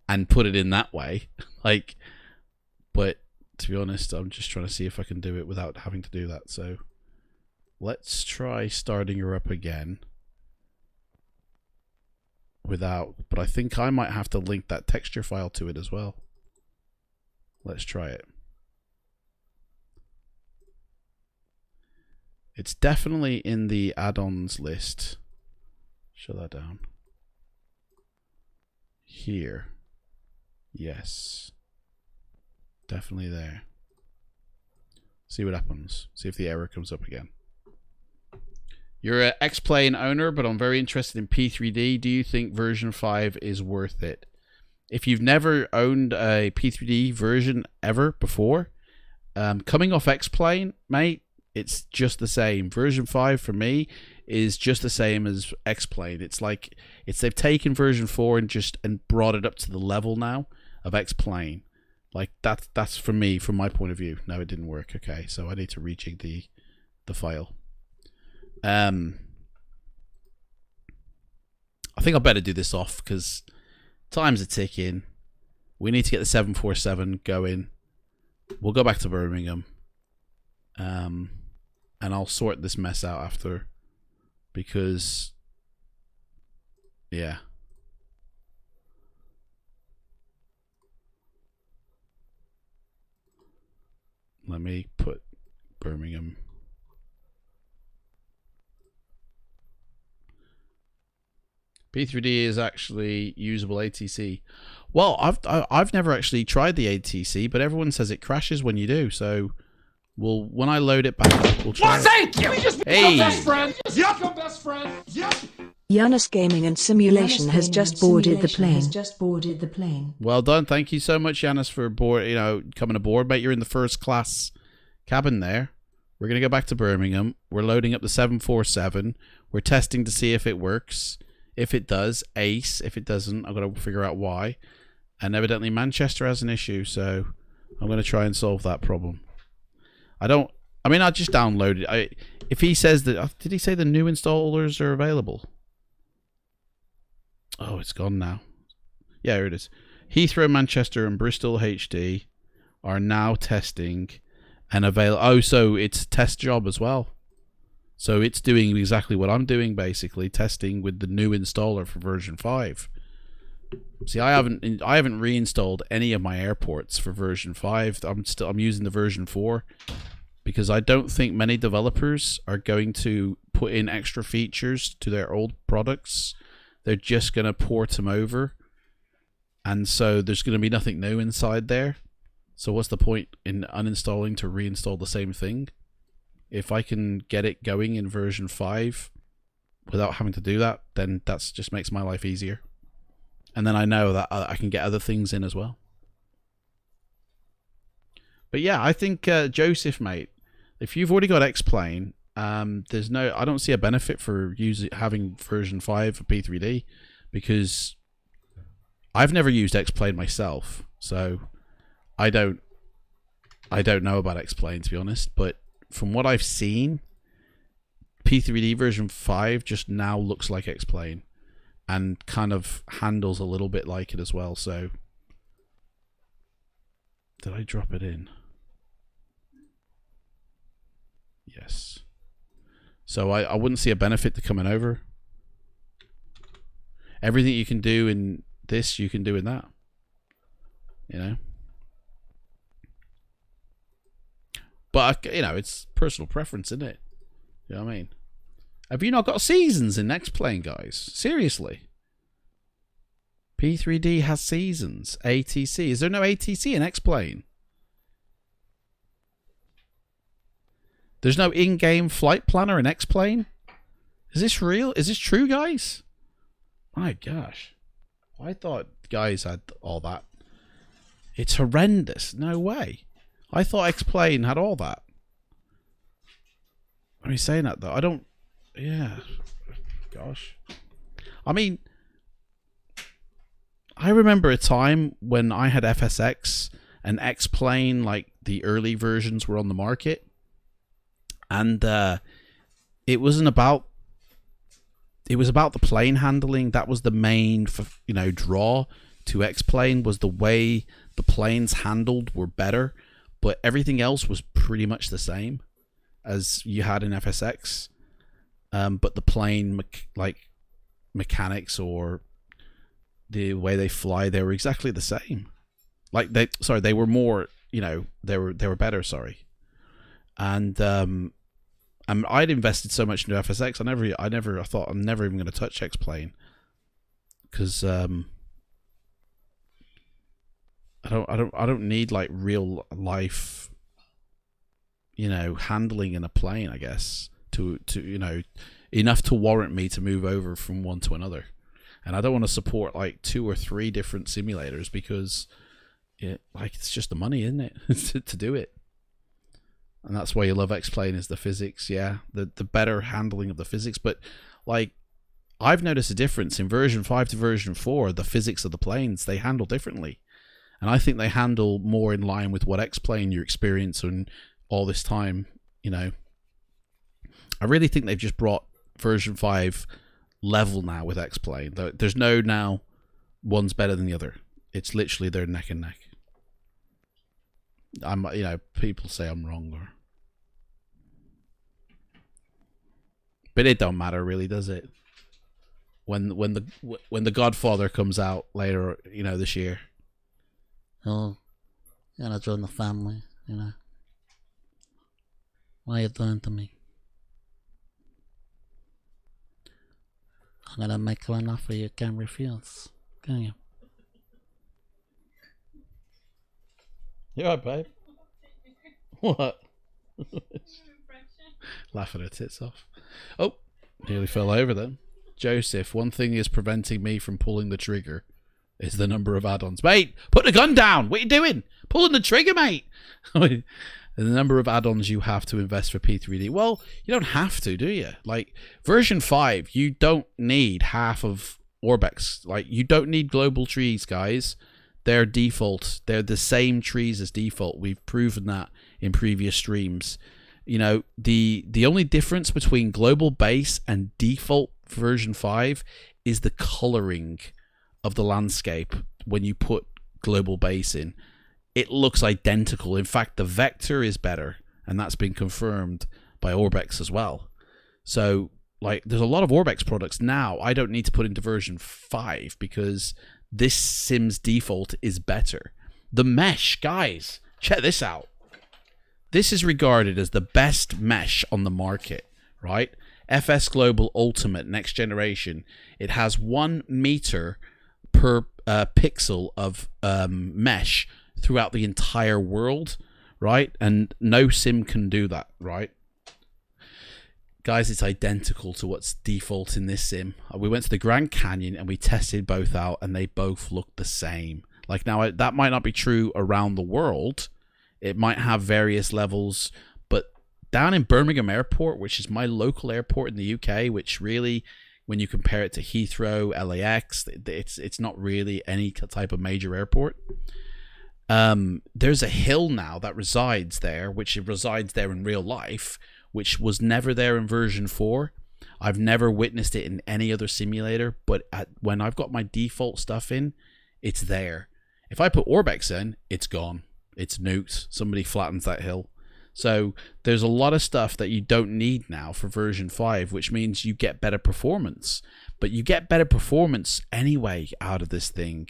[SPEAKER 1] and put it in that way. Like, but to be honest, I'm just trying to see if I can do it without having to do that. So let's try starting her up again without, but I think I might have to link that texture file to it as well. Let's try it. It's definitely in the add-ons list. Shut that down. Here. Yes. Definitely there. See what happens. See if the error comes up again. You're an X-Plane owner, but I'm very interested in P3D. Do you think version 5 is worth it? If you've never owned a P3D version ever before, coming off X-Plane, mate, it's just the same. Version 5 for me is just the same as X-Plane. It's like they've taken version 4 and brought it up to the level now of X-Plane. Like that's for me, from my point of view. No, it didn't work. Okay, so I need to rejig the file. I think I better do this off because time's a ticking. We need to get the 747 going. We'll go back to Birmingham. And I'll sort this mess out after, because yeah. Let me put Birmingham. P3D is actually usable ATC. Well, I've never actually tried the ATC, but everyone says it crashes when you do. So, when I load it back up, we'll try.
[SPEAKER 2] Thank you.
[SPEAKER 1] Hey,
[SPEAKER 2] Best friend. Yep. Best friend. Yep.
[SPEAKER 3] Janus Gaming and Simulation has just boarded the plane.
[SPEAKER 1] Well done. Thank you so much, Janus, for coming aboard, mate. You're in the first class cabin there. We're gonna go back to Birmingham. We're loading up the 747. We're testing to see if it works. If it does, ace. If it doesn't, I've got to figure out why. And evidently Manchester has an issue, so I'm going to try and solve that problem. I just downloaded it. If he says that, did he say the new installers are available? Oh, it's gone now. Yeah, here it is. Heathrow, Manchester, and Bristol HD are now testing and available. Oh, so it's a test job as well. So it's doing exactly what I'm doing, basically testing with the new installer for version 5. See, I haven't reinstalled any of my airports for version 5. I'm using the version 4 because I don't think many developers are going to put in extra features to their old products. They're just going to port them over, and so there's going to be nothing new inside there. So what's the point in uninstalling to reinstall the same thing? If I can get it going in version 5 without having to do that, then that's just makes my life easier. And then I know that I can get other things in as well. But yeah, I think Joseph, mate, if you've already got X-Plane, there's no, I don't see a benefit for having version 5 for P3D, because I've never used X-Plane myself, so I don't know about X-Plane, to be honest. But from what I've seen, P3D version 5 just now looks like X-Plane and kind of handles a little bit like it as well. So did I drop it in? Yes. So I wouldn't see a benefit to coming over. Everything you can do in this, you can do in that. You know? But, you know, it's personal preference, isn't it? You know what I mean? Have you not got seasons in X-Plane, guys? Seriously. P3D has seasons. ATC. Is there no ATC in X-Plane? There's no in-game flight planner in X-Plane? Is this real? Is this true, guys? My gosh. I thought guys had all that. It's horrendous. No way. I thought X-Plane had all that. I mean, saying that, though, I don't... Yeah. Gosh. I mean, I remember a time when I had FSX and X-Plane, like the early versions were on the market. And it wasn't about... It was about the plane handling. That was the main, you know, draw to X-Plane, was the way the planes handled were better. But everything else was pretty much the same as you had in FSX. But the plane, mechanics or the way they fly, they were exactly the same. Like they were more, you know, they were better. Sorry, and I'd invested so much into FSX. I thought I'm never even going to touch X-Plane because I don't need like real life, you know, handling in a plane, I guess, to you know, enough to warrant me to move over from one to another. And I don't want to support like 2 or 3 different simulators because it's just the money, isn't it, to do it. And that's why you love X-Plane, is the physics, yeah, the better handling of the physics. But like, I've noticed a difference in version 5 to version 4. The physics of the planes, they handle differently. And I think they handle more in line with what X-Plane you experience and all this time, you know. I really think they've just brought version 5 level now with X-Plane. There's no now one's better than the other. It's literally they're neck and neck. You know, people say I'm wrong, but it don't matter really, does it? When the Godfather comes out later, you know, this year.
[SPEAKER 9] Oh, you gotta join the family, you know. What are you doing to me? I'm gonna make you an offer you can't refuse, can you?
[SPEAKER 1] You alright, babe? What? Laughing her tits off. Oh, nearly fell over then. Joseph, one thing is preventing me from pulling the trigger is the number of add-ons. Mate, put the gun down! What are you doing? Pulling the trigger, mate! The number of add-ons you have to invest for P3D. Well, you don't have to, do you? Like, version 5, you don't need half of Orbex. Like, you don't need global trees, guys. They're default. They're the same trees as default. We've proven that in previous streams. You know, the only difference between global base and default version 5 is the coloring of the landscape when you put global base in. It looks identical. In fact, the vector is better, and that's been confirmed by Orbex as well. So, like, there's a lot of Orbex products now I don't need to put into version 5 because this Sim's default is better. The mesh, guys, check this out. This is regarded as the best mesh on the market, right? FS Global Ultimate Next Generation. It has 1 meter per pixel of mesh throughout the entire world, right? And no sim can do that, right? Guys, it's identical to what's default in this sim. We went to the Grand Canyon and we tested both out, and they both look the same. Like, now, that might not be true around the world. It might have various levels, but down in Birmingham Airport, which is my local airport in the UK, which really, when you compare it to Heathrow, LAX, it's not really any type of major airport. There's a hill now that resides there, which resides there in real life, which was never there in version 4. I've never witnessed it in any other simulator, but when I've got my default stuff in, it's there. If I put Orbex in, it's gone. It's nuked. Somebody flattens that hill. So there's a lot of stuff that you don't need now for version 5, which means you get better performance. But you get better performance anyway out of this thing.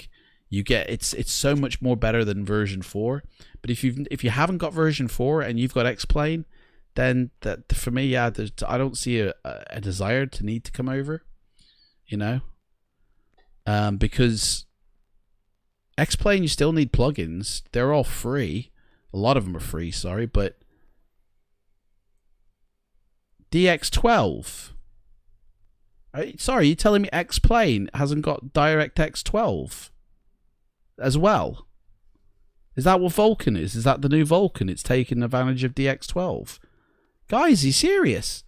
[SPEAKER 1] You get it's so much more better than version 4. But if you haven't got version 4 and you've got X-Plane, then that, for me, yeah, I don't see a desire to need to come over, you know, because X-Plane, you still need plugins. They're all free. A lot of them are free, sorry, but DX12. Sorry, you're telling me X-Plane hasn't got DirectX 12 as well? Is that what Vulkan is? Is that the new Vulkan? It's taking advantage of DX12. Guys, are you serious?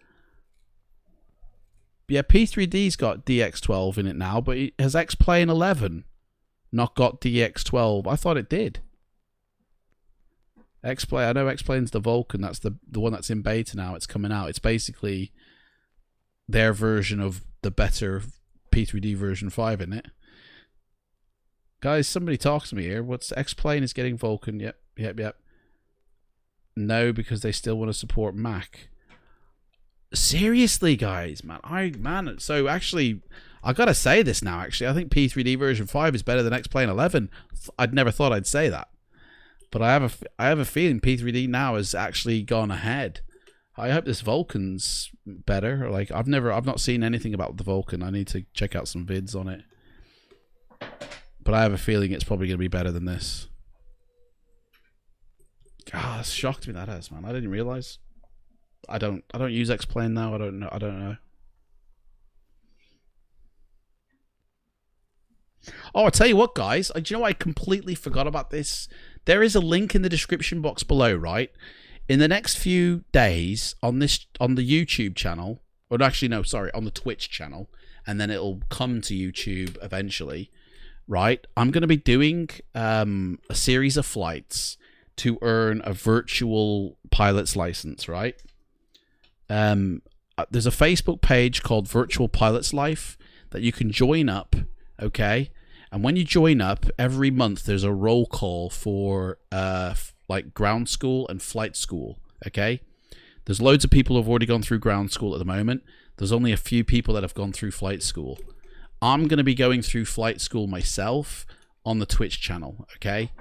[SPEAKER 1] Yeah, P3D's got DX12 in it now, but has X-Plane 11 not got DX12? I thought it did. X-Plane, I know X-Plane's the Vulkan. That's the one that's in beta now. It's coming out. It's basically their version of the better P3D version 5, isn't it? Guys, somebody talk to me here. What's X-Plane is getting Vulkan? Yep. No, because they still want to support Mac. Seriously, guys, man. So actually, I gotta say this now. Actually, I think P3D version 5 is better than X-Plane 11. I'd never thought I'd say that, but I have a feeling P3D now has actually gone ahead. I hope this Vulkan's better. Like, I've not seen anything about the Vulkan. I need to check out some vids on it, but I have a feeling it's probably gonna be better than this. God, it's shocked me, that has, man. I didn't realize. I don't use X-Plane now. I don't know. Oh, I'll tell you what, guys. Do you know, I completely forgot about this. There is a link in the description box below, right? In the next few days on the YouTube channel, or actually no, sorry, on the Twitch channel, and then it'll come to YouTube eventually, right? I'm going to be doing a series of flights to earn a virtual pilot's license, right? There's a Facebook page called Virtual Pilot's Life that you can join up, okay? And when you join up, every month there's a roll call for like ground school and flight school, okay? There's loads of people who've already gone through ground school at the moment. There's only a few people that have gone through flight school. I'm going to be going through flight school myself on the Twitch channel, okay?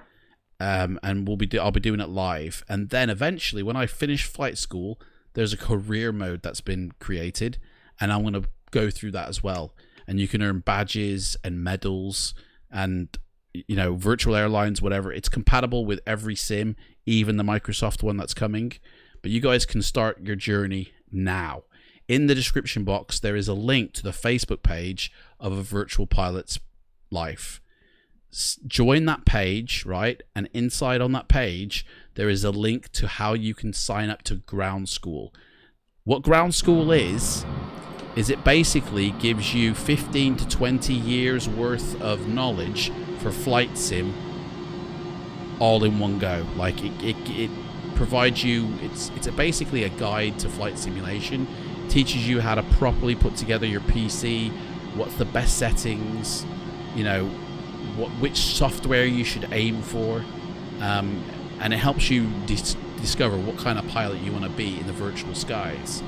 [SPEAKER 1] And I'll be doing it live, and then eventually when I finish flight school, there's a career mode that's been created, and I'm going to go through that as well, and you can earn badges and medals and, you know, virtual airlines, whatever. It's compatible with every sim, even the Microsoft one that's coming, but you guys can start your journey now. In the description box there is a link to the Facebook page of a Virtual Pilot's Life. Join that page, right? And inside on that page there is a link to how you can sign up to ground school. What ground school is it basically gives you 15 to 20 years worth of knowledge for flight sim all in one go. Like, it provides you, it's basically a guide to flight simulation. It teaches you how to properly put together your PC, what's the best settings, you know, which software you should aim for, and it helps you discover what kind of pilot you want to be in the virtual skies,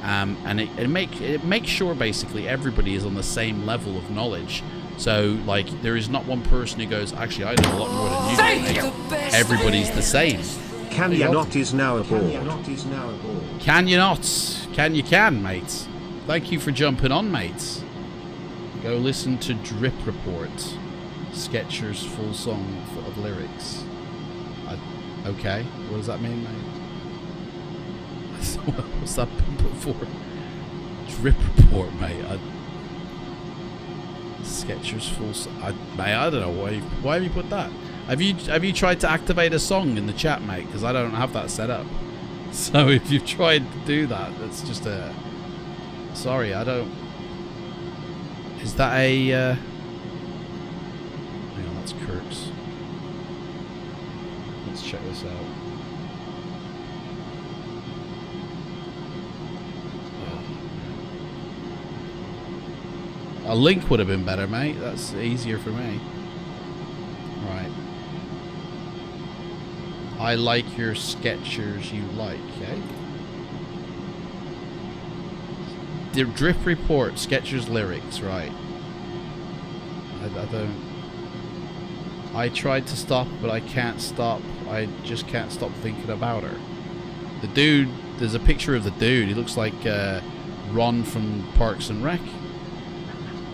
[SPEAKER 1] and it makes sure basically everybody is on the same level of knowledge. So, like, there is not one person who goes, actually, I know a lot more than you do, mate. Everybody's the same.
[SPEAKER 4] Can you not is now aboard.
[SPEAKER 1] Can you not? You can, mate. Thank you for jumping on, mate. Go listen to Drip Report, Sketcher's full song of lyrics. Okay, what does that mean, mate? What's that been put for? Drip report, mate. Sketchers full. Mate, I don't know why have you put that? Have you tried to activate a song in the chat, mate? Because I don't have that set up. So if you've tried to do that, that's just a. Sorry, I don't. Is that a? Hang on, that's Kirk's. Let's check this out. A link would have been better, mate. That's easier for me. Right. I like your Skechers you like, okay? The drip report, Skechers lyrics, right. I don't... I tried to stop, but I can't stop. I just can't stop thinking about her. The dude, there's a picture of the dude. He looks like Ron from Parks and Rec.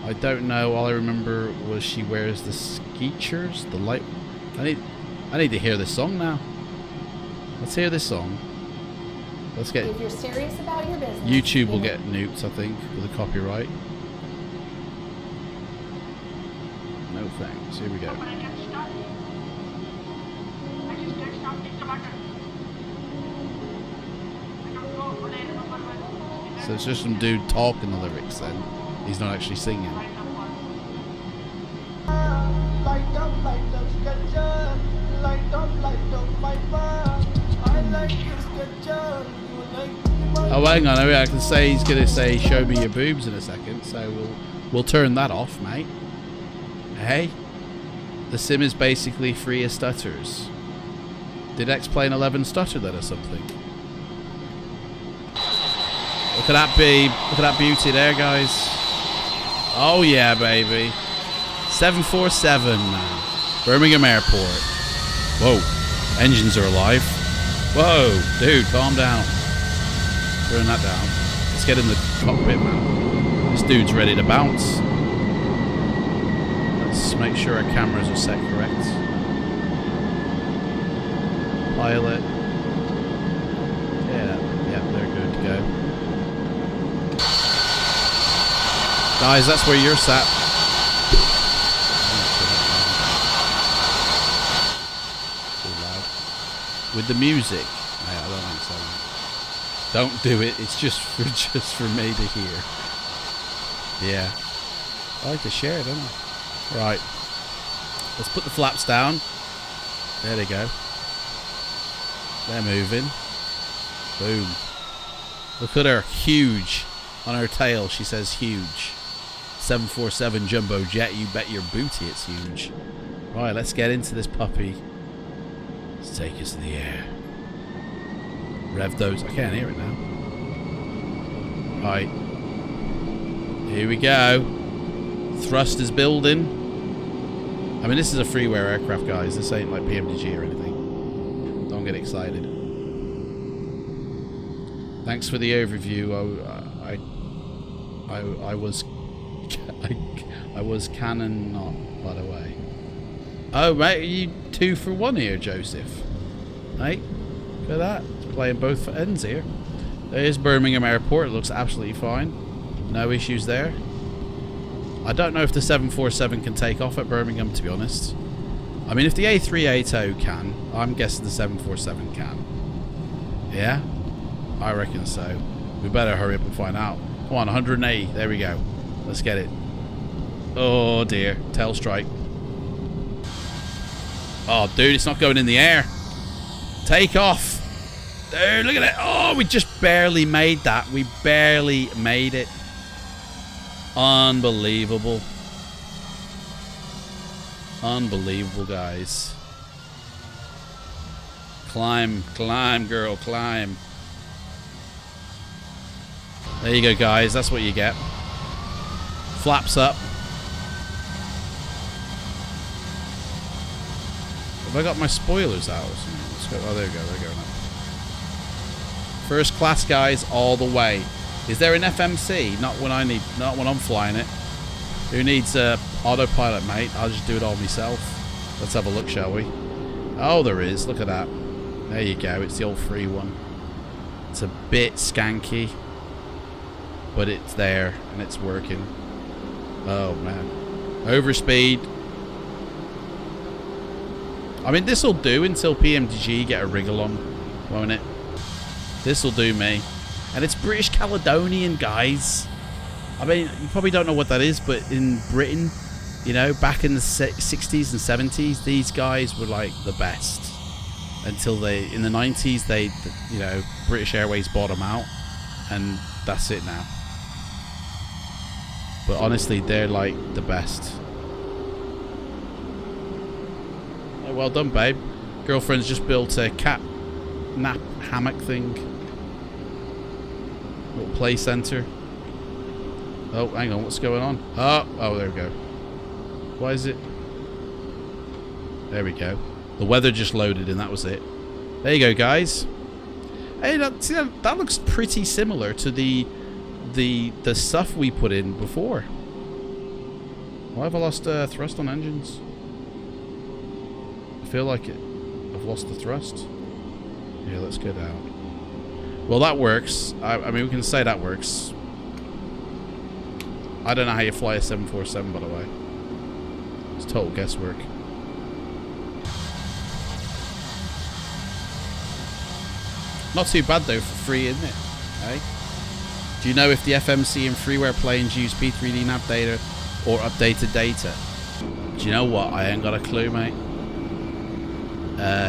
[SPEAKER 1] I don't know. All I remember was she wears the Skechers, the light. I need to hear this song now. Let's hear this song. Let's get.
[SPEAKER 10] If you're serious about your business,
[SPEAKER 1] YouTube will get nuked, I think, with a copyright. No thanks. Here we go. So it's just some dude talking the lyrics then. He's not actually singing. Oh, hang on. I can say he's going to say, show me your boobs in a second. So we'll turn that off, mate. Hey? The sim is basically free of stutters. Did X-Plane 11 stutter that or something? Look at that look at that beauty there, guys. Oh yeah, baby. 747, man. Birmingham Airport. Whoa. Engines are alive. Whoa, dude, calm down. Turn that down. Let's get in the cockpit, man. This dude's ready to bounce. Let's make sure our cameras are set correct. Pilot. Yeah, they're good to go. Guys, that's where you're sat. Too loud. With the music. I don't think so. Don't do it. It's just for me to hear. Yeah. I like to share, don't I? Right. Let's put the flaps down. There they go. They're moving. Boom. Look at her. Huge. On her tail, she says huge. 747 jumbo jet, you bet your booty it's huge. Right, let's get into this puppy. Let's take us to the air. Rev those. I can't hear it now. Right. Here we go. Thrust is building. I mean, this is a freeware aircraft, guys. This ain't like PMDG or anything. Don't get excited. Thanks for the overview. I was canon not, by the way. Oh, mate, are you 2 for 1 here, Joseph? Hey, look at that. It's playing both ends here. There's Birmingham Airport. It looks absolutely fine. No issues there. I don't know if the 747 can take off at Birmingham, to be honest. I mean, if the A380 can, I'm guessing the 747 can. Yeah? I reckon so. We better hurry up and find out. Come on, 180. There we go. Let's get it. Oh, dear. Tail strike. Oh, dude, it's not going in the air. Take off. Dude, look at it. Oh, we just barely made that. We barely made it. Unbelievable. Unbelievable, guys. Climb, climb, girl, climb. There you go, guys. That's what you get. Flaps up. Have I got my spoilers out or something? Let's go. Oh, there we go. They're going up. First class, guys, all the way. Is there an FMC? Not when I need. Not when I'm flying it. Who needs autopilot, mate? I'll just do it all myself. Let's have a look, shall we? Oh, there is. Look at that. There you go. It's the old free one. It's a bit skanky, but it's there and it's working. Oh man, overspeed. I mean, this will do until PMDG get a wriggle on, won't it? This will do me. And it's British Caledonian, guys. I mean, you probably don't know what that is, but in Britain, you know, back in the 60s and 70s, these guys were like the best. Until they, in the 90s, they, you know, British Airways bought them out. And that's it now. But honestly, they're like the best. Oh, well done, babe. Girlfriend's just built a cat nap hammock thing. Little play center. Oh, hang on, what's going on? Oh, there we go. Why is it? There we go. The weather just loaded and that was it. There you go, guys. Hey, that looks pretty similar to the stuff we put in before. Why have I lost thrust on engines? I feel like I've lost the thrust. Yeah, let's go down. Well, that works. I mean, we can say that works. I don't know how you fly a 747, by the way. It's total guesswork. Not too bad, though, for free, isn't it? Hey? Do you know if the FMC and freeware planes use P3D nav data or updated data? Do you know what? I ain't got a clue, mate.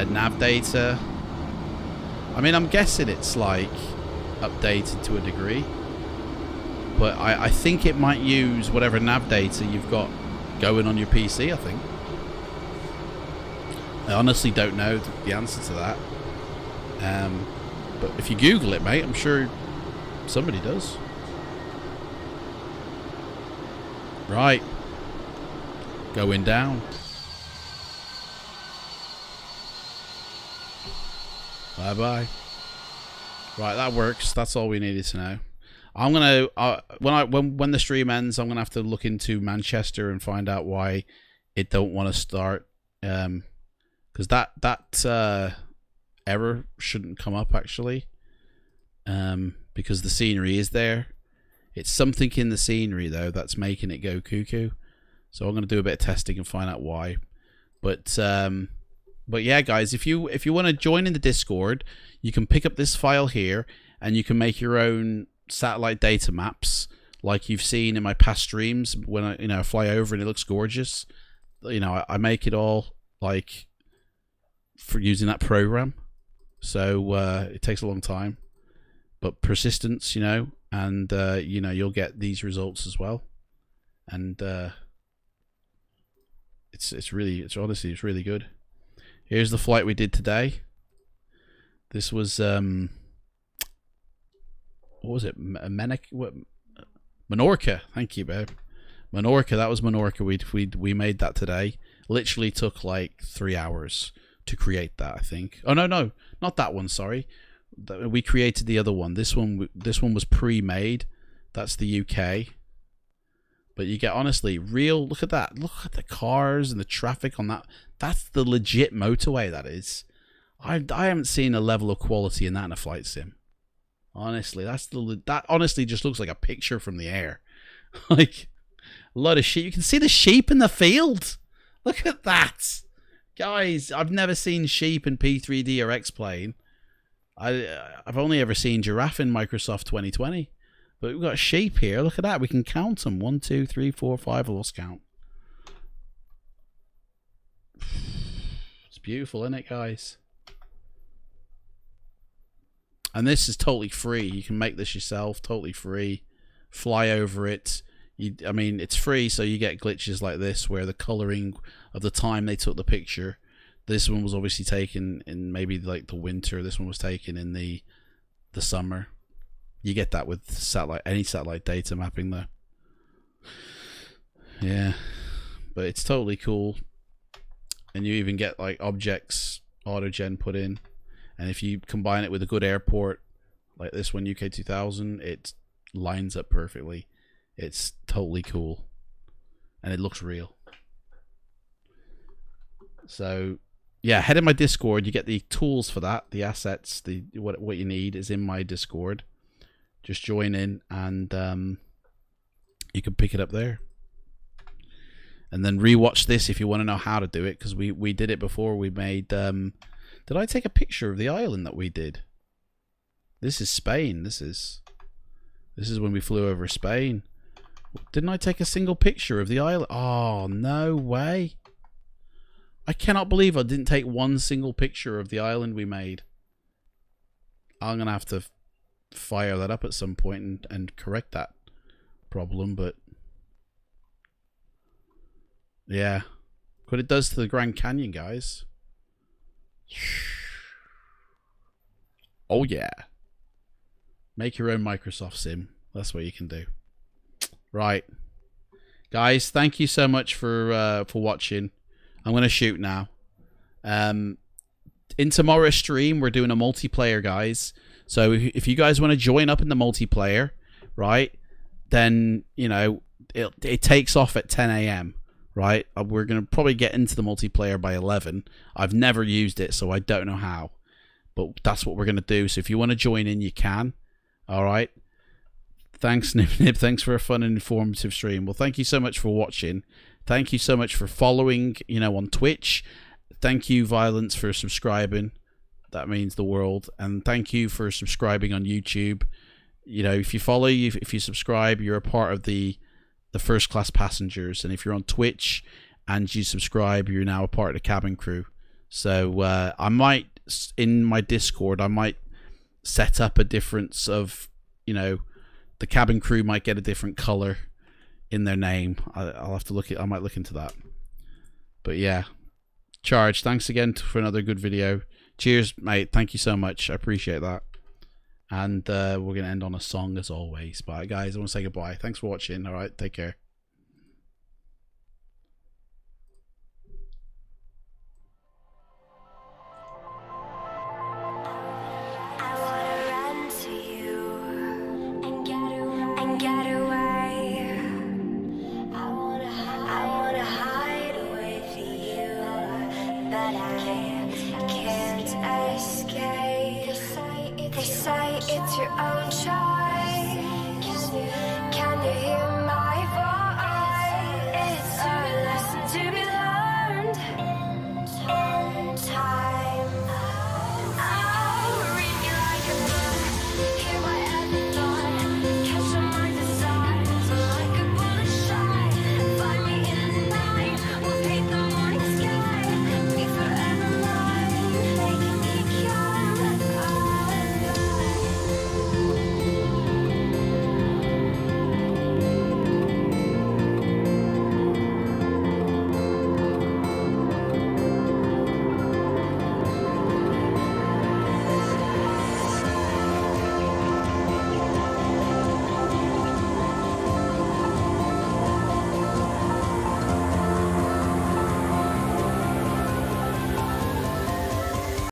[SPEAKER 1] Nav data. I mean, I'm guessing it's like updated to a degree. But I think it might use whatever nav data you've got going on your PC, I think. I honestly don't know the answer to that. But if you Google it, mate, I'm sure somebody does. Right. Going down. Bye-bye. Right, that works. That's all we needed to know. I'm gonna when the stream ends, I'm gonna have to look into Manchester and find out why it don't want to start. Because that error shouldn't come up actually. Because the scenery is there. It's something in the scenery though that's making it go cuckoo. So I'm gonna do a bit of testing and find out why. But yeah, guys, if you want to join in the Discord, you can pick up this file here and you can make your own satellite data maps like you've seen in my past streams when I fly over and it looks gorgeous. I make it all like for using that program. So it takes a long time, but persistence, and you'll get these results as well. And it's really good. Here's the flight we did today. This was what was it? Menorca. Thank you, babe. Menorca. That was Menorca. We made that today. Literally took like 3 hours to create that, I think. Oh no, not that one. Sorry, we created the other one. This one was pre-made. That's the UK. But you get honestly real. Look at that. Look at the cars and the traffic on that. That's the legit motorway. That is. I haven't seen a level of quality in that in a flight sim. Honestly, that honestly just looks like a picture from the air. Like a lot of sheep. You can see the sheep in the field. Look at that, guys. I've never seen sheep in P3D or X-Plane. I've only ever seen giraffe in Microsoft 2020. But we've got sheep here. Look at that. We can count them. 1, 2, 3, 4, 5. I lost count. It's beautiful, isn't it, guys? And this is totally free. You can make this yourself. Totally free. Fly over it. I mean, it's free, so you get glitches like this where the coloring of the time they took the picture. This one was obviously taken in maybe like the winter. This one was taken in the summer. You get that with any satellite data mapping though. Yeah. But it's totally cool. And you even get like objects autogen put in. And if you combine it with a good airport like this one, UK 2000, it lines up perfectly. It's totally cool. And it looks real. So, yeah, head in my Discord. You get the tools for that, the assets, the what you need is in my Discord. Just join in, and you can pick it up there. And then rewatch this if you want to know how to do it, because we did it before. We made. Did I take a picture of the island that we did? This is Spain. This is when we flew over Spain. Didn't I take a single picture of the island? Oh, no way. I cannot believe I didn't take one single picture of the island we made. I'm going to have to fire that up at some point and correct that problem, but yeah. What it does to the Grand Canyon, guys. Oh, yeah. Make your own Microsoft Sim. That's what you can do. Right. Guys, thank you so much for watching. I'm going to shoot now. In tomorrow's stream, we're doing a multiplayer, guys. So if you guys want to join up in the multiplayer, right, then, you know, it takes off at 10 a.m., right? We're going to probably get into the multiplayer by 11. I've never used it, so I don't know how. But that's what we're going to do. So if you want to join in, you can. All right. Thanks, Nib. Thanks for a fun and informative stream. Well, thank you so much for watching. Thank you so much for following, you know, on Twitch. Thank you, Violence, for subscribing. That means the world. And thank you for subscribing on YouTube. You know, if you follow, if you subscribe, you're a part of the first class passengers. And if you're on Twitch and you subscribe, you're now a part of the cabin crew. So I might, in my Discord, I might set up a difference of, you know, the cabin crew might get a different color in their name. I'll have to look at. I might look into that. But yeah, Charge, thanks again for another good video. Cheers, mate. Thank you so much. I appreciate that. And we're gonna end on a song as always. Bye, guys. I want to say goodbye. Thanks for watching. All right, take care.
[SPEAKER 10] It's your own